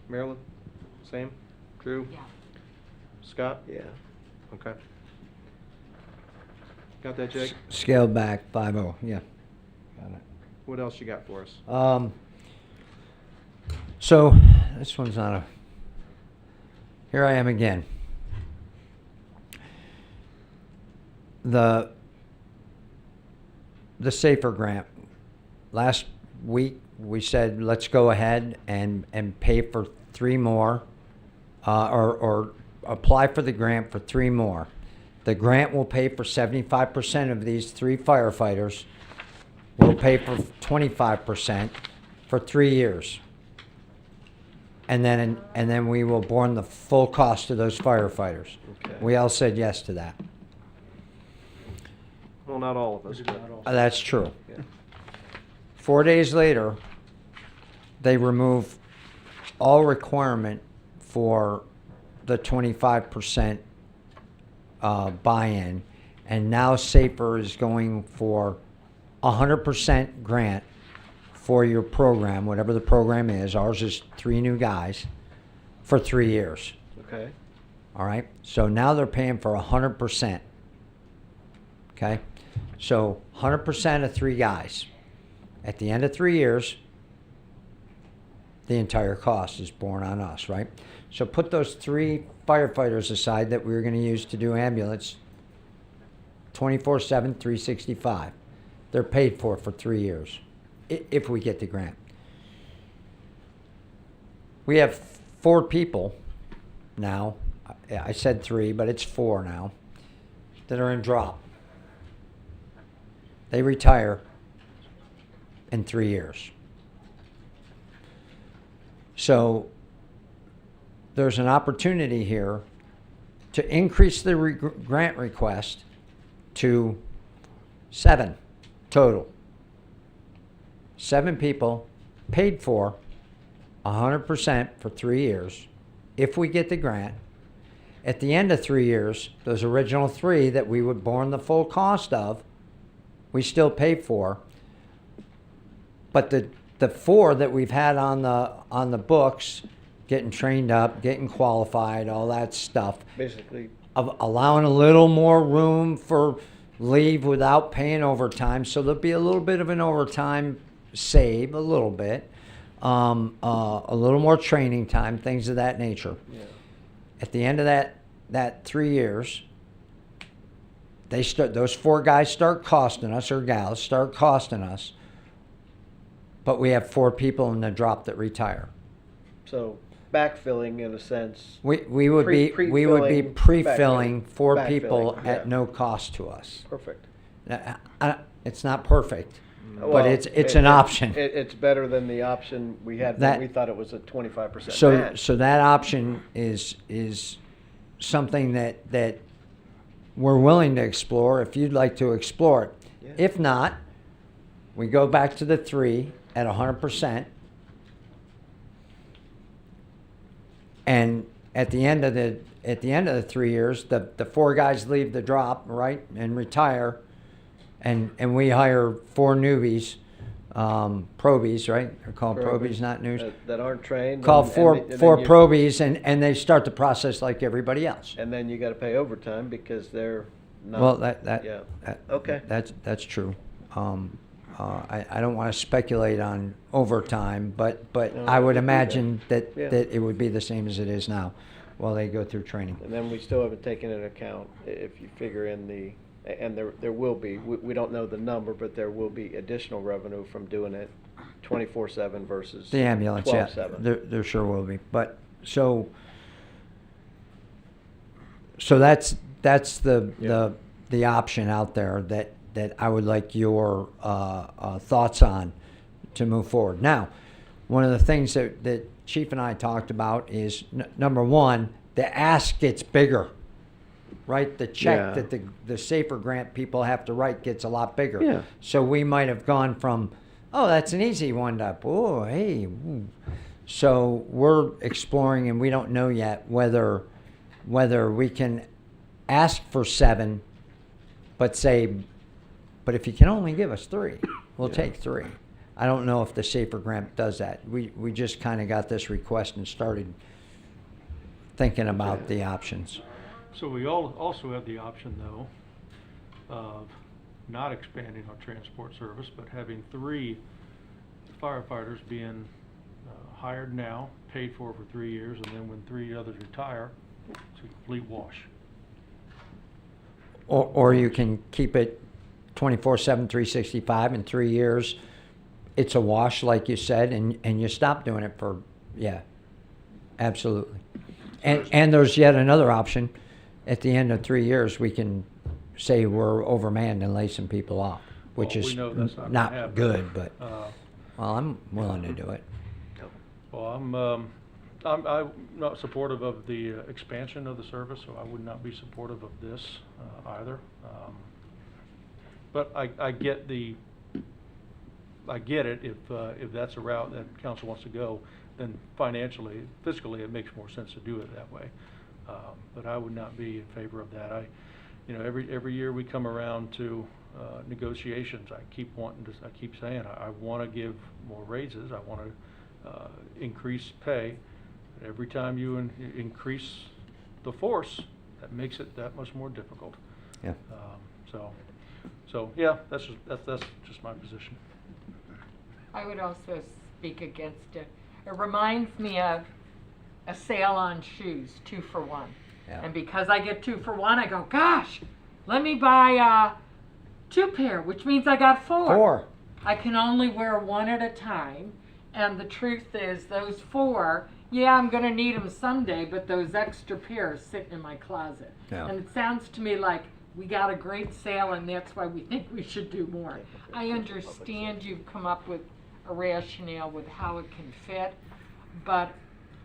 Marilyn? Same? Drew? Yeah. Scott? Yeah. Okay. Got that, Jake? Scaled back 5-0. Yeah. Got it. What else you got for us? So this one's not a. Here I am again. The SAFER grant. Last week we said let's go ahead and pay for 3 more, or apply for the grant for 3 more. The grant will pay for 75% of these 3 firefighters. We'll pay for 25% for 3 years. And then we will borne the full cost of those firefighters. Okay. We all said yes to that. Well, not all of us. but- That's true. Yeah. 4 days later, they remove all requirement for the 25% buy-in, and now SAFER is going for 100% grant for your program, whatever the program is. Ours is 3 new guys for 3 years. Okay. All right. So now they're paying for 100%. Okay. So 100% of 3 guys. At the end of 3 years, the entire cost is borne on us, right? So put those 3 firefighters aside that we were going to use to do ambulance 24/7, 365. They're paid for 3 years if we get the grant. We have 4 people now. I said 3, but it's 4 now that are in drop. they retire in 3 years. So there's an opportunity here to increase the grant request to 7 total. 7 people paid for 100% for 3 years if we get the grant. At the end of 3 years, those original 3 that we would borne the full cost of, we still pay for. But the 4 that we've had on the books, getting trained up, getting qualified, all that stuff, Basically, of allowing a little more room for leave without paying overtime, so there'll be a little bit of an overtime save, a little bit, a little more training time, things of that nature. yeah. At the end of that 3 years, those 4 guys start costing us, or gals start costing us, but we have 4 people in the drop that retire. So backfilling in a sense. We would be Pre-filling, pre-filling 4 backfilling, people yeah. at no cost to us. Perfect. It's not perfect, Well, but it's an option. It's better than the option we had when That- we thought it was a 25% So match. so that option is something that we're willing to explore if you'd like to explore it. Yeah. If not, we go back to the 3 at 100%. And at the end of the 3 years, the 4 guys leave the drop, right, and retire, and we hire 4 newbies, probies, right? They're called probies, not news. That aren't trained. Called and- four and then four you- probies, and they start the process like everybody else. And then you got to pay overtime because they're not. Well, yeah. Okay. That's true. I don't want to speculate on overtime, but No, I would I can do imagine that. that Yeah. it would be the same as it is now, while they go through training. And then we still haven't taken into account, if you figure in the, and there will be, we don't know the number, but there will be additional revenue from doing it 24/7 versus The ambulance, yeah, 12/7. there sure will be. But so that's the option out there that I would like your thoughts on to move forward. Now, one of the things that Chief and I talked about is number one, the ask gets bigger, right? The check Yeah. that the SAFER grant people have to write gets a lot bigger. Yeah. So we might have gone from, oh, that's an easy one to, oh, hey. Ooh. So we're exploring, and we don't know yet whether we can ask for 7, but if you can only give us 3, we'll take 3. I don't know if the SAFER grant does that. We just kind of got this request and started thinking about the options. So we also have the option, though, of not expanding our transport service, but having 3 firefighters being hired now, paid for 3 years, and then when 3 others retire, it's a complete wash. Or you can keep it 24/7, 365 in 3 years. It's a wash, like you said, and you stop doing it for, yeah, absolutely. And there's yet another option. At the end of 3 years, we can say we're overmanned and lay some people off, which Well, we is know that's not gonna not happen. good, but, Uh, well, I'm willing to do it. Well, I'm not supportive of the expansion of the service, so I would not be supportive of this either. But I get it if that's a route that council wants to go, then financially, fiscally, it makes more sense to do it that way. But I would not be in favor of that. Every year we come around to negotiations, I keep saying, I want to give more raises, I want to increase pay. Every time you increase the force, that makes it that much more difficult. Yeah. So yeah, that's just my position. I would also speak against it. It reminds me of a sale on shoes, 2 for 1. Yeah. And because I get 2 for 1, I go, gosh, let me buy 2 pair, which means I got 4. 4. I can only wear 1 at a time. And the truth is, those 4, yeah, I'm going to need them someday, but those extra pairs sitting in my closet. Yeah. And it sounds to me like we got a great sale and that's why we think we should do more. I understand you've come up with a rationale with how it can fit, but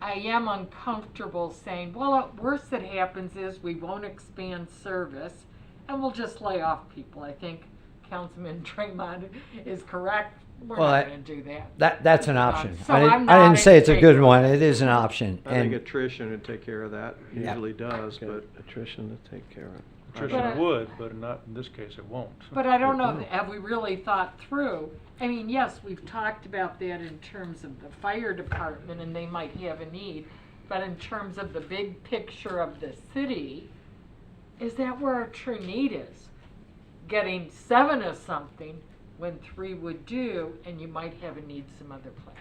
I am uncomfortable saying, well, at worst that happens is we won't expand service and we'll just lay off people. I think Councilman Draymond is correct. We're Well, not going to do that. That's an option. So I didn't, I'm I didn't not say in it's a favor good of one. it. It is an option. I think And attrition would take care of that, Yeah. usually does, but attrition to take care of it. Attrition But- would, but not in this case, it won't. But I don't know, have we really thought through? I mean, yes, we've talked about that in terms of the fire department and they might have a need, but in terms of the big picture of the city, is that where our true need is? Getting 7 of something when 3 would do, and you might have a need some other place.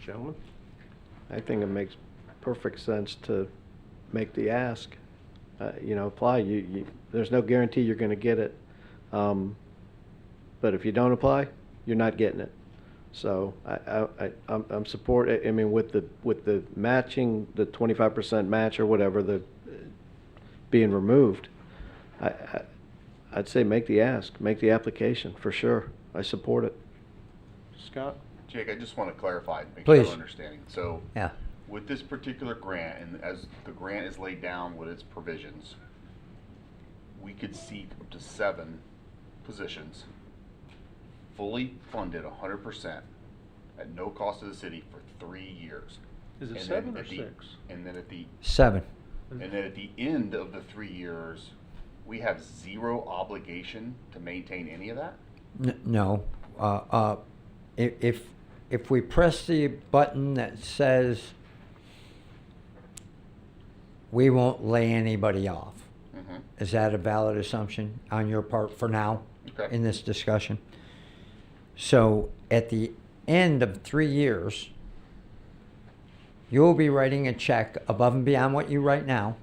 Gentlemen? I think it makes perfect sense to make the ask, apply. There's no guarantee you're gonna get it. But if you don't apply, you're not getting it. So I'm with the matching, the 25% match or whatever, being removed, I'd say make the ask, make the application, for sure. I support it. Scott? Jake, I just want to clarify, make Please. sure I'm understanding. So, Yeah. with this particular grant, and as the grant is laid down with its provisions, we could seat up to 7 positions, fully funded 100%, at no cost to the city for 3 years. Is it And then 7 or at the- 6? And then at the 7. And then at the end of the 3 years, we have 0 obligation to maintain any of that? No. If we press the button that says we won't lay anybody off, Mhm. is that a valid assumption on your part for now Okay. in this discussion? So at the end of 3 years, you'll be writing a check above and beyond what you write now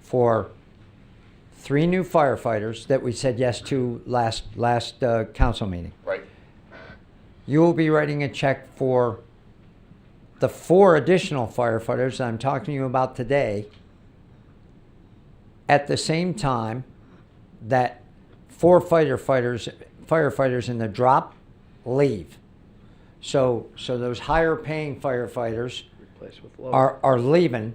for 3 new firefighters that we said yes to last council meeting. Right. You will be writing a check for the 4 additional firefighters I'm talking to you about today at the same time that 4 firefighters in the drop leave. So those higher paying firefighters Replace with lower. are leaving,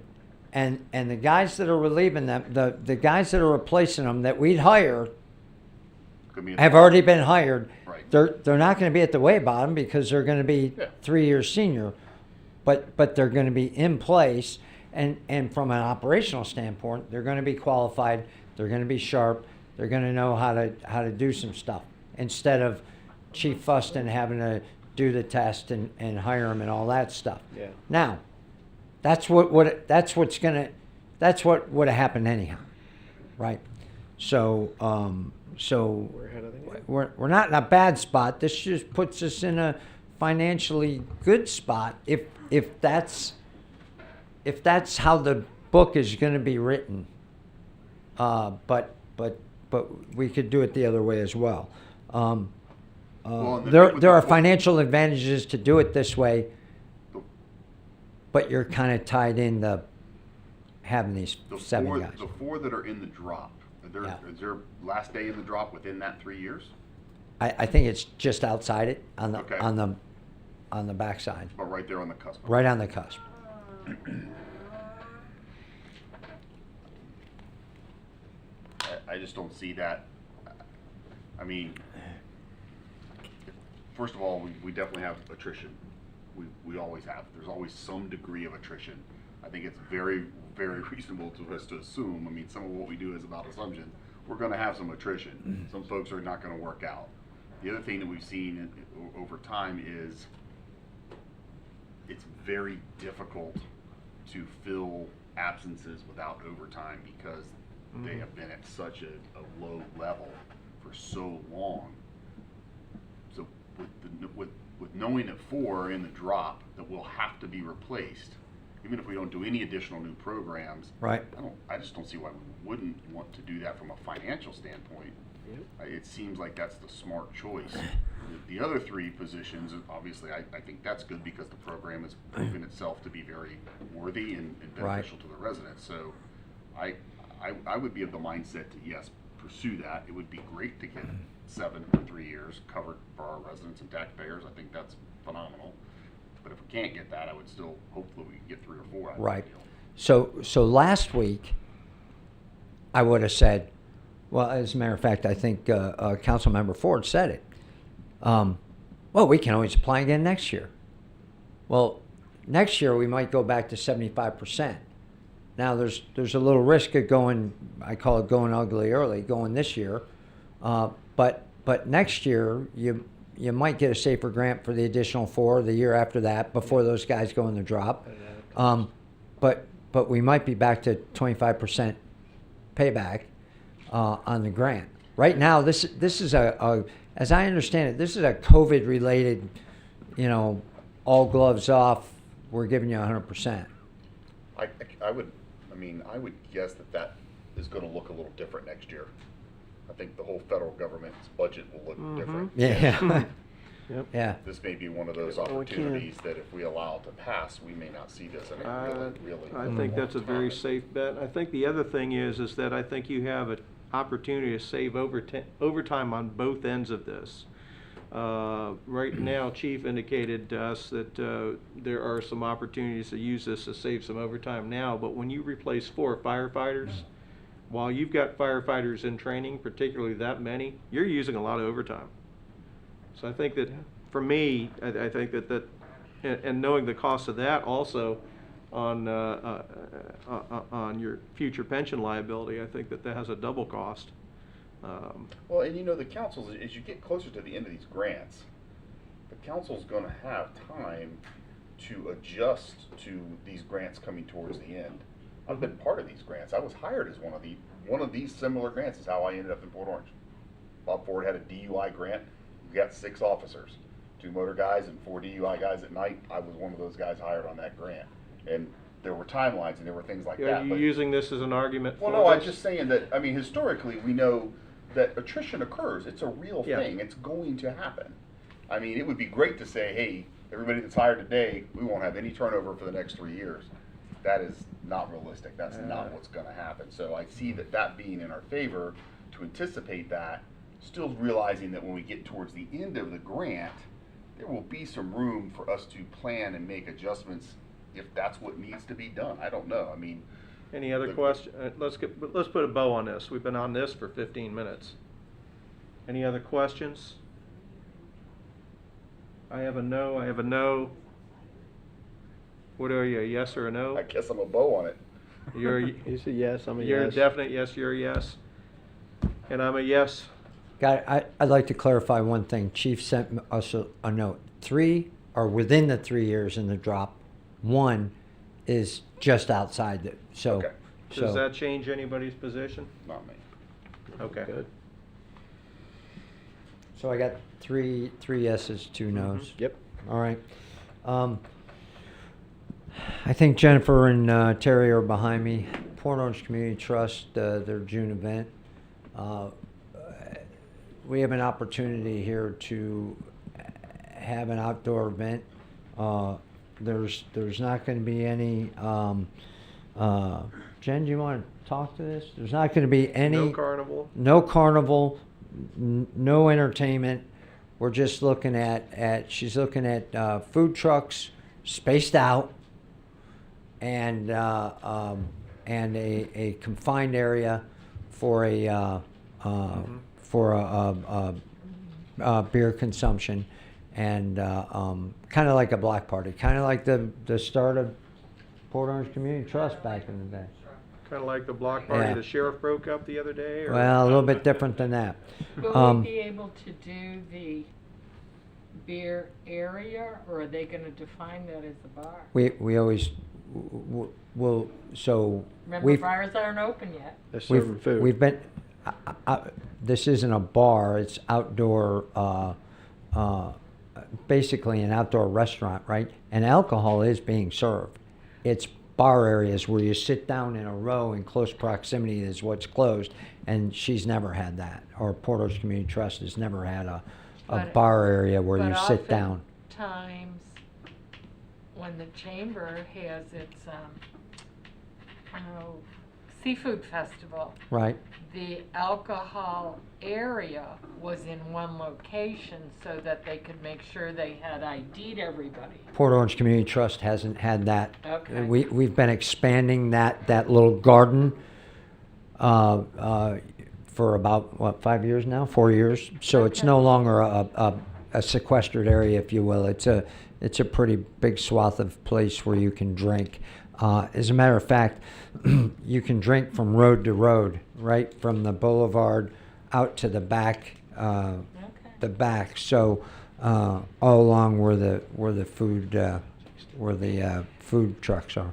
and the guys that are relieving them, the guys that are replacing them that we'd hire Could be have already been hired. Right. They're not going to be at the way bottom because they're going to be Yeah. 3 years senior, but they're going to be in place, and from an operational standpoint, they're going to be qualified. They're going to be sharp. They're going to know how to do some stuff instead of Chief Fuston having to do the test and hire them and all that stuff. Yeah. Now, that's what would have happened anyhow, right? So We're ahead of the game. we're not in a bad spot. This just puts us in a financially good spot if that's how the book is going to be written. But we could do it the other way as well. Well, and the thing with There the are four- financial advantages to do it this way, but you're kind of tied into having these The 7 four, guys. the 4 that are in the drop, Yeah. is their last day in the drop within that 3 years? I think it's just outside it on the Okay. on the backside, But right there on the cusp? right on the cusp. I just don't see that. I mean, first of all, we definitely have attrition. We always have. There's always some degree of attrition. I think it's very, very reasonable to us to assume, I mean, some of what we do is about assumptions. We're gonna have some attrition. Some folks are not gonna work out. The other thing that we've seen over time is it's very difficult to fill absences without overtime because they have been at such a low level for so long. So with knowing that 4 are in the drop that will have to be replaced, even if we don't do any additional new programs, Right. I just don't see why we wouldn't want to do that from a financial standpoint. It seems like that's the smart choice. The other three positions, obviously, I think that's good because the program has proven itself to be very worthy and beneficial to the residents. So I would be of the mindset to, yes, pursue that. It would be great to get 7 for 3 years covered for our residents and taxpayers. I think that's phenomenal. But if we can't get that, I would still hopefully we can get 3 or 4 out of Right. the deal. So last week, I would have said, well, as a matter of fact, I think Councilmember Ford said it. Well, we can always apply again next year. Well, next year we might go back to 75%. Now there's a little risk of going, I call it going ugly early, going this year. But next year you might get a safer grant for the additional 4 the year after that before those guys go in the drop. But we might be back to 25% payback on the grant. Right now, this is as I understand it, this is a COVID-related, all gloves off. We're giving you 100%. I would guess that is going to look a little different next year. I think the whole federal government's budget will look different. Yeah. Yep. Yeah. This may be one of those opportunities that if we allow it to pass, we may not see this in a really I think that's a very safe bet. I think the other thing is that I think you have an opportunity to save overtime on both ends of this. Right now, Chief indicated to us that there are some opportunities to use this to save some overtime now, but when you replace 4 firefighters, while you've got firefighters in training, particularly that many, you're using a lot of overtime. So I think that, for me, I think that and knowing the cost of that also on your future pension liability, I think that has a double cost. Well, and the councils, as you get closer to the end of these grants, the council's going to have time to adjust to these grants coming towards the end. I've been part of these grants. I was hired as one of these similar grants is how I ended up in Port Orange. Bob Ford had a DUI grant. We got 6 officers, 2 motor guys and 4 DUI guys at night. I was one of those guys hired on that grant. And there were timelines and there were things like that. Are you using this as an argument for Well, no, I'm this? just saying that, historically, we know that attrition occurs. It's a real thing. It's going to happen. It would be great to say, hey, everybody that's hired today, we won't have any turnover for the next 3 years. That is not realistic. That's not what's going to happen. So I see that being in our favor to anticipate that, still realizing that when we get towards the end of the grant, there will be some room for us to plan and make adjustments if that's what needs to be done. I don't know. Any other question? Let's put a bow on this. We've been on this for 15 minutes. Any other questions? I have a no. I have a no. What are you, a yes or a no? I guess I'm a bow on it. He's a yes, I'm a You're yes. a definite yes, you're a yes. And I'm a yes. I'd like to clarify one thing. Chief sent us a note. 3 are within the 3 years in the drop. 1 is just outside it. So, Okay. Does that change anybody's position? Not me. Okay. Good. So I got three yeses, 2 nos. Yep. All right. I think Jennifer and Terry are behind me. Port Orange Community Trust, their June event. We have an opportunity here to have an outdoor event. There's not going to be any. Jen, do you want to talk to this? There's not going to be any. No carnival. No carnival. No entertainment. We're just looking at. She's looking at food trucks, spaced out, and a confined area for a beer consumption, and kind of like a block party, kind of like the start of Port Orange Community Trust back in the day. Kind of like the block party Yeah. the sheriff broke up the other day? Or? Well, a little bit different than that. Will we be able to do the beer area, or are they going to define that as a bar? We always will. So Remember, bars aren't open yet. They're serving food. We've been. This isn't a bar. It's outdoor. Basically, an outdoor restaurant, right? And alcohol is being served. It's bar areas where you sit down in a row in close proximity is what's closed, and she's never had that, or Port Orange Community Trust has never had But- bar area where you But sit down. oftentimes, when the chamber has its, seafood festival, Right. the alcohol area was in one location so that they could make sure they had ID'd everybody. Port Orange Community Trust hasn't had that. Okay. We've been expanding that little garden for about, 5 years now, 4 years? So it's no longer a sequestered area, if you will. It's a pretty big swath of place where you can drink. As a matter of fact, you can drink from road to road, right from the boulevard out to the back. The back. So all along where the food trucks are.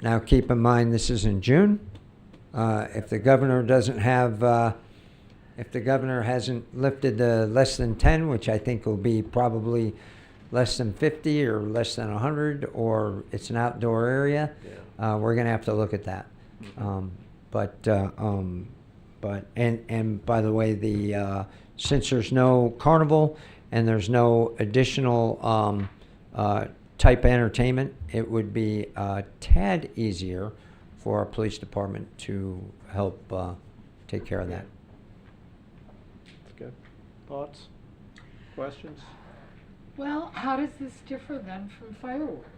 Now keep in mind this is in June. If the governor doesn't have, if the governor hasn't lifted the less than 10, which I think will be probably less than 50 or less than 100, or it's an outdoor area, we're going to have to look at that. But by the way, since there's no carnival and there's no additional type of entertainment, it would be a tad easier for our police department to help take care of that. That's good. Thoughts? Questions? Well, how does this differ then from fireworks?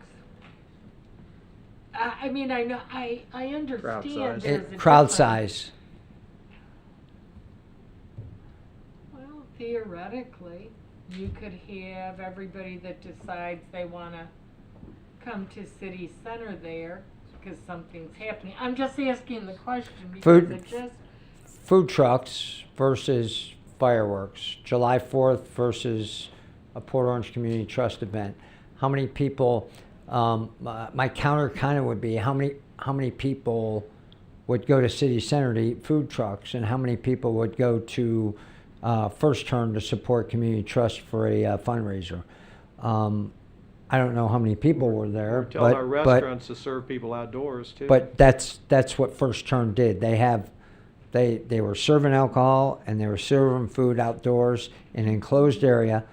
I mean, I know, I understand there's a Crowd difference. size. Well, theoretically, you could have everybody that decides they want to come to city center there because something's happening. I'm just asking the question because it just... Food trucks versus fireworks. July 4th versus a Port Orange Community Trust event. How many people, my counter kind of would be how many people would go to city center to eat food trucks, and how many people would go to First Turn to support Community Trust for a fundraiser. I don't know how many people were there. Tell our restaurants to serve people outdoors too. But that's what First Turn did. They were serving alcohol and they were serving food outdoors in an enclosed area,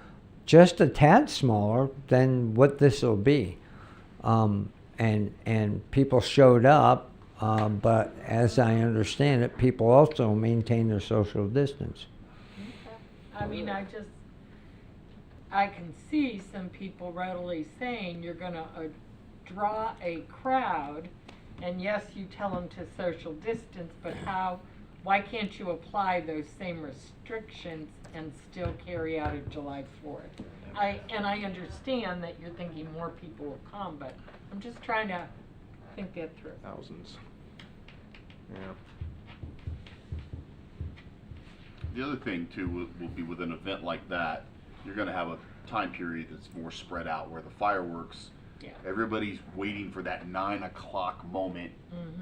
just a tad smaller than what this will be. And people showed up, but as I understand it, people also maintain their social distance. I mean, I can see some people readily saying you're going to draw a crowd, and yes, you tell them to social distance, but why can't you apply those same restrictions and still carry out a July 4th? I understand that you're thinking more people will come, but I'm just trying to think that through. Thousands. Yeah. The other thing too will be with an event like that, you're going to have a time period that's more spread out where the fireworks, everybody's waiting for that 9 o'clock moment,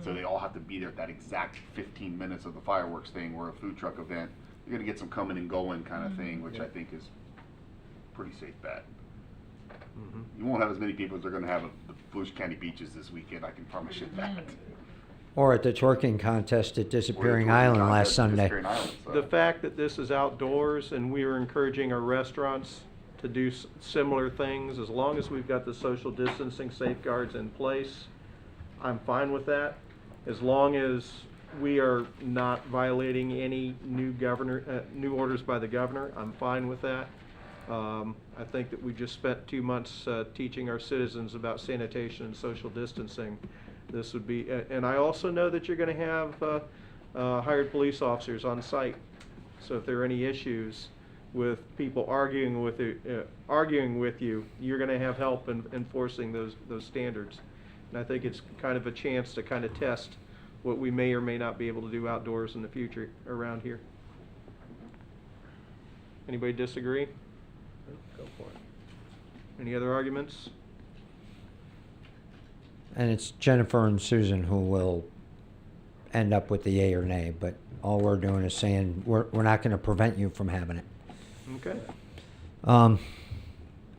so they all have to be there at that exact 15 minutes of the fireworks thing. Where a food truck event, you're going to get some coming and going kind of thing, which I think is pretty safe bet. You won't have as many people as they're going to have at the Volusia County beaches this weekend, I can promise you that. Or at the twerking contest at Disappearing Island last Sunday. The fact that this is outdoors and we are encouraging our restaurants to do similar things, as long as we've got the social distancing safeguards in place, I'm fine with that. As long as we are not violating any new orders by the governor, I'm fine with that. I think that we just spent 2 months teaching our citizens about sanitation and social distancing. This would be, and I also know that you're going to have hired police officers on site. So if there are any issues with people arguing with you, you're going to have help in enforcing those standards. And I think it's kind of a chance to kind of test what we may or may not be able to do outdoors in the future around here. Anybody disagree? Go for it. Any other arguments? And it's Jennifer and Susan who will end up with the yay or nay, but all we're doing is saying we're not going to prevent you from having it. Okay.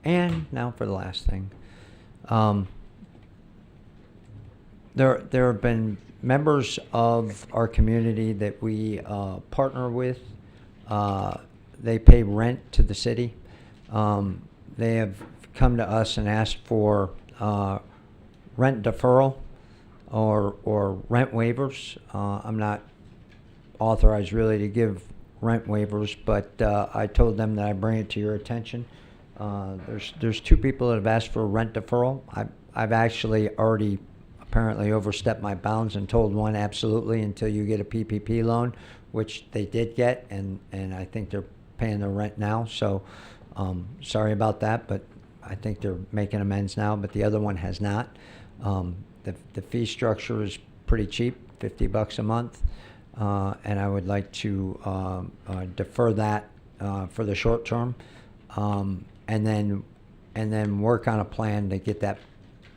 And now for the last thing. There have been members of our community that we partner with They pay rent to the city. They have come to us and asked for rent deferral or rent waivers. I'm not authorized really to give rent waivers, but I told them that I bring it to your attention. There's two people that have asked for a rent deferral. I've actually already apparently overstepped my bounds and told one absolutely until you get a PPP loan, which they did get, and I think they're paying their rent now. So sorry about that, but I think they're making amends now, but the other one has not. The fee structure is pretty cheap, $50 a month, and I would like to defer that for the short term, and then work on a plan to get that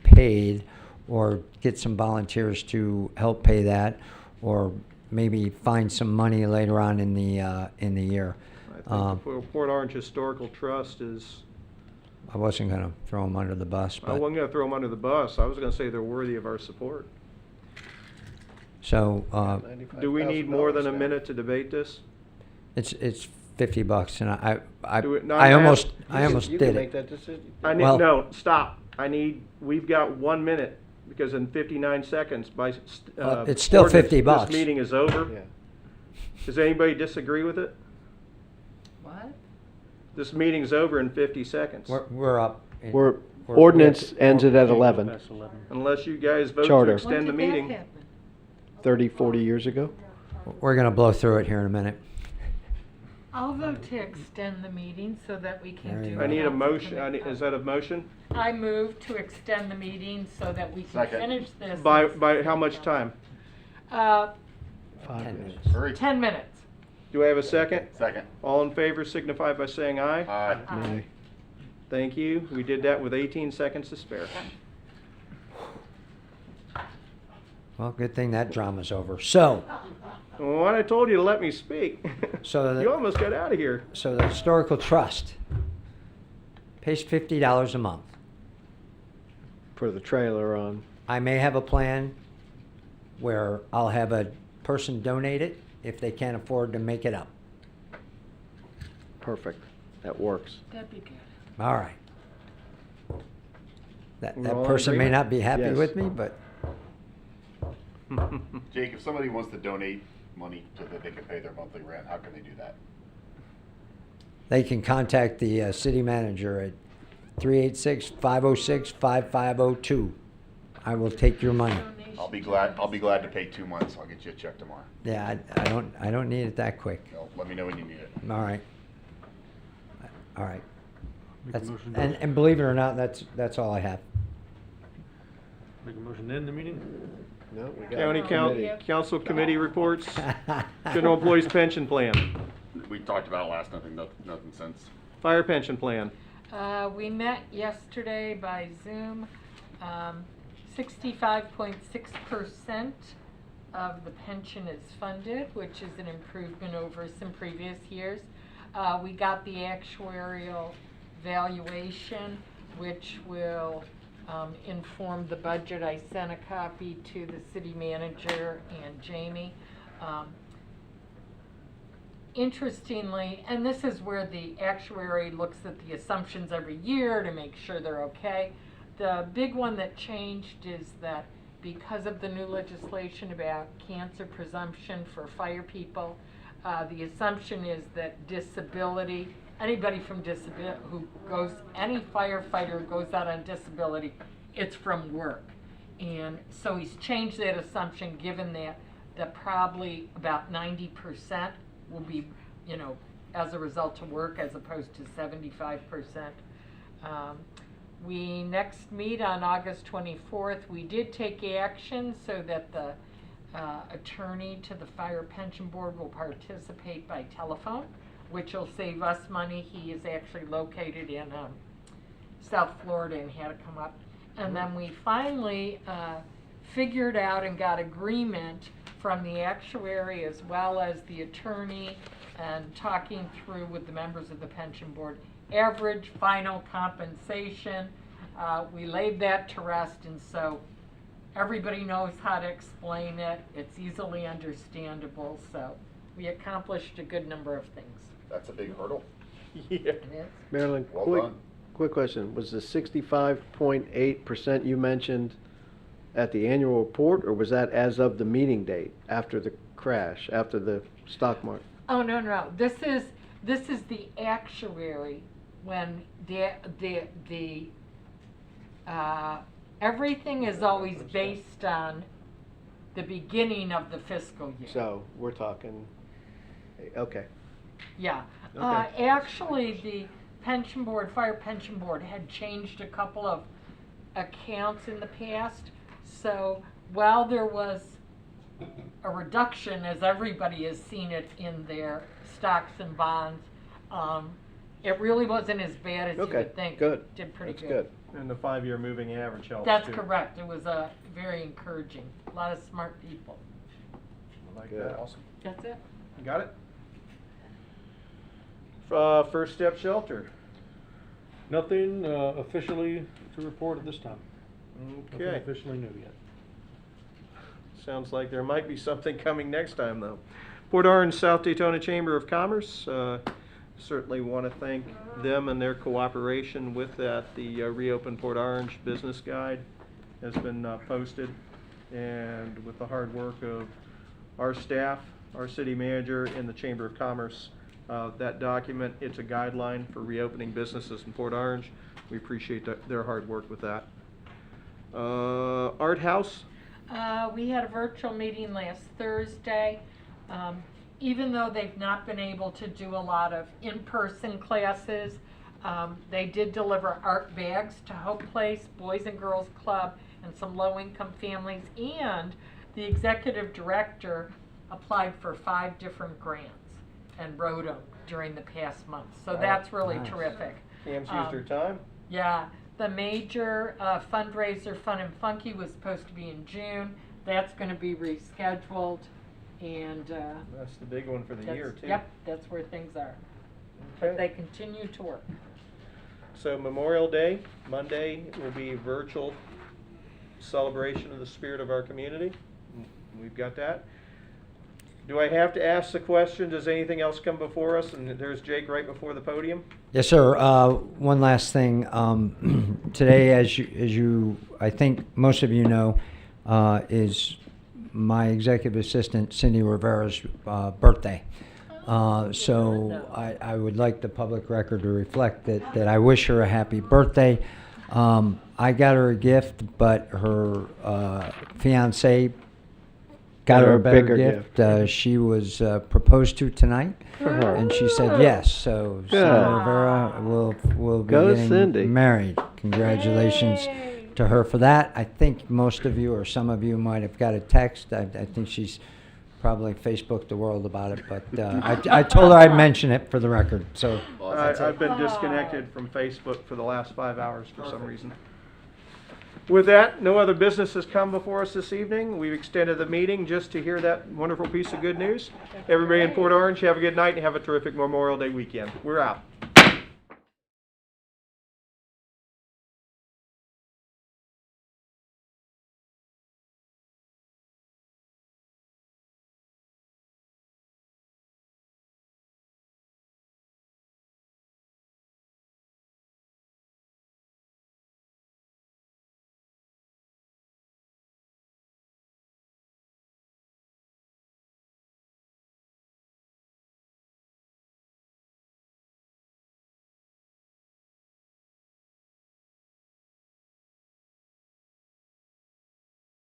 paid, or get some volunteers to help pay that, or maybe find some money later on in the year. I think the Port Orange Historical Trust is, I wasn't going to throw them under the bus, I but wasn't going to throw them under the bus. I was going to say they're worthy of our support. so Do we need more than a minute to debate this? it's $50, and I Do it- no, I I'm asking- ask- I almost you did can it. make that decision. I need, Well- no, stop. We've got 1 minute, because in 59 seconds, it's still ordinance, $50. This meeting is over. Does anybody disagree with it? What? This meeting's over in 50 seconds. We're up. Ordinance ends it at 11. Unless you guys vote to Charter. extend the meeting. 30, 40 years ago? We're going to blow through it here in a minute. I'll vote to extend the meeting so that we can do. I need a council motion. commit- Is that a motion? I move to extend the meeting so that we can Second. finish this. By how much time? 5 minutes. Hurry. 10 minutes. Do I have a second? Second. All in favor signify by saying aye. Aye. Aye. Thank you. We did that with 18 seconds to spare. Well, good thing that drama's over. So, Well, I told you to let me speak. So the- You almost got out of here. so the Historical Trust pays $50 a month. For the trailer on. I may have a plan where I'll have a person donate it if they can't afford to make it up. Perfect. That works. That'd be good. All right. That We're all in person may agreement? not be happy Yes. with me, but Jake, if somebody wants to donate money so that they can pay their monthly rent, how can they do that? they can contact the city manager at 386-506-5502. I will take your money. I'll be glad to pay 2 months. I'll get you a check tomorrow. Yeah, I don't need it that quick. No, let me know when you need it. All right. All right. Make a That's, motion to- and believe it or not, that's all I have. Make a motion to end the meeting? No, we got County Council Committee reports. General Employees Pension Plan. We talked about it last, nothing since. Fire Pension Plan. We met yesterday by Zoom. 65.6% of the pension is funded, which is an improvement over some previous years. We got the actuarial valuation, which will inform the budget. I sent a copy to the city manager and Jamie. Interestingly, and this is where the actuary looks at the assumptions every year to make sure they're okay. The big one that changed is that because of the new legislation about cancer presumption for fire people, the assumption is that disability, anybody from any firefighter who goes out on disability, it's from work. And so he's changed that assumption, given that probably about 90% will be, as a result of work, as opposed to 75%. We next meet on August 24th. We did take action so that the attorney to the Fire Pension Board will participate by telephone, which will save us money. He is actually located in South Florida and had to come up. And then we finally figured out and got agreement from the actuary as well as the attorney, and talking through with the members of the pension board, average final compensation. We laid that to rest, and so everybody knows how to explain it. It's easily understandable, so we accomplished a good number of things. That's a big hurdle. Yeah. It is. Marilyn, Well quick, done. quick question. Was the 65.8% you mentioned at the annual report, or was that as of the meeting date, after the crash, after the stock market? Oh, no. This is the actuary when everything is always based on the beginning of the fiscal year. So, we're talking, okay. Yeah. Okay. Actually, the pension board, fire pension board, had changed a couple of accounts in the past. So while there was a reduction, as everybody has seen it in their stocks and bonds, it really wasn't as bad as you Okay, would think. good. Did pretty That's good. good. And the 5-year moving average helps That's too. correct. It was very encouraging. A lot of smart people. I like Good. that. Awesome. That's it. You got it? First Step Shelter. Nothing officially to report at this time. Nothing Okay. officially new yet. Sounds like there might be something coming next time, though. Port Orange South Daytona Chamber of Commerce, certainly want to thank them and their cooperation with that. The Reopen Port Orange Business Guide has been posted, and with the hard work of our staff, our city manager, and the Chamber of Commerce, that document, it's a guideline for reopening businesses in Port Orange. We appreciate their hard work with that. Art House. We had a virtual meeting last Thursday. Even though they've not been able to do a lot of in-person classes, they did deliver art bags to Hope Place, Boys and Girls Club, and some low-income families. And the executive director applied for 5 different grants and wrote them during the past month. So that's really nice. terrific. Cam's used her time. Yeah, the major fundraiser, Fun and Funky, was supposed to be in June. That's going to be rescheduled, and That's the big one for the year, too. Yep, that's where things are. Okay. But they continue to work. So Memorial Day, Monday, will be virtual celebration of the spirit of our community. We've got that. Do I have to ask the question, does anything else come before us? And there's Jake right before the podium. Yes, sir. One last thing. Today, as you, I think most of you know, is my executive assistant Cindy Rivera's birthday. So I would like the public record to reflect that I wish her a happy birthday. I got her a gift, but her fiance got her a better bigger gift. She was proposed to tonight, and she said yes. So Cindy Rivera will be Go getting Cindy. married. Congratulations to her for that. I think most of you or some of you might have got a text. I think she's probably Facebooked the world about it, but I told her I'd mention it for the record. So I've been disconnected from Facebook for the last 5 hours for some reason. With that, no other business has come before us this evening. We've extended the meeting just to hear that wonderful piece of good news. Everybody in Port Orange, have a good night and have a terrific Memorial Day weekend. We're out.